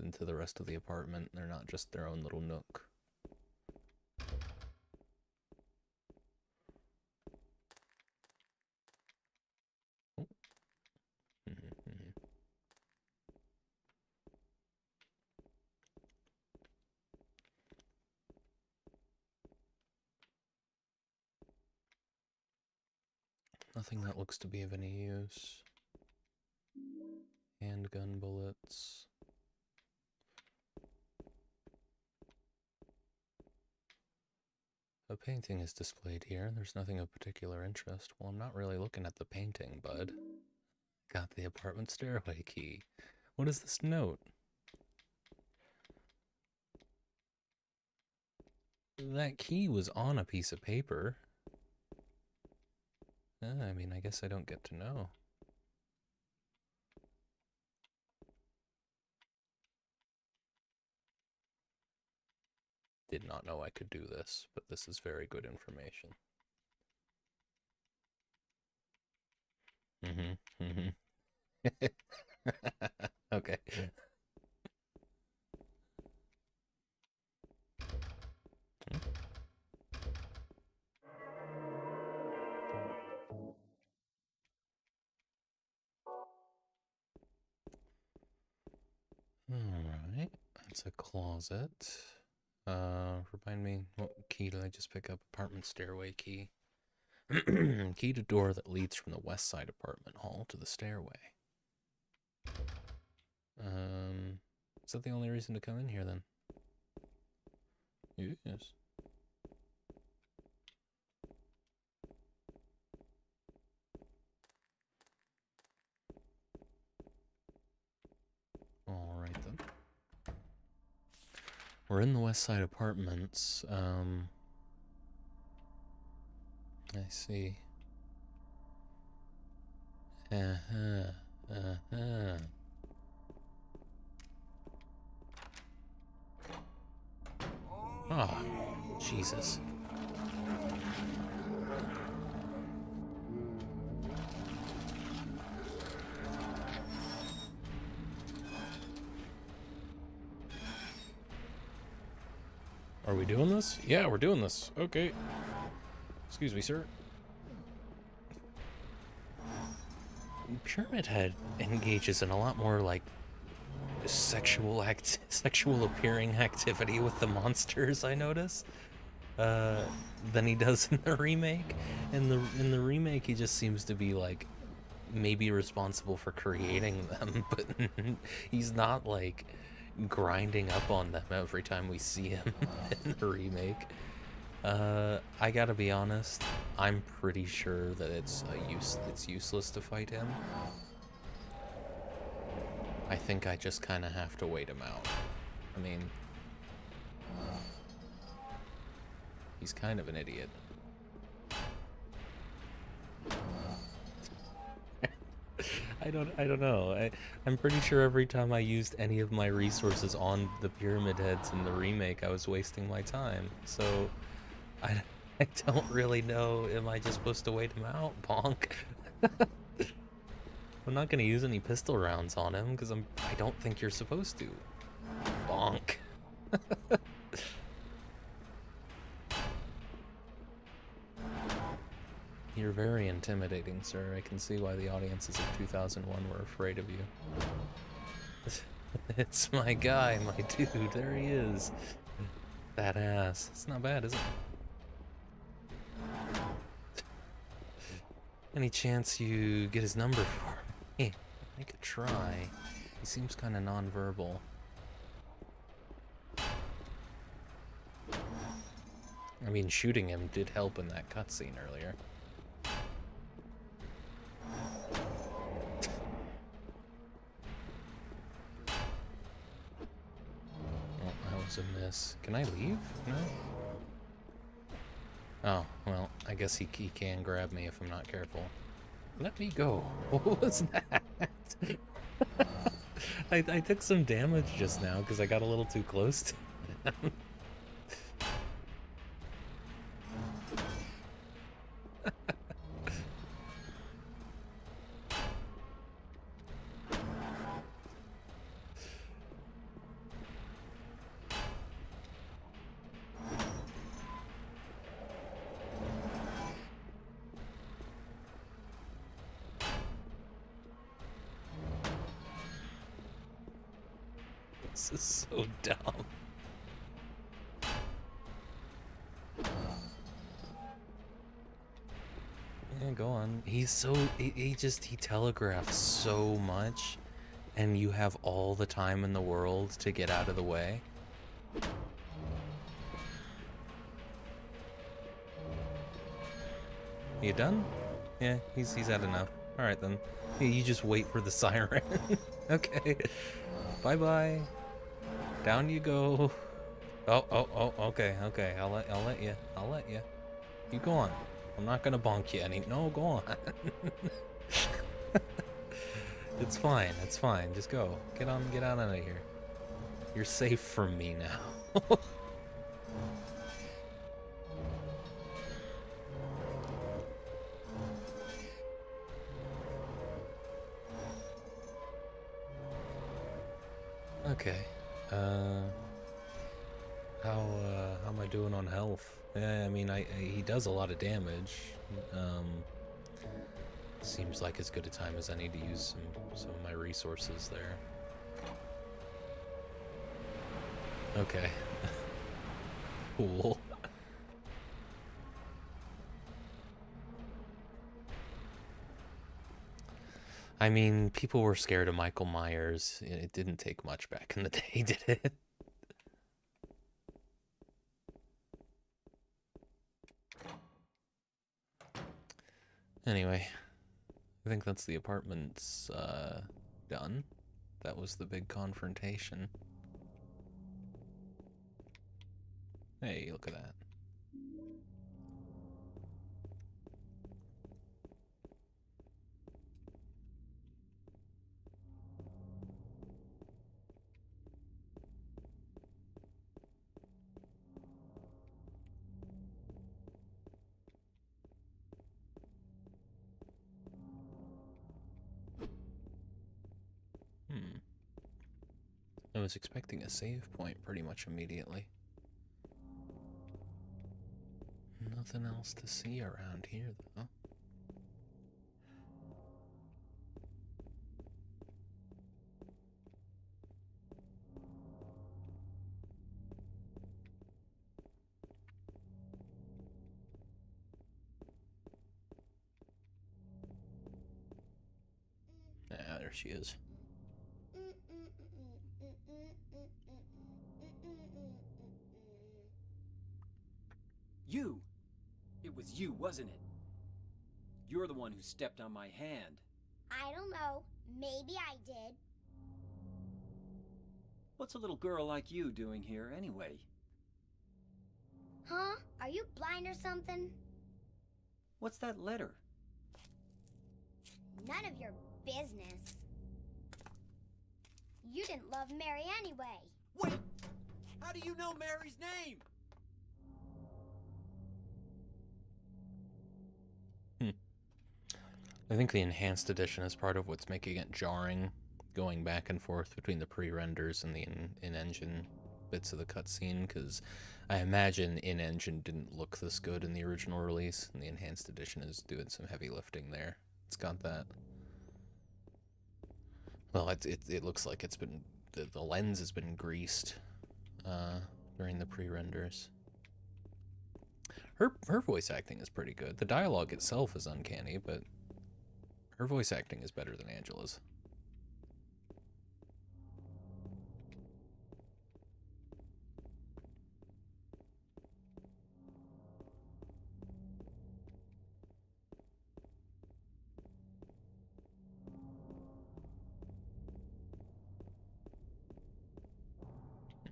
into the rest of the apartment. They're not just their own little nook. Oh. Nothing that looks to be of any use. Handgun bullets. A painting is displayed here. There's nothing of particular interest. Well, I'm not really looking at the painting, bud. Got the apartment stairway key. What is this note? That key was on a piece of paper. I mean, I guess I don't get to know. Did not know I could do this, but this is very good information. Okay. Alright, that's a closet. Remind me, what key did I just pick up? Apartment stairway key. Key to door that leads from the west side apartment hall to the stairway. Is that the only reason to come in here then? Yes. Alright then. We're in the west side apartments. I see. Ah, Jesus. Are we doing this? Yeah, we're doing this. Okay. Excuse me, sir. Pyramid Head engages in a lot more, like, sexual appearing activity with the monsters, I notice, than he does in the remake. In the remake, he just seems to be, like, maybe responsible for creating them, but he's not, like, grinding up on them every time we see him in the remake. I gotta be honest, I'm pretty sure that it's useless to fight him. I think I just kind of have to wait him out. I mean, he's kind of an idiot. I don't know. I'm pretty sure every time I used any of my resources on the Pyramid Heads in the remake, I was wasting my time. So, I don't really know. Am I just supposed to wait him out? Bonk. I'm not gonna use any pistol rounds on him because I don't think you're supposed to. Bonk. You're very intimidating, sir. I can see why the audiences of 2001 were afraid of you. It's my guy, my dude. There he is. That ass. It's not bad, is it? Any chance you get his number for me? I could try. He seems kind of non-verbal. I mean, shooting him did help in that cutscene earlier. Oh, that was a miss. Can I leave? No? Oh, well, I guess he can grab me if I'm not careful. Let me go. What was that? I took some damage just now because I got a little too close to him. This is so dumb. Yeah, go on. He's so... He telegraphs so much, and you have all the time in the world to get out of the way. You done? Yeah, he's had enough. Alright then. Yeah, you just wait for the siren. Okay. Bye-bye. Down you go. Oh, okay. I'll let you. You go on. I'm not gonna bonk you any. No, go on. It's fine. Just go. Get out of here. You're safe from me now. Okay. How am I doing on health? Yeah, I mean, he does a lot of damage. Seems like as good a time as any to use some of my resources there. Okay. Cool. I mean, people were scared of Michael Myers. It didn't take much back in the day, did it? Anyway, I think that's the apartment's done. That was the big confrontation. Hey, look at that. I was expecting a save point pretty much immediately. Nothing else to see around here, though. Ah, there she is. You! It was you, wasn't it? You're the one who stepped on my hand. I don't know. Maybe I did. What's a little girl like you doing here, anyway? Huh? Are you blind or something? What's that letter? None of your business. You didn't love Mary anyway. Wait! How do you know Mary's name? I think the enhanced edition is part of what's making it jarring, going back and forth between the pre-renders and the in-engine bits of the cutscene, because I imagine in-engine didn't look this good in the original release, and the enhanced edition is doing some heavy lifting there. It's got that. Well, it looks like it's been the lens has been greased during the pre-renders. Her voice acting is pretty good. The dialogue itself is uncanny, but her voice acting is better than Angela's.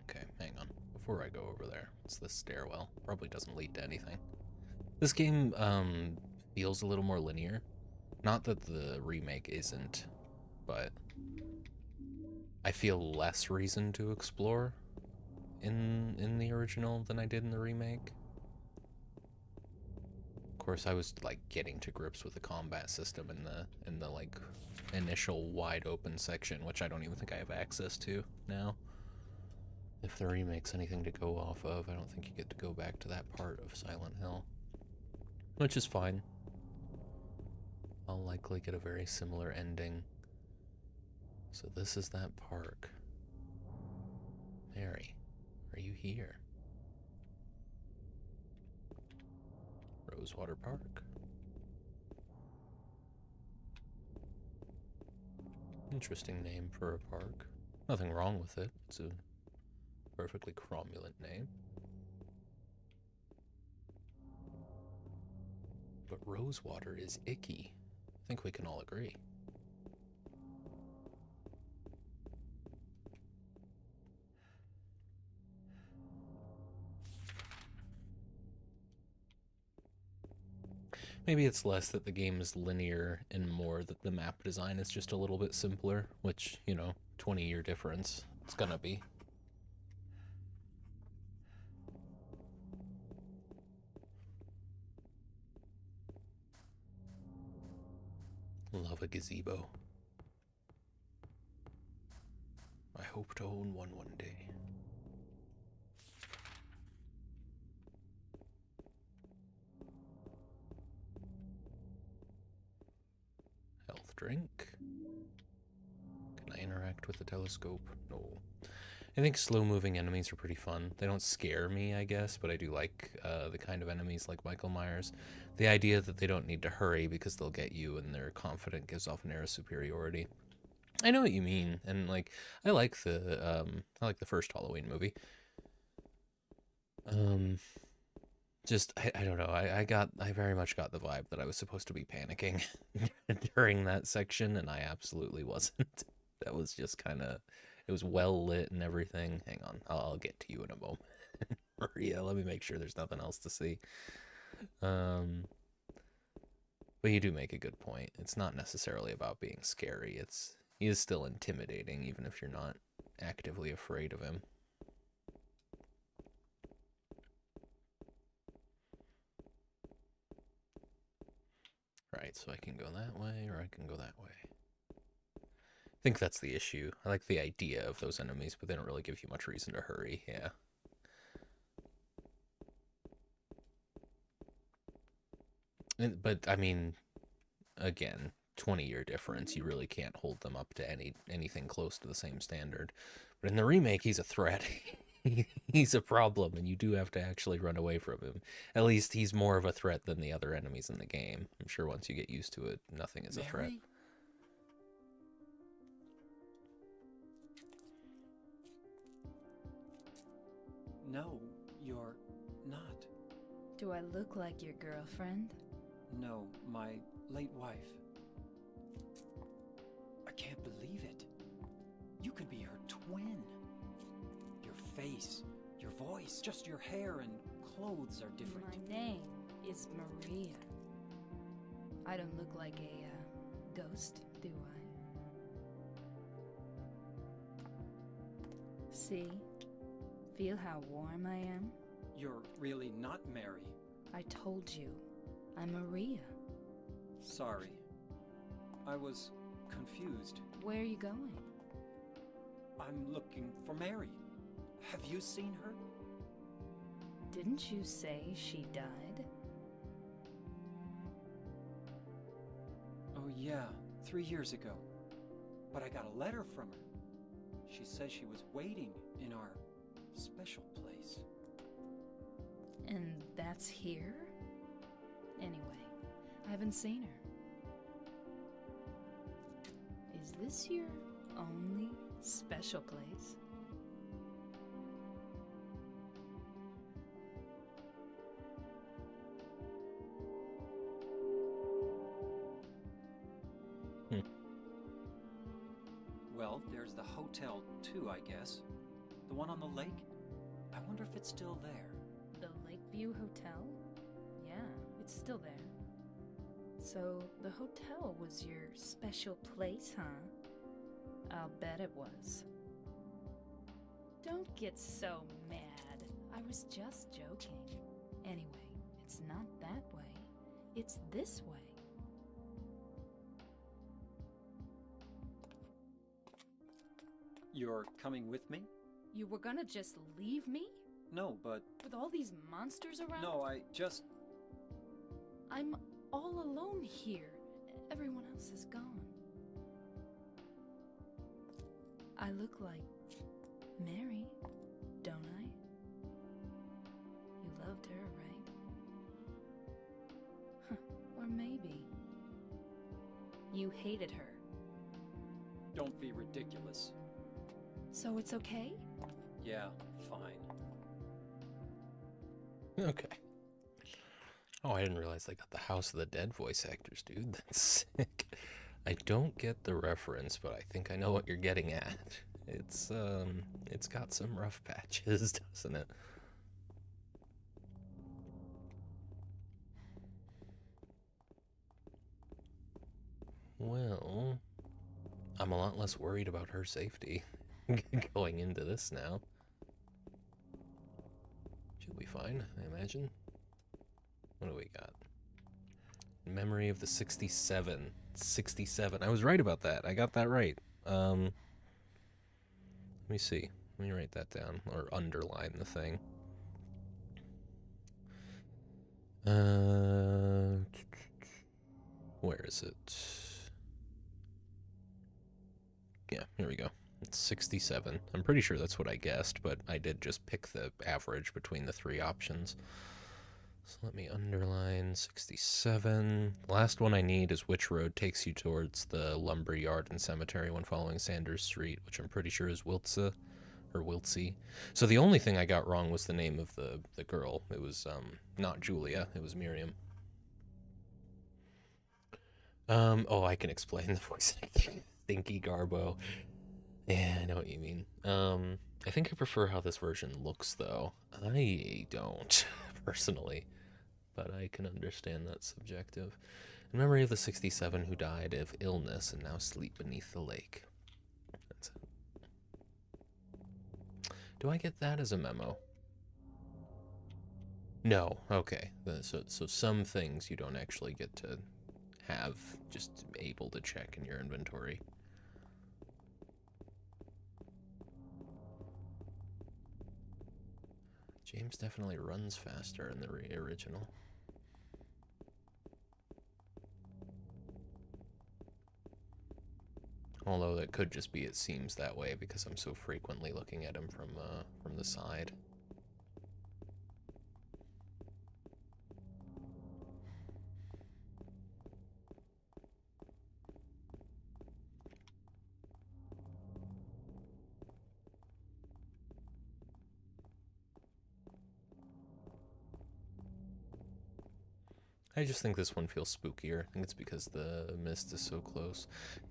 Okay, hang on. Before I go over there, it's this stairwell. Probably doesn't lead to anything. This game feels a little more linear. Not that the remake isn't, but I feel less reason to explore in the original than I did in the remake. Of course, I was like getting to grips with the combat system in the like initial wide open section, which I don't even think I have access to now. If the remake's anything to go off of, I don't think you get to go back to that part of Silent Hill, which is fine. I'll likely get a very similar ending. So this is that park. Mary, are you here? Rosewater Park. Interesting name for a park. Nothing wrong with it. It's a perfectly cromulent name. but rose water is icky. I think we can all agree. Maybe it's less that the game is linear and more that the map design is just a little bit simpler, which, 20-year difference it's gonna be. Love a gazebo. I hope to own one day. Health drink. Can I interact with the telescope? No. I think slow-moving enemies are pretty fun. They don't scare me, I guess, but I do like the kind of enemies like Michael Myers. The idea that they don't need to hurry because they'll get you and they're confident gives off an air of superiority. I know what you mean, and I like the first Halloween movie. I don't know. I very much got the vibe that I was supposed to be panicking during that section, and I absolutely wasn't. That was just kind of, it was well lit and everything. Hang on, I'll get to you in a moment. Maria, let me make sure there's nothing else to see. But you do make a good point. It's not necessarily about being scary. He is still intimidating, even if you're not actively afraid of him. Right, so I can go that way, or I can go that way. I think that's the issue. I like the idea of those enemies, but they don't really give you much reason to hurry, yeah. But, I mean, again, 20-year difference, you really can't hold them up to anything close to the same standard. But in the remake, he's a threat. He's a problem, and you do have to actually run away from him. At least he's more of a threat than the other enemies in the game. I'm sure once you get used to it, nothing is a threat. No, you're not. Do I look like your girlfriend? No, my late wife. I can't believe it. You could be her twin. Your face, your voice, just your hair and clothes are different. My name is Maria. I don't look like a ghost, do I? See? Feel how warm I am? You're really not Mary. I told you, I'm Maria. Sorry. I was confused. Where are you going? I'm looking for Mary. Have you seen her? Didn't you say she died? Oh yeah, 3 years ago. But I got a letter from her. She says she was waiting in our special place. And that's here? Anyway, I haven't seen her. Is this your only special place? Well, there's the hotel too, I guess. The one on the lake? I wonder if it's still there. The Lakeview Hotel? Yeah, it's still there. So, the hotel was your special place, huh? I'll bet it was. Don't get so mad. I was just joking. Anyway, it's not that way. It's this way. You're coming with me? You were gonna just leave me? No, but... With all these monsters around? No, I just... I'm all alone here. Everyone else is gone. I look like Mary, don't I? You loved her, right? Huh, or maybe you hated her. Don't be ridiculous. So it's okay? Yeah, fine. Okay. Oh, I didn't realize they got the House of the Dead voice actors, dude. That's sick. I don't get the reference, but I think I know what you're getting at. It's got some rough patches, doesn't it? Well, I'm a lot less worried about her safety going into this now. She'll be fine, I imagine. What do we got? Memory of the 67. 67. I was right about that. I got that right. Let me see. Let me write that down or underline the thing. Where is it? Yeah, here we go. It's 67. I'm pretty sure that's what I guessed, but I did just pick the average between the three options. So let me underline 67. Last one I need is which road takes you towards the lumber yard and cemetery when following Sanders Street, which I'm pretty sure is Wiltse or Wiltsey. So the only thing I got wrong was the name of the girl. It was not Julia, it was Miriam. Oh, I can explain the voice acting. Stinky Garbo. Yeah, I know what you mean. I think I prefer how this version looks, though. I don't, personally, but I can understand that's subjective. In memory of the 67 who died of illness and now sleep beneath the lake. That's it. Do I get that as a memo? No. Okay. So some things you don't actually get to have just able to check in your inventory. James definitely runs faster in the original. Although that could just be it seems that way because I'm so frequently looking at him from the side. I just think this one feels spookier. I think it's because the mist is so close.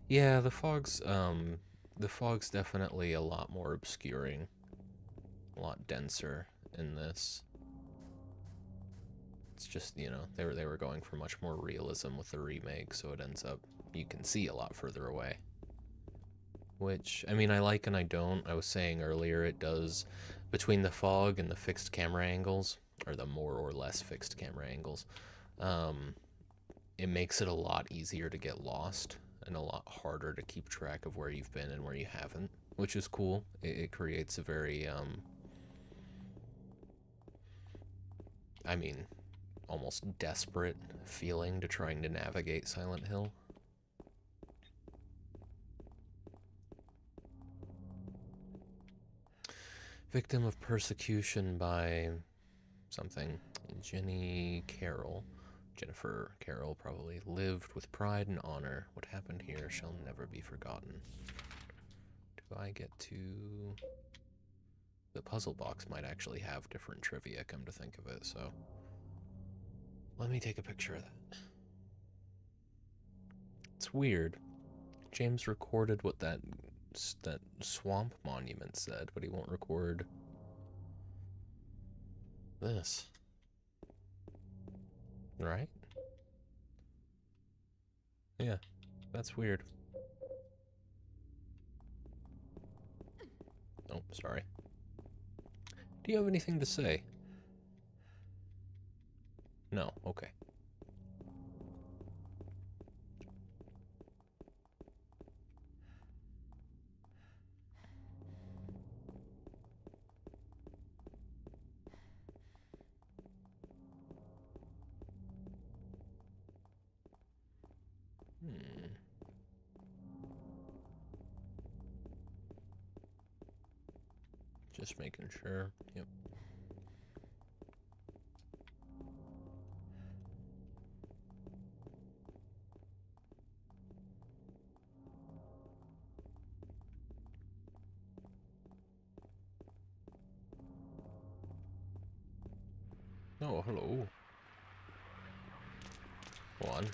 Yeah, the fog's definitely a lot more obscuring, a lot denser in this. It's just, you know, they were going for much more realism with the remake, so it ends up you can see a lot further away. Which, I mean, I like and I don't. I was saying earlier, it does, between the fog and the fixed camera angles, or the more or less fixed camera angles, it makes it a lot easier to get lost and a lot harder to keep track of where you've been and where you haven't, which is cool. It creates a very, I mean, almost desperate feeling to trying to navigate Silent Hill. Victim of persecution by something. Jennifer Carroll probably, lived with pride and honor. What happened here shall never be forgotten. Do I get to... The puzzle box might actually have different trivia, come to think of it, so... Let me take a picture of that. It's weird. James recorded what that swamp monument said, but he won't record this. Right? Yeah, that's weird. Oh, sorry. Do you have anything to say? No, okay. Just making sure. Yep. Oh, hello. One.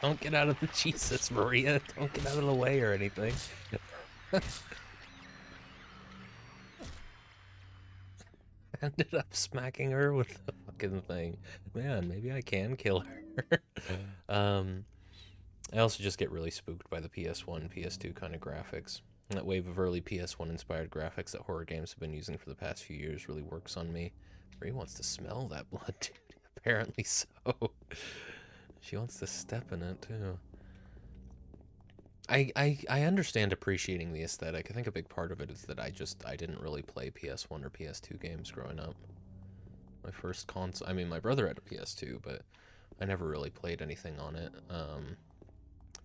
Don't get out of the Jesus, Maria. Don't get out of the way or anything. Ended up smacking her with the fucking thing. Man, maybe I can kill her. I also just get really spooked by the PS1, PS2 kind of graphics. That wave of early PS1 inspired graphics that horror games have been using for the past few years really works on me. Marie wants to smell that blood, dude. Apparently so. She wants to step in it, too. I understand appreciating the aesthetic. I think a big part of it is that I didn't really play PS1 or PS2 games growing up. My first console, I mean, my brother had a PS2, but I never really played anything on it.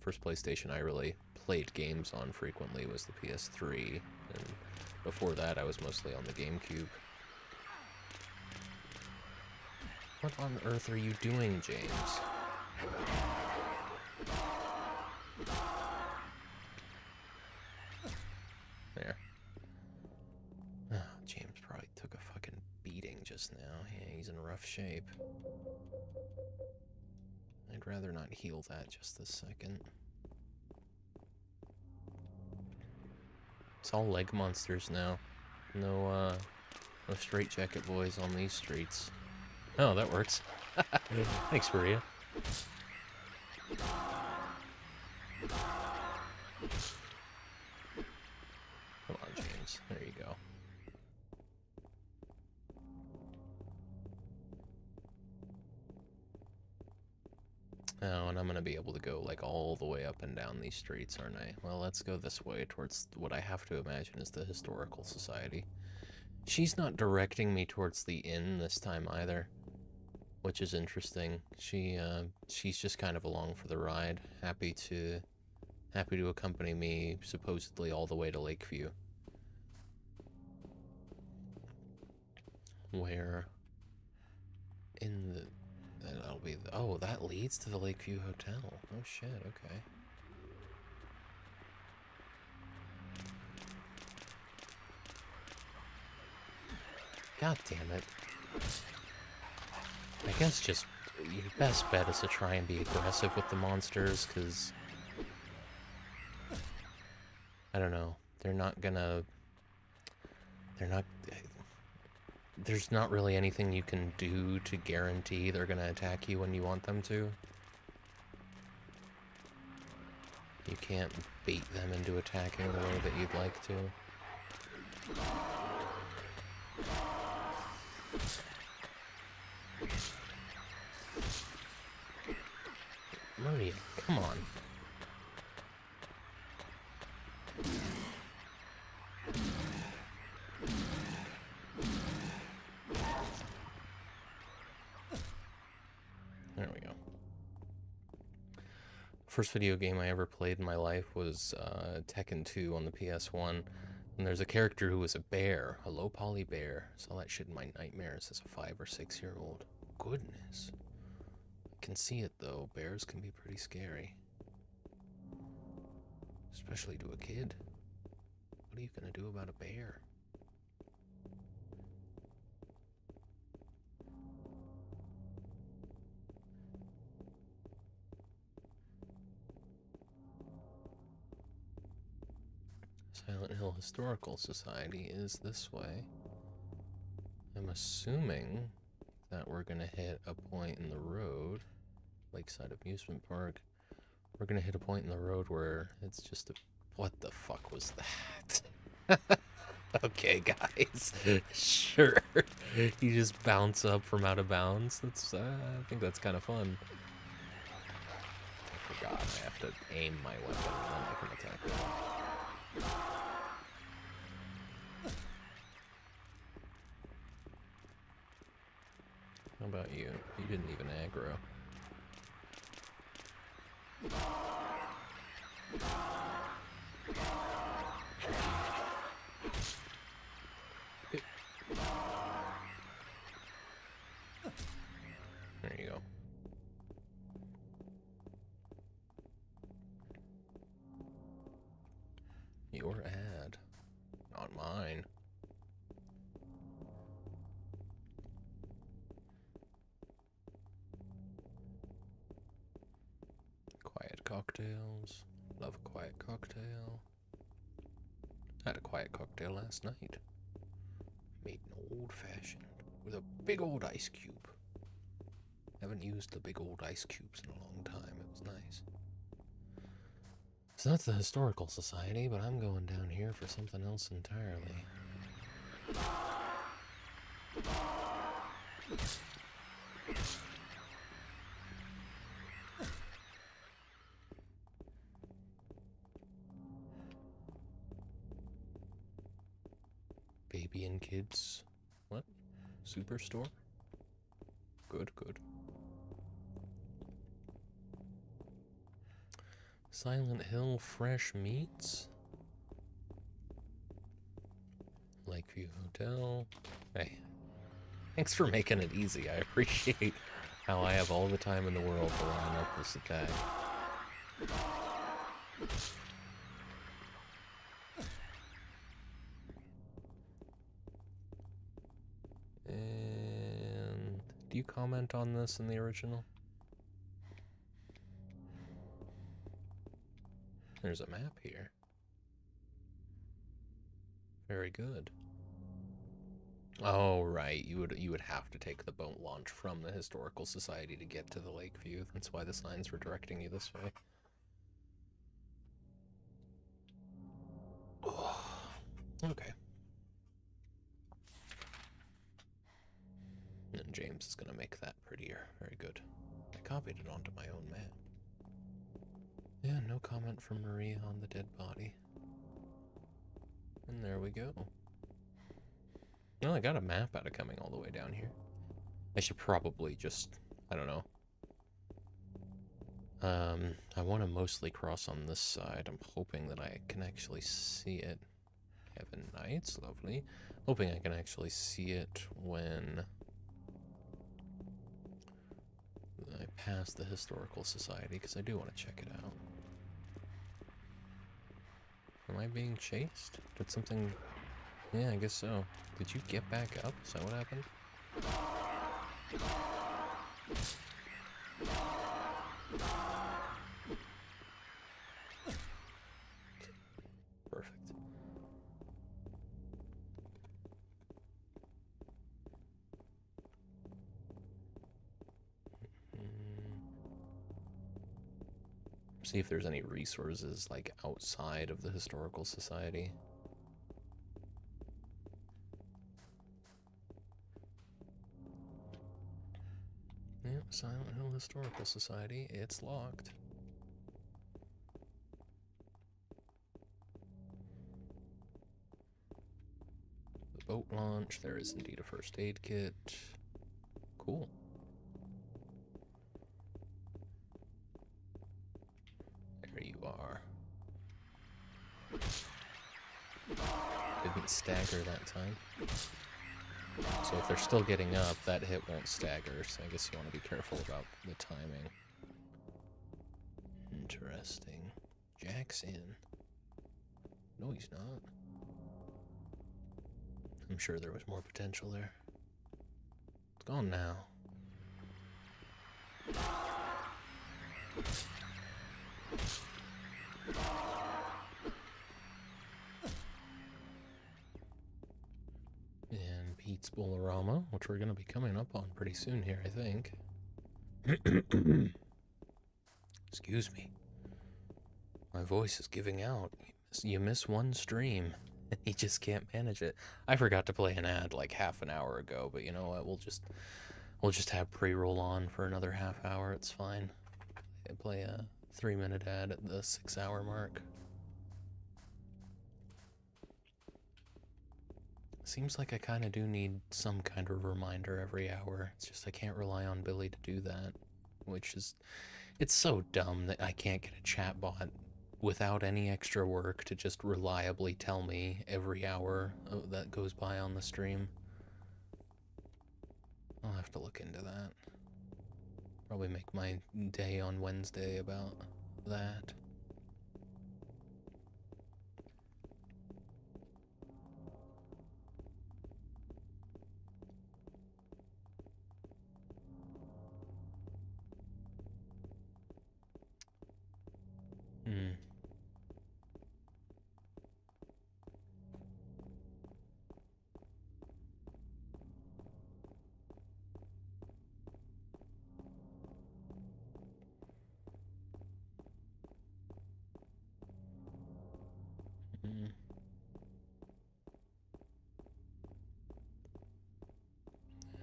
First PlayStation I really played games on frequently was the PS3, and before that I was mostly on the GameCube. What on earth are you doing, James? There. Oh, James probably took a fucking beating just now. Yeah, he's in rough shape. I'd rather not heal that just this second. It's all leg monsters now. No straight jacket boys on these streets. Oh, that works. Thanks, Maria. Come on, James. There you go. Oh, and I'm gonna be able to go, like, all the way up and down these streets, aren't I? Well, let's go this way towards what I have to imagine is the Historical Society. She's not directing me towards the inn this time either, which is interesting. She's just kind of along for the ride, happy to accompany me supposedly all the way to Lakeview. Where in the... That'll be... Oh, that leads to the Lakeview Hotel. Oh shit, okay. God damn it. I guess just your best bet is to try and be aggressive with the monsters, because... I don't know. They're not gonna... They're not... There's not really anything you can do to guarantee they're gonna attack you when you want them to. You can't bait them into attacking the way that you'd like to. Maria, come on. There we go. First video game I ever played in my life was Tekken 2 on the PS1. And there's a character who was a bear, a low poly bear. Saw that shit in my nightmares as a 5 or 6 year old. Goodness. I can see it though. Bears can be pretty scary. Especially to a kid. What are you gonna do about a bear? Silent Hill Historical Society is this way. I'm assuming that we're gonna hit a point in the road, Lakeside Amusement Park. We're gonna hit a point in the road where it's just a... What the fuck was that? Okay, guys. Sure. You just bounce up from out of bounds. That's, I think that's kind of fun. I forgot I have to aim my weapon and then I can attack it. How about you? You didn't even aggro. There you go. Your ad, not mine. cocktails. Love a quiet cocktail. Had a quiet cocktail last night. Made an old-fashioned with a big old ice cube. Haven't used the big old ice cubes in a long time. It was nice. So that's the Historical Society, but I'm going down here for something else entirely. Baby and kids. What? Superstore? Good, good. Silent Hill Fresh Meats. Lakeview Hotel. Hey, thanks for making it easy. I appreciate how I have all the time in the world to line up this attack. And do you comment on this in the original? There's a map here. Very good. Oh, right. You would have to take the boat launch from the Historical Society to get to the Lakeview. That's why the signs were directing you this way. Okay. And James is going to make that prettier. Very good. I copied it onto my own map. Yeah, no comment from Maria on the dead body. And there we go. Well, I got a map out of coming all the way down here. I should probably just, I don't know. I want to mostly cross on this side. I'm hoping that I can actually see it. Heaven Knights, lovely. Hoping I can actually see it when I pass the Historical Society, because I do want to check it out. Am I being chased? Did something... Yeah, I guess so. Did you get back up? Is that what happened? Perfect. See if there's any resources, like, outside of the Historical Society. Yep, Silent Hill Historical Society. It's locked. The boat launch. There is indeed a first aid kit. Cool. There you are. Didn't stagger that time. So if they're still getting up, that hit won't stagger, so I guess you want to be careful about the timing. Interesting. Jack's in. No, he's not. I'm sure there was more potential there. It's gone now. And Pete's Bolorama, which we're going to be coming up on pretty soon here, I think. Excuse me. My voice is giving out. You miss one stream. You just can't manage it. I forgot to play an ad like half an hour ago, but you know what? We'll just have pre-roll on for another half hour. It's fine. I play a 3-minute ad at the 6-hour mark. Seems like I kind of do need some kind of reminder every hour. It's just I can't rely on Billy to do that, which is... It's so dumb that I can't get a chatbot without any extra work to just reliably tell me every hour that goes by on the stream. I'll have to look into that. Probably make my day on Wednesday about that.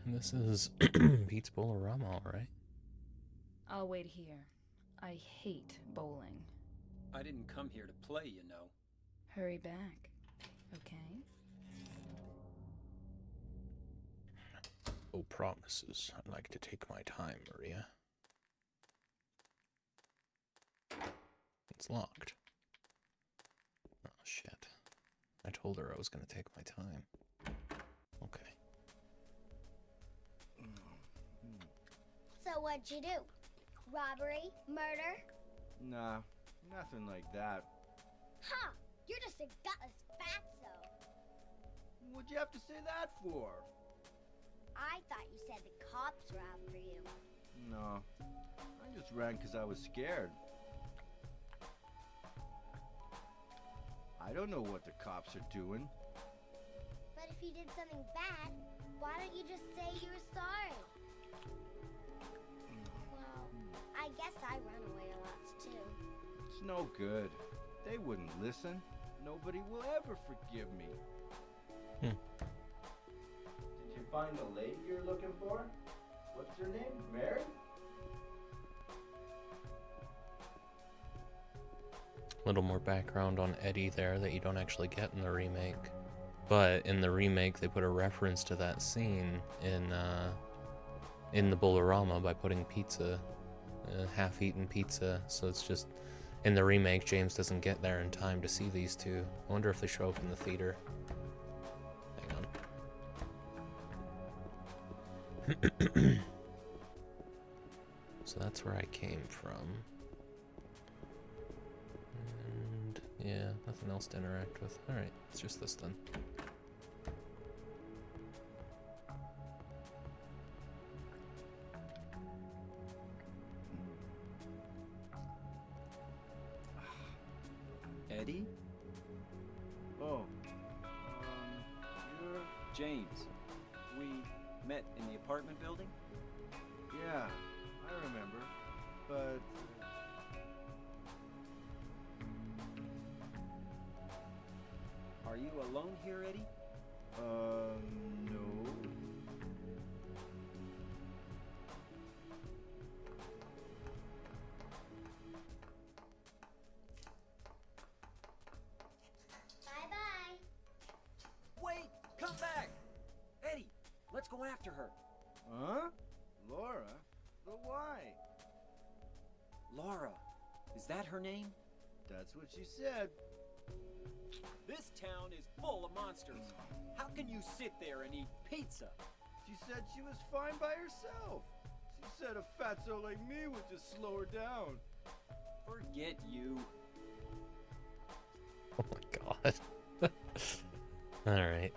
And this is Pete's Bolorama, all right? I'll wait here. I hate bowling. I didn't come here to play, you know. Hurry back, okay? Oh, promises. I'd like to take my time, Maria. It's locked. Oh, shit. I told her I was going to take my time. Okay. So what'd you do? Robbery? Murder? Nah, nothing like that. Huh! You're just a gutless fatso. What'd you have to say that for? I thought you said the cops were after you. No, I just ran because I was scared. I don't know what the cops are doing. But if you did something bad, why don't you just say you were sorry? Well, I guess I run away a lot too. It's no good. They wouldn't listen. Nobody will ever forgive me. Did you find the lady you're looking for? What's her name? Mary? A little more background on Eddie there that you don't actually get in the remake. But in the remake, they put a reference to that scene in the Bolorama by putting pizza, half-eaten pizza. So it's just, in the remake, James doesn't get there in time to see these two. I wonder if they show up in the theater. Hang on. So that's where I came from. And yeah, nothing else to interact with. Alright, it's just this then. Eddie? Oh, you're... James. We met in the apartment building? Yeah, I remember. But... Are you alone here, Eddie? no. Bye-bye. Wait! Come back! Eddie, let's go after her. Huh? Laura? But why? Laura. Is that her name? That's what she said. This town is full of monsters. How can you sit there and eat pizza? She said she was fine by herself. She said a fatso like me would just slow her down. Forget you. Oh my god. Alright.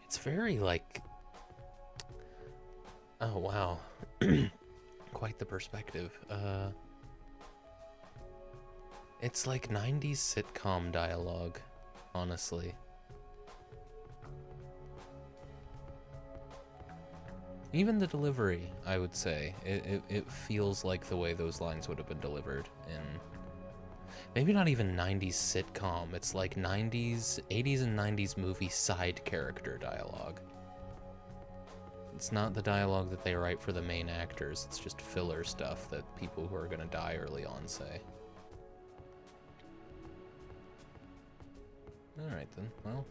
It's very like... Oh wow. Quite the perspective. It's like 90s sitcom dialogue, honestly. Even the delivery, I would say, it feels like the way those lines would have been delivered in... Maybe not even 90s sitcom, it's like 80s and 90s movie side character dialogue. It's not the dialogue that they write for the main actors, it's just filler stuff that people who are gonna die early on say. Alright then, well,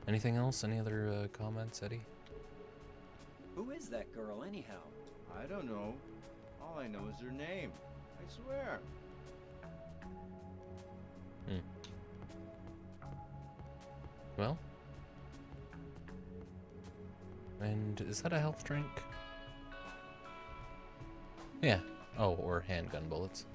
anything else? Any other comments, Eddie? Who is that girl, anyhow? I don't know. All I know is her name. I swear. Well? And is that a health drink? Yeah. Oh, or handgun bullets.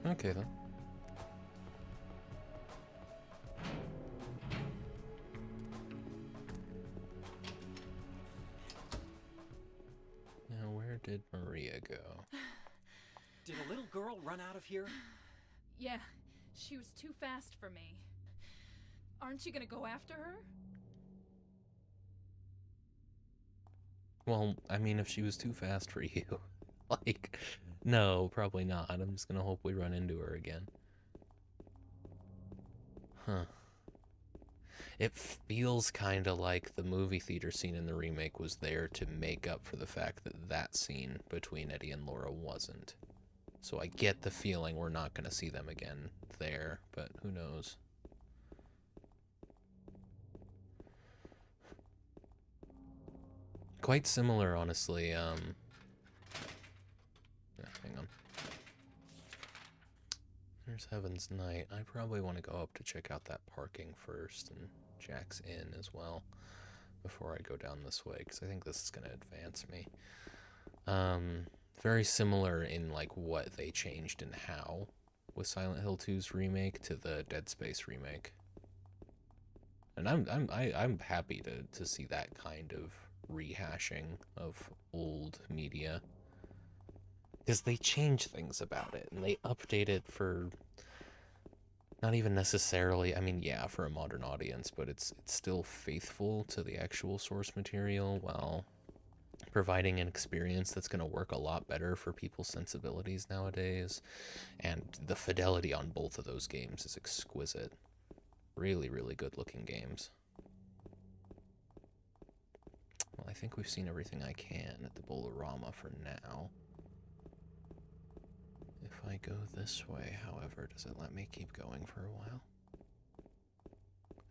Okay then. Now where did Maria go? Did a little girl run out of here? Yeah, she was too fast for me. Aren't you gonna go after her? Well, I mean, if she was too fast for you, like, No, probably not. I'm just gonna hope we run into her again. Huh. It feels kind of like the movie theater scene in the remake was there to make up for the fact that that scene between Eddie and Laura wasn't. So I get the feeling we're not going to see them again there, but who knows. Quite similar, honestly. Yeah, hang on. There's Heaven's Night. I probably want to go up to check out that parking first, and Jack's Inn as well, before I go down this way, because I think this is going to advance me. Very similar in like what they changed and how with Silent Hill 2's remake to the Dead Space remake. And I'm happy to see that kind of rehashing of old media, because they change things about it and they update it for not even necessarily, I mean, yeah, for a modern audience, but it's still faithful to the actual source material while providing an experience that's going to work a lot better for people's sensibilities nowadays. And the fidelity on both of those games is exquisite. Really, really good looking games. Well, I think we've seen everything I can at the Bolorama for now. If I go this way, however, does it let me keep going for a while?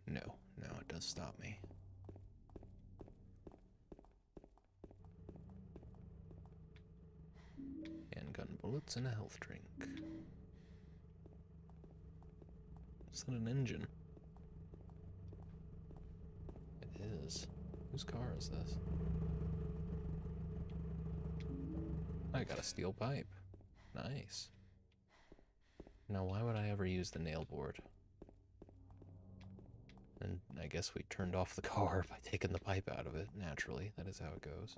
No, it does stop me. Handgun bullets and a health drink. Is that an engine? It is. Whose car is this? I got a steel pipe. Nice. Now, why would I ever use the nail board? And I guess we turned off the car by taking the pipe out of it, naturally. That is how it goes.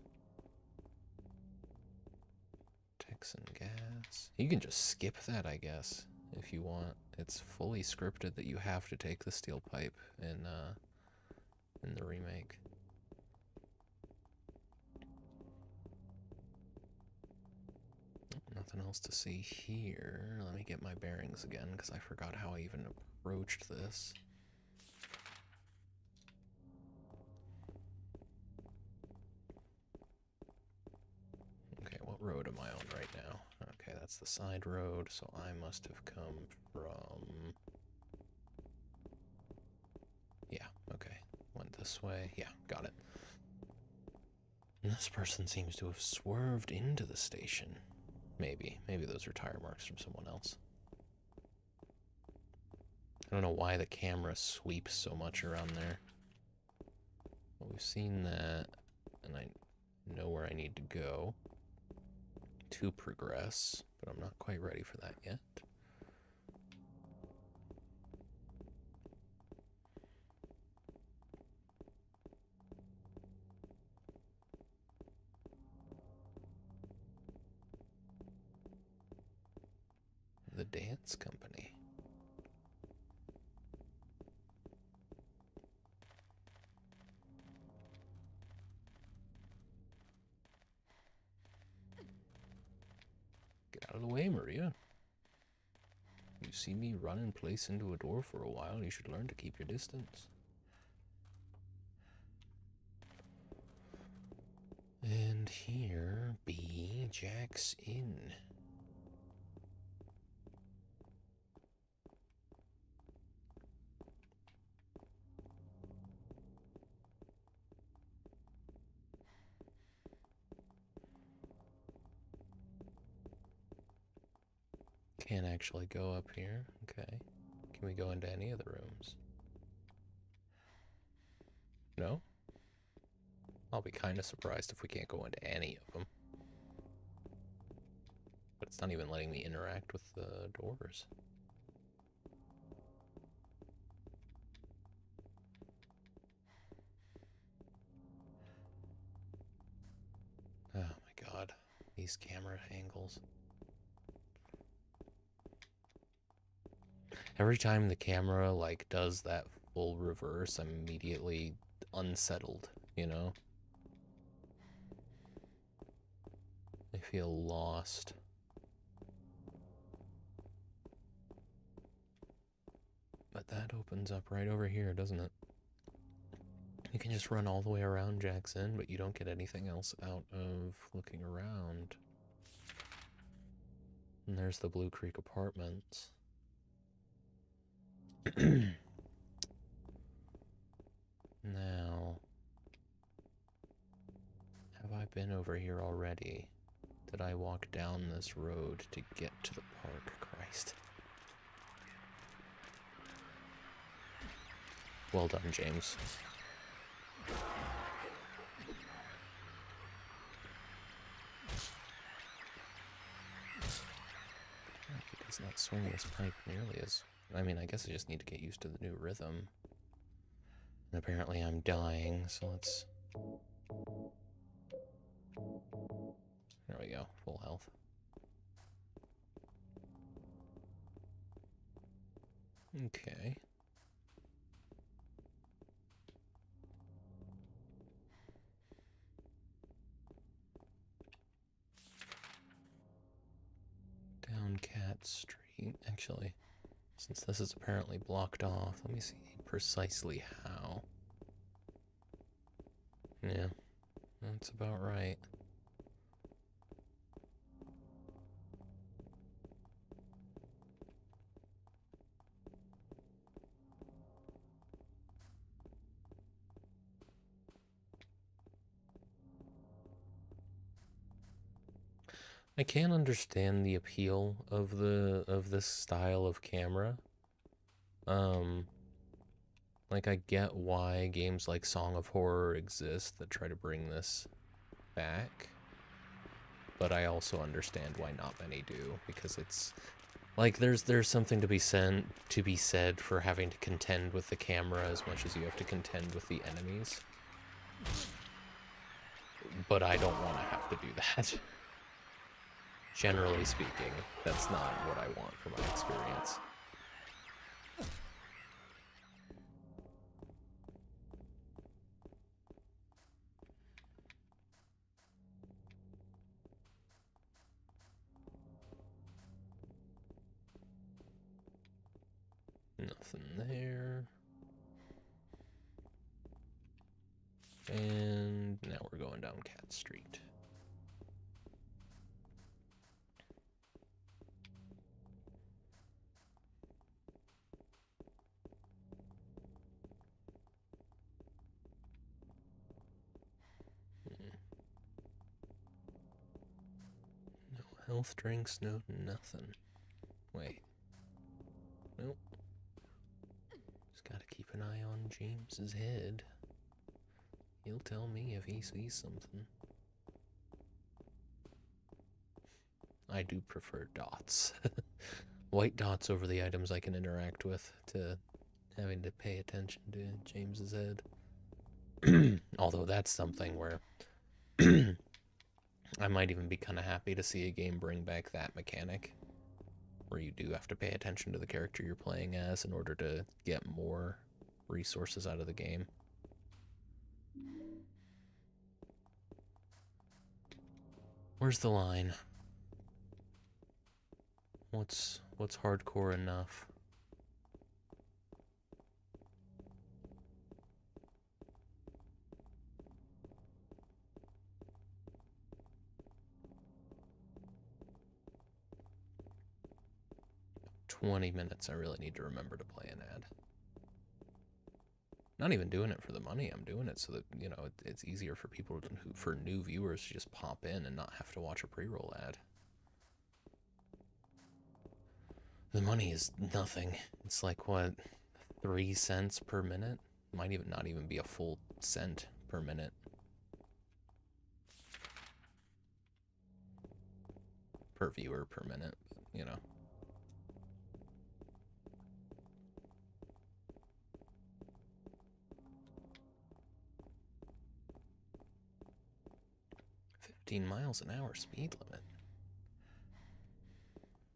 Texan gas. You can just skip that, I guess, if you want. It's fully scripted that you have to take the steel pipe in the remake. Nothing else to see here. Let me get my bearings again, because I forgot how I even approached this. Okay, what road am I on right now? Okay, that's the side road, so I must have come from... Yeah, okay. Went this way. Yeah, got it. And this person seems to have swerved into the station. Maybe those are tire marks from someone else. I don't know why the camera sweeps so much around there. Well, we've seen that, and I know where I need to go to progress, but I'm not quite ready for that yet. The dance company. Get out of the way, Maria. You see me run and place into a door for a while, you should learn to keep your distance. And here be Jack's Inn. Can't actually go up here. Okay. Can we go into any of the rooms? No? I'll be kind of surprised if we can't go into any of them. But it's not even letting me interact with the doors. Oh my god. These camera angles. Every time the camera, like, does that full reverse, I'm immediately unsettled, you know? I feel lost. but that opens up right over here, doesn't it? You can just run all the way around Jackson, but you don't get anything else out of looking around. And there's the Blue Creek Apartments. Now, have I been over here already? Did I walk down this road to get to the park? Christ. Well done, James. He does not swing this pipe nearly as... I mean, I guess I just need to get used to the new rhythm. And apparently I'm dying, so let's... There we go, full health. Okay. Down Cat Street. Actually, since this is apparently blocked off, let me see precisely how. Yeah, that's about right. I can understand the appeal of this style of camera. Like I get why games like Song of Horror exist that try to bring this back. But I also understand why not many do, because it's like there's something to be said for having to contend with the camera as much as you have to contend with the enemies. But I don't want to have to do that. Generally speaking, that's not what I want for my experience. Nothing there. And now we're going down Cat Street. No health drinks, no nothing. Wait. Nope. Just gotta keep an eye on James's head. He'll tell me if he sees something. I do prefer dots. White dots over the items I can interact with to having to pay attention to James's head. Although that's something where I might even be kind of happy to see a game bring back that mechanic, where you do have to pay attention to the character you're playing as in order to get more resources out of the game. Where's the line? What's hardcore enough? $20 I really need to remember to play an ad. Not even doing it for the money, I'm doing it so that, you know, it's easier for people, for new viewers to just pop in and not have to watch a pre-roll ad. The money is nothing. It's like, what, 3 cents per minute? Might even not even be a full cent per minute. Per viewer per minute, you know. mph speed limit.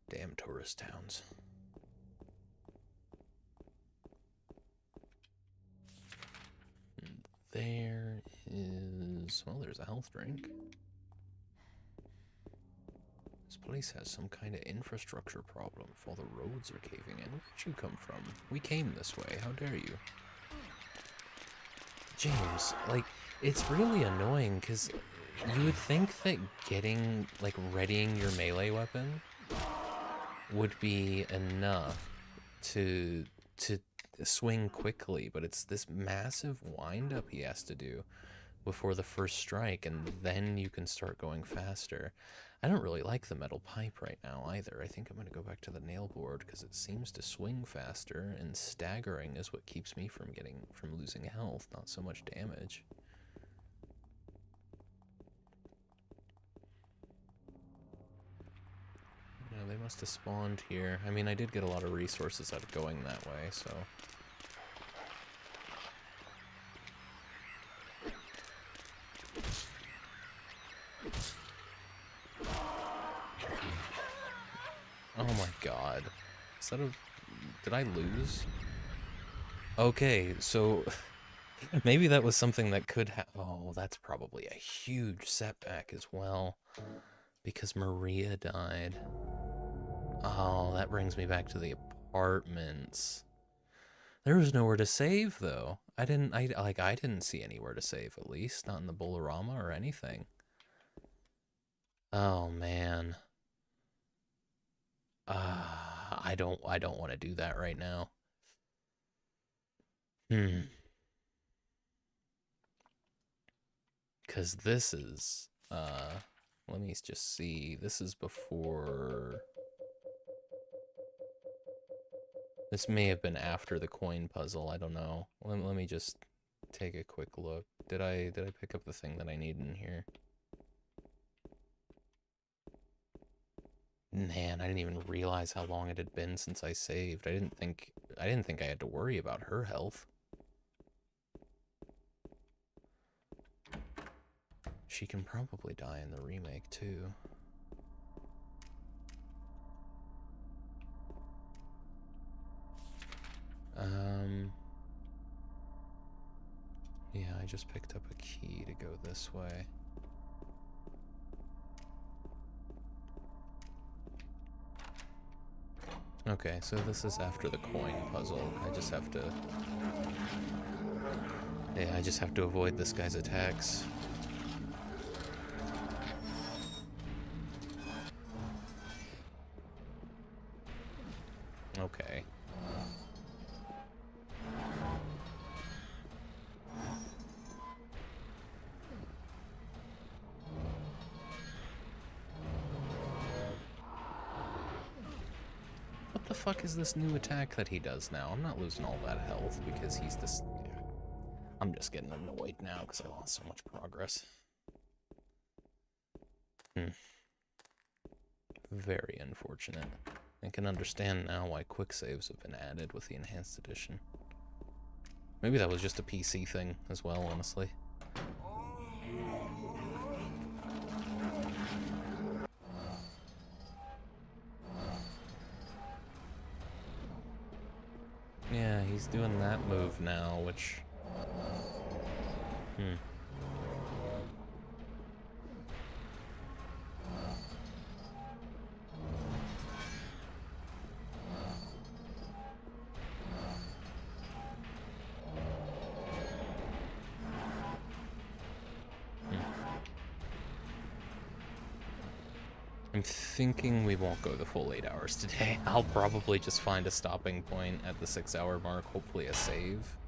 Damn tourist towns. And there is, well, there's a health drink. This place has some kind of infrastructure problem if all the roads are caving in. Where'd you come from? We came this way. How dare you? James, like, it's really annoying because you would think that getting, like, readying your melee weapon would be enough to swing quickly, but it's this massive wind-up he has to do before the first strike, and then you can start going faster. I don't really like the metal pipe right now either. I think I'm going to go back to the nail board because it seems to swing faster, and staggering is what keeps me from losing health, not so much damage. No, they must have spawned here. I mean, I did get a lot of resources out of going that way, so... Oh my god. Is that a... Did I lose? Okay, so... maybe that was something that could have... Oh, that's probably a huge setback as well. Because Maria died. Oh, that brings me back to the apartments. There was nowhere to save, though. I didn't see anywhere to save, at least. Not in the Bolorama or anything. Oh, man. I don't want to do that right now. Because this is, let me just see. This is before... This may have been after the coin puzzle. I don't know. Let me just take a quick look. Did I pick up the thing that I need in here? Man, I didn't even realize how long it had been since I saved. I didn't think I had to worry about her health. She can probably die in the remake too. Yeah, I just picked up a key to go this way. Okay, so this is after the coin puzzle. I just have to... Yeah, I just have to avoid this guy's attacks. Okay. What the fuck is this new attack that he does now? I'm not losing all that health because he's this... Yeah. I'm just getting annoyed now because I lost so much progress. Very unfortunate. I can understand now why quick saves have been added with the enhanced edition. Maybe that was just a PC thing as well, honestly. Yeah, he's doing that move now, which... I'm thinking we won't go the full 8 hours today. I'll probably just find a stopping point at the 6-hour mark, hopefully a save,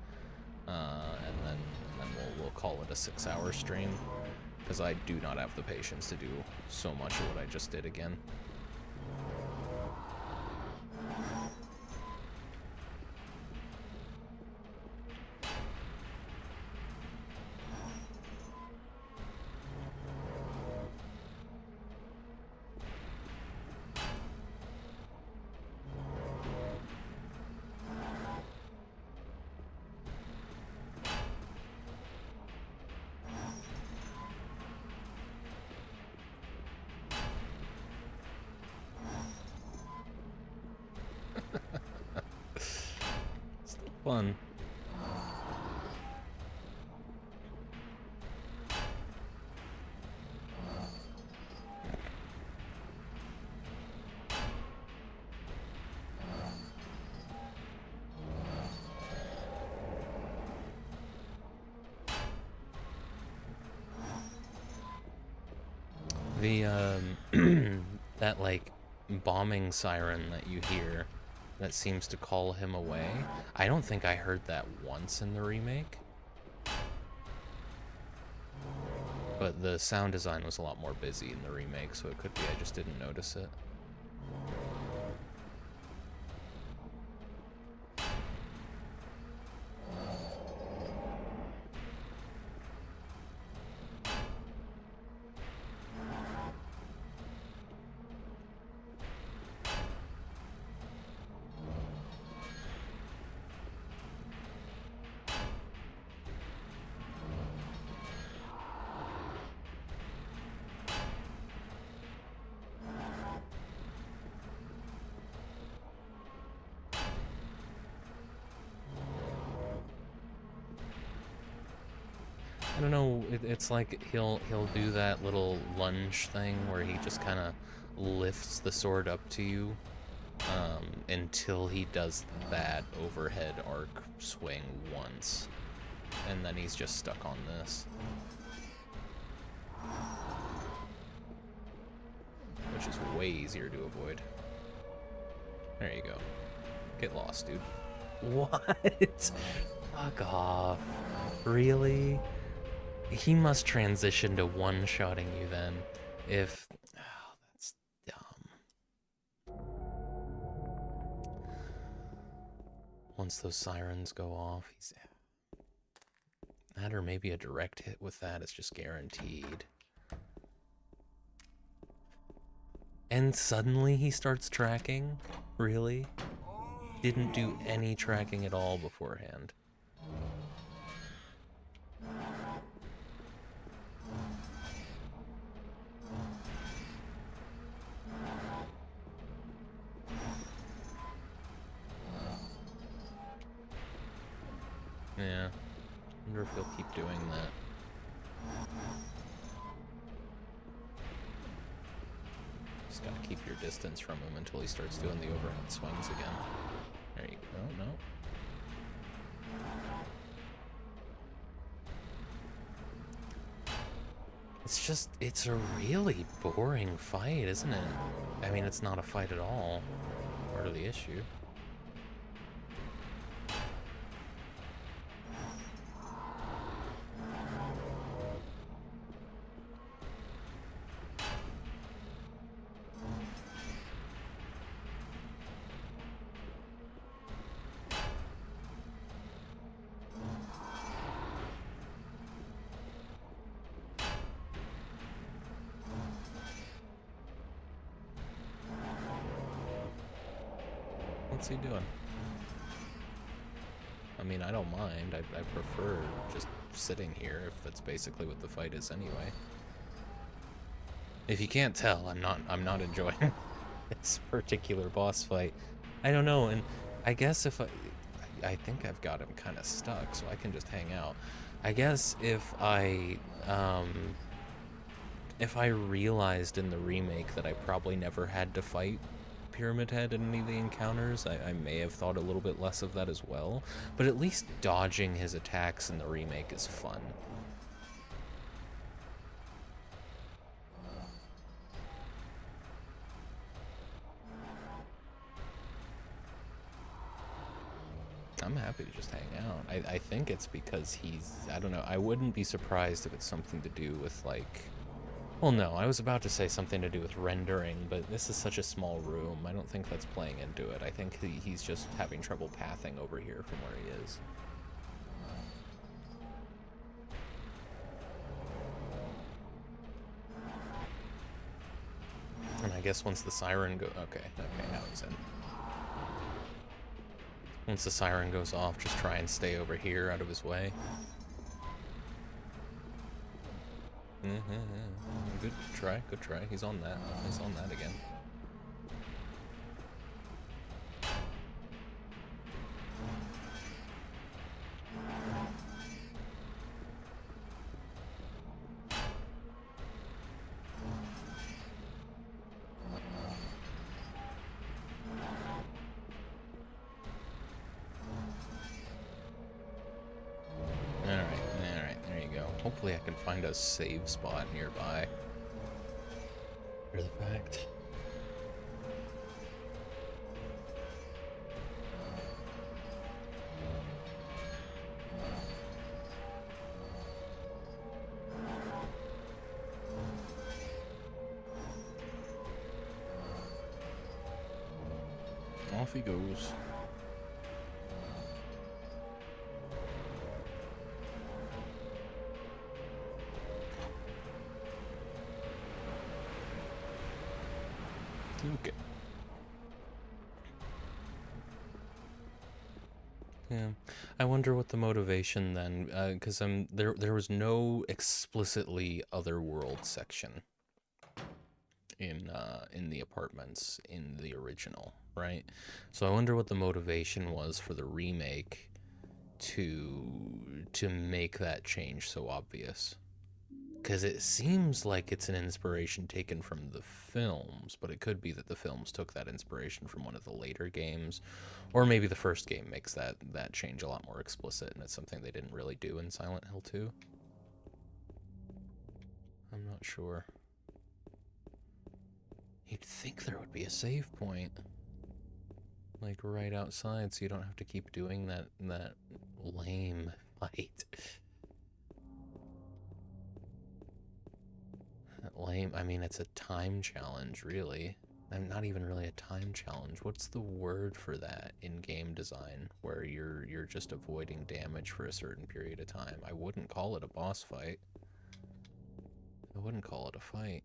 and then we'll call it a 6-hour stream, because I do not have the patience to do so much of what I just did again. Fun. The, that, like, bombing siren that you hear that seems to call him away, I don't think I heard that once in the remake. But the sound design was a lot more busy in the remake, so it could be I just didn't notice it. I don't know, it's like he'll do that little lunge thing where he just kind of lifts the sword up to you until he does that overhead arc swing once, and then he's just stuck on this. Which is way easier to avoid. There you go. Get lost, dude. What? Fuck off. Really? He must transition to one-shotting you then, if... Oh, that's dumb. Once those sirens go off, he's... That or maybe a direct hit with that is just guaranteed. And suddenly he starts tracking? Really? Didn't do any tracking at all beforehand. Yeah. Wonder if he'll keep doing that. Just gotta keep your distance from him until he starts doing the overhead swings again. There you go. No. It's just, it's a really boring fight, isn't it? I mean, it's not a fight at all. Part of the issue. What's he doing? I mean, I don't mind. I prefer just sitting here if that's basically what the fight is anyway. If you can't tell, I'm not enjoying this particular boss fight. I don't know, and I guess if I think I've got him kind of stuck, so I can just hang out. I guess if I realized in the remake that I probably never had to fight Pyramid Head in any of the encounters, I may have thought a little bit less of that as well, but at least dodging his attacks in the remake is fun. I'm happy to just hang out. I think it's because he's, I don't know, I wouldn't be surprised if it's something to do with, like, well, no, I was about to say something to do with rendering, but this is such a small room. I don't think that's playing into it. I think he's just having trouble pathing over here from where he is. And I guess once the siren okay, now he's in. Once the siren goes off, just try and stay over here out of his way. Good try, good try. He's on that. He's on that again. Alright, there you go. Hopefully I can find a save spot nearby. after the fact. Off he goes. Okay. Yeah, I wonder what the motivation then, because there was no explicitly otherworld section in the apartments in the original, right? So I wonder what the motivation was for the remake to make that change so obvious. Because it seems like it's an inspiration taken from the films, but it could be that the films took that inspiration from one of the later games, or maybe the first game makes that change a lot more explicit, and it's something they didn't really do in Silent Hill 2. I'm not sure. You'd think there would be a save point, like right outside, so you don't have to keep doing that lame fight. Lame. I mean, it's a time challenge, really. I'm not even really a time challenge. What's the word for that in game design, where you're just avoiding damage for a certain period of time? I wouldn't call it a boss fight. I wouldn't call it a fight.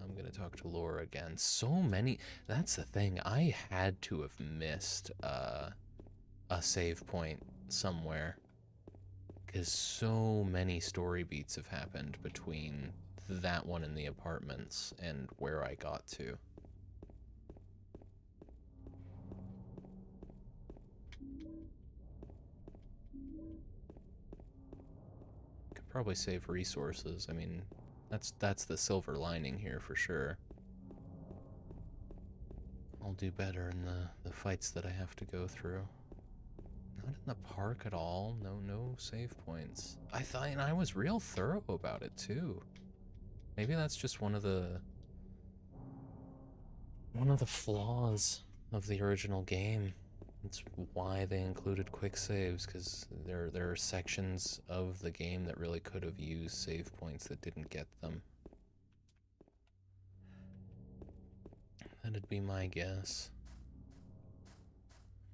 I'm gonna talk to Laura again. So many. That's the thing. I had to have missed a save point somewhere, because so many story beats have happened between that one in the apartments and where I got to. Could probably save resources. I mean, that's the silver lining here for sure. I'll do better in the fights that I have to go through. Not in the park at all. No save points. I thought, and I was real thorough about it too. Maybe that's just one of the flaws of the original game. It's why they included quick saves, because there are sections of the game that really could have used save points that didn't get them. That'd be my guess.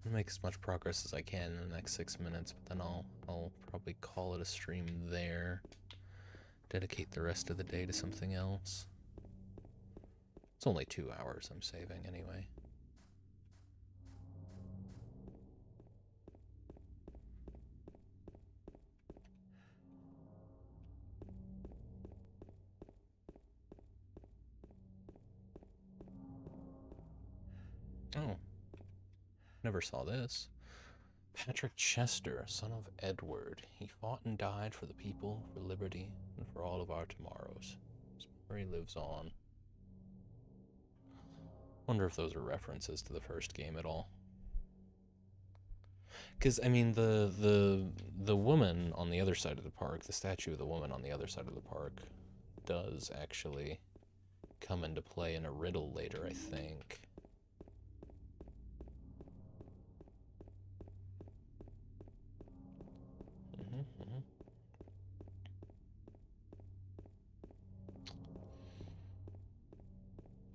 I'll make as much progress as I can in the next 6 minutes, but then I'll probably call it a stream there. Dedicate the rest of the day to something else. It's only 2 hours I'm saving anyway. Oh. Never saw this. Patrick Chester, son of Edward. He fought and died for the people, for liberty, and for all of our tomorrows. His memory lives on. Wonder if those are references to the first game at all. Because, I mean, the woman on the other side of the park, the statue of the woman on the other side of the park, does actually come into play in a riddle later, I think.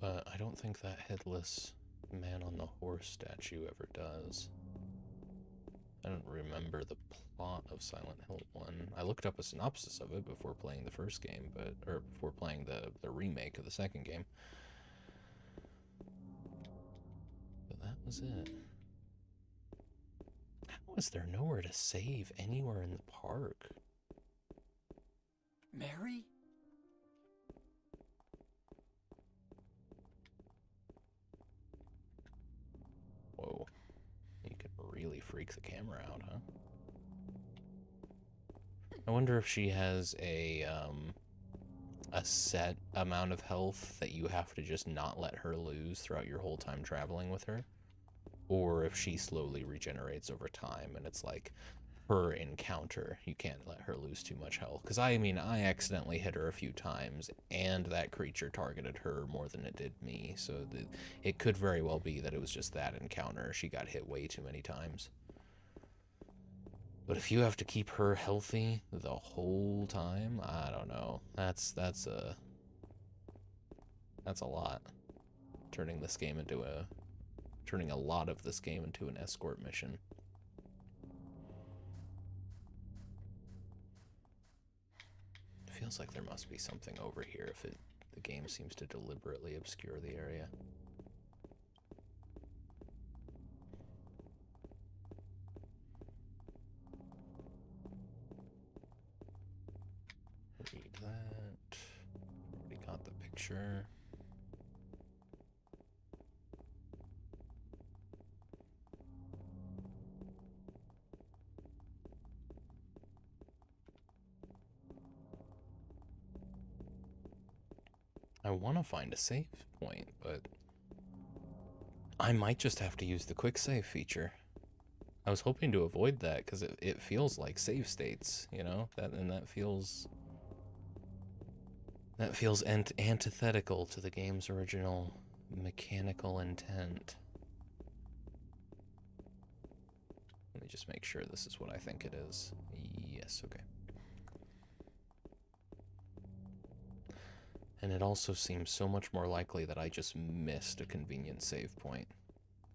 But I don't think that headless man on the horse statue ever does. I don't remember the plot of Silent Hill 1. I looked up a synopsis of it before playing the first game, or before playing the remake of the second game. But that was it. How is there nowhere to save anywhere in the park? Mary? Whoa. You could really freak the camera out, huh? I wonder if she has a set amount of health that you have to just not let her lose throughout your whole time traveling with her. Or if she slowly regenerates over time and it's like, her encounter. You can't let her lose too much health. Because, I mean, I accidentally hit her a few times, and that creature targeted her more than it did me. So it could very well be that it was just that encounter. She got hit way too many times. But if you have to keep her healthy the whole time, I don't know. That's a lot. Turning a lot of this game into an escort mission. Feels like there must be something over here if the game seems to deliberately obscure the area. Read that. Already got the picture. I want to find a save point, but I might just have to use the quick save feature. I was hoping to avoid that because it feels like save states, you know? That feels antithetical to the game's original mechanical intent. Let me just make sure this is what I think it is. Yes, okay. And it also seems so much more likely that I just missed a convenient save point,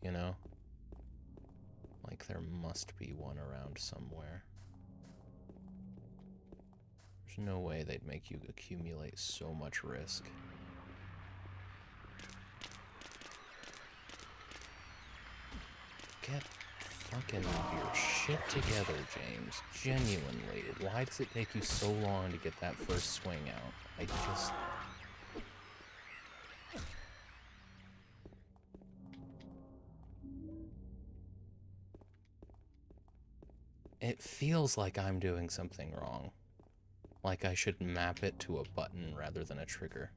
you know? Like there must be one around somewhere. There's no way they'd make you accumulate so much risk. Get fucking your shit together, James. Genuinely. Why does it take you so long to get that first swing out? I just... It feels like I'm doing something wrong. Like I should map it to a button rather than a trigger.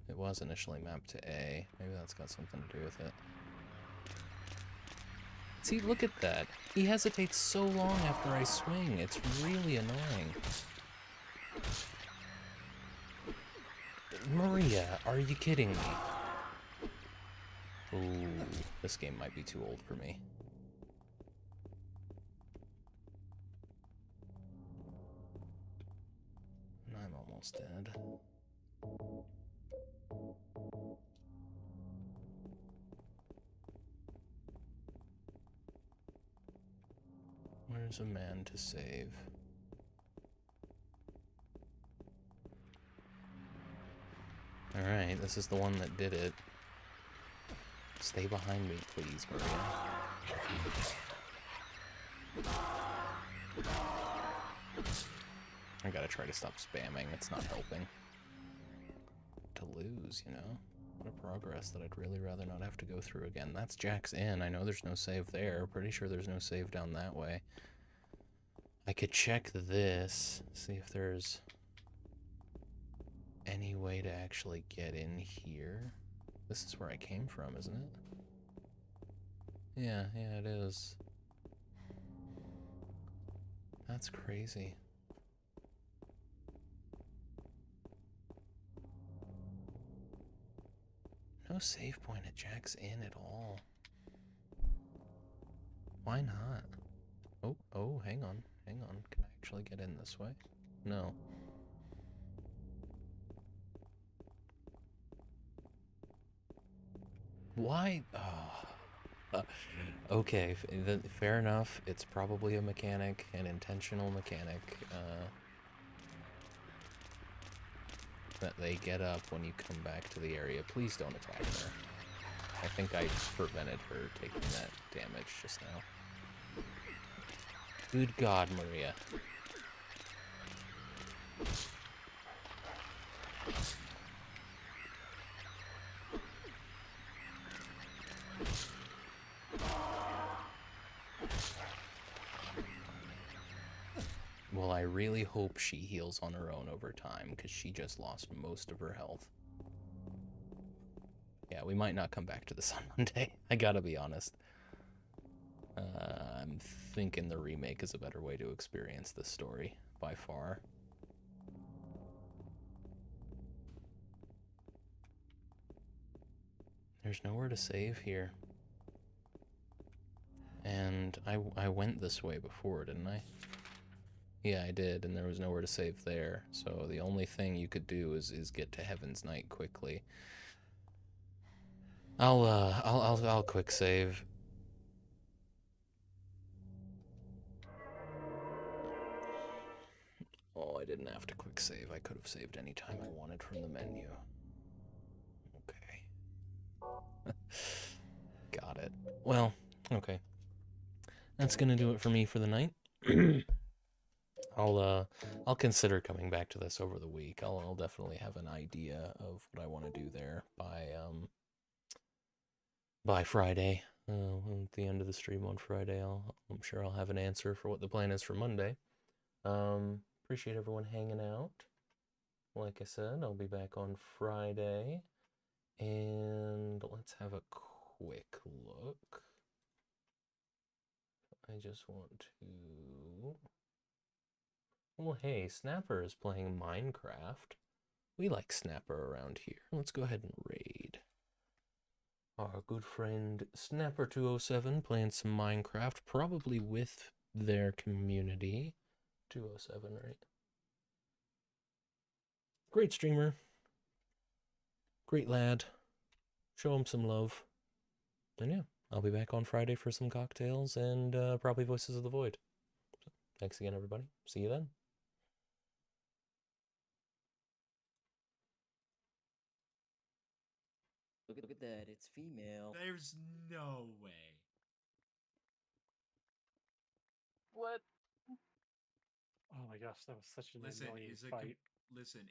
It was initially mapped to A. Maybe that's got something to do with it. See, look at that. He hesitates so long after I swing. It's really annoying. Maria, are you kidding me? Ooh, this game might be too old for me. I'm almost dead. Where's a man to save? Alright, this is the one that did it. Stay behind me, please, Maria. I gotta try to stop spamming, it's not helping. To lose, you know? What a progress that I'd really rather not have to go through again. That's Jack's Inn. I know there's no save there. Pretty sure there's no save down that way. I could check this, see if there's any way to actually get in here. This is where I came from, isn't it? Yeah, it is. That's crazy. No save point at Jack's Inn at all. Why not? Oh, hang on. Can I actually get in this way? No. Why? Okay, fair enough. It's probably a mechanic, an intentional mechanic, that they get up when you come back to the area. Please don't attack her. I think I prevented her taking that damage just now. Good God, Maria. Well, I really hope she heals on her own over time, because she just lost most of her health. Yeah, we might not come back to this on Monday. I gotta be honest. I'm thinking the remake is a better way to experience this story, by far. There's nowhere to save here. And I went this way before, didn't I? Yeah, I did, and there was nowhere to save there. So the only thing you could do is get to Heaven's Night quickly. I'll quick save. Oh, I didn't have to quick save. I could have saved any time I wanted from the menu. Okay. Got it. Well, okay. That's gonna do it for me for the night. I'll consider coming back to this over the week. I'll definitely have an idea of what I want to do there by Friday. At the end of the stream on Friday, I'm sure I'll have an answer for what the plan is for Monday. Appreciate everyone hanging out. Like I said, I'll be back on Friday. And let's have a quick look. I just want to... Well, hey, Snapper is playing Minecraft. We like Snapper around here. Let's go ahead and raid. Our good friend Snapper207 playing some Minecraft, probably with their community. 207, right? Great streamer. Great lad. Show him some love. And yeah, I'll be back on Friday for some cocktails and probably Voices of the Void. So, thanks again, everybody. See you then. Look at that, it's female. There's no way. What? Oh my gosh, that was such an Listen, annoying is fight. listen,